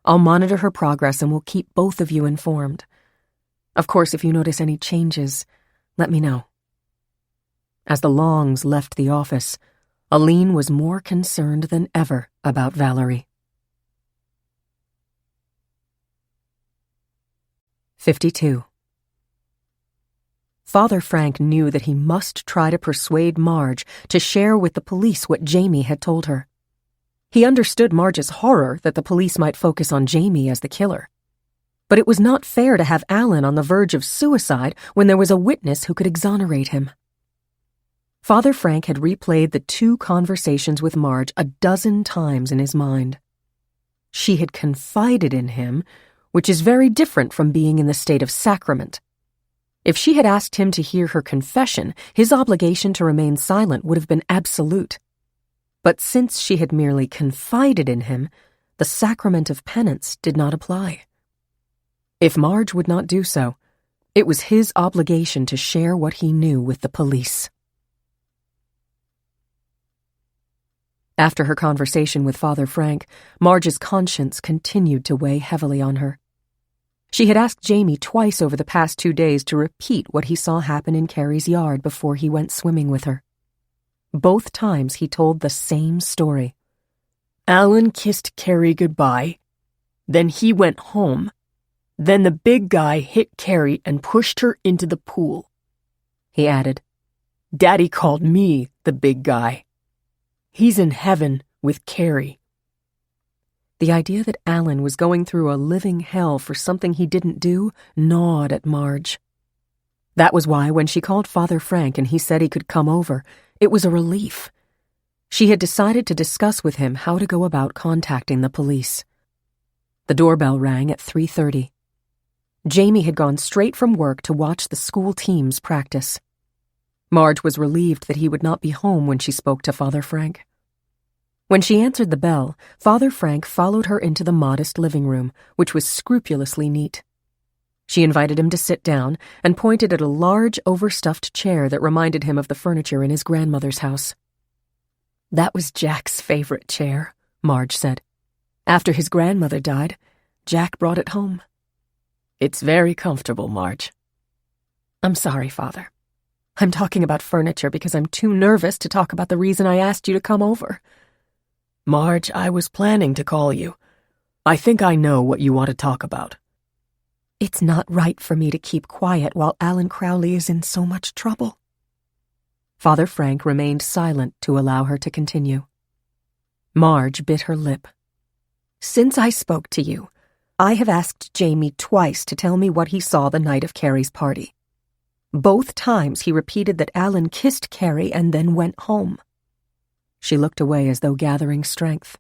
I'll monitor her progress and we'll keep both of you informed. Of course, if you notice any changes, let me know. As the Longs left the office, Aline was more concerned than ever about Valerie. 52. Father Frank knew that he must try to persuade Marge to share with the police what Jamie had told her. He understood Marge's horror that the police might focus on Jamie as the killer. But it was not fair to have Alan on the verge of suicide when there was a witness who could exonerate him. Father Frank had replayed the 2 conversations with Marge a dozen times in his mind. She had confided in him, which is very different from being in the state of sacrament. If she had asked him to hear her confession, his obligation to remain silent would have been absolute. But since she had merely confided in him, the sacrament of penance did not apply. If Marge would not do so, it was his obligation to share what he knew with the police. After her conversation with Father Frank, Marge's conscience continued to weigh heavily on her. She had asked Jamie twice over the past 2 days to repeat what he saw happen in Carrie's yard before he went swimming with her. Both times he told the same story. Alan kissed Carrie goodbye. Then he went home. Then the big guy hit Carrie and pushed her into the pool. He added, Daddy called me the big guy. He's in heaven with Carrie. The idea that Alan was going through a living hell for something he didn't do gnawed at Marge. That was why when she called Father Frank and he said he could come over, it was a relief. She had decided to discuss with him how to go about contacting the police. The doorbell rang at 3:30. Jamie had gone straight from work to watch the school teams practice. Marge was relieved that he would not be home when she spoke to Father Frank. When she answered the bell, Father Frank followed her into the modest living room, which was scrupulously neat. She invited him to sit down and pointed at a large, overstuffed chair that reminded him of the furniture in his grandmother's house. "That was Jack's favorite chair," Marge said. "After his grandmother died, Jack brought it home." "It's very comfortable, Marge." "I'm sorry, Father. I'm talking about furniture because I'm too nervous to talk about the reason I asked you to come over." "Marge, I was planning to call you. I think I know what you want to talk about." "It's not right for me to keep quiet while Alan Crowley is in so much trouble." Father Frank remained silent to allow her to continue. Marge bit her lip. "Since I spoke to you, I have asked Jamie twice to tell me what he saw the night of Carrie's party. Both times he repeated that Alan kissed Carrie and then went home." She looked away as though gathering strength.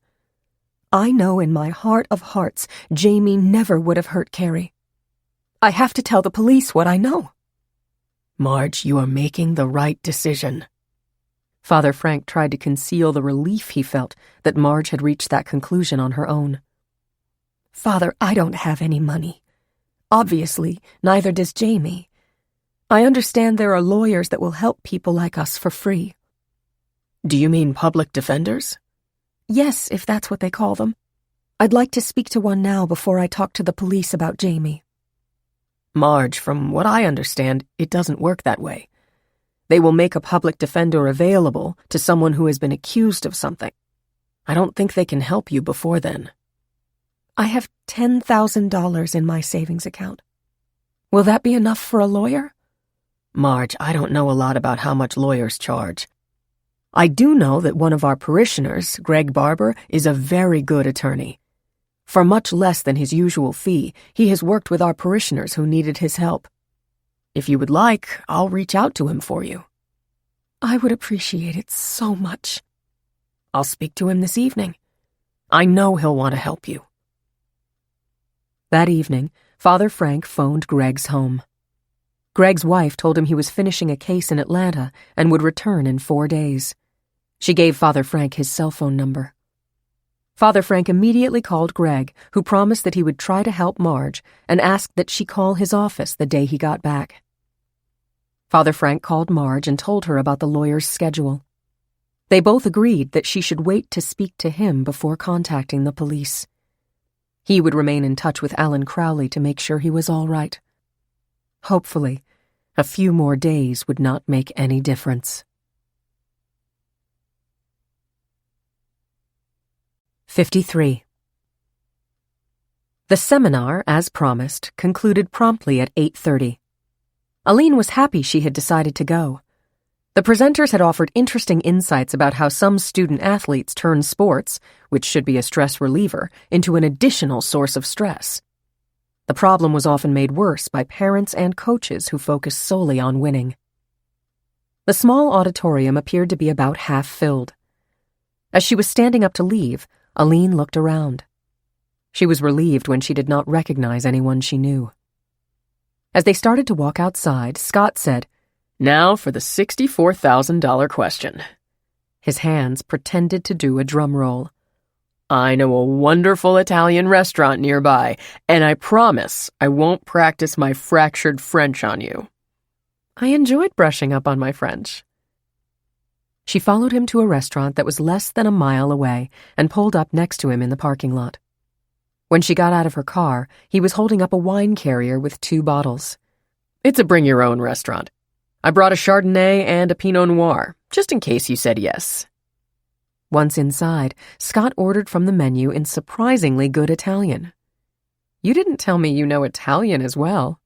"I know in my heart of hearts Jamie never would have hurt Carrie. I have to tell the police what I know." "Marge, you are making the right decision." Father Frank tried to conceal the relief he felt that Marge had reached that conclusion on her own. "Father, I don't have any money. Obviously, neither does Jamie. I understand there are lawyers that will help people like us for free." "Do you mean public defenders?" "Yes, if that's what they call them. I'd like to speak to one now before I talk to the police about Jamie." "Marge, from what I understand, it doesn't work that way. They will make a public defender available to someone who has been accused of something. I don't think they can help you before then." "I have $10,000 in my savings account. Will that be enough for a lawyer?" "Marge, I don't know a lot about how much lawyers charge. I do know that one of our parishioners, Greg Barber, is a very good attorney. For much less than his usual fee, he has worked with our parishioners who needed his help. If you would like, I'll reach out to him for you." "I would appreciate it so much." "I'll speak to him this evening. I know he'll want to help you." That evening, Father Frank phoned Greg's home. Greg's wife told him he was finishing a case in Atlanta and would return in 4 days. She gave Father Frank his cell phone number. Father Frank immediately called Greg, who promised that he would try to help Marge and asked that she call his office the day he got back. Father Frank called Marge and told her about the lawyer's schedule. They both agreed that she should wait to speak to him before contacting the police. He would remain in touch with Alan Crowley to make sure he was all right. Hopefully, a few more days would not make any difference. 53. The seminar, as promised, concluded promptly at 8:30. Aline was happy she had decided to go. The presenters had offered interesting insights about how some student-athletes turn sports, which should be a stress reliever, into an additional source of stress. The problem was often made worse by parents and coaches who focused solely on winning. The small auditorium appeared to be about half filled. As she was standing up to leave, Aline looked around. She was relieved when she did not recognize anyone she knew. As they started to walk outside, Scott said, "Now for the $64,000 question." His hands pretended to do a drum roll. "I know a wonderful Italian restaurant nearby, and I promise I won't practice my fractured French on you." I enjoyed brushing up on my French. She followed him to a restaurant that was less than a mile away and pulled up next to him in the parking lot. When she got out of her car, he was holding up a wine carrier with 2 bottles. "It's a bring-your-own restaurant. I brought a Chardonnay and a Pinot Noir, just in case you said yes." Once inside, Scott ordered from the menu in surprisingly good Italian. "You didn't tell me you know Italian as well."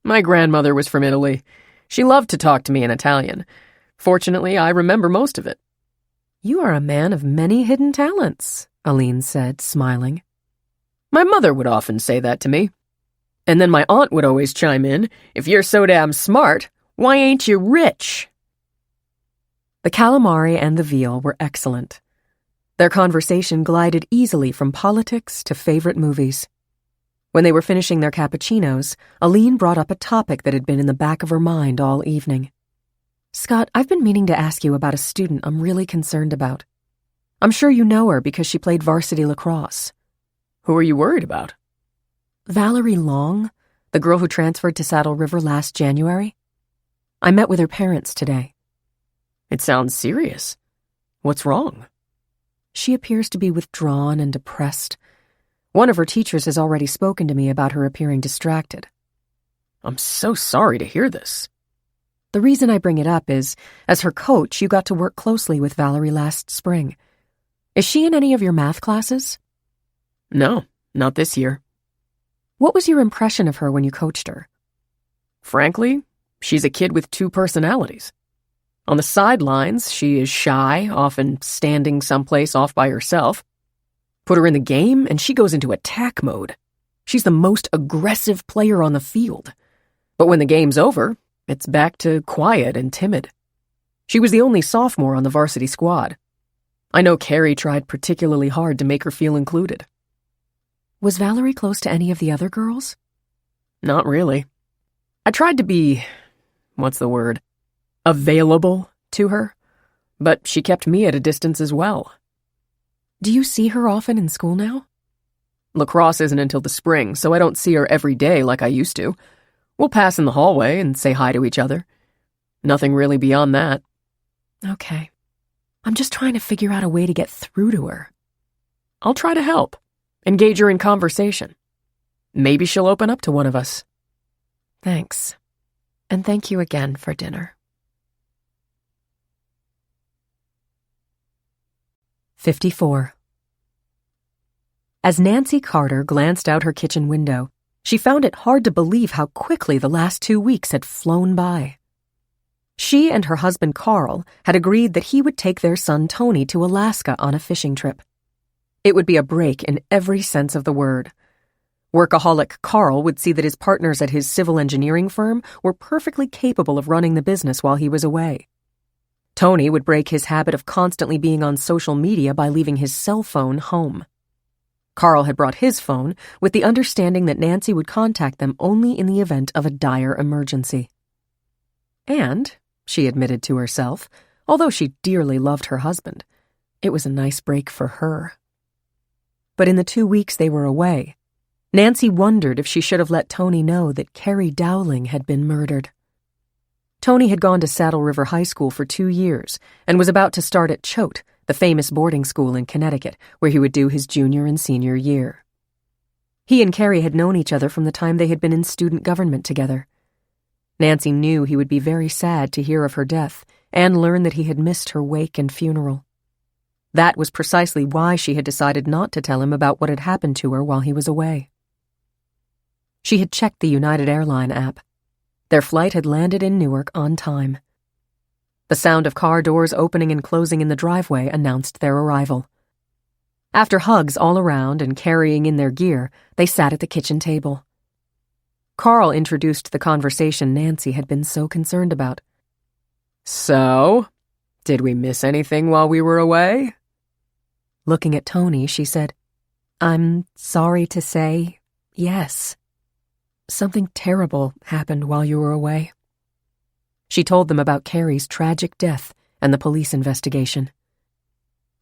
"My grandmother was from Italy. She loved to talk to me in Italian. Fortunately, I remember most of it." "You are a man of many hidden talents," Aline said, smiling. My mother would often say that to me. And then my aunt would always chime in, "If you're so damn smart, why ain't you rich?" The calamari and the veal were excellent. Their conversation glided easily from politics to favorite movies. When they were finishing their cappuccinos, Aline brought up a topic that had been in the back of her mind all evening. "Scott, I've been meaning to ask you about a student I'm really concerned about. I'm sure you know her because she played varsity lacrosse." "Who are you worried about?" "Valerie Long, the girl who transferred to Saddle River last January. I met with her parents today." "It sounds serious. What's wrong?" "She appears to be withdrawn and depressed. One of her teachers has already spoken to me about her appearing distracted." "I'm so sorry to hear this." "The reason I bring it up is, as her coach, you got to work closely with Valerie last spring. Is she in any of your math classes?" "No, not this year." "What was your impression of her when you coached her?" "Frankly, she's a kid with 2 personalities. On the sidelines, she is shy, often standing someplace off by herself. Put her in the game, and she goes into attack mode. She's the most aggressive player on the field. But when the game's over, it's back to quiet and timid. She was the only sophomore on the varsity squad. I know Carrie tried particularly hard to make her feel included." "Was Valerie close to any of the other girls?" "Not really. I tried to be, available to her, but she kept me at a distance as well." "Do you see her often in school now?" "Lacrosse isn't until the spring, so I don't see her every day like I used to. We'll pass in the hallway and say hi to each other. Nothing really beyond that." "Okay. I'm just trying to figure out a way to get through to her." "I'll try to help. Engage her in conversation. Maybe she'll open up to one of us." "Thanks. And thank you again for dinner." 54. As Nancy Carter glanced out her kitchen window, she found it hard to believe how quickly the last 2 weeks had flown by. She and her husband Carl had agreed that he would take their son Tony to Alaska on a fishing trip. It would be a break in every sense of the word. Workaholic Carl would see that his partners at his civil engineering firm were perfectly capable of running the business while he was away. Tony would break his habit of constantly being on social media by leaving his cell phone home. Carl had brought his phone with the understanding that Nancy would contact them only in the event of a dire emergency. And, she admitted to herself, although she dearly loved her husband, it was a nice break for her. But in the 2 weeks they were away, Nancy wondered if she should have let Tony know that Carrie Dowling had been murdered. Tony had gone to Saddle River High School for 2 years and was about to start at Choate, the famous boarding school in Connecticut, where he would do his junior and senior year. He and Carrie had known each other from the time they had been in student government together. Nancy knew he would be very sad to hear of her death and learn that he had missed her wake and funeral. That was precisely why she had decided not to tell him about what had happened to her while he was away. She had checked the United Airline app. Their flight had landed in Newark on time. The sound of car doors opening and closing in the driveway announced their arrival. After hugs all around and carrying in their gear, they sat at the kitchen table. Carl introduced the conversation Nancy had been so concerned about. So, did we miss anything while we were away? Looking at Tony, she said, "I'm sorry to say, yes. Something terrible happened while you were away." She told them about Carrie's tragic death and the police investigation.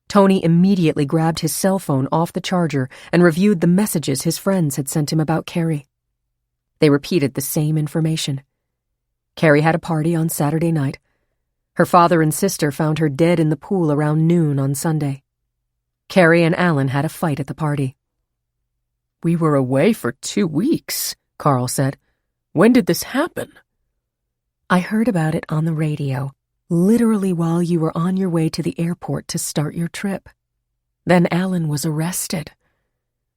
Tony immediately grabbed his cell phone off the charger and reviewed the messages his friends had sent him about Carrie. They repeated the same information. Carrie had a party on Saturday night. Her father and sister found her dead in the pool around noon on Sunday. Carrie and Alan had a fight at the party. "We were away for 2 weeks," Carl said. "When did this happen?" "I heard about it on the radio, literally while you were on your way to the airport to start your trip. Then Alan was arrested.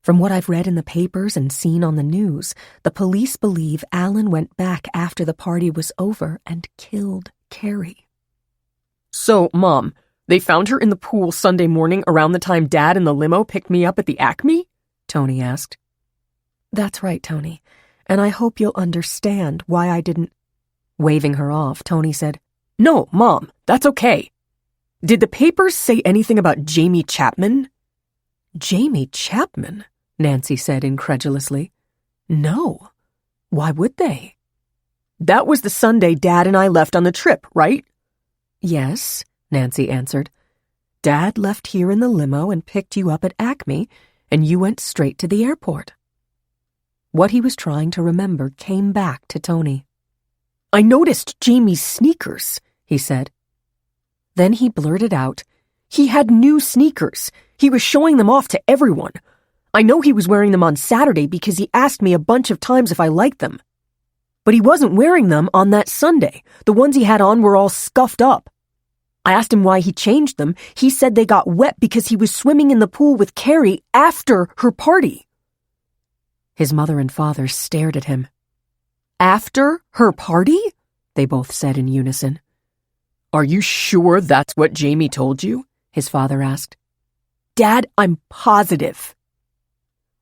From what I've read in the papers and seen on the news, the police believe Alan went back after the party was over and killed Carrie." "So, Mom, they found her in the pool Sunday morning around the time Dad and the limo picked me up at the Acme?" Tony asked. "That's right, Tony, and I hope you'll understand why I didn't—" Waving her off, Tony said, "No, Mom, that's okay. Did the papers say anything about Jamie Chapman?" "Jamie Chapman?" Nancy said incredulously. "No. Why would they?" "That was the Sunday Dad and I left on the trip, right?" "Yes," Nancy answered. "Dad left here in the limo and picked you up at Acme, and you went straight to the airport." What he was trying to remember came back to Tony. "I noticed Jamie's sneakers," he said. Then he blurted out, "He had new sneakers. He was showing them off to everyone. I know he was wearing them on Saturday because he asked me a bunch of times if I liked them. But he wasn't wearing them on that Sunday. The ones he had on were all scuffed up. I asked him why he changed them. He said they got wet because he was swimming in the pool with Carrie after her party." His mother and father stared at him. "After her party?" they both said in unison. "Are you sure that's what Jamie told you?" his father asked. "Dad, I'm positive."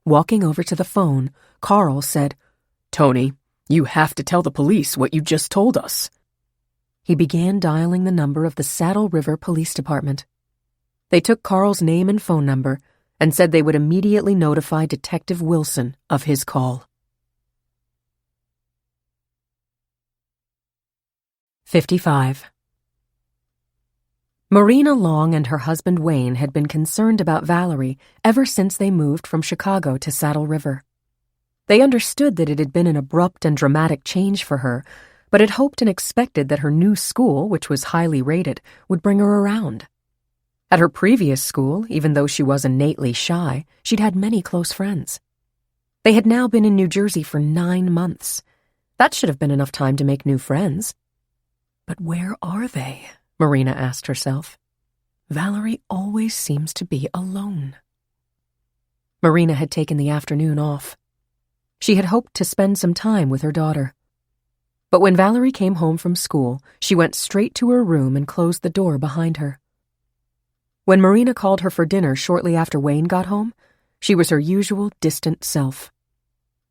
Walking over to the phone, Carl said, "Tony, you have to tell the police what you just told us." He began dialing the number of the Saddle River Police Department. They took Carl's name and phone number and said they would immediately notify Detective Wilson of his call. 55. Marina Long and her husband Wayne had been concerned about Valerie ever since they moved from Chicago to Saddle River. They understood that it had been an abrupt and dramatic change for her, but had hoped and expected that her new school, which was highly rated, would bring her around. At her previous school, even though she was innately shy, she'd had many close friends. They had now been in New Jersey for 9 months. That should have been enough time to make new friends. But where are they? Marina asked herself. Valerie always seems to be alone. Marina had taken the afternoon off. She had hoped to spend some time with her daughter. But when Valerie came home from school, she went straight to her room and closed the door behind her. When Marina called her for dinner shortly after Wayne got home, she was her usual distant self.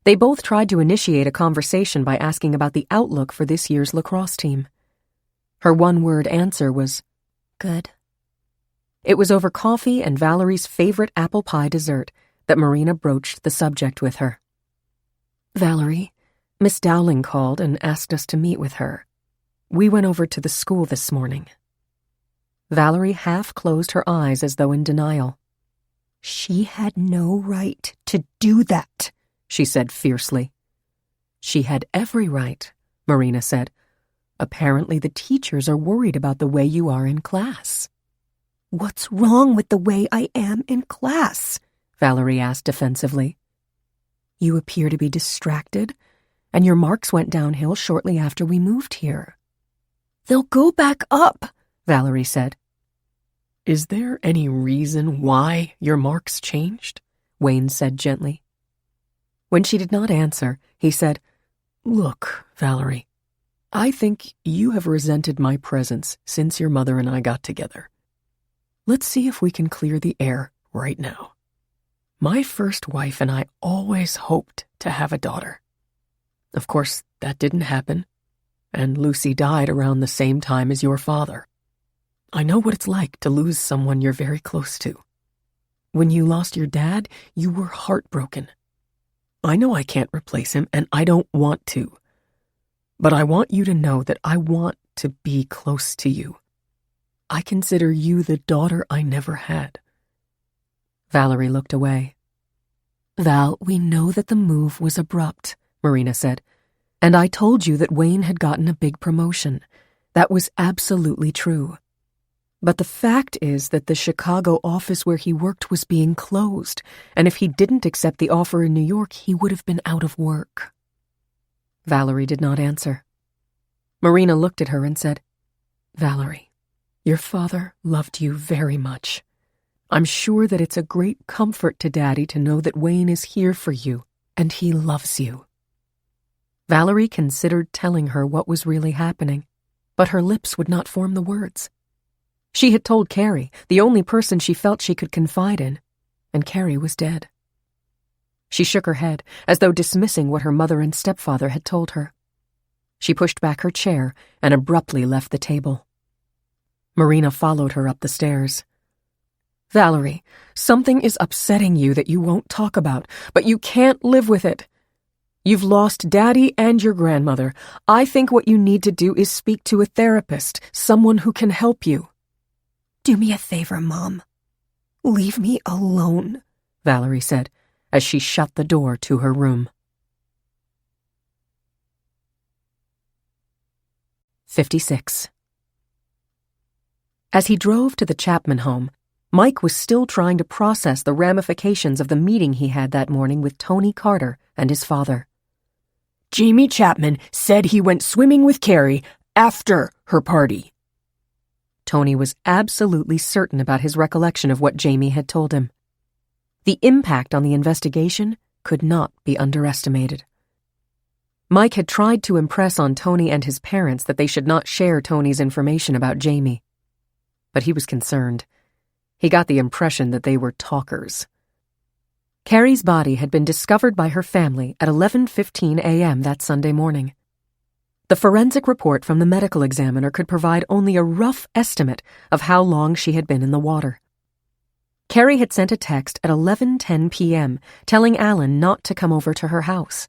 They both tried to initiate a conversation by asking about the outlook for this year's lacrosse team. Her one-word answer was, "Good." It was over coffee and Valerie's favorite apple pie dessert that Marina broached the subject with her. "Valerie, Miss Dowling called and asked us to meet with her. We went over to the school this morning. Valerie half closed her eyes as though in denial. She had no right to do that, she said fiercely. She had every right, Marina said. Apparently the teachers are worried about the way you are in class. What's wrong with the way I am in class? Valerie asked defensively. You appear to be distracted, and your marks went downhill shortly after we moved here. They'll go back up, Valerie said. Is there any reason why your marks changed? Wayne said gently. When she did not answer, he said, Look, Valerie, I think you have resented my presence since your mother and I got together. Let's see if we can clear the air right now. My first wife and I always hoped to have a daughter. Of course, that didn't happen, and Lucy died around the same time as your father. I know what it's like to lose someone you're very close to. When you lost your dad, you were heartbroken. I know I can't replace him, and I don't want to. But I want you to know that I want to be close to you. I consider you the daughter I never had. Valerie looked away. Val, we know that the move was abrupt, Marina said. And I told you that Wayne had gotten a big promotion. That was absolutely true. But the fact is that the Chicago office where he worked was being closed, and if he didn't accept the offer in New York, he would have been out of work. Valerie did not answer. Marina looked at her and said, Valerie, your father loved you very much. I'm sure that it's a great comfort to Daddy to know that Wayne is here for you, and he loves you. Valerie considered telling her what was really happening, but her lips would not form the words. She had told Carrie, the only person she felt she could confide in, and Carrie was dead. She shook her head, as though dismissing what her mother and stepfather had told her. She pushed back her chair and abruptly left the table. Marina followed her up the stairs. Valerie, something is upsetting you that you won't talk about, but you can't live with it. You've lost Daddy and your grandmother. I think what you need to do is speak to a therapist, someone who can help you. Do me a favor, Mom. Leave me alone, Valerie said, as she shut the door to her room. 56. As he drove to the Chapman home, Mike was still trying to process the ramifications of the meeting he had that morning with Tony Carter and his father. Jamie Chapman said he went swimming with Carrie after her party. Tony was absolutely certain about his recollection of what Jamie had told him. The impact on the investigation could not be underestimated. Mike had tried to impress on Tony and his parents that they should not share Tony's information about Jamie. But he was concerned. He got the impression that they were talkers. Carrie's body had been discovered by her family at 11:15 a.m. that Sunday morning. The forensic report from the medical examiner could provide only a rough estimate of how long she had been in the water. Carrie had sent a text at 11:10 p.m. telling Alan not to come over to her house.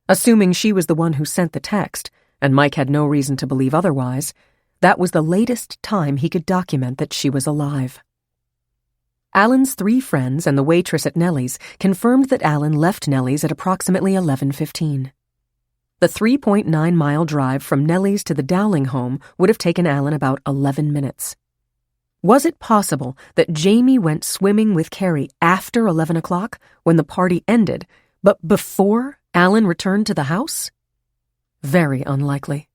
Assuming she was the one who sent the text, and Mike had no reason to believe otherwise, that was the latest time he could document that she was alive. Alan's 3 friends and the waitress at Nellie's confirmed that Alan left Nellie's at approximately 11:15. The 3.9-mile drive from Nellie's to the Dowling home would have taken Alan about 11 minutes. Was it possible that Jamie went swimming with Carrie after 11 o'clock when the party ended, but before Alan returned to the house? Very unlikely.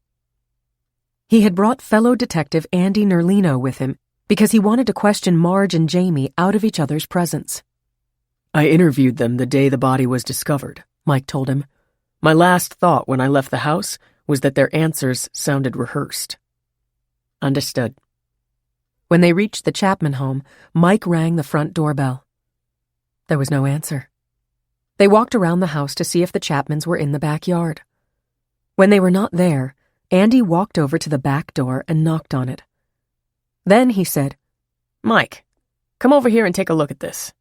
He had brought fellow detective Andy Nerlino with him because he wanted to question Marge and Jamie out of each other's presence. I interviewed them the day the body was discovered, Mike told him. My last thought when I left the house was that their answers sounded rehearsed. Understood. When they reached the Chapman home, Mike rang the front doorbell. There was no answer. They walked around the house to see if the Chapmans were in the backyard. When they were not there, Andy walked over to the back door and knocked on it. Then he said, Mike, come over here and take a look at this.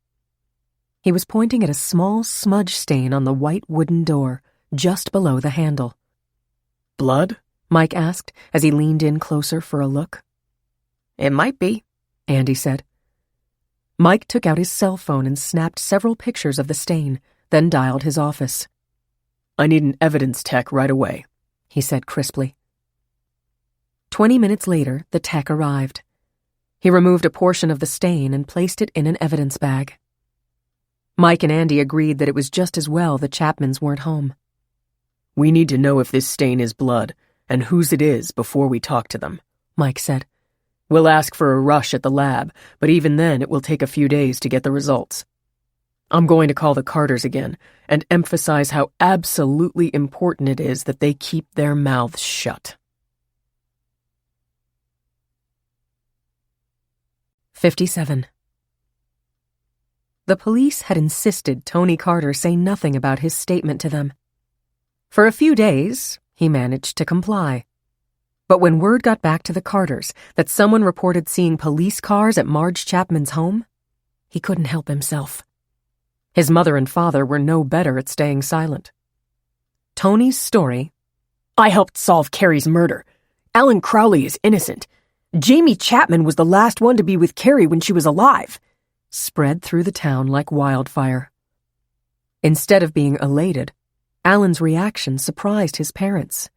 He was pointing at a small smudge stain on the white wooden door, just below the handle. Blood? Mike asked as he leaned in closer for a look. It might be, Andy said. Mike took out his cell phone and snapped several pictures of the stain, then dialed his office. I need an evidence tech right away, he said crisply. 20 minutes later, the tech arrived. He removed a portion of the stain and placed it in an evidence bag. Mike and Andy agreed that it was just as well the Chapmans weren't home. We need to know if this stain is blood and whose it is before we talk to them, Mike said. We'll ask for a rush at the lab, but even then it will take a few days to get the results. I'm going to call the Carters again and emphasize how absolutely important it is that they keep their mouths shut. 57. The police had insisted Tony Carter say nothing about his statement to them. For a few days, he managed to comply. But when word got back to the Carters that someone reported seeing police cars at Marge Chapman's home, he couldn't help himself. His mother and father were no better at staying silent. Tony's story, I helped solve Carrie's murder. Alan Crowley is innocent. Jamie Chapman was the last one to be with Carrie when she was alive, spread through the town like wildfire. Instead of being elated, Alan's reaction surprised his parents.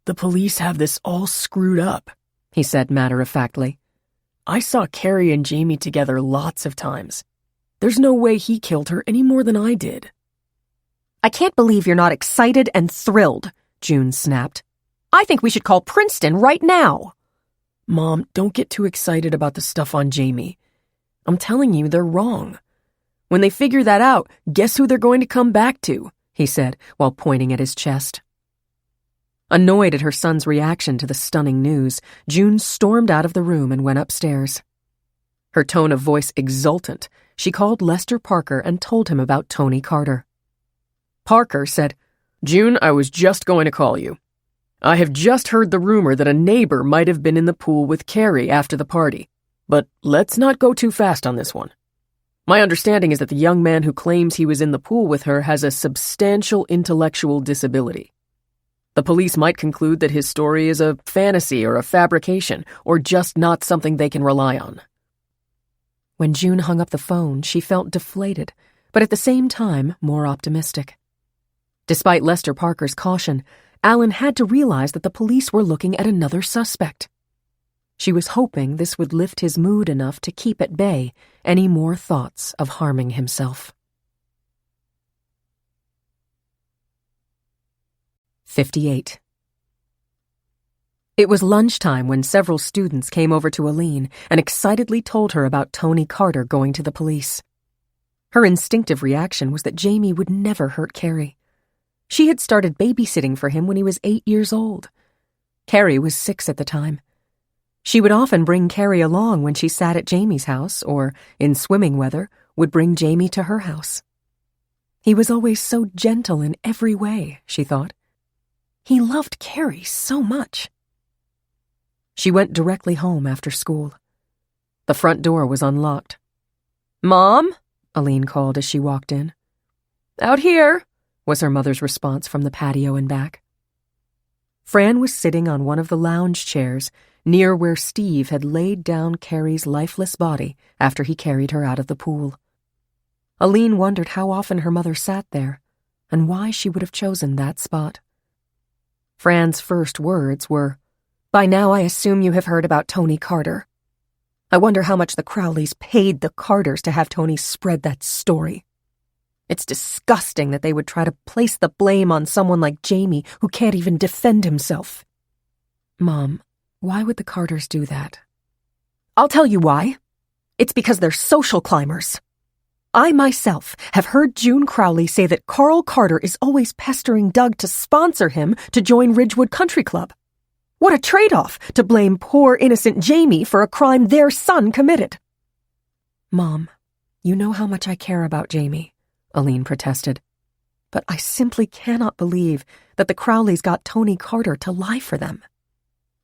The police have this all screwed up, he said matter-of-factly. I saw Carrie and Jamie together lots of times. There's no way he killed her any more than I did. I can't believe you're not excited and thrilled, June snapped. I think we should call Princeton right now. Mom, don't get too excited about the stuff on Jamie. I'm telling you, they're wrong. When they figure that out, guess who they're going to come back to, he said while pointing at his chest. Annoyed at her son's reaction to the stunning news, June stormed out of the room and went upstairs. Her tone of voice exultant, she called Lester Parker and told him about Tony Carter. Parker said, June, I was just going to call you. I have just heard the rumor that a neighbor might have been in the pool with Carrie after the party, but let's not go too fast on this one. My understanding is that the young man who claims he was in the pool with her has a substantial intellectual disability. The police might conclude that his story is a fantasy or a fabrication, or just not something they can rely on. When June hung up the phone, she felt deflated, but at the same time more optimistic. Despite Lester Parker's caution, Alan had to realize that the police were looking at another suspect. She was hoping this would lift his mood enough to keep at bay any more thoughts of harming himself. 58. It was lunchtime when several students came over to Aline and excitedly told her about Tony Carter going to the police. Her instinctive reaction was that Jamie would never hurt Carrie. She had started babysitting for him when he was 8 years old. Carrie was 6 at the time. She would often bring Carrie along when she sat at Jamie's house or, in swimming weather, would bring Jamie to her house. He was always so gentle in every way, she thought. He loved Carrie so much. She went directly home after school. The front door was unlocked. "Mom?" Aline called as she walked in. "Out here," was her mother's response from the patio and back. Fran was sitting on one of the lounge chairs near where Steve had laid down Carrie's lifeless body after he carried her out of the pool. Aline wondered how often her mother sat there and why she would have chosen that spot. Fran's first words were, "By now I assume you have heard about Tony Carter. I wonder how much the Crowleys paid the Carters to have Tony spread that story. It's disgusting that they would try to place the blame on someone like Jamie who can't even defend himself." "Mom, why would the Carters do that?" "I'll tell you why. It's because they're social climbers. I myself have heard June Crowley say that Carl Carter is always pestering Doug to sponsor him to join Ridgewood Country Club. What a trade-off to blame poor innocent Jamie for a crime their son committed." "Mom, you know how much I care about Jamie," Aline protested. "But I simply cannot believe that the Crowleys got Tony Carter to lie for them."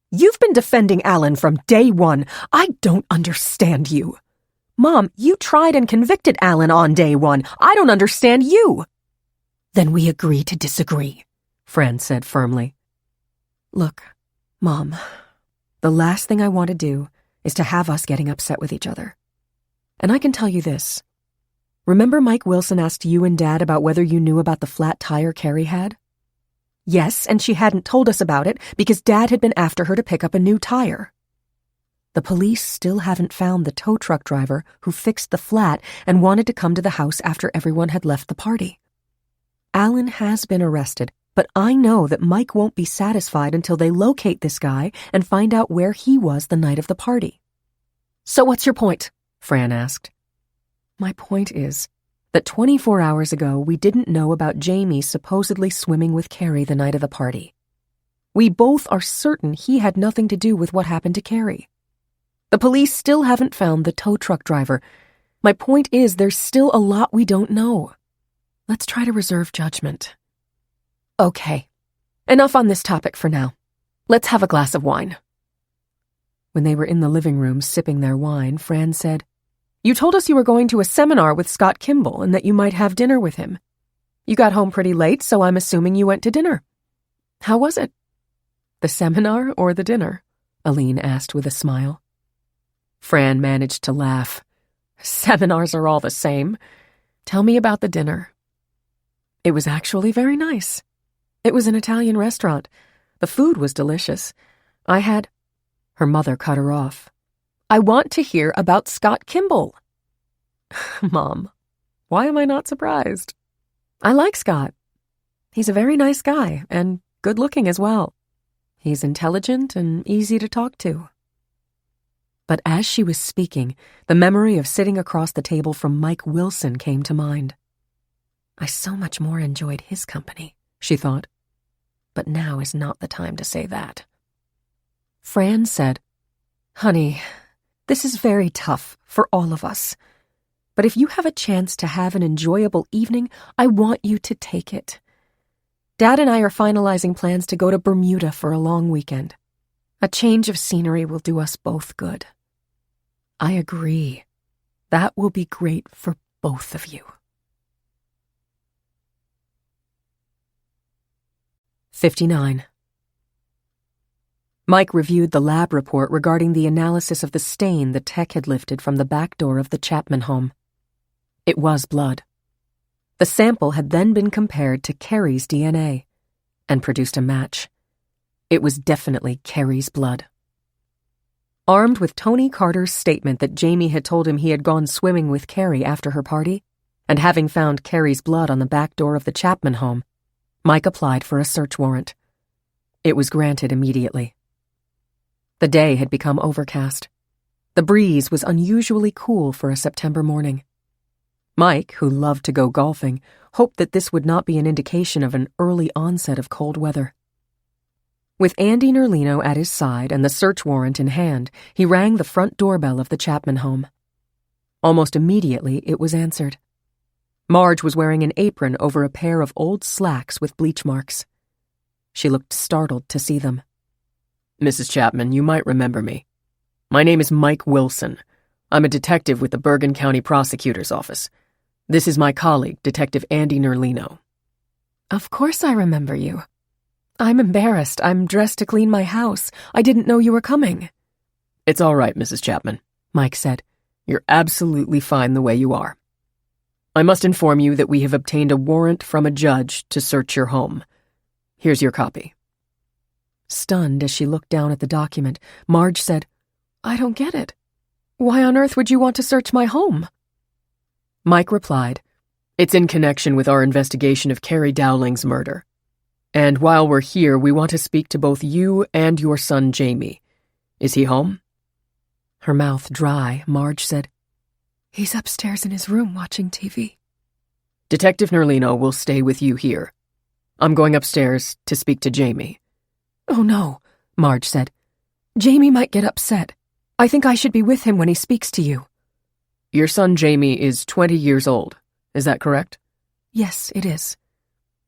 "You've been defending Alan from day one. I don't understand you. Mom, you tried and convicted Alan on day one. I don't understand you." "Then we agree to disagree," Fran said firmly. Look, Mom, the last thing I want to do is to have us getting upset with each other. And I can tell you this. Remember Mike Wilson asked you and Dad about whether you knew about the flat tire Carrie had? Yes, and she hadn't told us about it because Dad had been after her to pick up a new tire. The police still haven't found the tow truck driver who fixed the flat and wanted to come to the house after everyone had left the party. Alan has been arrested, but I know that Mike won't be satisfied until they locate this guy and find out where he was the night of the party. So what's your point? Fran asked. My point is that 24 hours ago we didn't know about Jamie supposedly swimming with Carrie the night of the party. We both are certain he had nothing to do with what happened to Carrie. The police still haven't found the tow truck driver. My point is there's still a lot we don't know. Let's try to reserve judgment. Okay. Enough on this topic for now. Let's have a glass of wine. When they were in the living room sipping their wine, Fran said, "You told us you were going to a seminar with Scott Kimball and that you might have dinner with him. You got home pretty late, so I'm assuming you went to dinner. How was it?" "The seminar or the dinner?" Aline asked with a smile. Fran managed to laugh. "Seminars are all the same. Tell me about the dinner." "It was actually very nice. It was an Italian restaurant. The food was delicious. I had—" Her mother cut her off. "I want to hear about Scott Kimball." "Mom, why am I not surprised? I like Scott. He's a very nice guy and good-looking as well. He's intelligent and easy to talk to." But as she was speaking, the memory of sitting across the table from Mike Wilson came to mind. I so much more enjoyed his company, she thought. But now is not the time to say that. Fran said, "Honey, this is very tough for all of us. But if you have a chance to have an enjoyable evening, I want you to take it. Dad and I are finalizing plans to go to Bermuda for a long weekend. A change of scenery will do us both good." "I agree. That will be great for both of you." 59. Mike reviewed the lab report regarding the analysis of the stain the tech had lifted from the back door of the Chapman home. It was blood. The sample had then been compared to Carrie's DNA and produced a match. It was definitely Carrie's blood. Armed with Tony Carter's statement that Jamie had told him he had gone swimming with Carrie after her party, and having found Carrie's blood on the back door of the Chapman home, Mike applied for a search warrant. It was granted immediately. The day had become overcast. The breeze was unusually cool for a September morning. Mike, who loved to go golfing, hoped that this would not be an indication of an early onset of cold weather. With Andy Nerlino at his side and the search warrant in hand, he rang the front doorbell of the Chapman home. Almost immediately, it was answered. Marge was wearing an apron over a pair of old slacks with bleach marks. She looked startled to see them. "Mrs. Chapman, you might remember me. My name is Mike Wilson. I'm a detective with the Bergen County Prosecutor's Office. This is my colleague, Detective Andy Nerlino." "Of course I remember you. I'm embarrassed. I'm dressed to clean my house. I didn't know you were coming." "It's all right, Mrs. Chapman," Mike said. "You're absolutely fine the way you are. I must inform you that we have obtained a warrant from a judge to search your home. Here's your copy." Stunned as she looked down at the document, Marge said, "I don't get it. Why on earth would you want to search my home?" Mike replied, "It's in connection with our investigation of Carrie Dowling's murder. And while we're here, we want to speak to both you and your son, Jamie. Is he home?" Her mouth dry, Marge said, "He's upstairs in his room watching TV." "Detective Nerlino will stay with you here. I'm going upstairs to speak to Jamie." "Oh no," Marge said. "Jamie might get upset. I think I should be with him when he speaks to you." "Your son Jamie is 20 years old, is that correct?" "Yes, it is."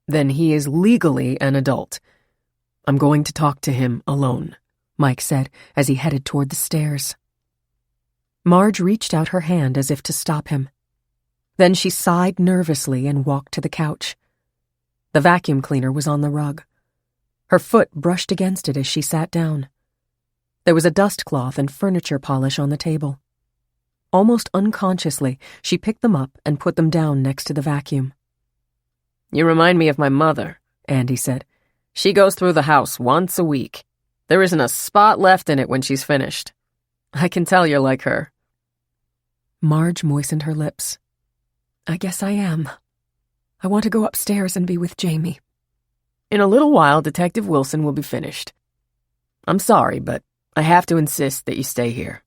"Then he is legally an adult. I'm going to talk to him alone," Mike said as he headed toward the stairs. Marge reached out her hand as if to stop him. Then she sighed nervously and walked to the couch. The vacuum cleaner was on the rug. Her foot brushed against it as she sat down. There was a dust cloth and furniture polish on the table. Almost unconsciously, she picked them up and put them down next to the vacuum. "You remind me of my mother," Andy said. "She goes through the house once a week. There isn't a spot left in it when she's finished. I can tell you're like her." Marge moistened her lips. "I guess I am. I want to go upstairs and be with Jamie." "In a little while, Detective Wilson will be finished. I'm sorry, but I have to insist that you stay here."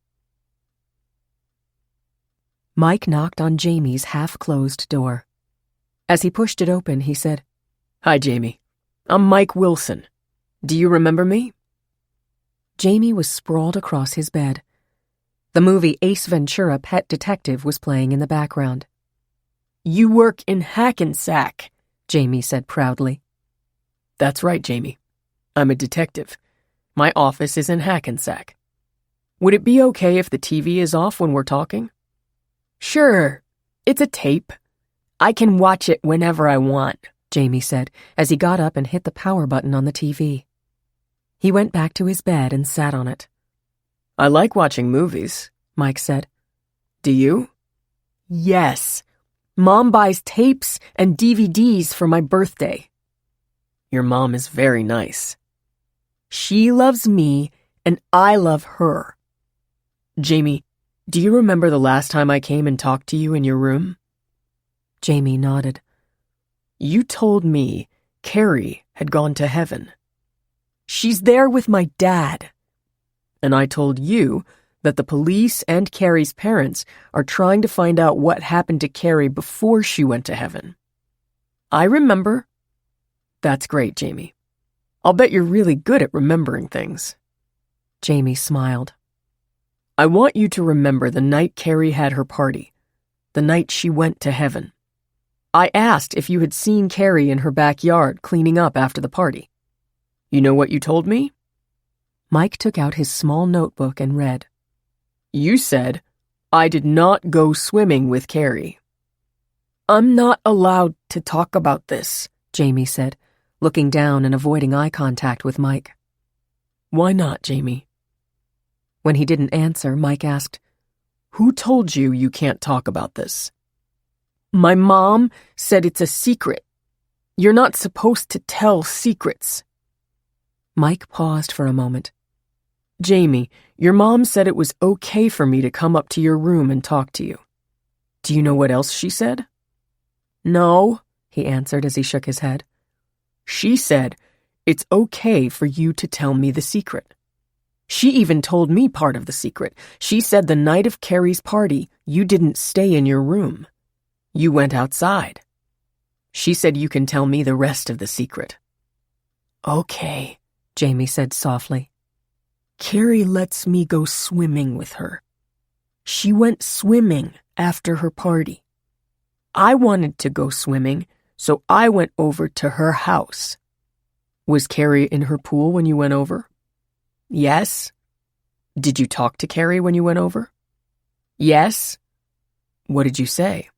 Mike knocked on Jamie's half-closed door. As he pushed it open, he said, "Hi, Jamie. I'm Mike Wilson. Do you remember me?" Jamie was sprawled across his bed. The movie Ace Ventura: Pet Detective was playing in the background. "You work in Hackensack," Jamie said proudly. "That's right, Jamie. I'm a detective. My office is in Hackensack. Would it be okay if the TV is off when we're talking?" "Sure. It's a tape. I can watch it whenever I want," Jamie said as he got up and hit the power button on the TV. He went back to his bed and sat on it. "I like watching movies," Mike said. "Do you?" "Yes. Mom buys tapes and DVDs for my birthday." "Your mom is very nice." "She loves me, and I love her." "Jamie, do you remember the last time I came and talked to you in your room?" Jamie nodded. "You told me Carrie had gone to heaven. She's there with my dad. And I told you that the police and Carrie's parents are trying to find out what happened to Carrie before she went to heaven." "I remember." "That's great, Jamie. I'll bet you're really good at remembering things." Jamie smiled. "I want you to remember the night Carrie had her party, the night she went to heaven. I asked if you had seen Carrie in her backyard cleaning up after the party. You know what you told me?" Mike took out his small notebook and read. "You said, 'I did not go swimming with Carrie.'" "I'm not allowed to talk about this," Jamie said, looking down and avoiding eye contact with Mike. "Why not, Jamie?" When he didn't answer, Mike asked, "Who told you you can't talk about this?" "My mom said it's a secret. You're not supposed to tell secrets." Mike paused for a moment. "Jamie, your mom said it was okay for me to come up to your room and talk to you. Do you know what else she said?" "No," he answered as he shook his head. "She said, it's okay for you to tell me the secret. She even told me part of the secret. She said the night of Carrie's party, you didn't stay in your room. You went outside. She said you can tell me the rest of the secret." "Okay," Jamie said softly. "Carrie lets me go swimming with her. She went swimming after her party. I wanted to go swimming, so I went over to her house." "Was Carrie in her pool when you went over?" "Yes." "Did you talk to Carrie when you went over?" "Yes." "What did you say?"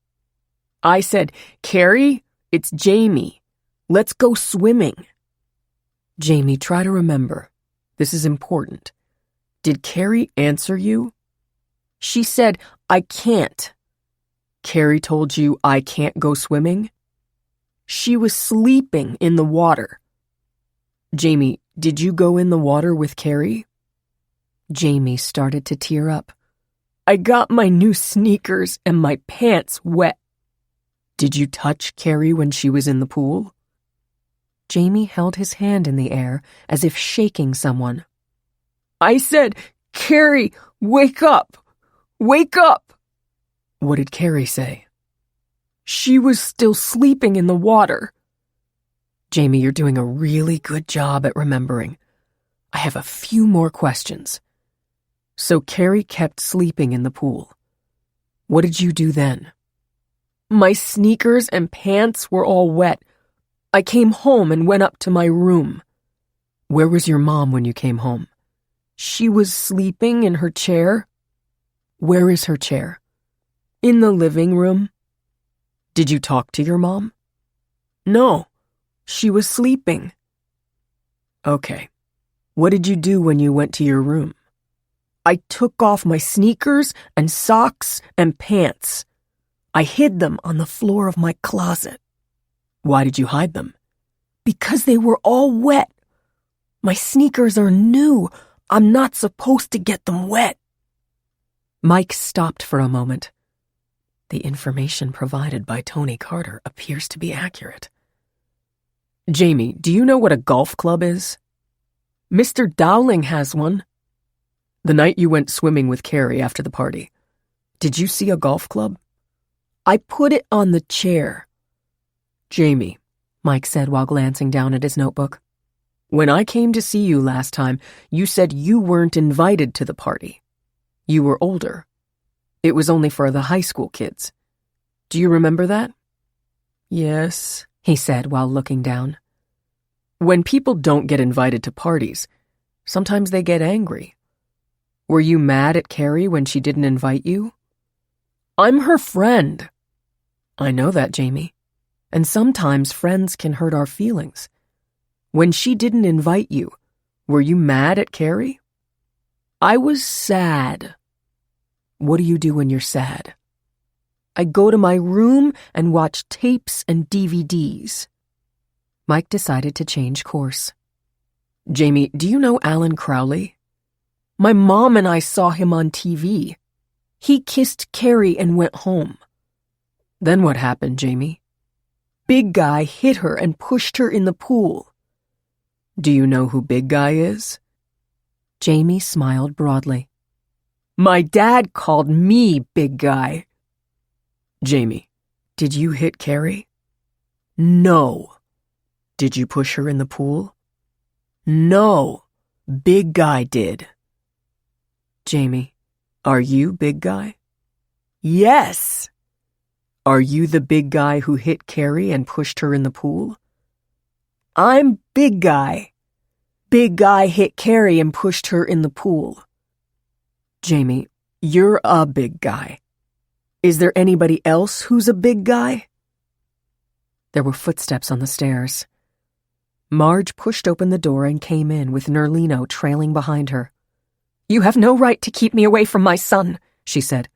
"I said, 'Carrie, it's Jamie. Let's go swimming.'" "Jamie, try to remember. This is important. Did Carrie answer you?" "She said, 'I can't.'" "Carrie told you I can't go swimming?" "She was sleeping in the water." "Jamie, did you go in the water with Carrie?" Jamie started to tear up. "I got my new sneakers and my pants wet." "Did you touch Carrie when she was in the pool?" Jamie held his hand in the air as if shaking someone. "I said, 'Carrie, wake up! Wake up!'" "What did Carrie say?" "She was still sleeping in the water." "Jamie, you're doing a really good job at remembering. I have a few more questions. So Carrie kept sleeping in the pool. What did you do then?" "My sneakers and pants were all wet. I came home and went up to my room." "Where was your mom when you came home?" "She was sleeping in her chair." "Where is her chair?" "In the living room." "Did you talk to your mom?" "No, she was sleeping." Okay. What did you do when you went to your room? I took off my sneakers and socks and pants. I hid them on the floor of my closet. Why did you hide them? Because they were all wet. My sneakers are new. I'm not supposed to get them wet. Mike stopped for a moment. The information provided by Tony Carter appears to be accurate. Jamie, do you know what a golf club is? Mr. Dowling has one. The night you went swimming with Carrie after the party, did you see a golf club? I put it on the chair. Jamie, Mike said while glancing down at his notebook. When I came to see you last time, you said you weren't invited to the party. You were older. It was only for the high school kids. Do you remember that? Yes, he said while looking down. When people don't get invited to parties, sometimes they get angry. Were you mad at Carrie when she didn't invite you? I'm her friend. I know that, Jamie. And sometimes friends can hurt our feelings. When she didn't invite you, were you mad at Carrie? I was sad. What do you do when you're sad? I go to my room and watch tapes and DVDs. Mike decided to change course. Jamie, do you know Alan Crowley? My mom and I saw him on TV. He kissed Carrie and went home. Then what happened, Jamie? Big Guy hit her and pushed her in the pool. Do you know who Big Guy is? Jamie smiled broadly. My dad called me Big Guy. Jamie, did you hit Carrie? No. Did you push her in the pool? No. Big Guy did. Jamie, are you Big Guy? Yes. Are you the big guy who hit Carrie and pushed her in the pool? I'm Big Guy. Big Guy hit Carrie and pushed her in the pool. Jamie, you're a big guy. Is there anybody else who's a big guy? There were footsteps on the stairs. Marge pushed open the door and came in with Nerlino trailing behind her. You have no right to keep me away from my son, she said.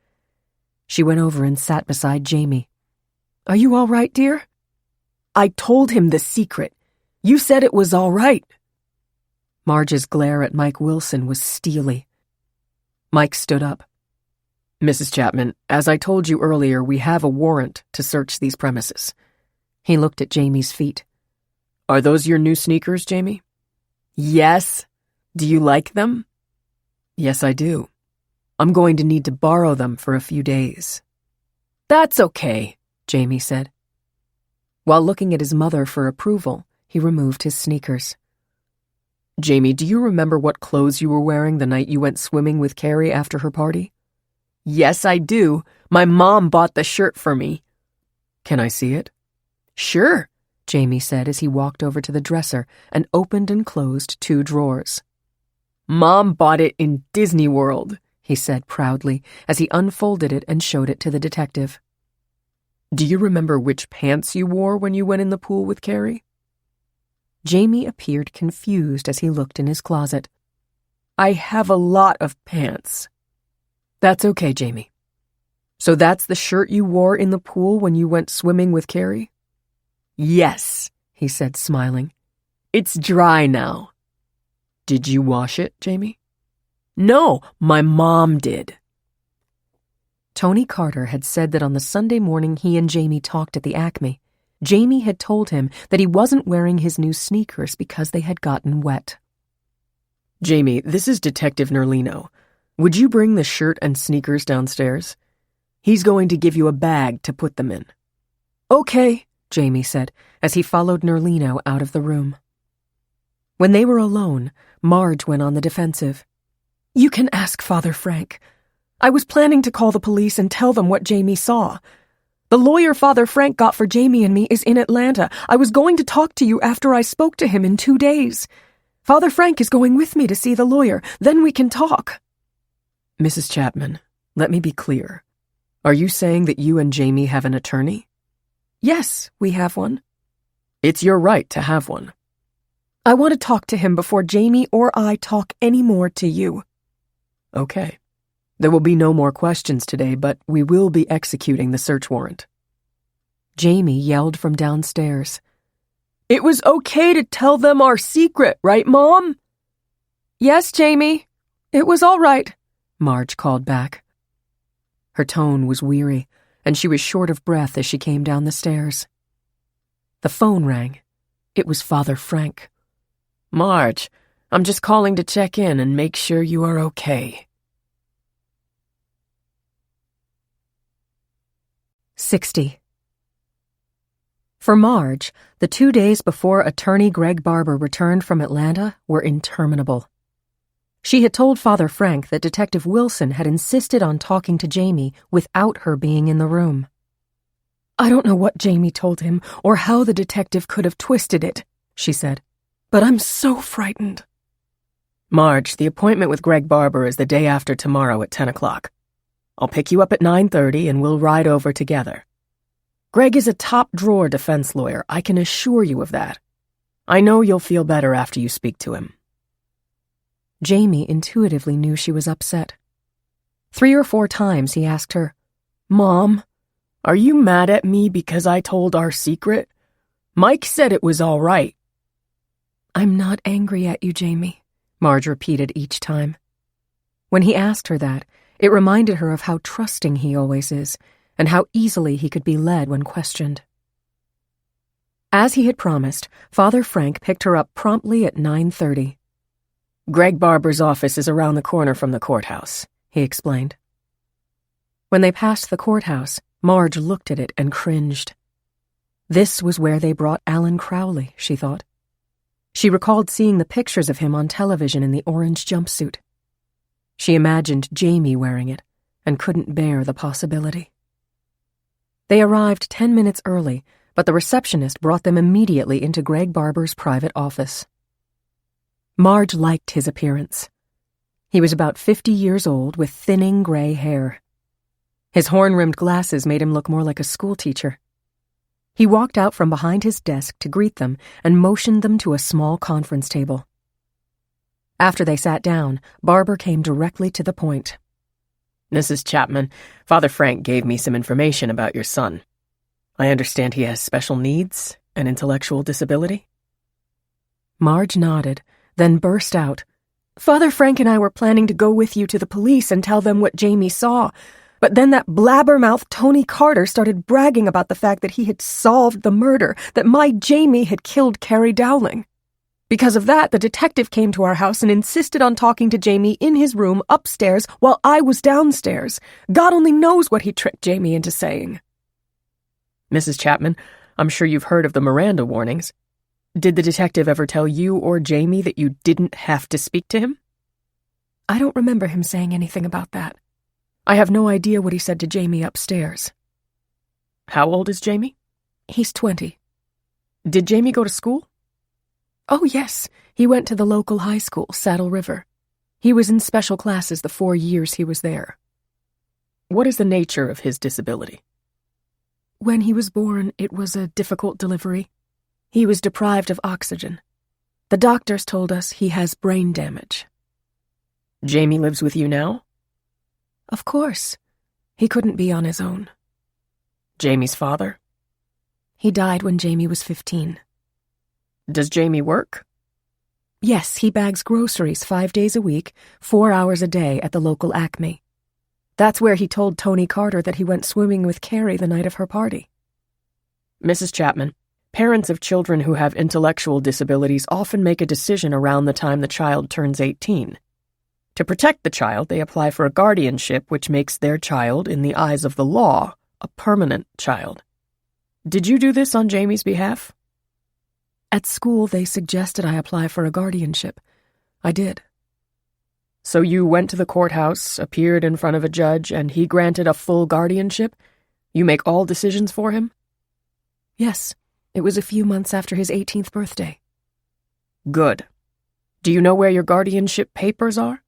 She went over and sat beside Jamie. Are you all right, dear? I told him the secret. You said it was all right. Marge's glare at Mike Wilson was steely. Mike stood up. Mrs. Chapman, as I told you earlier, we have a warrant to search these premises. He looked at Jamie's feet. Are those your new sneakers, Jamie? Yes. Do you like them? Yes, I do. I'm going to need to borrow them for a few days. That's okay, Jamie said. While looking at his mother for approval, he removed his sneakers. Jamie, do you remember what clothes you were wearing the night you went swimming with Carrie after her party? Yes, I do. My mom bought the shirt for me. Can I see it? Sure, Jamie said as he walked over to the dresser and opened and closed 2 drawers. Mom bought it in Disney World, he said proudly as he unfolded it and showed it to the detective. Do you remember which pants you wore when you went in the pool with Carrie? Jamie appeared confused as he looked in his closet. I have a lot of pants. That's okay, Jamie. So that's the shirt you wore in the pool when you went swimming with Carrie? Yes, he said, smiling. It's dry now. Did you wash it, Jamie? No, my mom did. Tony Carter had said that on the Sunday morning he and Jamie talked at the Acme, Jamie had told him that he wasn't wearing his new sneakers because they had gotten wet. Jamie, this is Detective Nerlino. Would you bring the shirt and sneakers downstairs? He's going to give you a bag to put them in. Okay, Jamie said as he followed Nerlino out of the room. When they were alone, Marge went on the defensive. You can ask Father Frank. I was planning to call the police and tell them what Jamie saw. The lawyer Father Frank got for Jamie and me is in Atlanta. I was going to talk to you after I spoke to him in 2 days. Father Frank is going with me to see the lawyer. Then we can talk. Mrs. Chapman, let me be clear. Are you saying that you and Jamie have an attorney? Yes, we have one. It's your right to have one. I want to talk to him before Jamie or I talk any more to you. Okay. There will be no more questions today, but we will be executing the search warrant. Jamie yelled from downstairs. It was okay to tell them our secret, right, Mom? Yes, Jamie. It was all right, Marge called back. Her tone was weary, and she was short of breath as she came down the stairs. The phone rang. It was Father Frank. Marge, I'm just calling to check in and make sure you are okay. 60. For Marge, the 2 days before attorney Greg Barber returned from Atlanta were interminable. She had told Father Frank that Detective Wilson had insisted on talking to Jamie without her being in the room. I don't know what Jamie told him or how the detective could have twisted it, she said, but I'm so frightened. Marge, the appointment with Greg Barber is the day after tomorrow at 10 o'clock. I'll pick you up at 9:30 and we'll ride over together. Greg is a top-drawer defense lawyer, I can assure you of that. I know you'll feel better after you speak to him. Jamie intuitively knew she was upset. 3 or 4 times he asked her, Mom, are you mad at me because I told our secret? Mike said it was all right. I'm not angry at you, Jamie, Marge repeated each time. When he asked her that, it reminded her of how trusting he always is, and how easily he could be led when questioned. As he had promised, Father Frank picked her up promptly at 9:30. Greg Barber's office is around the corner from the courthouse, he explained. When they passed the courthouse, Marge looked at it and cringed. This was where they brought Alan Crowley, she thought. She recalled seeing the pictures of him on television in the orange jumpsuit. She imagined Jamie wearing it and couldn't bear the possibility. They arrived 10 minutes early, but the receptionist brought them immediately into Greg Barber's private office. Marge liked his appearance. He was about 50 years old with thinning gray hair. His horn-rimmed glasses made him look more like a schoolteacher. He walked out from behind his desk to greet them and motioned them to a small conference table. After they sat down, Barber came directly to the point. Mrs. Chapman, Father Frank gave me some information about your son. I understand he has special needs, an intellectual disability? Marge nodded, then burst out. Father Frank and I were planning to go with you to the police and tell them what Jamie saw, but then that blabbermouth Tony Carter started bragging about the fact that he had solved the murder, that my Jamie had killed Carrie Dowling. Because of that, the detective came to our house and insisted on talking to Jamie in his room upstairs while I was downstairs. God only knows what he tricked Jamie into saying. Mrs. Chapman, I'm sure you've heard of the Miranda warnings. Did the detective ever tell you or Jamie that you didn't have to speak to him? I don't remember him saying anything about that. I have no idea what he said to Jamie upstairs. How old is Jamie? He's 20. Did Jamie go to school? Oh, yes. He went to the local high school, Saddle River. He was in special classes the 4 years he was there. What is the nature of his disability? When he was born, it was a difficult delivery. He was deprived of oxygen. The doctors told us he has brain damage. Jamie lives with you now? Of course. He couldn't be on his own. Jamie's father? He died when Jamie was 15. Does Jamie work? Yes, he bags groceries 5 days a week, 4 hours a day at the local Acme. That's where he told Tony Carter that he went swimming with Carrie the night of her party. Mrs. Chapman, parents of children who have intellectual disabilities often make a decision around the time the child turns 18. To protect the child, they apply for a guardianship which makes their child, in the eyes of the law, a permanent child. Did you do this on Jamie's behalf? At school, they suggested I apply for a guardianship. I did. So you went to the courthouse, appeared in front of a judge, and he granted a full guardianship? You make all decisions for him? Yes. It was a few months after his 18th birthday. Good. Do you know where your guardianship papers are?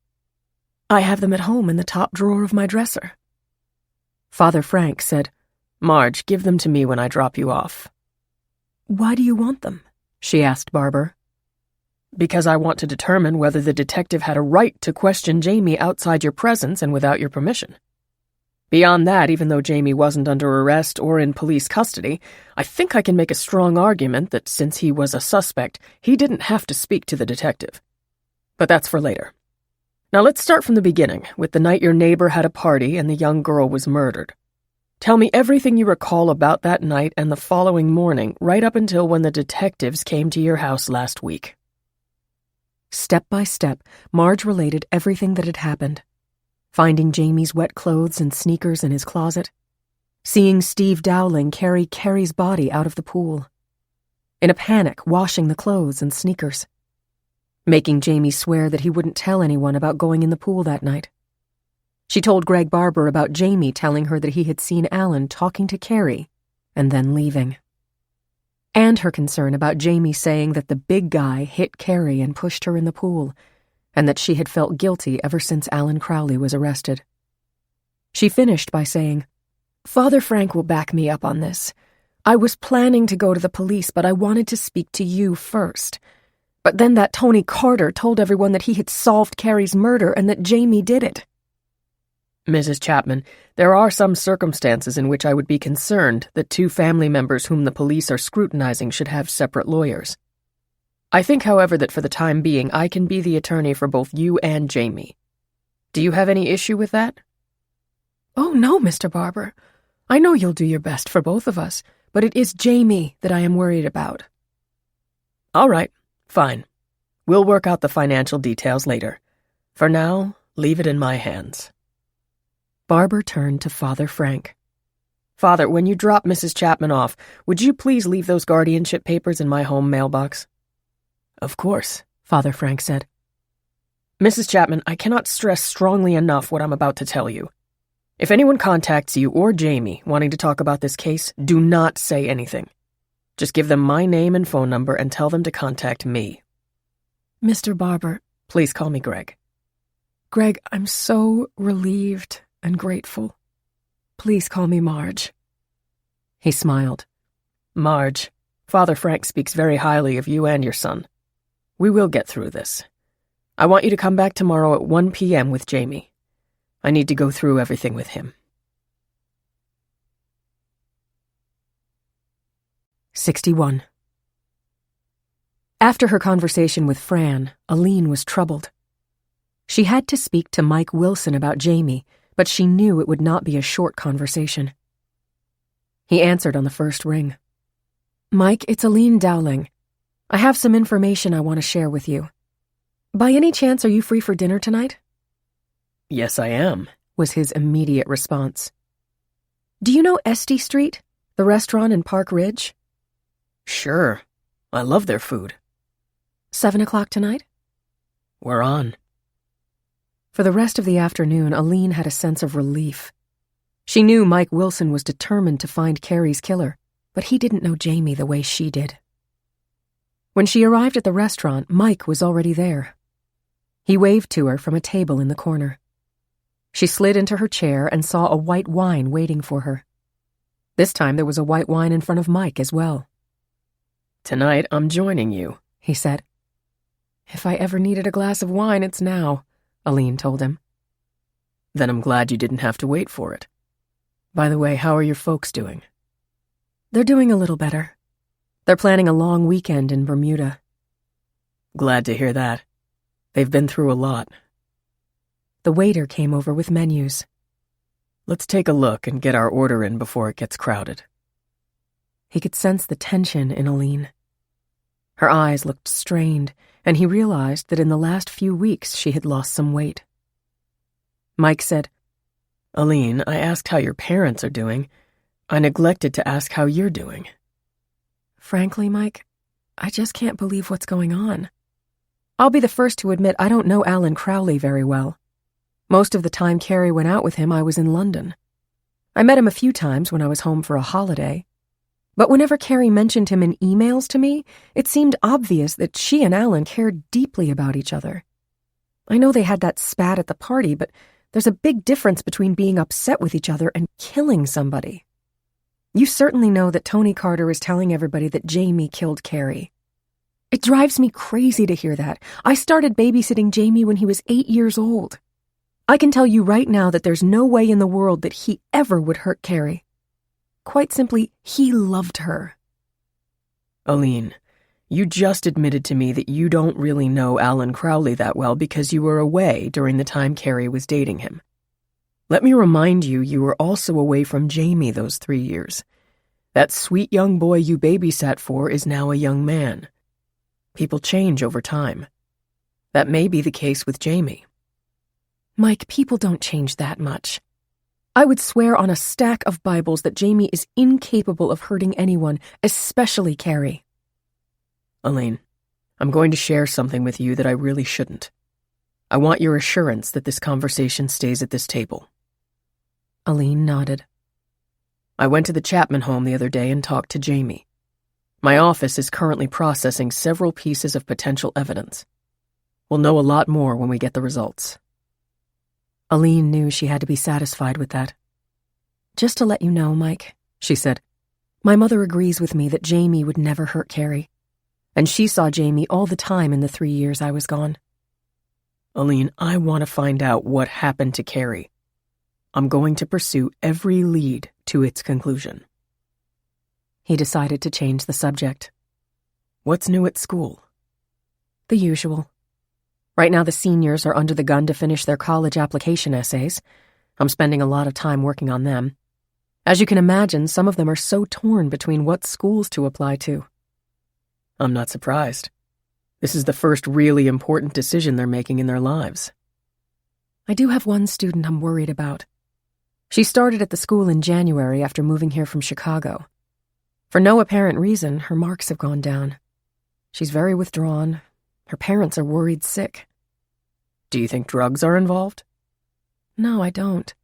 I have them at home in the top drawer of my dresser. Father Frank said, Marge, give them to me when I drop you off. Why do you want them? She asked Barber. Because I want to determine whether the detective had a right to question Jamie outside your presence and without your permission. Beyond that, even though Jamie wasn't under arrest or in police custody, I think I can make a strong argument that since he was a suspect, he didn't have to speak to the detective. But that's for later. Now let's start from the beginning, with the night your neighbor had a party and the young girl was murdered. Tell me everything you recall about that night and the following morning, right up until when the detectives came to your house last week. Step by step, Marge related everything that had happened. Finding Jamie's wet clothes and sneakers in his closet. Seeing Steve Dowling carry Carrie's body out of the pool. In a panic, washing the clothes and sneakers. Making Jamie swear that he wouldn't tell anyone about going in the pool that night. She told Greg Barber about Jamie telling her that he had seen Alan talking to Carrie and then leaving. And her concern about Jamie saying that the big guy hit Carrie and pushed her in the pool, and that she had felt guilty ever since Alan Crowley was arrested. She finished by saying, "Father Frank will back me up on this. I was planning to go to the police, but I wanted to speak to you first. But then that Tony Carter told everyone that he had solved Carrie's murder and that Jamie did it." Mrs. Chapman, there are some circumstances in which I would be concerned that two family members whom the police are scrutinizing should have separate lawyers. I think, however, that for the time being, I can be the attorney for both you and Jamie. Do you have any issue with that? Oh, no, Mr. Barber. I know you'll do your best for both of us, but it is Jamie that I am worried about. All right, fine. We'll work out the financial details later. For now, leave it in my hands. Barber turned to Father Frank. Father, when you drop Mrs. Chapman off, would you please leave those guardianship papers in my home mailbox? Of course, Father Frank said. Mrs. Chapman, I cannot stress strongly enough what I'm about to tell you. If anyone contacts you or Jamie wanting to talk about this case, do not say anything. Just give them my name and phone number and tell them to contact me. Mr. Barber. Please call me Greg. Greg, I'm so relieved and grateful. Please call me Marge. He smiled. Marge, Father Frank speaks very highly of you and your son. We will get through this. I want you to come back tomorrow at 1 p.m. with Jamie. I need to go through everything with him. 61. After her conversation with Fran, Aline was troubled. She had to speak to Mike Wilson about Jamie, but she knew it would not be a short conversation. He answered on the first ring. "Mike, it's Aline Dowling. I have some information I want to share with you. By any chance, are you free for dinner tonight?" Yes, I am, was his immediate response. "Do you know Esty Street, the restaurant in Park Ridge?" Sure. I love their food. 7 o'clock tonight? We're on. For the rest of the afternoon, Aline had a sense of relief. She knew Mike Wilson was determined to find Carrie's killer, but he didn't know Jamie the way she did. When she arrived at the restaurant, Mike was already there. He waved to her from a table in the corner. She slid into her chair and saw a white wine waiting for her. This time there was a white wine in front of Mike as well. "Tonight I'm joining you," he said. "If I ever needed a glass of wine, it's now," Aline told him. "Then I'm glad you didn't have to wait for it. By the way, how are your folks doing?" "They're doing a little better. They're planning a long weekend in Bermuda." "Glad to hear that. They've been through a lot." The waiter came over with menus. "Let's take a look and get our order in before it gets crowded." He could sense the tension in Aline. Her eyes looked strained, and he realized that in the last few weeks she had lost some weight. Mike said, "Aline, I asked how your parents are doing. I neglected to ask how you're doing." Frankly, Mike, I just can't believe what's going on. I'll be the first to admit I don't know Alan Crowley very well. Most of the time Carrie went out with him, I was in London. I met him a few times when I was home for a holiday. But whenever Carrie mentioned him in emails to me, it seemed obvious that she and Alan cared deeply about each other. I know they had that spat at the party, but there's a big difference between being upset with each other and killing somebody. You certainly know that Tony Carter is telling everybody that Jamie killed Carrie. It drives me crazy to hear that. I started babysitting Jamie when he was 8 years old. I can tell you right now that there's no way in the world that he ever would hurt Carrie. Quite simply, he loved her. Aline, you just admitted to me that you don't really know Alan Crowley that well because you were away during the time Carrie was dating him. Let me remind you, you were also away from Jamie those 3 years. That sweet young boy you babysat for is now a young man. People change over time. That may be the case with Jamie. Mike, people don't change that much. I would swear on a stack of Bibles that Jamie is incapable of hurting anyone, especially Carrie. Aline, I'm going to share something with you that I really shouldn't. I want your assurance that this conversation stays at this table. Aline nodded. I went to the Chapman home the other day and talked to Jamie. My office is currently processing several pieces of potential evidence. We'll know a lot more when we get the results. Aline knew she had to be satisfied with that. Just to let you know, Mike, she said, my mother agrees with me that Jamie would never hurt Carrie. And she saw Jamie all the time in the 3 years I was gone. Aline, I want to find out what happened to Carrie. I'm going to pursue every lead to its conclusion. He decided to change the subject. What's new at school? The usual. Right now the seniors are under the gun to finish their college application essays. I'm spending a lot of time working on them. As you can imagine, some of them are so torn between what schools to apply to. I'm not surprised. This is the first really important decision they're making in their lives. I do have one student I'm worried about. She started at the school in January after moving here from Chicago. For no apparent reason, her marks have gone down. She's very withdrawn. Her parents are worried sick. Do you think drugs are involved? No, I don't.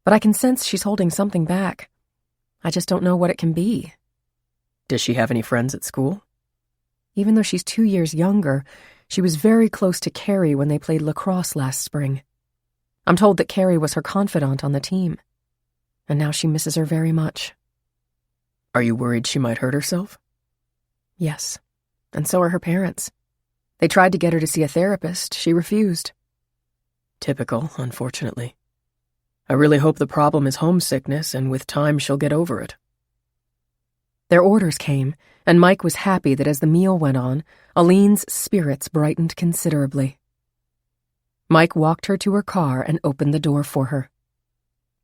But I can sense she's holding something back. I just don't know what it can be. Does she have any friends at school? Even though she's 2 years younger, she was very close to Carrie when they played lacrosse last spring. I'm told that Carrie was her confidant on the team. And now she misses her very much. Are you worried she might hurt herself? Yes, and so are her parents. They tried to get her to see a therapist. She refused. Typical, unfortunately. I really hope the problem is homesickness, and with time she'll get over it. Their orders came, and Mike was happy that as the meal went on, Aline's spirits brightened considerably. Mike walked her to her car and opened the door for her.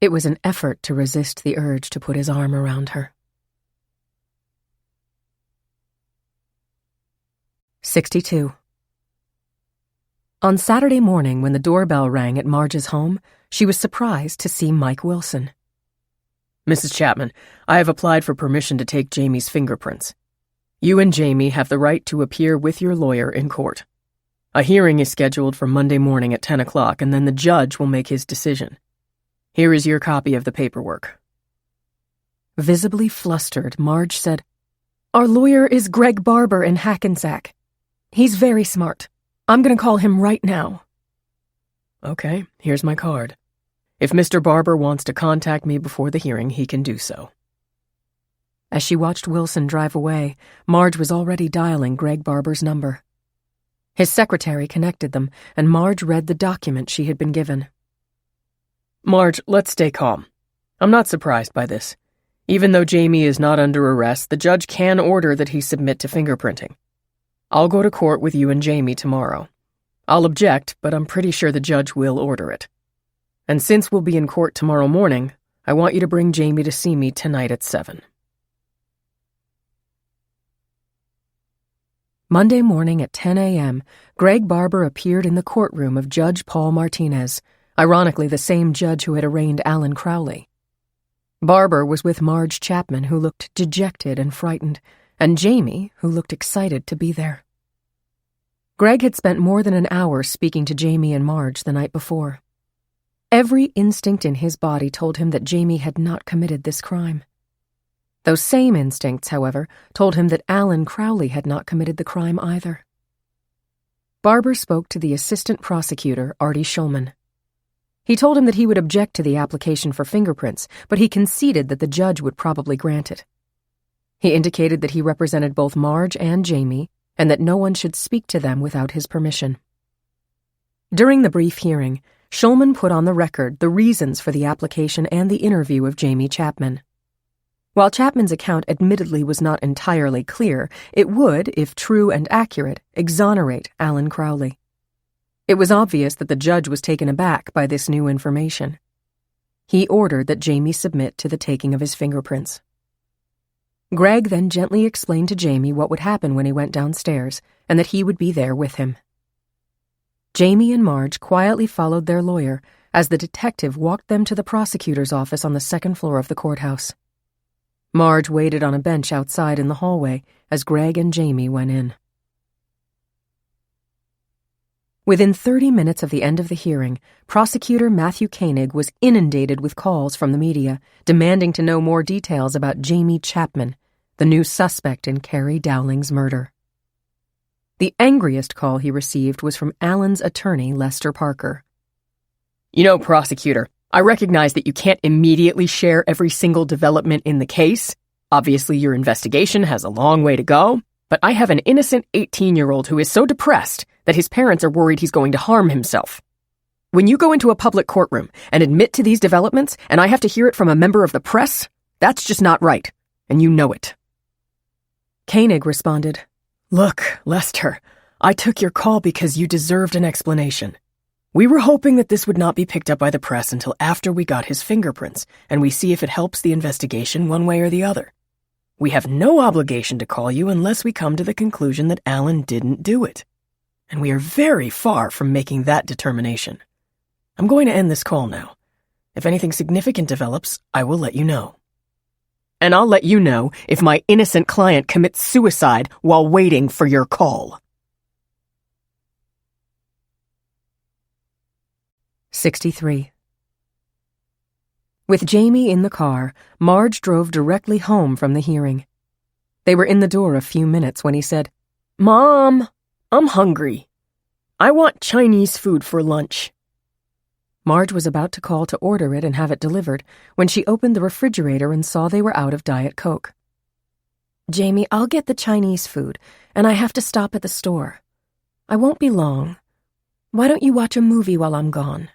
It was an effort to resist the urge to put his arm around her. 62. On Saturday morning, when the doorbell rang at Marge's home, she was surprised to see Mike Wilson. Mrs. Chapman, I have applied for permission to take Jamie's fingerprints. You and Jamie have the right to appear with your lawyer in court. A hearing is scheduled for Monday morning at 10 o'clock, and then the judge will make his decision. Here is your copy of the paperwork. Visibly flustered, Marge said, Our lawyer is Greg Barber in Hackensack. He's very smart. I'm going to call him right now. Okay, here's my card. If Mr. Barber wants to contact me before the hearing, he can do so. As she watched Wilson drive away, Marge was already dialing Greg Barber's number. His secretary connected them, and Marge read the document she had been given. Marge, let's stay calm. I'm not surprised by this. Even though Jamie is not under arrest, the judge can order that he submit to fingerprinting. I'll go to court with you and Jamie tomorrow. I'll object, but I'm pretty sure the judge will order it. And since we'll be in court tomorrow morning, I want you to bring Jamie to see me tonight at 7. Monday morning at 10 a.m., Greg Barber appeared in the courtroom of Judge Paul Martinez, ironically the same judge who had arraigned Alan Crowley. Barber was with Marge Chapman, who looked dejected and frightened, and Jamie, who looked excited to be there. Greg had spent more than an hour speaking to Jamie and Marge the night before. Every instinct in his body told him that Jamie had not committed this crime. Those same instincts, however, told him that Alan Crowley had not committed the crime either. Barber spoke to the assistant prosecutor, Artie Schulman. He told him that he would object to the application for fingerprints, but he conceded that the judge would probably grant it. He indicated that he represented both Marge and Jamie, and that no one should speak to them without his permission. During the brief hearing, Shulman put on the record the reasons for the application and the interview of Jamie Chapman. While Chapman's account admittedly was not entirely clear, it would, if true and accurate, exonerate Alan Crowley. It was obvious that the judge was taken aback by this new information. He ordered that Jamie submit to the taking of his fingerprints. Greg then gently explained to Jamie what would happen when he went downstairs, and that he would be there with him. Jamie and Marge quietly followed their lawyer as the detective walked them to the prosecutor's office on the second floor of the courthouse. Marge waited on a bench outside in the hallway as Greg and Jamie went in. Within 30 minutes of the end of the hearing, Prosecutor Matthew Koenig was inundated with calls from the media, demanding to know more details about Jamie Chapman, the new suspect in Carrie Dowling's murder. The angriest call he received was from Alan's attorney, Lester Parker. You know, prosecutor, I recognize that you can't immediately share every single development in the case. Obviously, your investigation has a long way to go, but I have an innocent 18-year-old who is so depressed that his parents are worried he's going to harm himself. When you go into a public courtroom and admit to these developments, and I have to hear it from a member of the press, that's just not right, and you know it. Koenig responded, Look, Lester, I took your call because you deserved an explanation. We were hoping that this would not be picked up by the press until after we got his fingerprints, and we see if it helps the investigation one way or the other. We have no obligation to call you unless we come to the conclusion that Alan didn't do it. And we are very far from making that determination. I'm going to end this call now. If anything significant develops, I will let you know. And I'll let you know if my innocent client commits suicide while waiting for your call. 63. With Jamie in the car, Marge drove directly home from the hearing. They were in the door a few minutes when he said, Mom, I'm hungry. I want Chinese food for lunch. Marge was about to call to order it and have it delivered when she opened the refrigerator and saw they were out of Diet Coke. Jamie, I'll get the Chinese food, and I have to stop at the store. I won't be long. Why don't you watch a movie while I'm gone?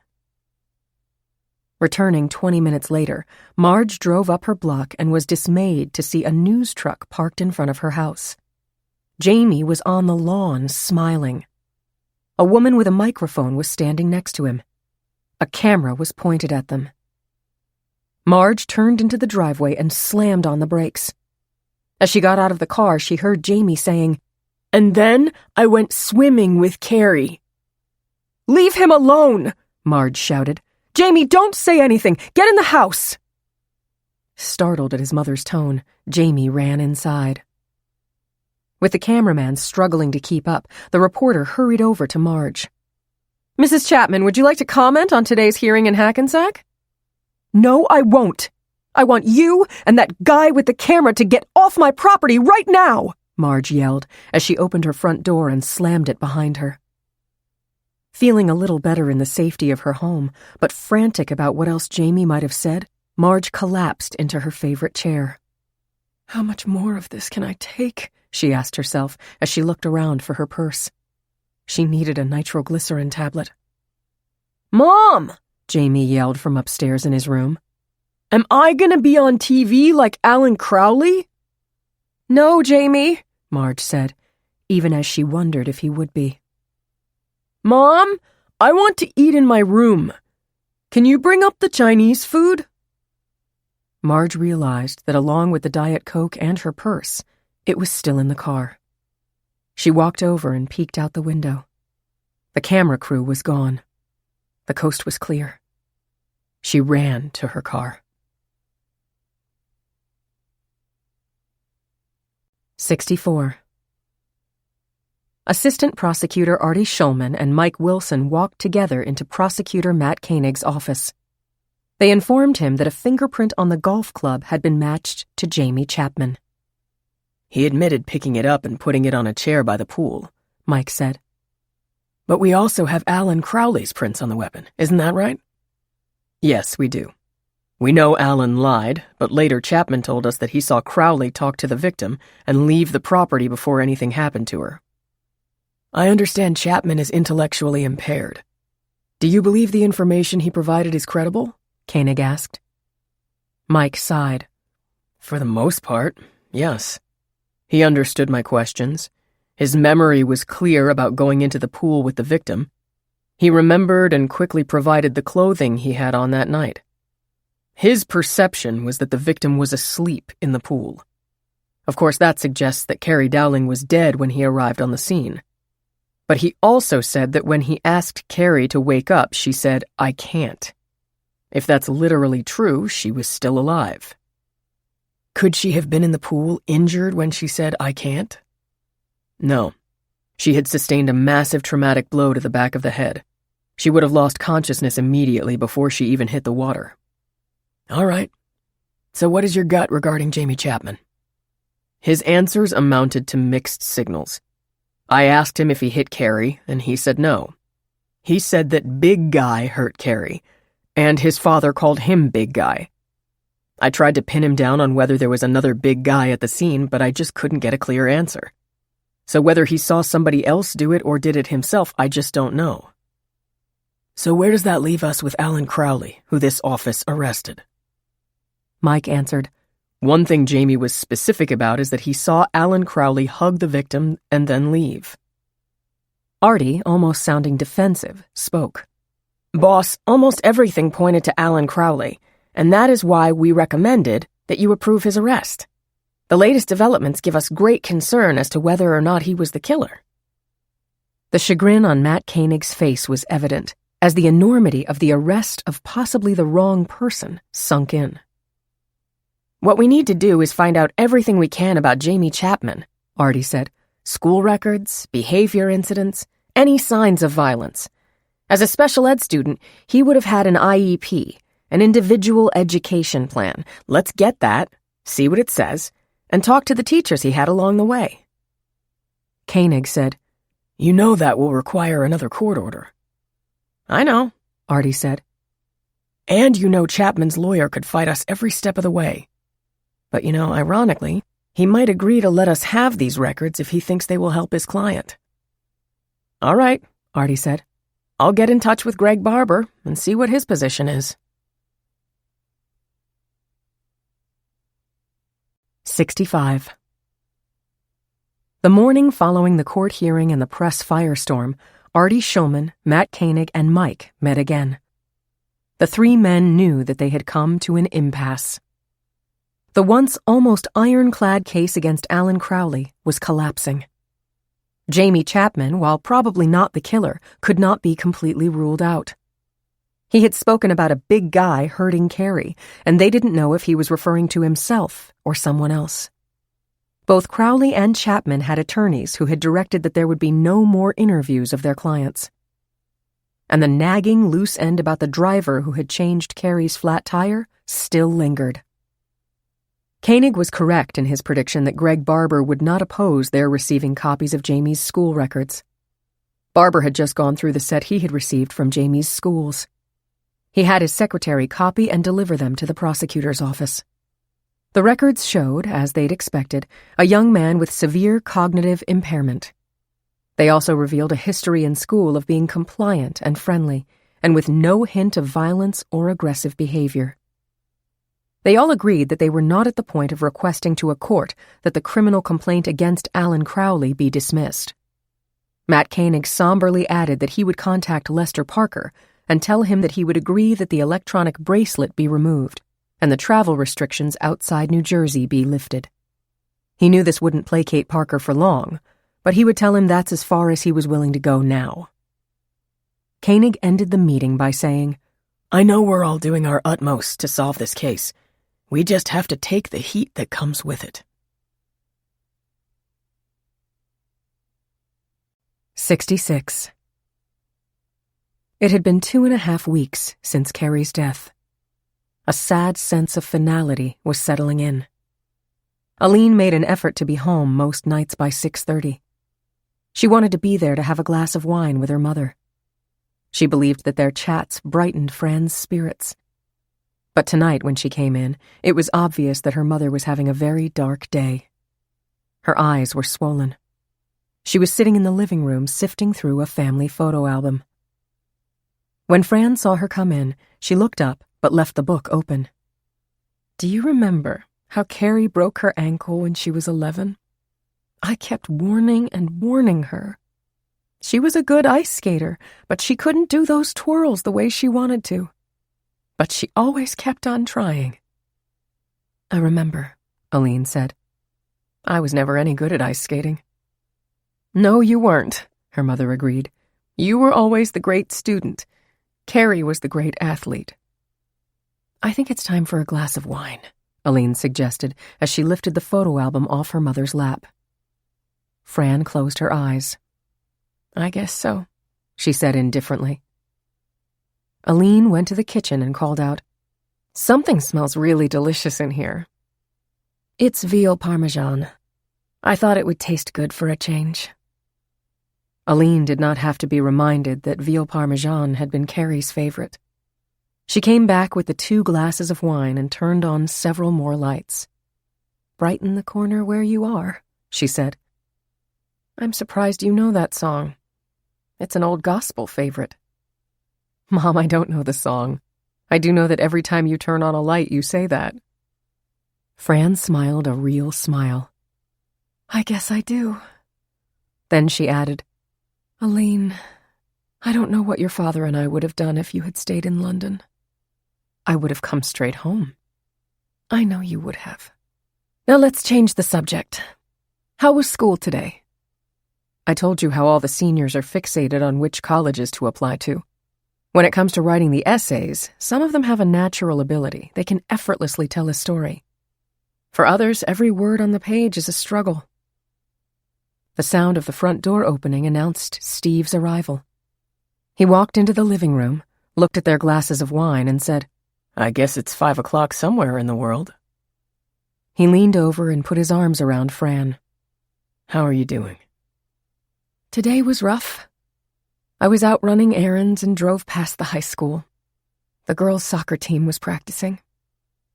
Returning 20 minutes later, Marge drove up her block and was dismayed to see a news truck parked in front of her house. Jamie was on the lawn, smiling. A woman with a microphone was standing next to him. A camera was pointed at them. Marge turned into the driveway and slammed on the brakes. As she got out of the car, she heard Jamie saying, And then I went swimming with Carrie. "Leave him alone!" Marge shouted. "Jamie, don't say anything! Get in the house!" Startled at his mother's tone, Jamie ran inside. With the cameraman struggling to keep up, the reporter hurried over to Marge. "Mrs. Chapman, would you like to comment on today's hearing in Hackensack?" "No, I won't. I want you and that guy with the camera to get off my property right now!" Marge yelled as she opened her front door and slammed it behind her. Feeling a little better in the safety of her home, but frantic about what else Jamie might have said, Marge collapsed into her favorite chair. "How much more of this can I take?" she asked herself as she looked around for her purse. She needed a nitroglycerin tablet. "Mom!" Jamie yelled from upstairs in his room. "Am I gonna be on TV like Alan Crowley?" "No, Jamie," Marge said, even as she wondered if he would be. "Mom, I want to eat in my room. Can you bring up the Chinese food?" Marge realized that along with the Diet Coke and her purse, it was still in the car. She walked over and peeked out the window. The camera crew was gone. The coast was clear. She ran to her car. 64. Assistant Prosecutor Artie Shulman and Mike Wilson walked together into Prosecutor Matt Koenig's office. They informed him that a fingerprint on the golf club had been matched to Jamie Chapman. He admitted picking it up and putting it on a chair by the pool, Mike said. But we also have Alan Crowley's prints on the weapon, isn't that right? Yes, we do. We know Alan lied, but later Chapman told us that he saw Crowley talk to the victim and leave the property before anything happened to her. I understand Chapman is intellectually impaired. Do you believe the information he provided is credible? Koenig asked. Mike sighed. For the most part, yes. He understood my questions. His memory was clear about going into the pool with the victim. He remembered and quickly provided the clothing he had on that night. His perception was that the victim was asleep in the pool. Of course, that suggests that Carrie Dowling was dead when he arrived on the scene. But he also said that when he asked Carrie to wake up, she said, "I can't." If that's literally true, she was still alive. Could she have been in the pool injured when she said, "I can't"? No. She had sustained a massive traumatic blow to the back of the head. She would have lost consciousness immediately before she even hit the water. All right. So what is your gut regarding Jamie Chapman? His answers amounted to mixed signals. I asked him if he hit Carrie, and he said no. He said that Big Guy hurt Carrie, and his father called him Big Guy. I tried to pin him down on whether there was another big guy at the scene, but I just couldn't get a clear answer. So whether he saw somebody else do it or did it himself, I just don't know. So where does that leave us with Alan Crowley, who this office arrested? Mike answered, One thing Jamie was specific about is that he saw Alan Crowley hug the victim and then leave. Artie, almost sounding defensive, spoke. Boss, almost everything pointed to Alan Crowley, and that is why we recommended that you approve his arrest. The latest developments give us great concern as to whether or not he was the killer. The chagrin on Matt Koenig's face was evident, as the enormity of the arrest of possibly the wrong person sunk in. What we need to do is find out everything we can about Jamie Chapman, Artie said. School records, behavior incidents, any signs of violence. As a special ed student, he would have had an IEP, an individual education plan. Let's get that, see what it says, and talk to the teachers he had along the way. Koenig said, You know that will require another court order. I know, Artie said. And you know Chapman's lawyer could fight us every step of the way. But ironically, he might agree to let us have these records if he thinks they will help his client. All right, Artie said. I'll get in touch with Greg Barber and see what his position is. 65. The morning following the court hearing and the press firestorm, Artie Shulman, Matt Koenig, and Mike met again. The three men knew that they had come to an impasse. The once almost ironclad case against Alan Crowley was collapsing. Jamie Chapman, while probably not the killer, could not be completely ruled out. He had spoken about a big guy hurting Carrie, and they didn't know if he was referring to himself or someone else. Both Crowley and Chapman had attorneys who had directed that there would be no more interviews of their clients. And the nagging loose end about the driver who had changed Carrie's flat tire still lingered. Koenig was correct in his prediction that Greg Barber would not oppose their receiving copies of Jamie's school records. Barber had just gone through the set he had received from Jamie's schools. He had his secretary copy and deliver them to the prosecutor's office. The records showed, as they'd expected, a young man with severe cognitive impairment. They also revealed a history in school of being compliant and friendly, and with no hint of violence or aggressive behavior. They all agreed that they were not at the point of requesting to a court that the criminal complaint against Alan Crowley be dismissed. Matt Koenig somberly added that he would contact Lester Parker and tell him that he would agree that the electronic bracelet be removed and the travel restrictions outside New Jersey be lifted. He knew this wouldn't placate Parker for long, but he would tell him that's as far as he was willing to go now. Koenig ended the meeting by saying, I know we're all doing our utmost to solve this case. We just have to take the heat that comes with it. 66. It had been 2.5 weeks since Carrie's death. A sad sense of finality was settling in. Aline made an effort to be home most nights by 6:30. She wanted to be there to have a glass of wine with her mother. She believed that their chats brightened Fran's spirits. But tonight, when she came in, it was obvious that her mother was having a very dark day. Her eyes were swollen. She was sitting in the living room sifting through a family photo album. When Fran saw her come in, she looked up but left the book open. "Do you remember how Carrie broke her ankle when she was 11? I kept warning and warning her. She was a good ice skater, but she couldn't do those twirls the way she wanted to. But she always kept on trying." "I remember," Aline said. "I was never any good at ice skating." "No, you weren't," her mother agreed. "You were always the great student. Carrie was the great athlete." "I think it's time for a glass of wine," Aline suggested as she lifted the photo album off her mother's lap. Fran closed her eyes. "I guess so," she said indifferently. Aline went to the kitchen and called out, "Something smells really delicious in here." "It's veal parmesan. I thought it would taste good for a change." Aline did not have to be reminded that veal parmesan had been Carrie's favorite. She came back with the 2 glasses of wine and turned on several more lights. "Brighten the corner where you are," she said. "I'm surprised you know that song. It's an old gospel favorite." "Mom, I don't know the song. I do know that every time you turn on a light, you say that." Fran smiled a real smile. "I guess I do." Then she added, "Aline, I don't know what your father and I would have done if you had stayed in London." "I would have come straight home." "I know you would have. Now let's change the subject. How was school today?" "I told you how all the seniors are fixated on which colleges to apply to. When it comes to writing the essays, some of them have a natural ability. They can effortlessly tell a story. For others, every word on the page is a struggle." The sound of the front door opening announced Steve's arrival. He walked into the living room, looked at their glasses of wine, and said, "I guess it's 5 o'clock somewhere in the world." He leaned over and put his arms around Fran. "How are you doing?" "Today was rough. I was out running errands and drove past the high school. The girls' soccer team was practicing.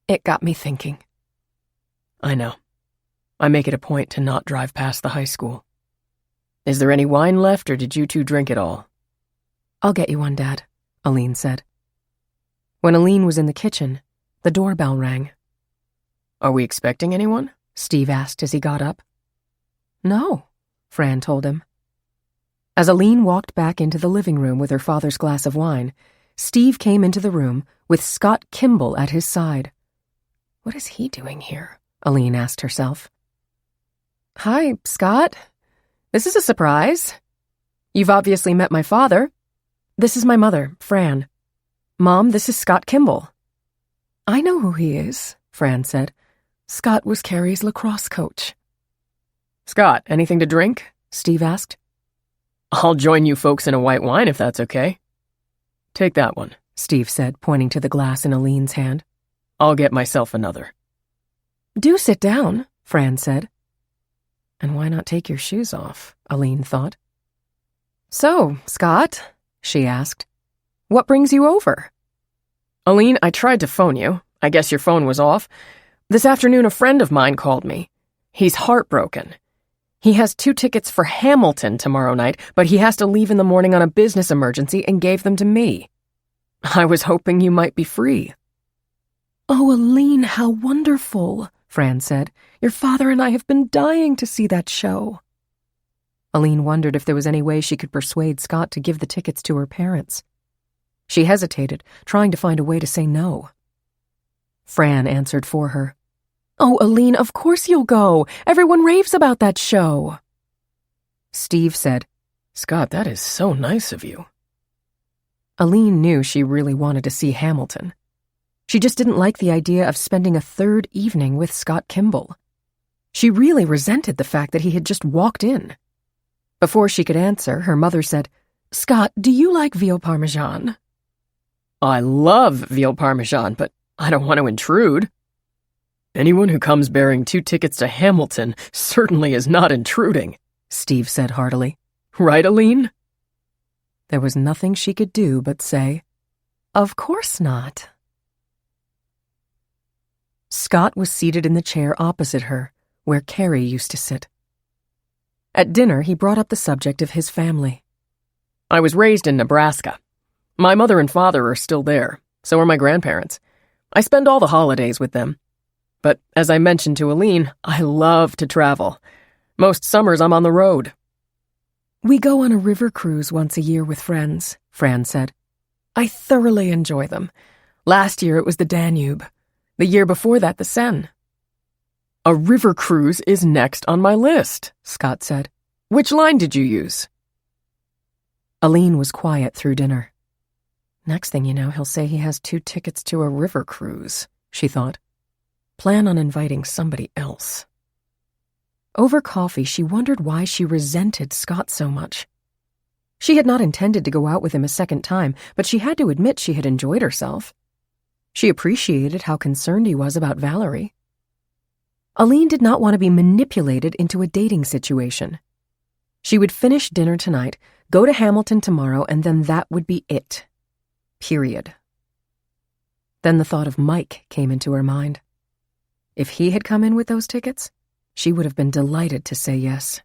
It got me thinking." "I know. I make it a point to not drive past the high school. Is there any wine left, or did you 2 drink it all?" "I'll get you one, Dad," Aline said. When Aline was in the kitchen, the doorbell rang. "Are we expecting anyone?" Steve asked as he got up. "No," Fran told him. As Aline walked back into the living room with her father's glass of wine, Steve came into the room with Scott Kimball at his side. "What is he doing here?" Aline asked herself. "Hi, Scott. This is a surprise. You've obviously met my father. This is my mother, Fran. Mom, this is Scott Kimball." "I know who he is," Fran said. "Scott was Carrie's lacrosse coach." "Scott, anything to drink?" Steve asked. "I'll join you folks in a white wine if that's okay." "Take that one," Steve said, pointing to the glass in Aline's hand. "I'll get myself another." "Do sit down," Fran said. And why not take your shoes off, Aline thought. "So, Scott," she asked, "what brings you over?" "Aline, I tried to phone you. I guess your phone was off. This afternoon a friend of mine called me. He's heartbroken. He has 2 tickets for Hamilton tomorrow night, but he has to leave in the morning on a business emergency and gave them to me. I was hoping you might be free." "Oh, Aline, how wonderful," Fran said. "Your father and I have been dying to see that show." Aline wondered if there was any way she could persuade Scott to give the tickets to her parents. She hesitated, trying to find a way to say no. Fran answered for her. "Oh, Aline, of course you'll go. Everyone raves about that show." Steve said, "Scott, that is so nice of you." Aline knew she really wanted to see Hamilton. She just didn't like the idea of spending a 3rd evening with Scott Kimball. She really resented the fact that he had just walked in. Before she could answer, her mother said, "Scott, do you like veal parmesan?" "I love veal parmesan, but I don't want to intrude." "Anyone who comes bearing 2 tickets to Hamilton certainly is not intruding," Steve said heartily. "Right, Aline?" There was nothing she could do but say, "Of course not." Scott was seated in the chair opposite her, where Carrie used to sit. At dinner, he brought up the subject of his family. I was raised in Nebraska. My mother and father are still there, so are my grandparents. I spend all the holidays with them. But as I mentioned to Aline, I love to travel. Most summers I'm on the road. We go on a river cruise once a year with friends, Fran said. I thoroughly enjoy them. Last year it was the Danube. The year before that, the Seine. A river cruise is next on my list, Scott said. Which line did you use? Aline was quiet through dinner. Next thing you know, he'll say he has 2 tickets to a river cruise, she thought. Plan on inviting somebody else. Over coffee, she wondered why she resented Scott so much. She had not intended to go out with him a second time, but she had to admit she had enjoyed herself. She appreciated how concerned he was about Valerie. Aline did not want to be manipulated into a dating situation. She would finish dinner tonight, go to Hamilton tomorrow, and then that would be it. Period. Then the thought of Mike came into her mind. If he had come in with those tickets, she would have been delighted to say yes.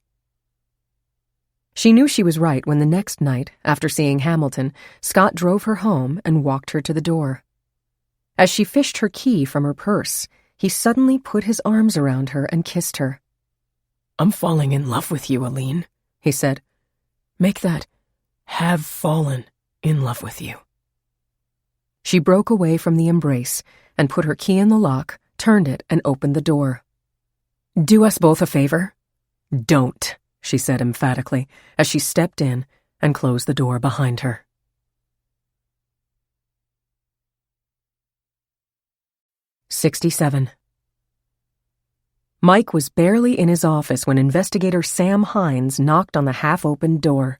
She knew she was right when the next night, after seeing Hamilton, Scott drove her home and walked her to the door. As she fished her key from her purse, he suddenly put his arms around her and kissed her. I'm falling in love with you, Aline, he said. Make that have fallen in love with you. She broke away from the embrace and put her key in the lock, turned it, and opened the door. Do us both a favor? Don't, she said emphatically as she stepped in and closed the door behind her. "67. Mike was barely in his office when investigator Sam Hines knocked on the half-opened door.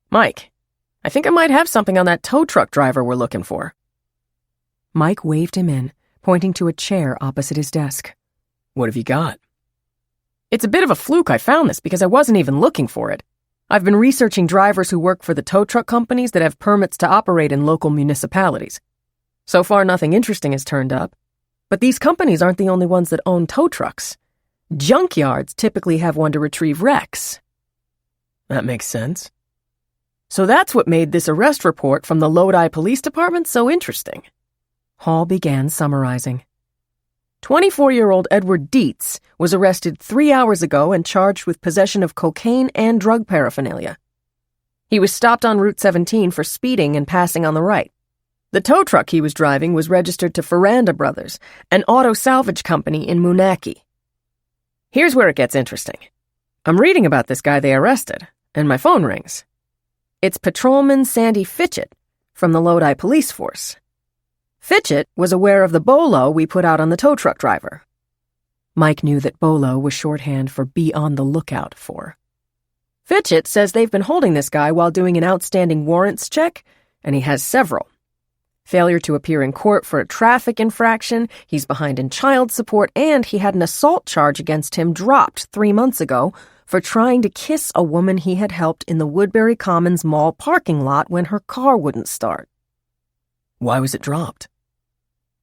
Mike, I think I might have something on that tow truck driver we're looking for. Mike waved him in, pointing to a chair opposite his desk. What have you got? It's a bit of a fluke I found this because I wasn't even looking for it. I've been researching drivers who work for the tow truck companies that have permits to operate in local municipalities. So far, nothing interesting has turned up. But these companies aren't the only ones that own tow trucks. Junkyards typically have one to retrieve wrecks. That makes sense. So that's what made this arrest report from the Lodi Police Department so interesting. Hall began summarizing. 24-year-old Edward Dietz was arrested 3 hours ago and charged with possession of cocaine and drug paraphernalia. He was stopped on Route 17 for speeding and passing on the right. The tow truck he was driving was registered to Ferranda Brothers, an auto salvage company in Moonachie. Here's where it gets interesting. I'm reading about this guy they arrested, and my phone rings. It's Patrolman Sandy Fitchett from the Lodi Police Force. Fitchett was aware of the BOLO we put out on the tow truck driver. Mike knew that BOLO was shorthand for be on the lookout for. Fitchett says they've been holding this guy while doing an outstanding warrants check, and he has several. Failure to appear in court for a traffic infraction, he's behind in child support, and he had an assault charge against him dropped 3 months ago for trying to kiss a woman he had helped in the Woodbury Commons Mall parking lot when her car wouldn't start. Why was it dropped?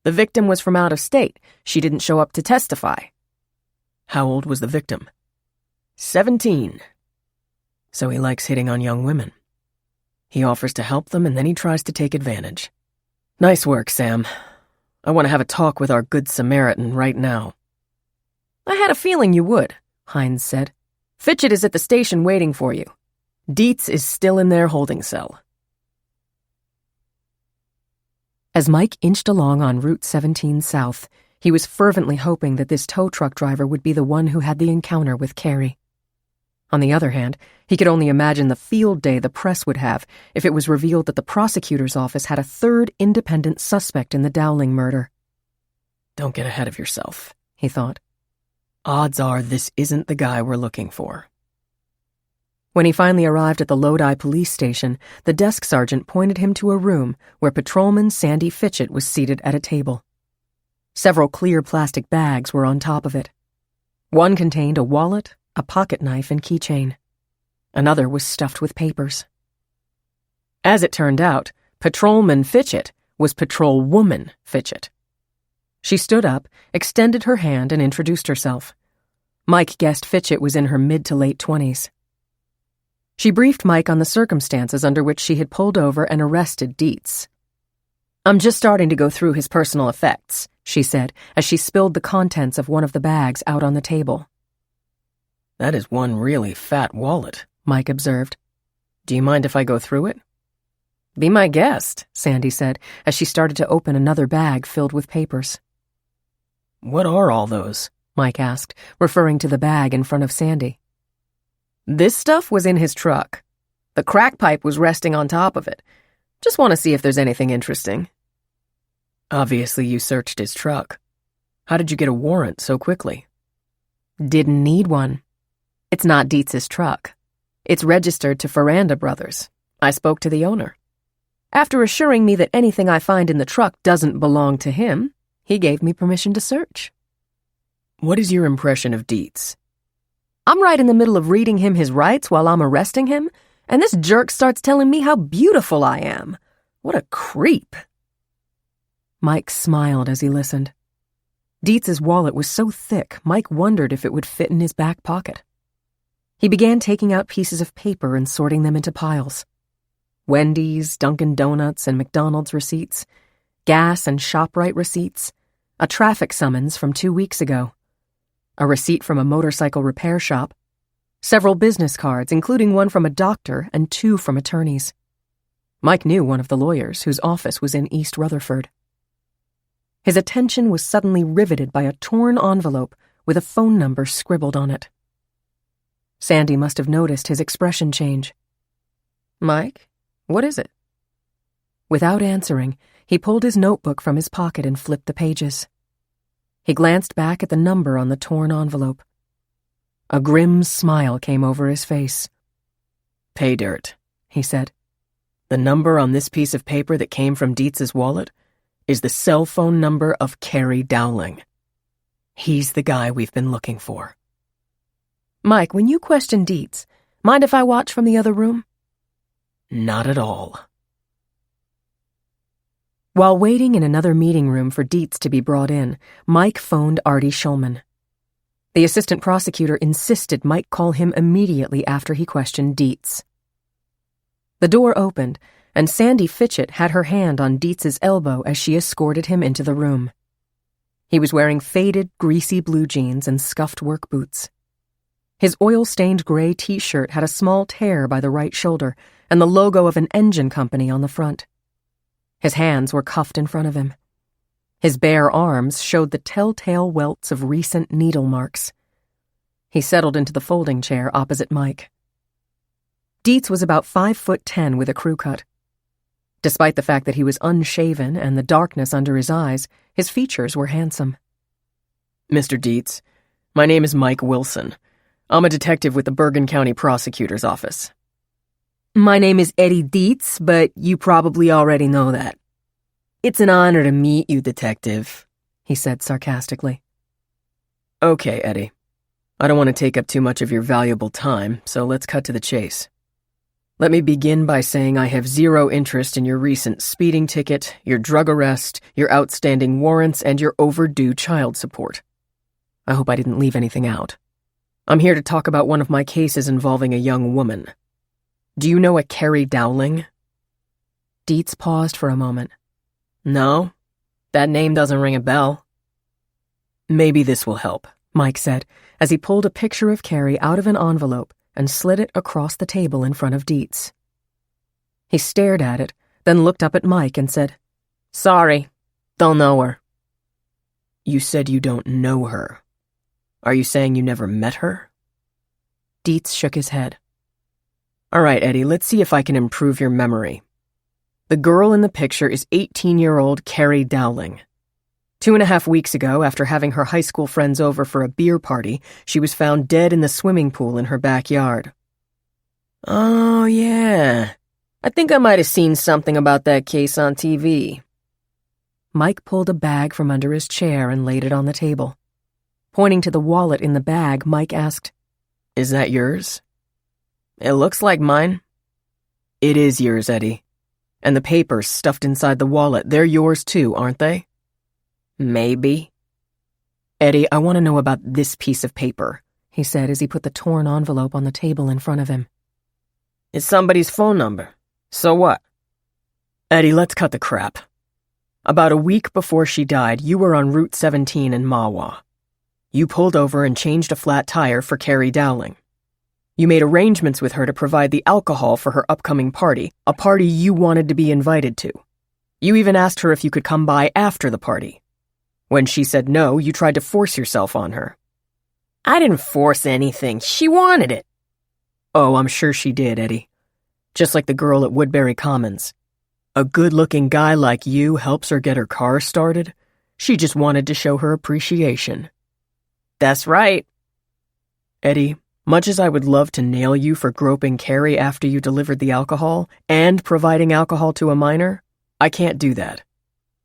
The victim was from out of state. She didn't show up to testify. How old was the victim? 17. So he likes hitting on young women. He offers to help them and then he tries to take advantage. Nice work, Sam. I want to have a talk with our Good Samaritan right now. I had a feeling you would, Hines said. Fitchett is at the station waiting for you. Dietz is still in their holding cell. As Mike inched along on Route 17 South, he was fervently hoping that this tow truck driver would be the one who had the encounter with Carrie. On the other hand, he could only imagine the field day the press would have if it was revealed that the prosecutor's office had a third independent suspect in the Dowling murder. Don't get ahead of yourself, he thought. Odds are this isn't the guy we're looking for. When he finally arrived at the Lodi police station, the desk sergeant pointed him to a room where Patrolman Sandy Fitchett was seated at a table. Several clear plastic bags were on top of it. One contained a wallet, a pocket knife, and keychain. Another was stuffed with papers. As it turned out, Patrolman Fitchett was Patrolwoman Fitchett. She stood up, extended her hand, and introduced herself. Mike guessed Fitchett was in her mid to late 20s. She briefed Mike on the circumstances under which she had pulled over and arrested Dietz. "I'm just starting to go through his personal effects," she said, as she spilled the contents of one of the bags out on the table. "That is one really fat wallet," Mike observed. "Do you mind if I go through it?" "Be my guest," Sandy said, as she started to open another bag filled with papers. "What are all those?" Mike asked, referring to the bag in front of Sandy. "This stuff was in his truck. The crack pipe was resting on top of it. Just want to see if there's anything interesting." "Obviously you searched his truck. How did you get a warrant so quickly?" "Didn't need one. It's not Dietz's truck. It's registered to Ferranda Brothers. I spoke to the owner. After assuring me that anything I find in the truck doesn't belong to him, he gave me permission to search." "What is your impression of Dietz?" "I'm right in the middle of reading him his rights while I'm arresting him, and this jerk starts telling me how beautiful I am. What a creep." Mike smiled as he listened. Dietz's wallet was so thick, Mike wondered if it would fit in his back pocket. He began taking out pieces of paper and sorting them into piles. Wendy's, Dunkin' Donuts, and McDonald's receipts, gas and ShopRite receipts, a traffic summons from 2 weeks ago, a receipt from a motorcycle repair shop, several business cards, including one from a doctor and 2 from attorneys. Mike knew one of the lawyers whose office was in East Rutherford. His attention was suddenly riveted by a torn envelope with a phone number scribbled on it. Sandy must have noticed his expression change. "Mike, what is it?" Without answering, he pulled his notebook from his pocket and flipped the pages. He glanced back at the number on the torn envelope. A grim smile came over his face. "Pay dirt," he said. "The number on this piece of paper that came from Dietz's wallet is the cell phone number of Carrie Dowling. He's the guy we've been looking for." "Mike, when you question Dietz, mind if I watch from the other room?" "Not at all." While waiting in another meeting room for Dietz to be brought in, Mike phoned Artie Schulman. The assistant prosecutor insisted Mike call him immediately after he questioned Dietz. The door opened, and Sandy Fitchett had her hand on Dietz's elbow as she escorted him into the room. He was wearing faded, greasy blue jeans and scuffed work boots. His oil-stained gray T-shirt had a small tear by the right shoulder and the logo of an engine company on the front. His hands were cuffed in front of him. His bare arms showed the telltale welts of recent needle marks. He settled into the folding chair opposite Mike. Dietz was about 5'10" with a crew cut. Despite the fact that he was unshaven and the darkness under his eyes, his features were handsome. "Mr. Dietz, my name is Mike Wilson. I'm a detective with the Bergen County Prosecutor's Office." My name is Eddie Dietz, but you probably already know that. It's an honor to meet you, Detective, he said sarcastically. "Okay, Eddie. I don't want to take up too much of your valuable time, so let's cut to the chase. Let me begin by saying I have zero interest in your recent speeding ticket, your drug arrest, your outstanding warrants, and your overdue child support. I hope I didn't leave anything out. I'm here to talk about one of my cases involving a young woman. Do you know a Carrie Dowling?" Dietz paused for a moment. "No, that name doesn't ring a bell." "Maybe this will help," Mike said, as he pulled a picture of Carrie out of an envelope and slid it across the table in front of Dietz. He stared at it, then looked up at Mike and said, "Sorry, don't know her." "You said you don't know her. Are you saying you never met her?" Dietz shook his head. "All right, Eddie, let's see if I can improve your memory. The girl in the picture is 18-year-old Carrie Dowling. 2.5 weeks ago, after having her high school friends over for a beer party, she was found dead in the swimming pool in her backyard." Oh, yeah. I think I might have seen something about that case on TV. Mike pulled a bag from under his chair and laid it on the table. Pointing to the wallet in the bag, Mike asked, "Is that yours?" It looks like mine. "It is yours, Eddie. And the papers stuffed inside the wallet, they're yours too, aren't they?" Maybe. "Eddie, I want to know about this piece of paper. he said as he put the torn envelope on the table in front of him. It's somebody's phone number. So what? Eddie, let's cut the crap. About a week before she died, you were on Route 17 in Mahwah. You pulled over and changed a flat tire for Carrie Dowling. You made arrangements with her to provide the alcohol for her upcoming party, a party you wanted to be invited to. You even asked her if you could come by after the party. When she said no, you tried to force yourself on her. I didn't force anything. She wanted it. Oh, I'm sure she did, Eddie. Just like the girl at Woodbury Commons. A good-looking guy like you helps her get her car started. She just wanted to show her appreciation. That's right. Eddie, much as I would love to nail you for groping Carrie after you delivered the alcohol and providing alcohol to a minor, I can't do that.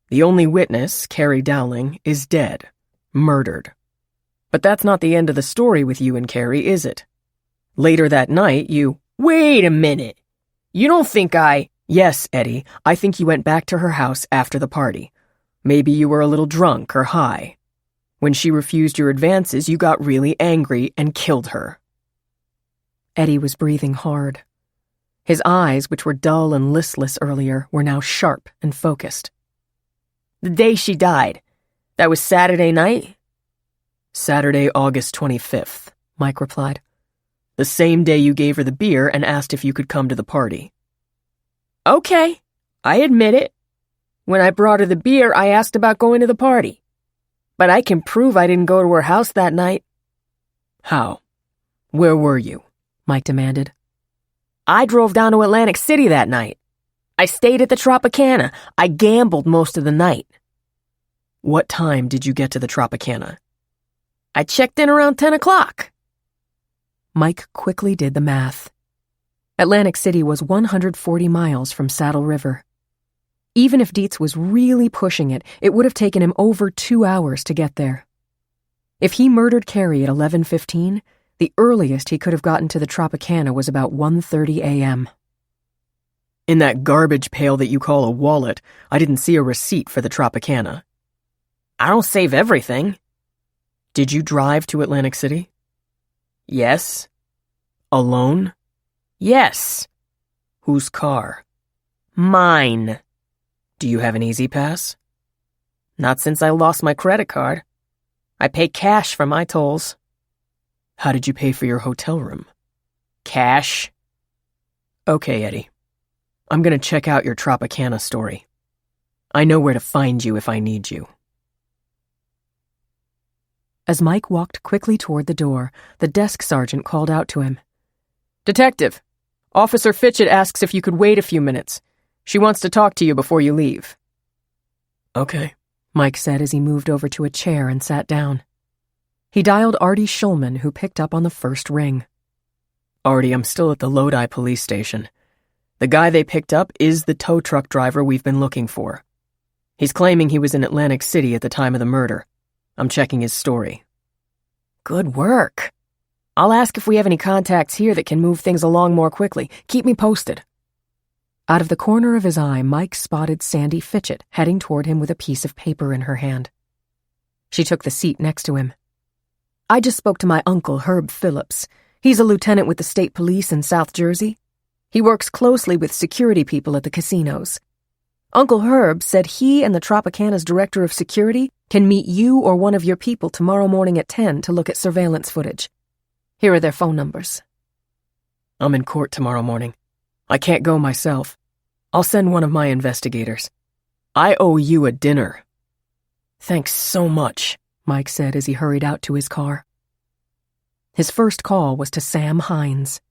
The only witness, Carrie Dowling, is dead. Murdered. But that's not the end of the story with you and Carrie, is it? Later that night, you... Wait a minute! You don't think I... Yes, Eddie, I think you went back to her house after the party. Maybe you were a little drunk or high. When she refused your advances, you got really angry and killed her. Eddie was breathing hard. His eyes, which were dull and listless earlier, were now sharp and focused. The day she died. That was Saturday night? Saturday, August 25th, Mike replied. The same day you gave her the beer and asked if you could come to the party. Okay, I admit it. When I brought her the beer, I asked about going to the party. But I can prove I didn't go to her house that night. How? Where were you? Mike demanded. I drove down to Atlantic City that night. I stayed at the Tropicana. I gambled most of the night. What time did you get to the Tropicana? I checked in around 10 o'clock. Mike quickly did the math. Atlantic City was 140 miles from Saddle River. Even if Dietz was really pushing it, it would have taken him over 2 hours to get there. If he murdered Carrie at 11:15, the earliest he could have gotten to the Tropicana was about 1:30 a.m. In that garbage pail that you call a wallet, I didn't see a receipt for the Tropicana. I don't save everything. Did you drive to Atlantic City? Yes. Alone? Yes. Whose car? Mine. Do you have an Easy Pass? Not since I lost my credit card. I pay cash for my tolls. How did you pay for your hotel room? Cash. Okay, Eddie. I'm gonna check out your Tropicana story. I know where to find you if I need you. As Mike walked quickly toward the door, the desk sergeant called out to him. Detective, Officer Fitchett asks if you could wait a few minutes. She wants to talk to you before you leave. Okay, Mike said as he moved over to a chair and sat down. He dialed Artie Schulman, who picked up on the first ring. Artie, I'm still at the Lodi police station. The guy they picked up is the tow truck driver we've been looking for. He's claiming he was in Atlantic City at the time of the murder. I'm checking his story. Good work. I'll ask if we have any contacts here that can move things along more quickly. Keep me posted. Out of the corner of his eye, Mike spotted Sandy Fitchett heading toward him with a piece of paper in her hand. She took the seat next to him. I just spoke to my uncle, Herb Phillips. He's a lieutenant with the state police in South Jersey. He works closely with security people at the casinos. Uncle Herb said he and the Tropicana's director of security can meet you or one of your people tomorrow morning at 10 to look at surveillance footage. Here are their phone numbers. I'm in court tomorrow morning. I can't go myself. I'll send one of my investigators. I owe you a dinner. Thanks so much, Mike said as he hurried out to his car. His first call was to Sam Hines.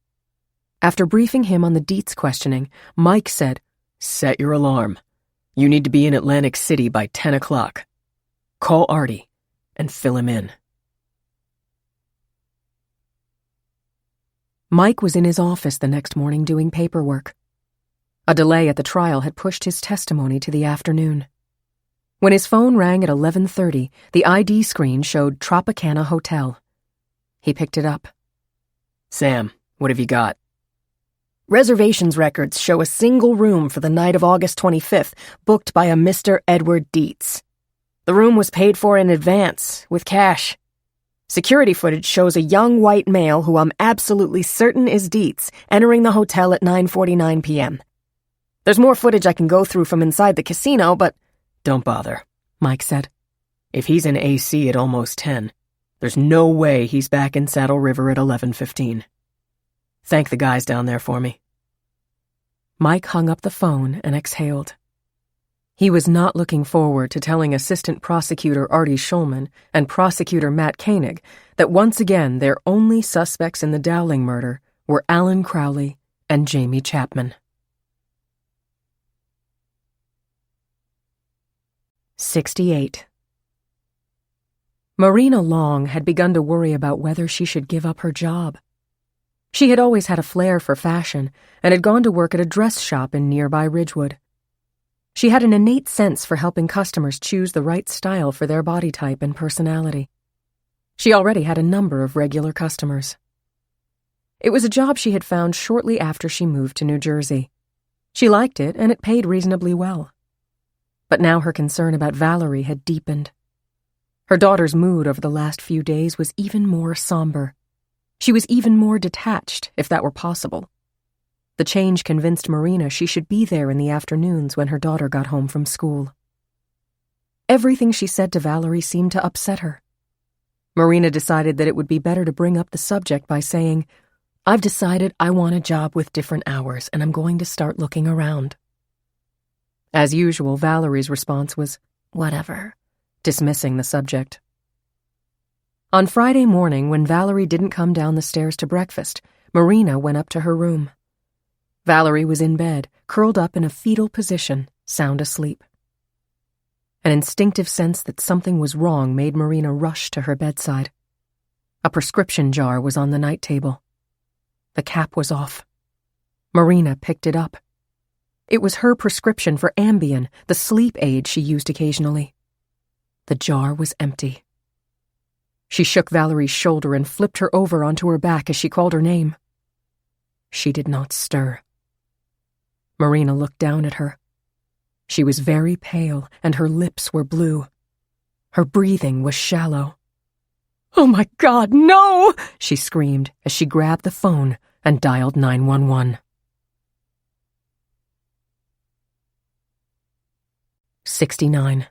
After briefing him on the Dietz questioning, Mike said, Set your alarm. You need to be in Atlantic City by 10 o'clock. Call Artie and fill him in. Mike was in his office the next morning doing paperwork. A delay at the trial had pushed his testimony to the afternoon. When his phone rang at 11:30, the ID screen showed Tropicana Hotel. He picked it up. Sam, what have you got? Reservations records show a single room for the night of August 25th, booked by a Mr. Edward Dietz. The room was paid for in advance, with cash. Security footage shows a young white male who I'm absolutely certain is Dietz entering the hotel at 9:49 p.m. There's more footage I can go through from inside the casino, but... Don't bother, Mike said. If he's in AC at almost 10, there's no way he's back in Saddle River at 11:15. Thank the guys down there for me. Mike hung up the phone and exhaled. He was not looking forward to telling Assistant Prosecutor Artie Schulman and Prosecutor Matt Koenig that once again their only suspects in the Dowling murder were Alan Crowley and Jamie Chapman. 68. Marina Long had begun to worry about whether she should give up her job. She had always had a flair for fashion and had gone to work at a dress shop in nearby Ridgewood. She had an innate sense for helping customers choose the right style for their body type and personality. She already had a number of regular customers. It was a job she had found shortly after she moved to New Jersey. She liked it, and it paid reasonably well. But now her concern about Valerie had deepened. Her daughter's mood over the last few days was even more somber. She was even more detached, if that were possible. The change convinced Marina she should be there in the afternoons when her daughter got home from school. Everything she said to Valerie seemed to upset her. Marina decided that it would be better to bring up the subject by saying, "I've decided I want a job with different hours, and I'm going to start looking around." As usual, Valerie's response was, "Whatever," dismissing the subject. On Friday morning, when Valerie didn't come down the stairs to breakfast, Marina went up to her room. Valerie was in bed, curled up in a fetal position, sound asleep. An instinctive sense that something was wrong made Marina rush to her bedside. A prescription jar was on the night table. The cap was off. Marina picked it up. It was her prescription for Ambien, the sleep aid she used occasionally. The jar was empty. She shook Valerie's shoulder and flipped her over onto her back as she called her name. She did not stir. Marina looked down at her. She was very pale, and her lips were blue. Her breathing was shallow. "Oh my God, no!" she screamed as she grabbed the phone and dialed 911. 69.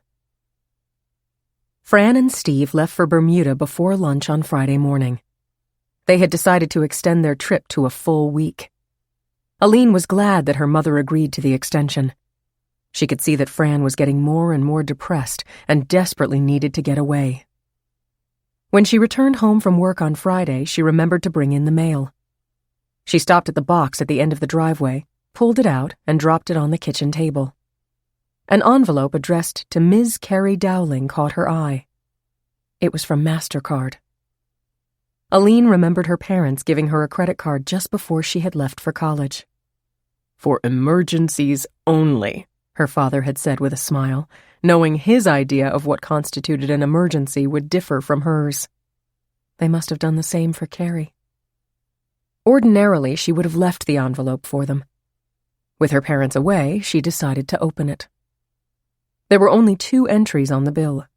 Fran and Steve left for Bermuda before lunch on Friday morning. They had decided to extend their trip to a full week. Aline was glad that her mother agreed to the extension. She could see that Fran was getting more and more depressed and desperately needed to get away. When she returned home from work on Friday, she remembered to bring in the mail. She stopped at the box at the end of the driveway, pulled it out, and dropped it on the kitchen table. An envelope addressed to Ms. Carrie Dowling caught her eye. It was from MasterCard. Aline remembered her parents giving her a credit card just before she had left for college. "For emergencies only," her father had said with a smile, knowing his idea of what constituted an emergency would differ from hers. They must have done the same for Carrie. Ordinarily, she would have left the envelope for them. With her parents away, she decided to open it. There were only 2 entries on the bill.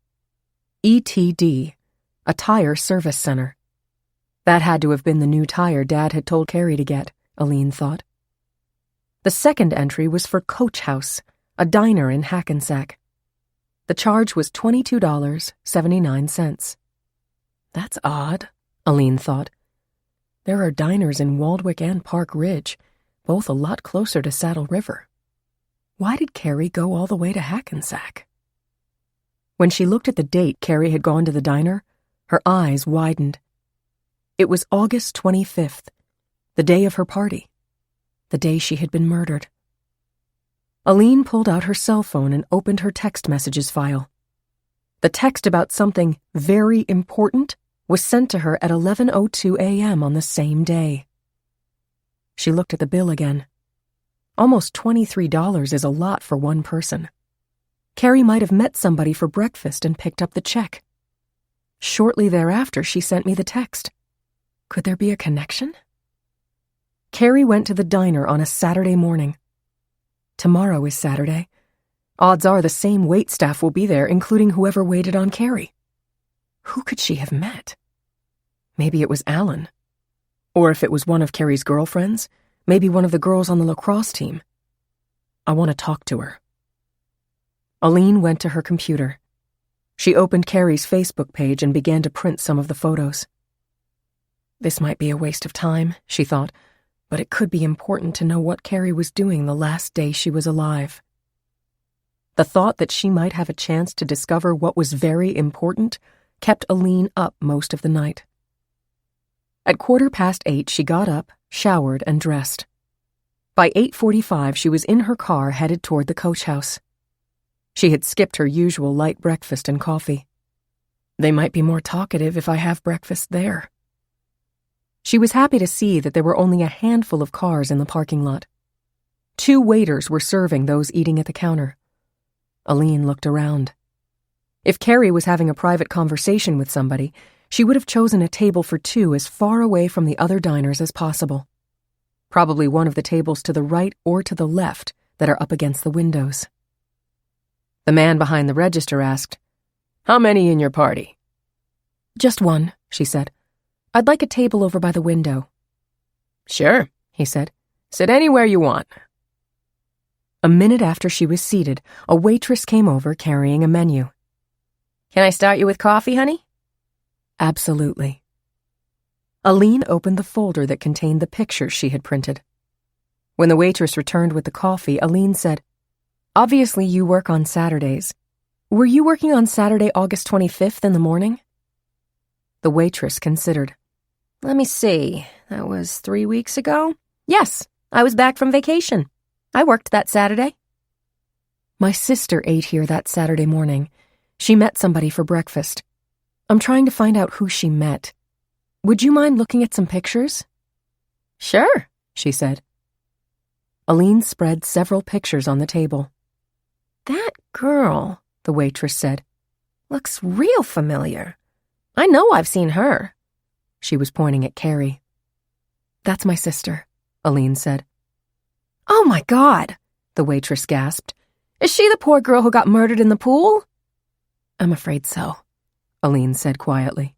ETD, a tire service center. That had to have been the new tire Dad had told Carrie to get, Aline thought. The second entry was for Coach House, a diner in Hackensack. The charge was $22.79. That's odd, Aline thought. There are diners in Waldwick and Park Ridge, both a lot closer to Saddle River. Why did Carrie go all the way to Hackensack? When she looked at the date Carrie had gone to the diner, her eyes widened. It was August 25th, the day of her party, the day she had been murdered. Aline pulled out her cell phone and opened her text messages file. The text about something very important was sent to her at 11:02 a.m. on the same day. She looked at the bill again. Almost $23 is a lot for one person. Carrie might have met somebody for breakfast and picked up the check. Shortly thereafter, she sent me the text. Could there be a connection? Carrie went to the diner on a Saturday morning. Tomorrow is Saturday. Odds are the same waitstaff will be there, including whoever waited on Carrie. Who could she have met? maybe it was Alan. Or if it was one of Carrie's girlfriends, maybe one of the girls on the lacrosse team. I want to talk to her. Aline went to her computer. She opened Carrie's Facebook page and began to print some of the photos. This might be a waste of time, she thought, but it could be important to know what Carrie was doing the last day she was alive. The thought that she might have a chance to discover what was very important kept Aline up most of the night. At 8:15, she got up, showered, and dressed. By 8:45, she was in her car headed toward the coach house. She had skipped her usual light breakfast and coffee. They might be more talkative if I have breakfast there. She was happy to see that there were only a handful of cars in the parking lot. 2 waiters were serving those eating at the counter. Aline looked around. If Carrie was having a private conversation with somebody, she would have chosen a table for 2 as far away from the other diners as possible. Probably one of the tables to the right or to the left that are up against the windows. The man behind the register asked, "How many in your party?" "Just 1," she said. "I'd like a table over by the window." "Sure," he said. "Sit anywhere you want." A minute after she was seated, a waitress came over carrying a menu. "Can I start you with coffee, honey?" "Absolutely." Aline opened the folder that contained the pictures she had printed. When the waitress returned with the coffee, Aline said, "Obviously you work on Saturdays. Were you working on Saturday, August 25th in the morning?" The waitress considered. "Let me see, that was 3 weeks ago? Yes, I was back from vacation. I worked that Saturday." "My sister ate here that Saturday morning. She met somebody for breakfast. I'm trying to find out who she met. Would you mind looking at some pictures?" "Sure," she said. Aline spread several pictures on the table. "That girl," the waitress said, "looks real familiar. I know I've seen her." She was pointing at Carrie. "That's my sister," Aline said. "Oh my God," the waitress gasped. "Is she the poor girl who got murdered in the pool?" "I'm afraid so," Aline said quietly.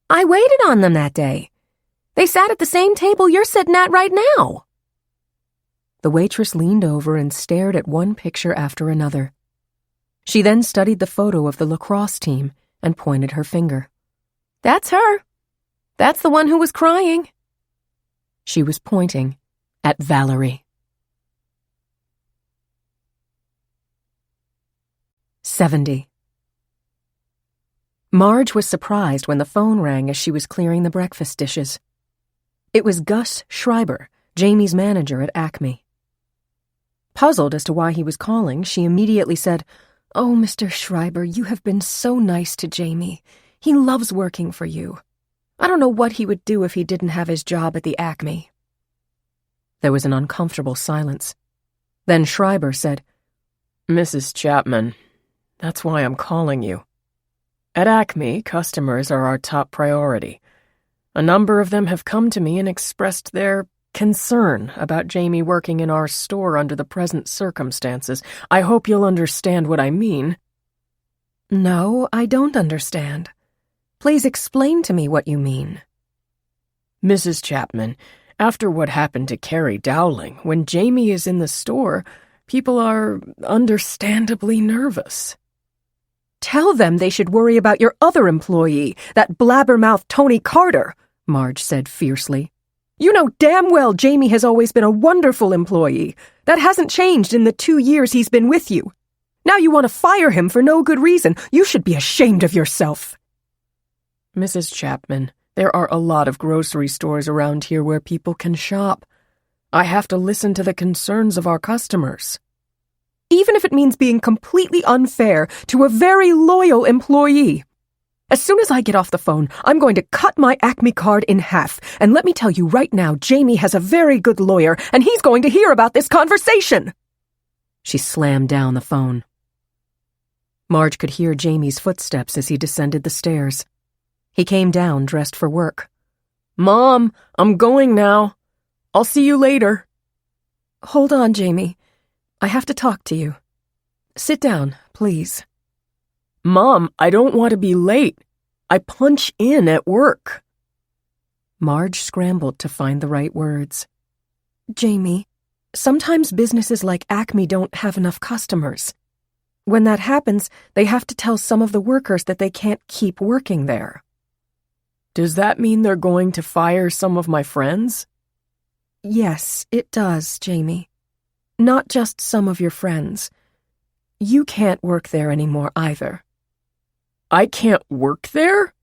"I waited on them that day. They sat at the same table you're sitting at right now." The waitress leaned over and stared at one picture after another. She then studied the photo of the lacrosse team and pointed her finger. "That's her. That's the one who was crying." She was pointing at Valerie. 70. Marge was surprised when the phone rang as she was clearing the breakfast dishes. It was Gus Schreiber, Jamie's manager at Acme. Puzzled as to why he was calling, she immediately said, "Oh, Mr. Schreiber, you have been so nice to Jamie. He loves working for you. I don't know what he would do if he didn't have his job at the Acme." There was an uncomfortable silence. Then Schreiber said, "Mrs. Chapman, that's why I'm calling you. At Acme, customers are our top priority. A number of them have come to me and expressed their concern about Jamie working in our store under the present circumstances. I hope you'll understand what I mean." "No, I don't understand. Please explain to me what you mean." "Mrs. Chapman, after what happened to Carrie Dowling, when Jamie is in the store, people are understandably nervous." "Tell them they should worry about your other employee, that blabbermouth Tony Carter," Marge said fiercely. "You know damn well Jamie has always been a wonderful employee. That hasn't changed in the 2 years he's been with you. Now you want to fire him for no good reason. You should be ashamed of yourself." "Mrs. Chapman, there are a lot of grocery stores around here where people can shop. I have to listen to the concerns of our customers." "Even if it means being completely unfair to a very loyal employee. As soon as I get off the phone, I'm going to cut my Acme card in half, and let me tell you right now, Jamie has a very good lawyer, and he's going to hear about this conversation." She slammed down the phone. Marge could hear Jamie's footsteps as he descended the stairs. He came down dressed for work. "Mom, I'm going now. I'll see you later." "Hold on, Jamie. I have to talk to you. Sit down, please." "Mom, I don't want to be late. I punch in at work." Marge scrambled to find the right words. Jamie, sometimes businesses like Acme don't have enough customers. When that happens, they have to tell some of the workers that they can't keep working there. Does that mean they're going to fire some of my friends? Yes, it does, Jamie. Not just some of your friends. You can't work there anymore either. I can't work there?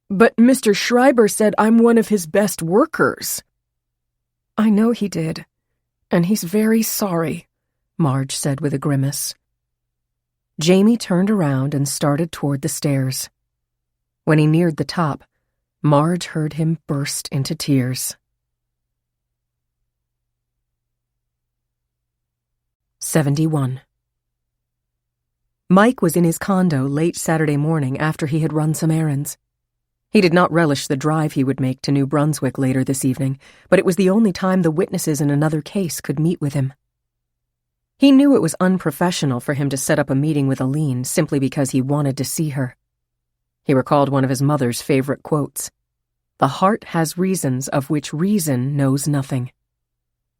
But Mr. Schreiber said I'm one of his best workers. I know he did, and he's very sorry, Marge said with a grimace. Jamie turned around and started toward the stairs. When he neared the top, Marge heard him burst into tears. 71. Mike was in his condo late Saturday morning after he had run some errands. He did not relish the drive he would make to New Brunswick later this evening, but it was the only time the witnesses in another case could meet with him. He knew it was unprofessional for him to set up a meeting with Aline simply because he wanted to see her. He recalled one of his mother's favorite quotes, "The heart has reasons of which reason knows nothing."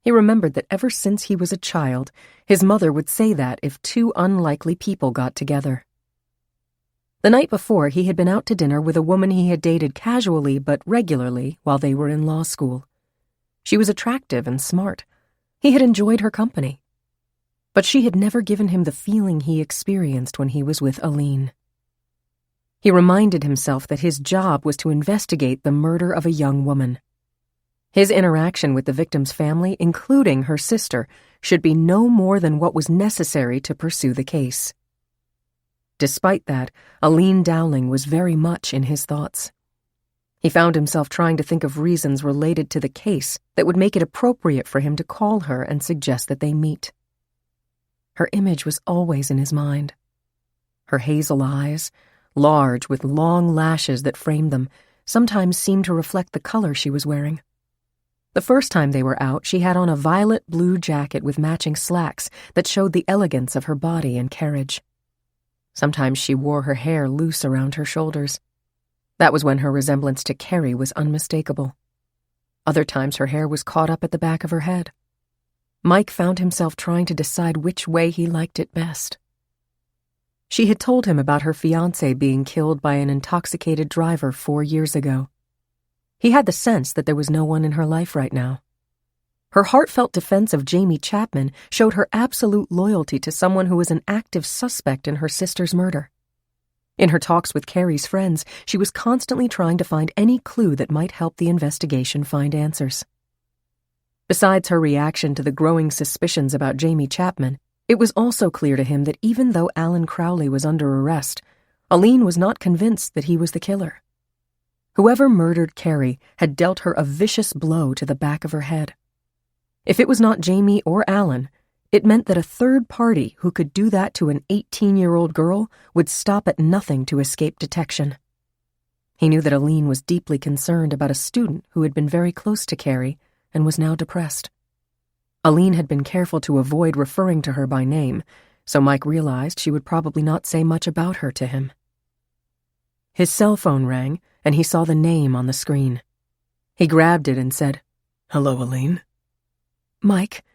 He remembered that ever since he was a child, his mother would say that if two unlikely people got together. The night before, he had been out to dinner with a woman he had dated casually but regularly while they were in law school. She was attractive and smart. He had enjoyed her company. But she had never given him the feeling he experienced when he was with Aline. He reminded himself that his job was to investigate the murder of a young woman. His interaction with the victim's family, including her sister, should be no more than what was necessary to pursue the case. Despite that, Aline Dowling was very much in his thoughts. He found himself trying to think of reasons related to the case that would make it appropriate for him to call her and suggest that they meet. Her image was always in his mind. Her hazel eyes, large with long lashes that framed them, sometimes seemed to reflect the color she was wearing. The first time they were out, she had on a violet-blue jacket with matching slacks that showed the elegance of her body and carriage. Sometimes she wore her hair loose around her shoulders. That was when her resemblance to Carrie was unmistakable. Other times her hair was caught up at the back of her head. Mike found himself trying to decide which way he liked it best. She had told him about her fiancé being killed by an intoxicated driver 4 years ago. He had the sense that there was no one in her life right now. Her heartfelt defense of Jamie Chapman showed her absolute loyalty to someone who was an active suspect in her sister's murder. In her talks with Carrie's friends, she was constantly trying to find any clue that might help the investigation find answers. Besides her reaction to the growing suspicions about Jamie Chapman, it was also clear to him that even though Alan Crowley was under arrest, Aline was not convinced that he was the killer. Whoever murdered Carrie had dealt her a vicious blow to the back of her head. If it was not Jamie or Alan, it meant that a third party who could do that to an 18-year-old girl would stop at nothing to escape detection. He knew that Aline was deeply concerned about a student who had been very close to Carrie and was now depressed. Aline had been careful to avoid referring to her by name, so Mike realized she would probably not say much about her to him. His cell phone rang, and he saw the name on the screen. He grabbed it and said, "Hello, Aline." Mike,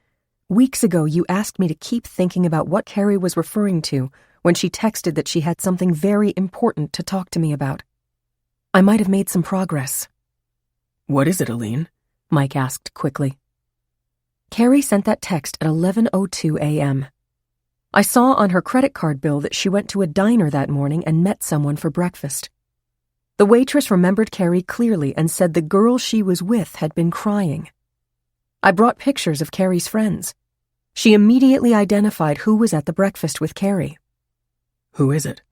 weeks ago you asked me to keep thinking about what Carrie was referring to when she texted that she had something very important to talk to me about. I might have made some progress. "What is it, Aline?" Mike asked quickly. Carrie sent that text at 11:02 a.m. I saw on her credit card bill that she went to a diner that morning and met someone for breakfast. The waitress remembered Carrie clearly and said the girl she was with had been crying. I brought pictures of Carrie's friends. She immediately identified who was at the breakfast with Carrie. "Who is it?"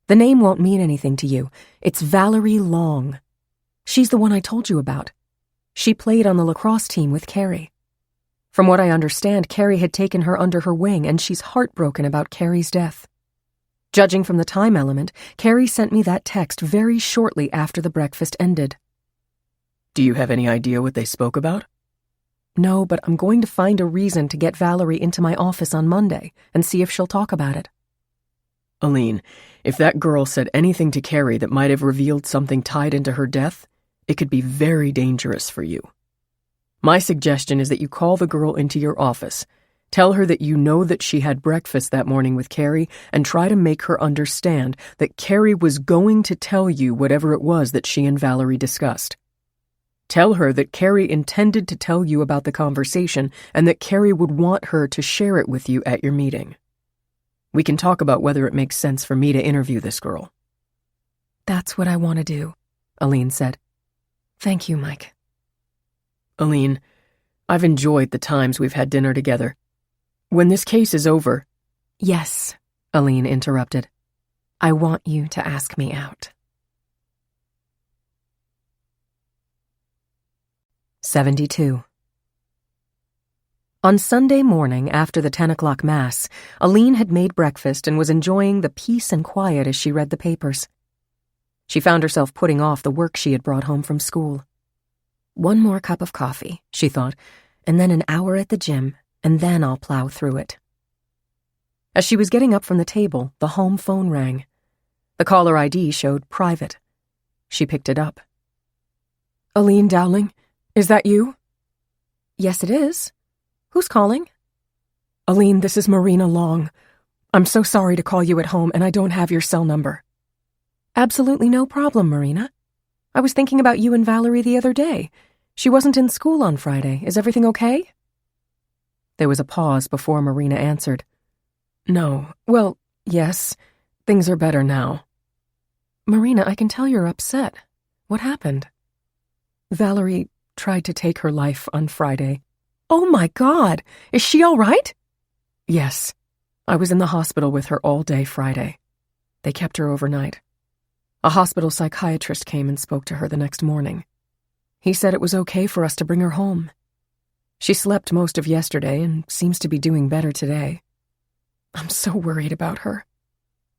The name won't mean anything to you. It's Valerie Long. She's the one I told you about. She played on the lacrosse team with Carrie. From what I understand, Carrie had taken her under her wing, and she's heartbroken about Carrie's death. Judging from the time element, Carrie sent me that text very shortly after the breakfast ended. "Do you have any idea what they spoke about?" No, but I'm going to find a reason to get Valerie into my office on Monday and see if she'll talk about it. "Aline, if that girl said anything to Carrie that might have revealed something tied into her death, It could be very dangerous for you. My suggestion is that you call the girl into your office, tell her that you know that she had breakfast that morning with Carrie, and try to make her understand that Carrie was going to tell you whatever it was that she and Valerie discussed. Tell her that Carrie intended to tell you about the conversation and that Carrie would want her to share it with you at your meeting. We can talk about whether it makes sense for me to interview this girl. That's what I want to do, Aline said. Thank you, Mike. Aline, I've enjoyed the times we've had dinner together. When this case is over— Yes, Aline interrupted. I want you to ask me out. 72. On Sunday morning after the 10 o'clock Mass, Aline had made breakfast and was enjoying the peace and quiet as she read the papers. She found herself putting off the work she had brought home from school. One more cup of coffee, she thought, and then an hour at the gym, and then I'll plow through it. As she was getting up from the table, the home phone rang. The caller ID showed private. She picked it up. Aline Dowling, is that you? Yes, it is. Who's calling? Aline, this is Marina Long. I'm so sorry to call you at home, and I don't have your cell number. Absolutely no problem, Marina. I was thinking about you and Valerie the other day. She wasn't in school on Friday. Is everything okay? There was a pause before Marina answered. No. Well, yes. Things are better now. Marina, I can tell you're upset. What happened? Valerie tried to take her life on Friday. Oh my God! Is she all right? Yes. I was in the hospital with her all day Friday. They kept her overnight. A hospital psychiatrist came and spoke to her the next morning. He said it was okay for us to bring her home. She slept most of yesterday and seems to be doing better today. I'm so worried about her.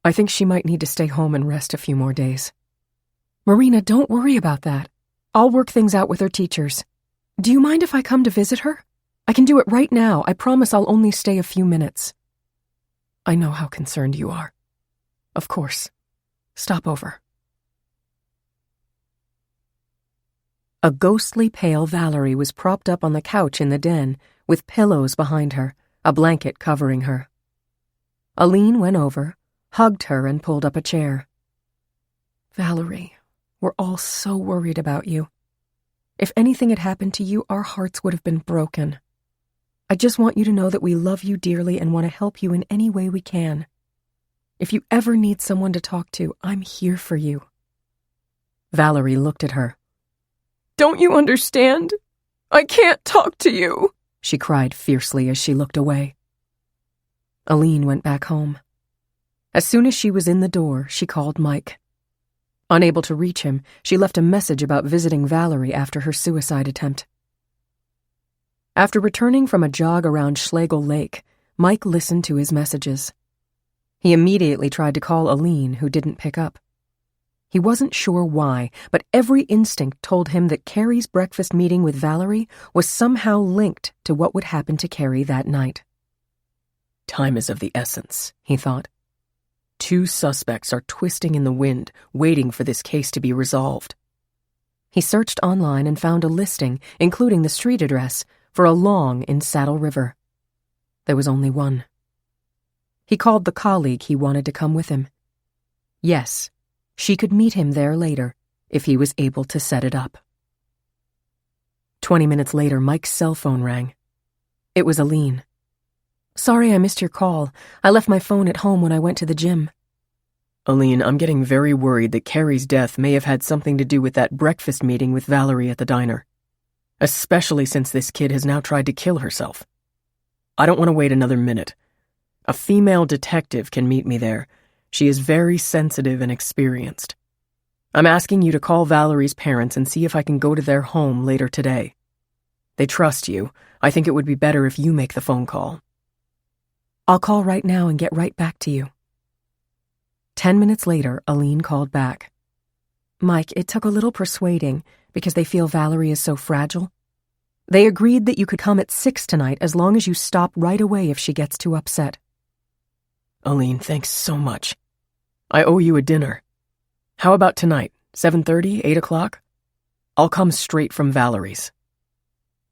I think she might need to stay home and rest a few more days. Marina, don't worry about that. I'll work things out with her teachers. Do you mind if I come to visit her? I can do it right now. I promise I'll only stay a few minutes. I know how concerned you are. Of course. Stop over. A ghostly pale Valerie was propped up on the couch in the den, with pillows behind her, a blanket covering her. Aline went over, hugged her, and pulled up a chair. Valerie, we're all so worried about you. If anything had happened to you, our hearts would have been broken. I just want you to know that we love you dearly and want to help you in any way we can. If you ever need someone to talk to, I'm here for you. Valerie looked at her. Don't you understand? I can't talk to you, she cried fiercely as she looked away. Aline went back home. As soon as she was in the door, she called Mike. Unable to reach him, she left a message about visiting Valerie after her suicide attempt. After returning from a jog around Schlegel Lake, Mike listened to his messages. He immediately tried to call Aline, who didn't pick up. He wasn't sure why, but every instinct told him that Carrie's breakfast meeting with Valerie was somehow linked to what would happen to Carrie that night. Time is of the essence, he thought. 2 suspects are twisting in the wind, waiting for this case to be resolved. He searched online and found a listing, including the street address, for a lawn in Saddle River. There was only one. He called the colleague he wanted to come with him. Yes, she could meet him there later, if he was able to set it up. 20 minutes later, Mike's cell phone rang. It was Aline. Sorry I missed your call. I left my phone at home when I went to the gym. Aline, I'm getting very worried that Carrie's death may have had something to do with that breakfast meeting with Valerie at the diner. Especially since this kid has now tried to kill herself. I don't want to wait another minute. A female detective can meet me there. She is very sensitive and experienced. I'm asking you to call Valerie's parents and see if I can go to their home later today. They trust you. I think it would be better if you make the phone call. I'll call right now and get right back to you. 10 minutes later, Aline called back. Mike, it took a little persuading because they feel Valerie is so fragile. They agreed that you could come at 6 tonight as long as you stop right away if she gets too upset. Aline, thanks so much. I owe you a dinner. How about tonight, 7:30, 8 o'clock? I'll come straight from Valerie's.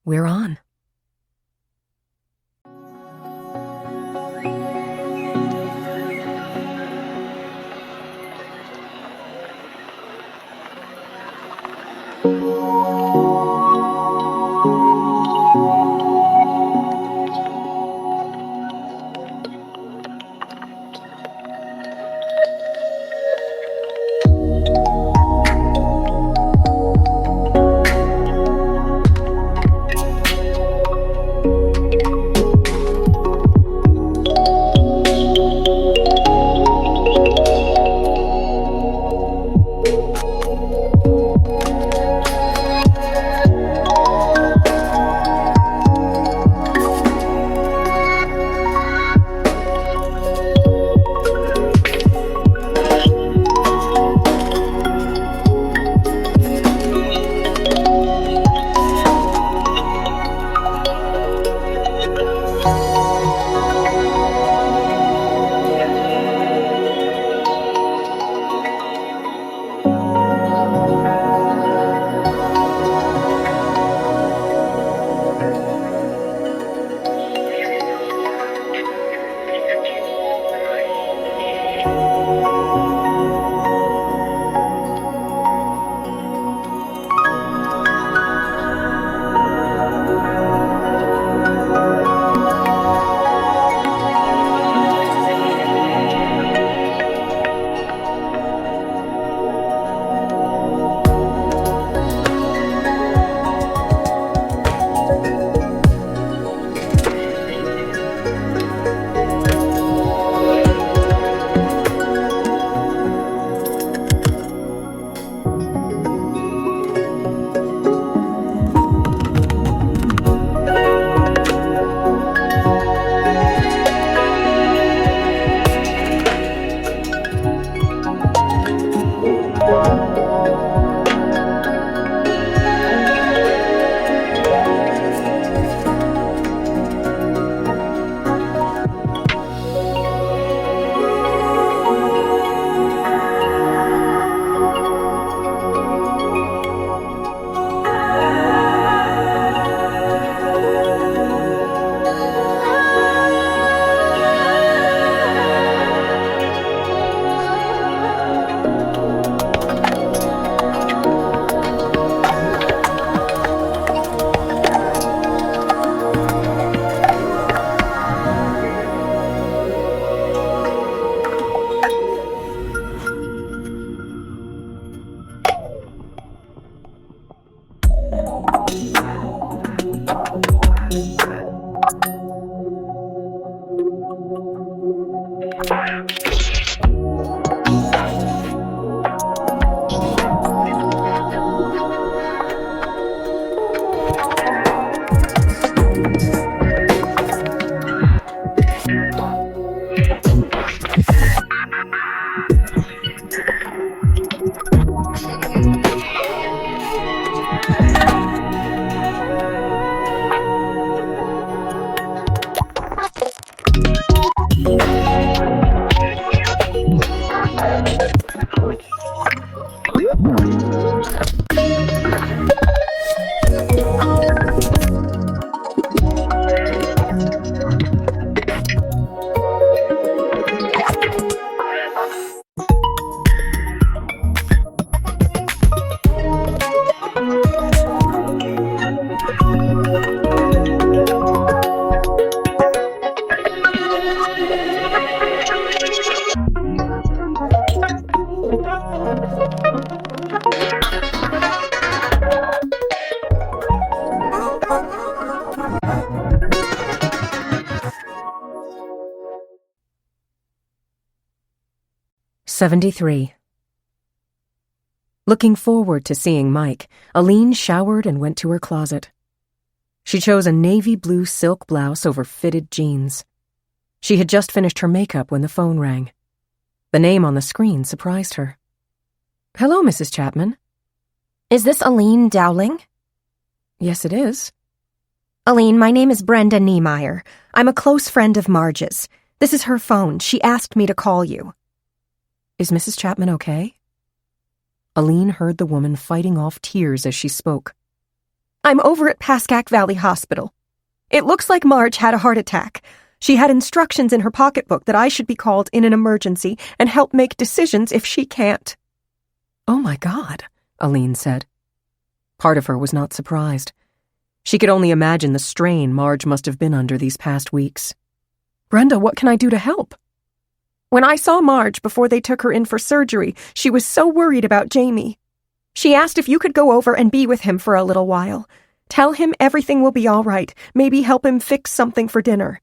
We're on. '73. Looking forward to seeing Mike, Aline showered and went to her closet. She chose a navy blue silk blouse over fitted jeans. She had just finished her makeup when the phone rang. The name on the screen surprised her. "Hello, Mrs. Chapman." Is this Aline Dowling? "Yes, it is." Aline, my name is Brenda Niemeyer. I'm a close friend of Marge's. This is her phone. She asked me to call you. "Is Mrs. Chapman okay?" Aline heard the woman fighting off tears as she spoke. I'm over at Pascack Valley Hospital. It looks like Marge had a heart attack. She had instructions in her pocketbook that I should be called in an emergency and help make decisions if she can't. Oh my God, Aline said. Part of her was not surprised. She could only imagine the strain Marge must have been under these past weeks. Brenda, what can I do to help? When I saw Marge before they took her in for surgery, she was so worried about Jamie. She asked if you could go over and be with him for a little while. Tell him everything will be all right. Maybe help him fix something for dinner.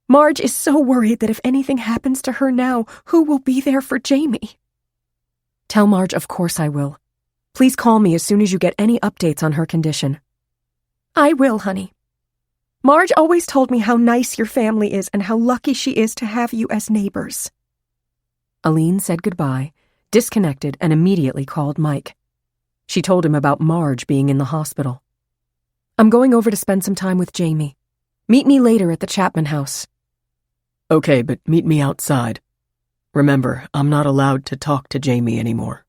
Marge is so worried that if anything happens to her now, who will be there for Jamie? Tell Marge, of course I will. Please call me as soon as you get any updates on her condition. I will, honey. Marge always told me how nice your family is and how lucky she is to have you as neighbors. Aline said goodbye, disconnected, and immediately called Mike. She told him about Marge being in the hospital. I'm going over to spend some time with Jamie. Meet me later at the Chapman house. Okay, but meet me outside. Remember, I'm not allowed to talk to Jamie anymore.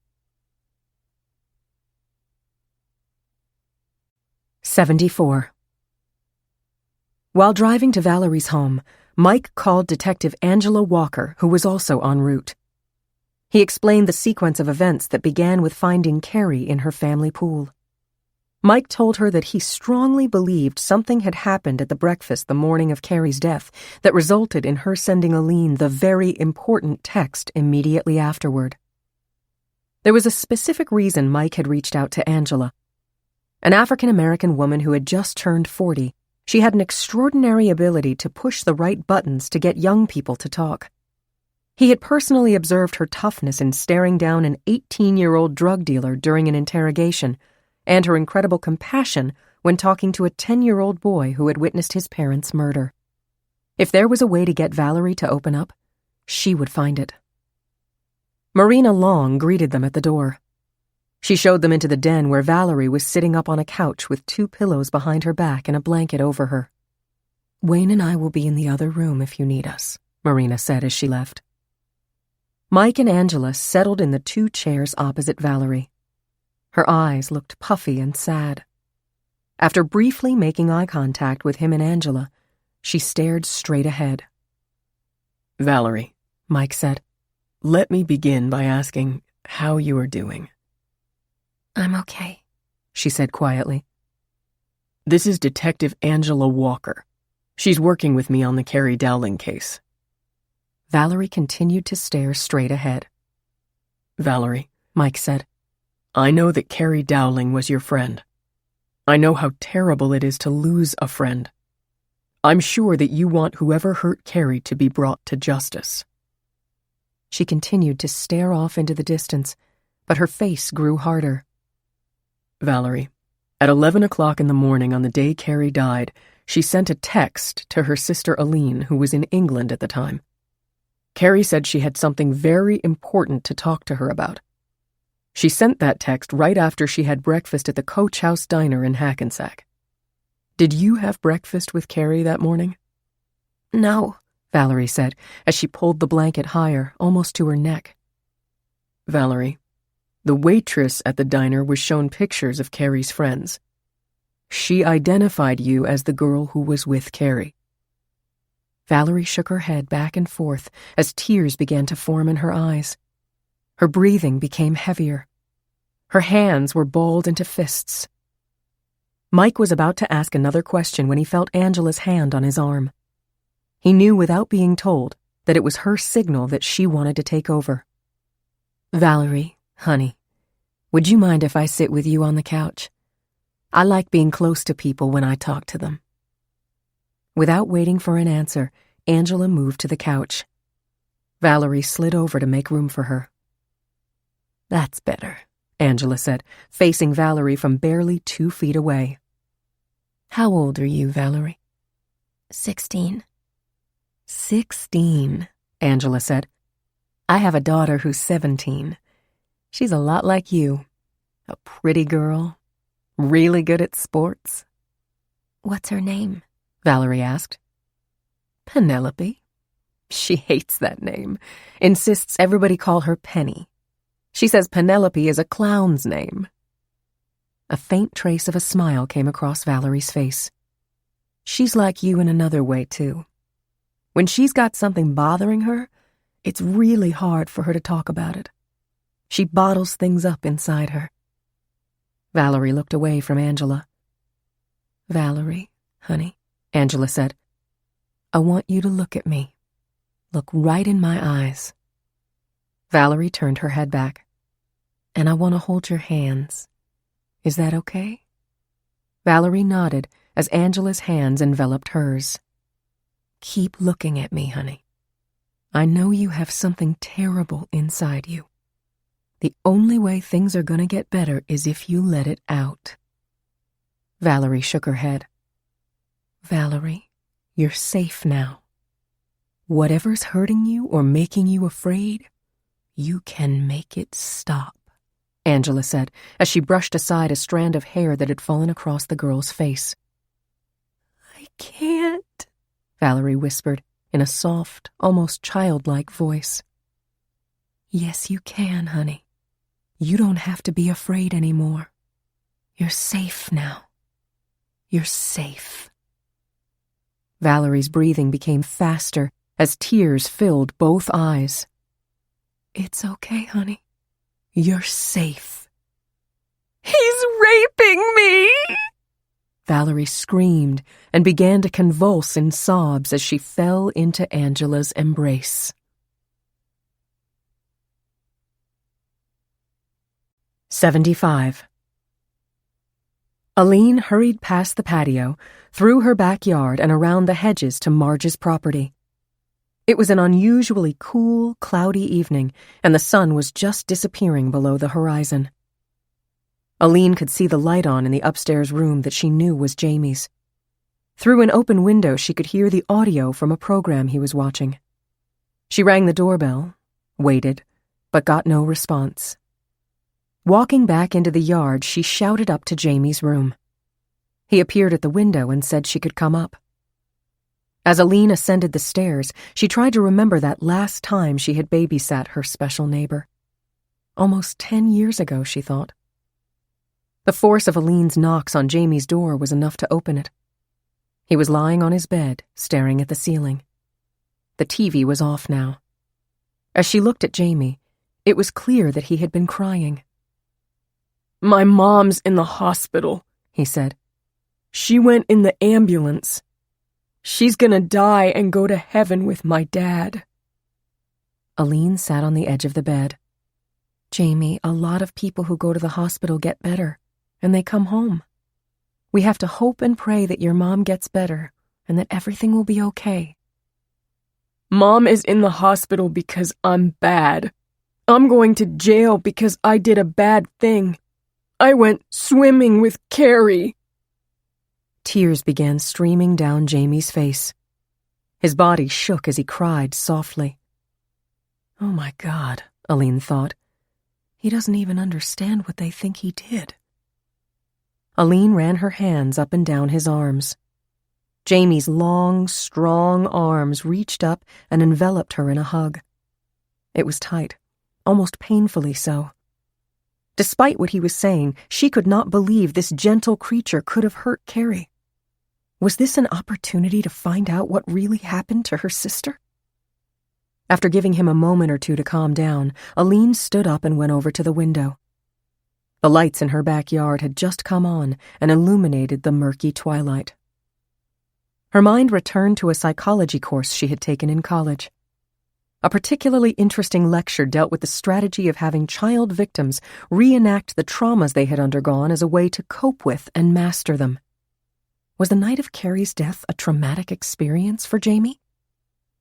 74. While driving to Valerie's home, Mike called Detective Angela Walker, who was also en route. He explained the sequence of events that began with finding Carrie in her family pool. Mike told her that he strongly believed something had happened at the breakfast the morning of Carrie's death that resulted in her sending Aline the very important text immediately afterward. There was a specific reason Mike had reached out to Angela. An African-American woman who had just turned 40, she had an extraordinary ability to push the right buttons to get young people to talk. He had personally observed her toughness in staring down an 18-year-old drug dealer during an interrogation, and her incredible compassion when talking to a 10-year-old boy who had witnessed his parents' murder. If there was a way to get Valerie to open up, she would find it. Marina Long greeted them at the door. She showed them into the den where Valerie was sitting up on a couch with 2 pillows behind her back and a blanket over her. Wayne and I will be in the other room if you need us, Marina said as she left. Mike and Angela settled in the 2 chairs opposite Valerie. Her eyes looked puffy and sad. After briefly making eye contact with him and Angela, she stared straight ahead. Valerie, Mike said, let me begin by asking how you are doing. I'm okay, she said quietly. This is Detective Angela Walker. She's working with me on the Carrie Dowling case. Valerie continued to stare straight ahead. Valerie, Mike said, I know that Carrie Dowling was your friend. I know how terrible it is to lose a friend. I'm sure that you want whoever hurt Carrie to be brought to justice. She continued to stare off into the distance, but her face grew harder. Valerie, at 11 o'clock in the morning on the day Carrie died, she sent a text to her sister Aline, who was in England at the time. Carrie said she had something very important to talk to her about. She sent that text right after she had breakfast at the Coach House Diner in Hackensack. Did you have breakfast with Carrie that morning? No, Valerie said, as she pulled the blanket higher, almost to her neck. Valerie, the waitress at the diner was shown pictures of Carrie's friends. She identified you as the girl who was with Carrie. Valerie shook her head back and forth as tears began to form in her eyes. Her breathing became heavier. Her hands were balled into fists. Mike was about to ask another question when he felt Angela's hand on his arm. He knew without being told that it was her signal that she wanted to take over. Valerie, honey, would you mind if I sit with you on the couch? I like being close to people when I talk to them. Without waiting for an answer, Angela moved to the couch. Valerie slid over to make room for her. That's better, Angela said, facing Valerie from barely 2 feet away. How old are you, Valerie? 16. 16, Angela said. I have a daughter who's 17. She's a lot like you. A pretty girl, really good at sports. What's her name? Valerie asked. Penelope. She hates that name, insists everybody call her Penny. She says Penelope is a clown's name. A faint trace of a smile came across Valerie's face. She's like you in another way, too. When she's got something bothering her, it's really hard for her to talk about it. She bottles things up inside her. Valerie looked away from Angela. Valerie, honey, Angela said, I want you to look at me. Look right in my eyes. Valerie turned her head back. And I want to hold your hands. Is that okay? Valerie nodded as Angela's hands enveloped hers. Keep looking at me, honey. I know you have something terrible inside you. The only way things are going to get better is if you let it out. Valerie shook her head. Valerie, you're safe now. Whatever's hurting you or making you afraid, you can make it stop, Angela said as she brushed aside a strand of hair that had fallen across the girl's face. I can't, Valerie whispered in a soft, almost childlike voice. Yes, you can, honey. You don't have to be afraid anymore. You're safe now. You're safe. Valerie's breathing became faster as tears filled both eyes. It's okay, honey. You're safe. He's raping me! Valerie screamed and began to convulse in sobs as she fell into Angela's embrace. 75. Aline hurried past the patio, through her backyard and around the hedges to Marge's property. It was an unusually cool, cloudy evening, and the sun was just disappearing below the horizon. Aline could see the light on in the upstairs room that she knew was Jamie's. Through an open window, she could hear the audio from a program he was watching. She rang the doorbell, waited, but got no response. Walking back into the yard, she shouted up to Jamie's room. He appeared at the window and said she could come up. As Aline ascended the stairs, she tried to remember that last time she had babysat her special neighbor. Almost 10 years ago, she thought. The force of Aline's knocks on Jamie's door was enough to open it. He was lying on his bed, staring at the ceiling. The TV was off now. As she looked at Jamie, it was clear that he had been crying. My mom's in the hospital, he said. She went in the ambulance. She's gonna die and go to heaven with my dad. Aline sat on the edge of the bed. Jamie, a lot of people who go to the hospital get better, and they come home. We have to hope and pray that your mom gets better, and that everything will be okay. Mom is in the hospital because I'm bad. I'm going to jail because I did a bad thing. I went swimming with Carrie. Tears began streaming down Jamie's face. His body shook as he cried softly. Oh my God, Aline thought. He doesn't even understand what they think he did. Aline ran her hands up and down his arms. Jamie's long, strong arms reached up and enveloped her in a hug. It was tight, almost painfully so. Despite what he was saying, she could not believe this gentle creature could have hurt Carrie. Was this an opportunity to find out what really happened to her sister? After giving him a moment or two to calm down, Aline stood up and went over to the window. The lights in her backyard had just come on and illuminated the murky twilight. Her mind returned to a psychology course she had taken in college. A particularly interesting lecture dealt with the strategy of having child victims reenact the traumas they had undergone as a way to cope with and master them. Was the night of Carrie's death a traumatic experience for Jamie?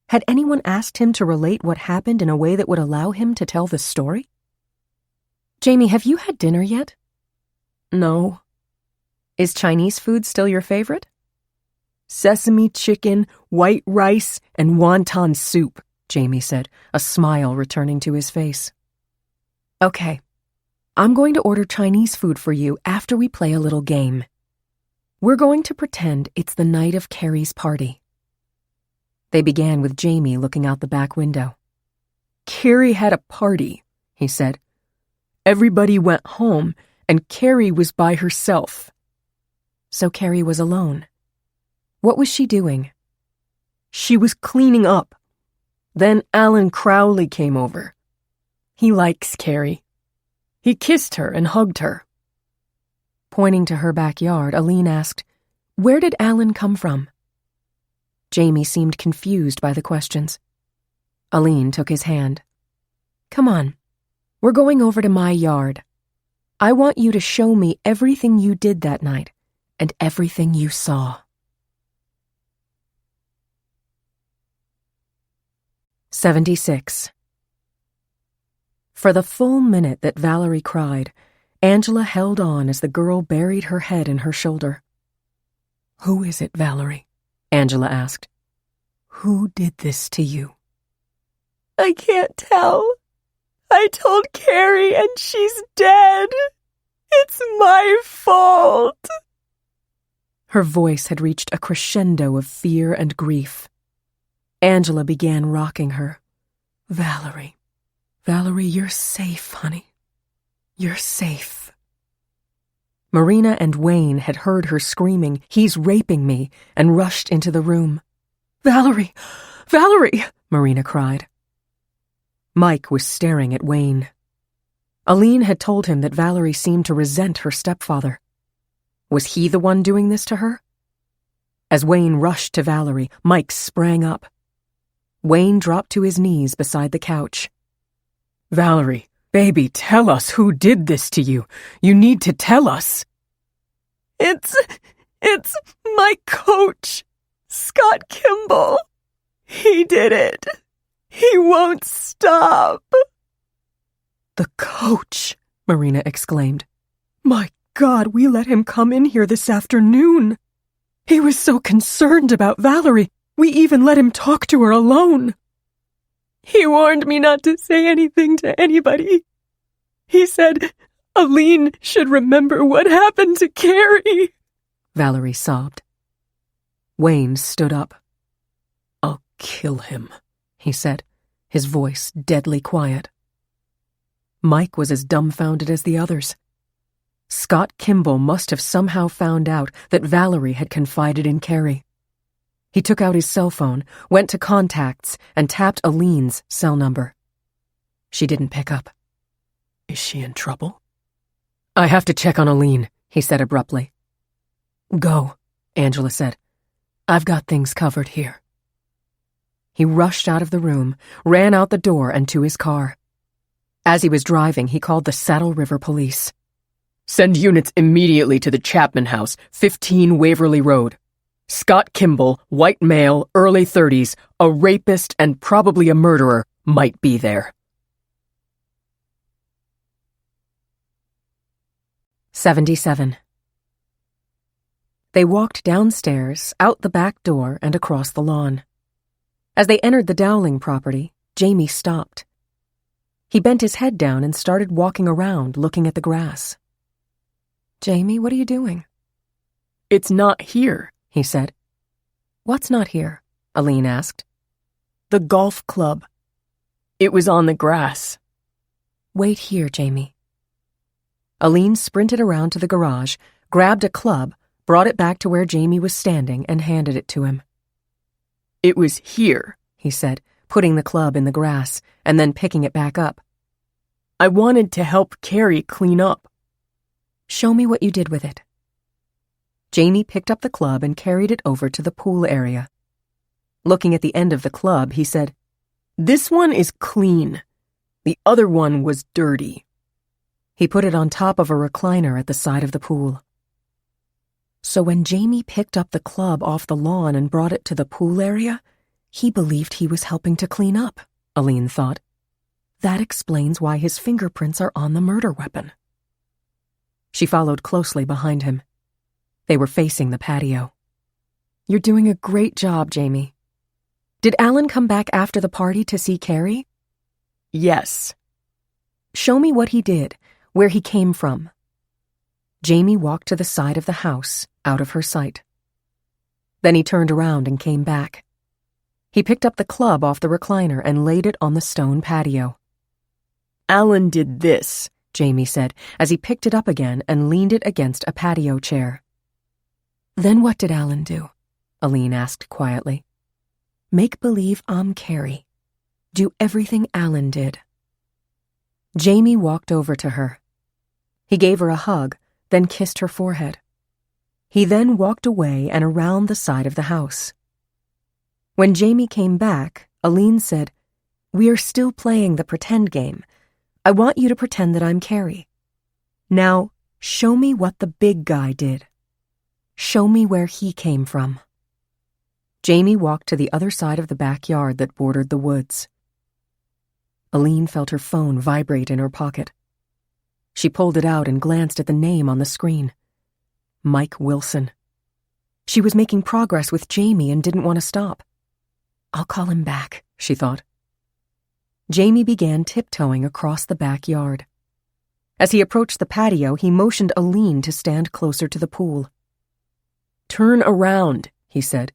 Had anyone asked him to relate what happened in a way that would allow him to tell the story? Jamie, have you had dinner yet? No. Is Chinese food still your favorite? Sesame chicken, white rice, and wonton soup, Jamie said, a smile returning to his face. Okay. I'm going to order Chinese food for you after we play a little game. We're going to pretend it's the night of Carrie's party. They began with Jamie looking out the back window. Carrie had a party, he said. Everybody went home, and Carrie was by herself. So Carrie was alone. What was she doing? She was cleaning up. Then Alan Crowley came over. He likes Carrie. He kissed her and hugged her. Pointing to her backyard, Aline asked, "Where did Alan come from?" Jamie seemed confused by the questions. Aline took his hand. "Come on. We're going over to my yard. I want you to show me everything you did that night and everything you saw." 76. For the full minute that Valerie cried, Angela held on as the girl buried her head in her shoulder. "Who is it, Valerie?" Angela asked. "Who did this to you?" I can't tell. I told Carrie and she's dead. It's my fault." Her voice had reached a crescendo of fear and grief. Angela began rocking her. Valerie, you're safe, honey. You're safe." Marina and Wayne had heard her screaming, "He's raping me," and rushed into the room. Valerie! Marina cried. Mike was staring at Wayne. Aline had told him that Valerie seemed to resent her stepfather. Was he the one doing this to her? As Wayne rushed to Valerie, Mike sprang up. Wayne dropped to his knees beside the couch. "Valerie, baby, tell us who did this to you. You need to tell us." It's my coach, Scott Kimball. He did it. He won't stop." "The coach," Marina exclaimed. "My God, we let him come in here this afternoon. He was so concerned about Valerie, we even let him talk to her alone." "He warned me not to say anything to anybody. He said Aline should remember what happened to Carrie." Valerie sobbed. Wayne stood up. "I'll kill him," he said, his voice deadly quiet. Mike was as dumbfounded as the others. Scott Kimball must have somehow found out that Valerie had confided in Carrie. He took out his cell phone, went to contacts, and tapped Aline's cell number. She didn't pick up. "Is she in trouble?" "I have to check on Aline," he said abruptly. "Go," Angela said. "I've got things covered here." He rushed out of the room, ran out the door and to his car. As he was driving, he called the Saddle River Police. "Send units immediately to the Chapman House, 15 Waverly Road. Scott Kimball, white male, early 30s, a rapist and probably a murderer, might be there." 77. They walked downstairs, out the back door, and across the lawn. As they entered the Dowling property, Jamie stopped. He bent his head down and started walking around, looking at the grass. "Jamie, what are you doing?" "It's not here," he said. "What's not here?" Aline asked. "The golf club. It was on the grass." "Wait here, Jamie." Aline sprinted around to the garage, grabbed a club, brought it back to where Jamie was standing, and handed it to him. "It was here," he said, putting the club in the grass and then picking it back up. "I wanted to help Carrie clean up." "Show me what you did with it." Jamie picked up the club and carried it over to the pool area. Looking at the end of the club, he said, "This one is clean. The other one was dirty." He put it on top of a recliner at the side of the pool. So when Jamie picked up the club off the lawn and brought it to the pool area, he believed he was helping to clean up, Aline thought. That explains why his fingerprints are on the murder weapon. She followed closely behind him. They were facing the patio. "You're doing a great job, Jamie. Did Alan come back after the party to see Carrie?" "Yes." "Show me what he did, where he came from." Jamie walked to the side of the house, out of her sight. Then he turned around and came back. He picked up the club off the recliner and laid it on the stone patio. "Alan did this," Jamie said, as he picked it up again and leaned it against a patio chair. Then what did Alan do? Aline asked quietly. Make believe I'm Carrie. Do everything Alan did. Jamie walked over to her. He gave her a hug, then kissed her forehead. He then walked away and around the side of the house. When Jamie came back, Aline said, We are still playing the pretend game. I want you to pretend that I'm Carrie. Now, show me what the big guy did. Show me where he came from. Jamie walked to the other side of the backyard that bordered the woods. Aline felt her phone vibrate in her pocket. She pulled it out and glanced at the name on the screen. Mike Wilson. She was making progress with Jamie and didn't want to stop. I'll call him back, she thought. Jamie began tiptoeing across the backyard. As he approached the patio, he motioned Aline to stand closer to the pool. Turn around, he said.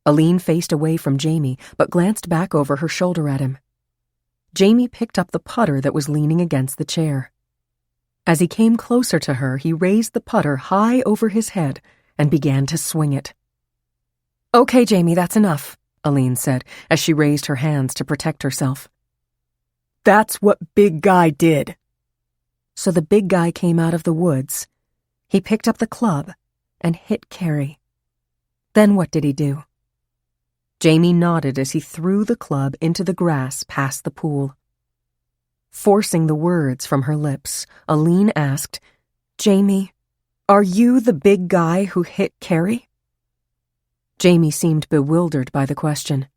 Aline faced away from Jamie, but glanced back over her shoulder at him. Jamie picked up the putter that was leaning against the chair. As he came closer to her, he raised the putter high over his head and began to swing it. Okay, Jamie, that's enough, Aline said as she raised her hands to protect herself. That's what big guy did. So the big guy came out of the woods. He picked up the club and hit Carrie. Then what did he do? Jamie nodded as he threw the club into the grass past the pool. Forcing the words from her lips, Aline asked, Jamie, are you the big guy who hit Carrie? Jamie seemed bewildered by the question.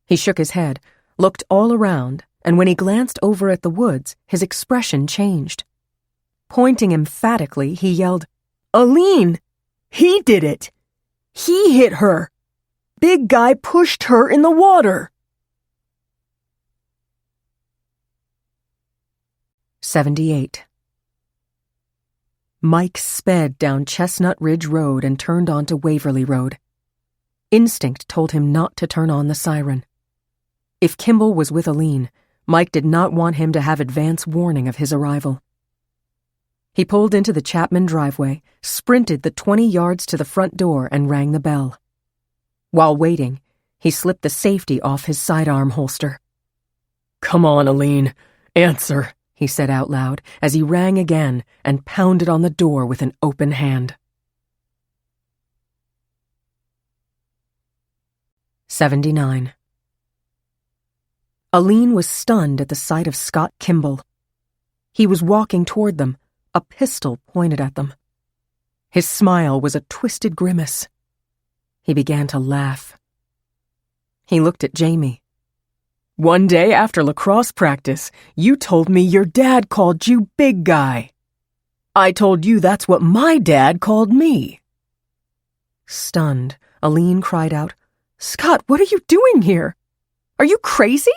He shook his head, looked all around, and when he glanced over at the woods, his expression changed. Pointing emphatically, he yelled, Aline! He did it! He hit her! Big guy pushed her in the water! 78. Mike sped down Chestnut Ridge Road and turned onto Waverly Road. Instinct told him not to turn on the siren. If Kimball was with Aline, Mike did not want him to have advance warning of his arrival. He pulled into the Chapman driveway, sprinted the 20 yards to the front door, and rang the bell. While waiting, he slipped the safety off his sidearm holster. Come on, Aline, answer, he said out loud as he rang again and pounded on the door with an open hand. 79. Aline was stunned at the sight of Scott Kimball. He was walking toward them, a pistol pointed at them. His smile was a twisted grimace. He began to laugh. He looked at Jamie. One day after lacrosse practice, you told me your dad called you big guy. I told you that's what my dad called me. Stunned, Aline cried out, Scott, what are you doing here? Are you crazy?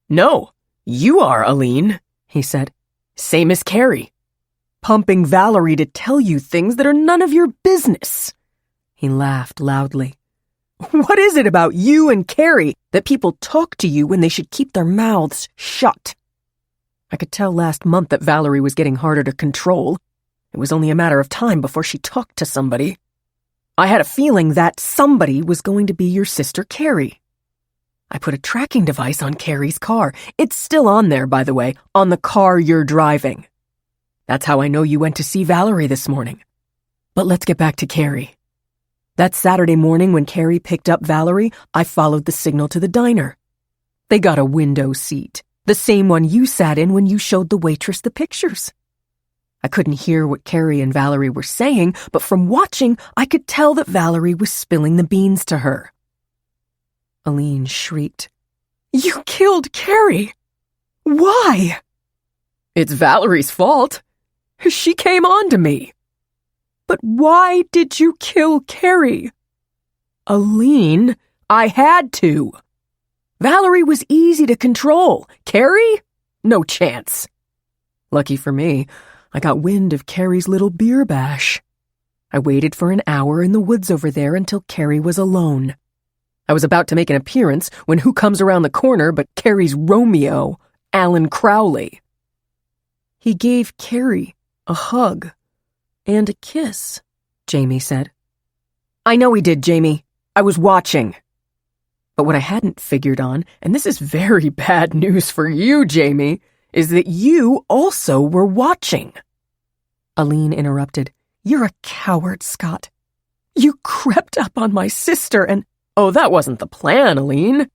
No, you are, Aline, he said. Same as Carrie. Pumping Valerie to tell you things that are none of your business. He laughed loudly. What is it about you and Carrie that people talk to you when they should keep their mouths shut? I could tell last month that Valerie was getting harder to control. It was only a matter of time before she talked to somebody. I had a feeling that somebody was going to be your sister Carrie. I put a tracking device on Carrie's car. It's still on there, by the way, on the car you're driving. That's how I know you went to see Valerie this morning. But let's get back to Carrie. That Saturday morning when Carrie picked up Valerie, I followed the signal to the diner. They got a window seat, the same one you sat in when you showed the waitress the pictures. I couldn't hear what Carrie and Valerie were saying, but from watching, I could tell that Valerie was spilling the beans to her. Aline shrieked. You killed Carrie! Why? It's Valerie's fault. She came on to me. But why did you kill Carrie? Aline, I had to. Valerie was easy to control. Carrie? No chance. Lucky for me, I got wind of Carrie's little beer bash. I waited for an hour in the woods over there until Carrie was alone. I was about to make an appearance when who comes around the corner but Carrie's Romeo, Alan Crowley. He gave Carrie a hug and a kiss, Jamie said. I know he did, Jamie. I was watching. But what I hadn't figured on, and this is very bad news for you, Jamie, is that you also were watching. Aline interrupted. You're a coward, Scott. You crept up on my sister and... Oh, that wasn't the plan, Aline.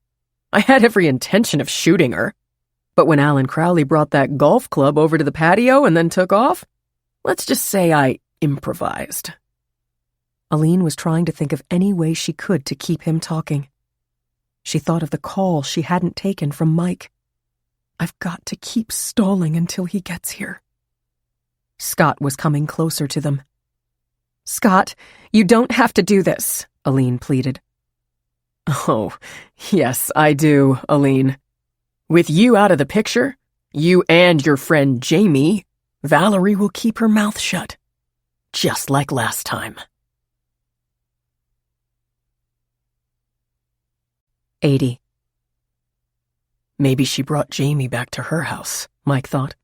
I had every intention of shooting her. But when Alan Crowley brought that golf club over to the patio and then took off, let's just say I improvised. Aline was trying to think of any way she could to keep him talking. She thought of the call she hadn't taken from Mike. I've got to keep stalling until he gets here. Scott was coming closer to them. Scott, you don't have to do this, Aline pleaded. Oh, yes, I do, Aline. With you out of the picture, you and your friend Jamie, Valerie will keep her mouth shut. Just like last time. 80. Maybe she brought Jamie back to her house, Mike thought.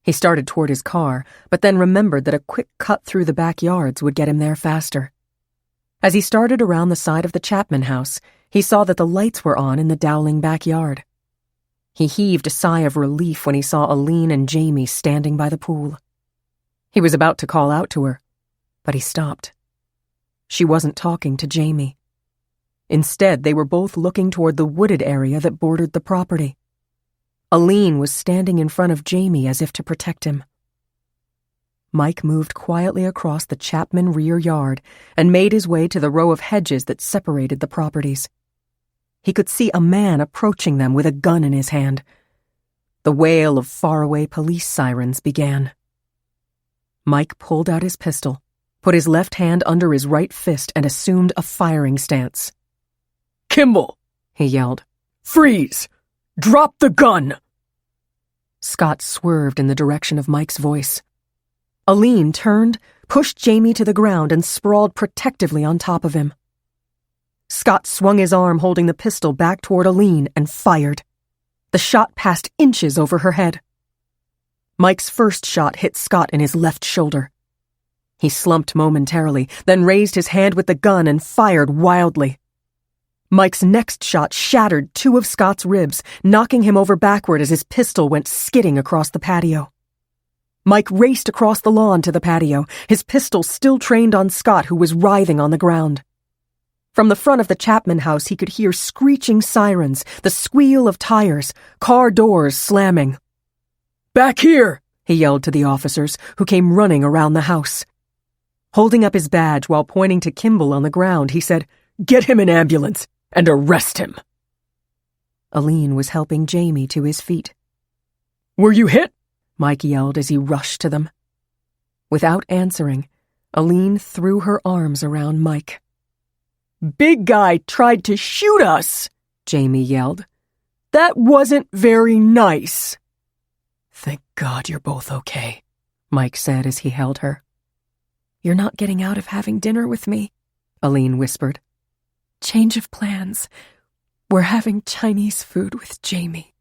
He started toward his car, but then remembered that a quick cut through the backyards would get him there faster. As he started around the side of the Chapman house, he saw that the lights were on in the Dowling backyard. He heaved a sigh of relief when he saw Aline and Jamie standing by the pool. He was about to call out to her, but he stopped. She wasn't talking to Jamie. Instead, they were both looking toward the wooded area that bordered the property. Aline was standing in front of Jamie as if to protect him. Mike moved quietly across the Chapman rear yard and made his way to the row of hedges that separated the properties. He could see a man approaching them with a gun in his hand. The wail of faraway police sirens began. Mike pulled out his pistol, put his left hand under his right fist, and assumed a firing stance. "Kimball!" he yelled. "Freeze! Drop the gun!" Scott swerved in the direction of Mike's voice. Aline turned, pushed Jamie to the ground, and sprawled protectively on top of him. Scott swung his arm holding the pistol back toward Aline and fired. The shot passed inches over her head. Mike's first shot hit Scott in his left shoulder. He slumped momentarily, then raised his hand with the gun and fired wildly. Mike's next shot shattered two of Scott's ribs, knocking him over backward as his pistol went skidding across the patio. Mike raced across the lawn to the patio, his pistol still trained on Scott, who was writhing on the ground. From the front of the Chapman house, he could hear screeching sirens, the squeal of tires, car doors slamming. "Back here!" he yelled to the officers, who came running around the house. Holding up his badge while pointing to Kimball on the ground, he said, "Get him an ambulance and arrest him." Aline was helping Jamie to his feet. "Were you hit?" Mike yelled as he rushed to them. Without answering, Aline threw her arms around Mike. "Big guy tried to shoot us," Jamie yelled. "That wasn't very nice." "Thank God you're both okay," Mike said as he held her. "You're not getting out of having dinner with me," Aline whispered. "Change of plans. We're having Chinese food with Jamie."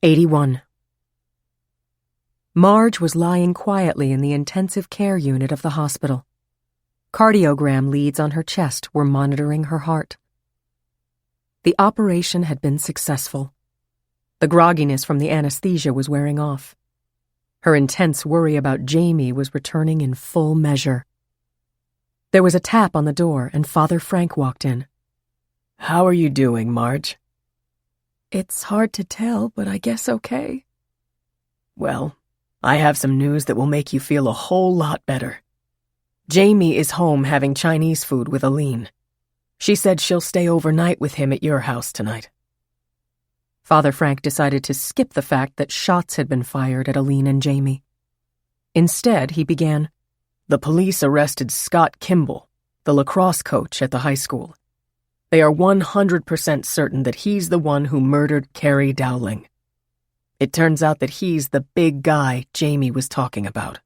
81. Marge was lying quietly in the intensive care unit of the hospital. Cardiogram leads on her chest were monitoring her heart. The operation had been successful. The grogginess from the anesthesia was wearing off. Her intense worry about Jamie was returning in full measure. There was a tap on the door, and Father Frank walked in. "How are you doing, Marge?" "It's hard to tell, but I guess okay." "Well, I have some news that will make you feel a whole lot better. Jamie is home having Chinese food with Aline. She said she'll stay overnight with him at your house tonight." Father Frank decided to skip the fact that shots had been fired at Aline and Jamie. Instead, he began, "The police arrested Scott Kimball, the lacrosse coach at the high school. They are 100% certain that he's the one who murdered Carrie Dowling. It turns out that he's the big guy Jamie was talking about."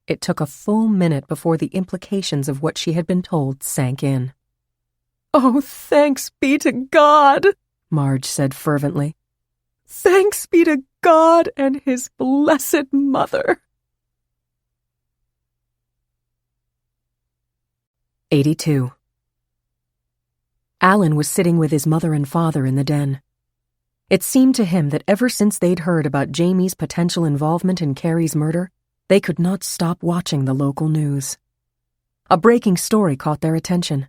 It took a full minute before the implications of what she had been told sank in. "Oh, thanks be to God," Marge said fervently. Thanks be to God and his blessed mother. 82. Alan was sitting with his mother and father in the den. It seemed to him that ever since they'd heard about Jamie's potential involvement in Carrie's murder, they could not stop watching the local news. A breaking story caught their attention.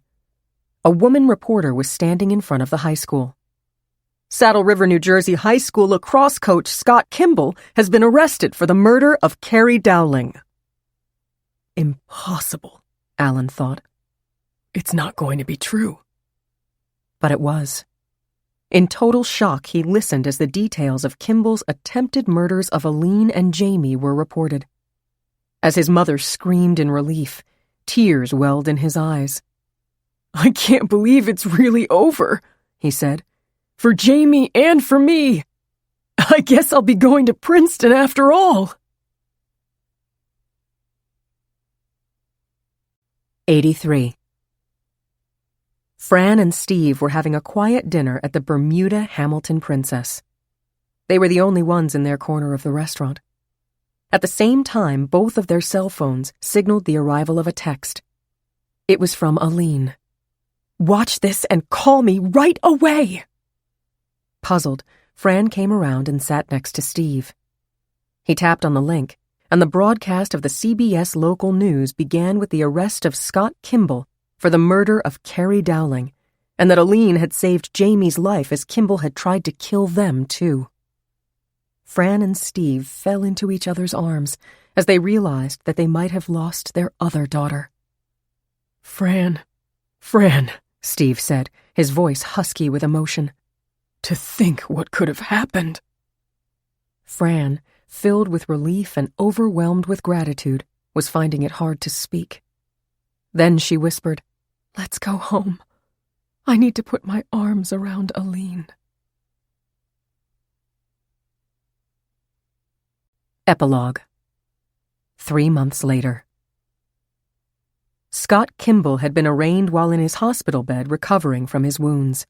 A woman reporter was standing in front of the high school. Saddle River, New Jersey High School lacrosse coach Scott Kimball has been arrested for the murder of Carrie Dowling. Impossible, Alan thought. It's not going to be true. But it was. In total shock, he listened as the details of Kimball's attempted murders of Aline and Jamie were reported. As his mother screamed in relief, tears welled in his eyes. I can't believe it's really over, he said. For Jamie and for me. I guess I'll be going to Princeton after all. 83. Fran and Steve were having a quiet dinner at the Bermuda Hamilton Princess. They were the only ones in their corner of the restaurant. At the same time, both of their cell phones signaled the arrival of a text. It was from Aline. Watch this and call me right away. Puzzled, Fran came around and sat next to Steve. He tapped on the link, and the broadcast of the CBS local news began with the arrest of Scott Kimball for the murder of Carrie Dowling, and that Aline had saved Jamie's life as Kimball had tried to kill them, too. Fran and Steve fell into each other's arms as they realized that they might have lost their other daughter. Fran, Steve said, his voice husky with emotion. To think what could have happened. Fran, filled with relief and overwhelmed with gratitude, was finding it hard to speak. Then she whispered, Let's go home. I need to put my arms around Aline. Epilogue. 3 months later. Scott Kimball had been arraigned while in his hospital bed recovering from his wounds.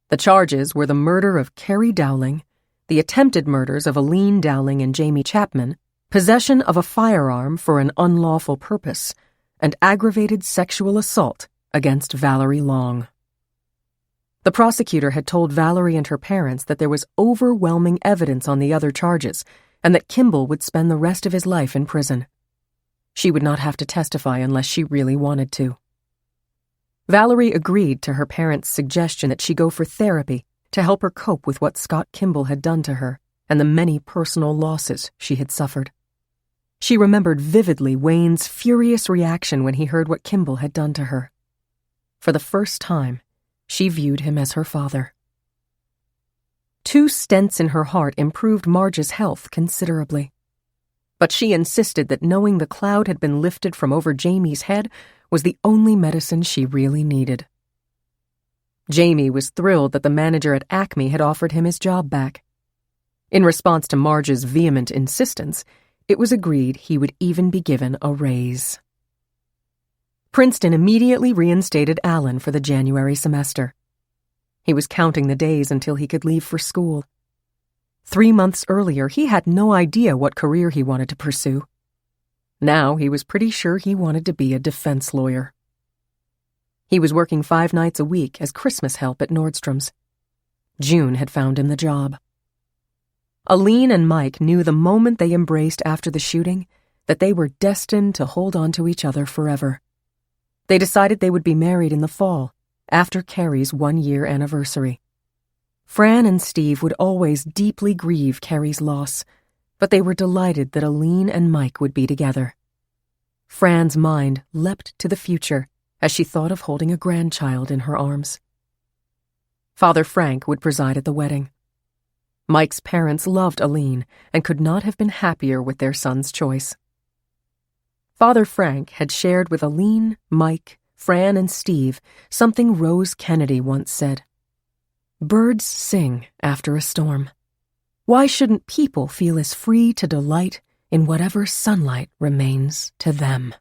The charges were the murder of Carrie Dowling, the attempted murders of Aline Dowling and Jamie Chapman, possession of a firearm for an unlawful purpose, and aggravated sexual assault against Valerie Long. The prosecutor had told Valerie and her parents that there was overwhelming evidence on the other charges and that Kimball would spend the rest of his life in prison. She would not have to testify unless she really wanted to. Valerie agreed to her parents' suggestion that she go for therapy to help her cope with what Scott Kimball had done to her and the many personal losses she had suffered. She remembered vividly Wayne's furious reaction when he heard what Kimball had done to her. For the first time, she viewed him as her father. 2 stents in her heart improved Marge's health considerably. But she insisted that knowing the cloud had been lifted from over Jamie's head was the only medicine she really needed. Jamie was thrilled that the manager at Acme had offered him his job back. In response to Marge's vehement insistence, it was agreed he would even be given a raise. Princeton immediately reinstated Alan for the January semester. He was counting the days until he could leave for school. 3 months earlier, he had no idea what career he wanted to pursue. Now he was pretty sure he wanted to be a defense lawyer. He was working 5 nights a week as Christmas help at Nordstrom's. June had found him the job. Aline and Mike knew the moment they embraced after the shooting that they were destined to hold on to each other forever. They decided they would be married in the fall, after Carrie's 1-year anniversary. Fran and Steve would always deeply grieve Carrie's loss, but they were delighted that Aline and Mike would be together. Fran's mind leapt to the future as she thought of holding a grandchild in her arms. Father Frank would preside at the wedding. Mike's parents loved Aline and could not have been happier with their son's choice. Father Frank had shared with Aline, Mike, Fran, and Steve something Rose Kennedy once said. Birds sing after a storm. Why shouldn't people feel as free to delight in whatever sunlight remains to them?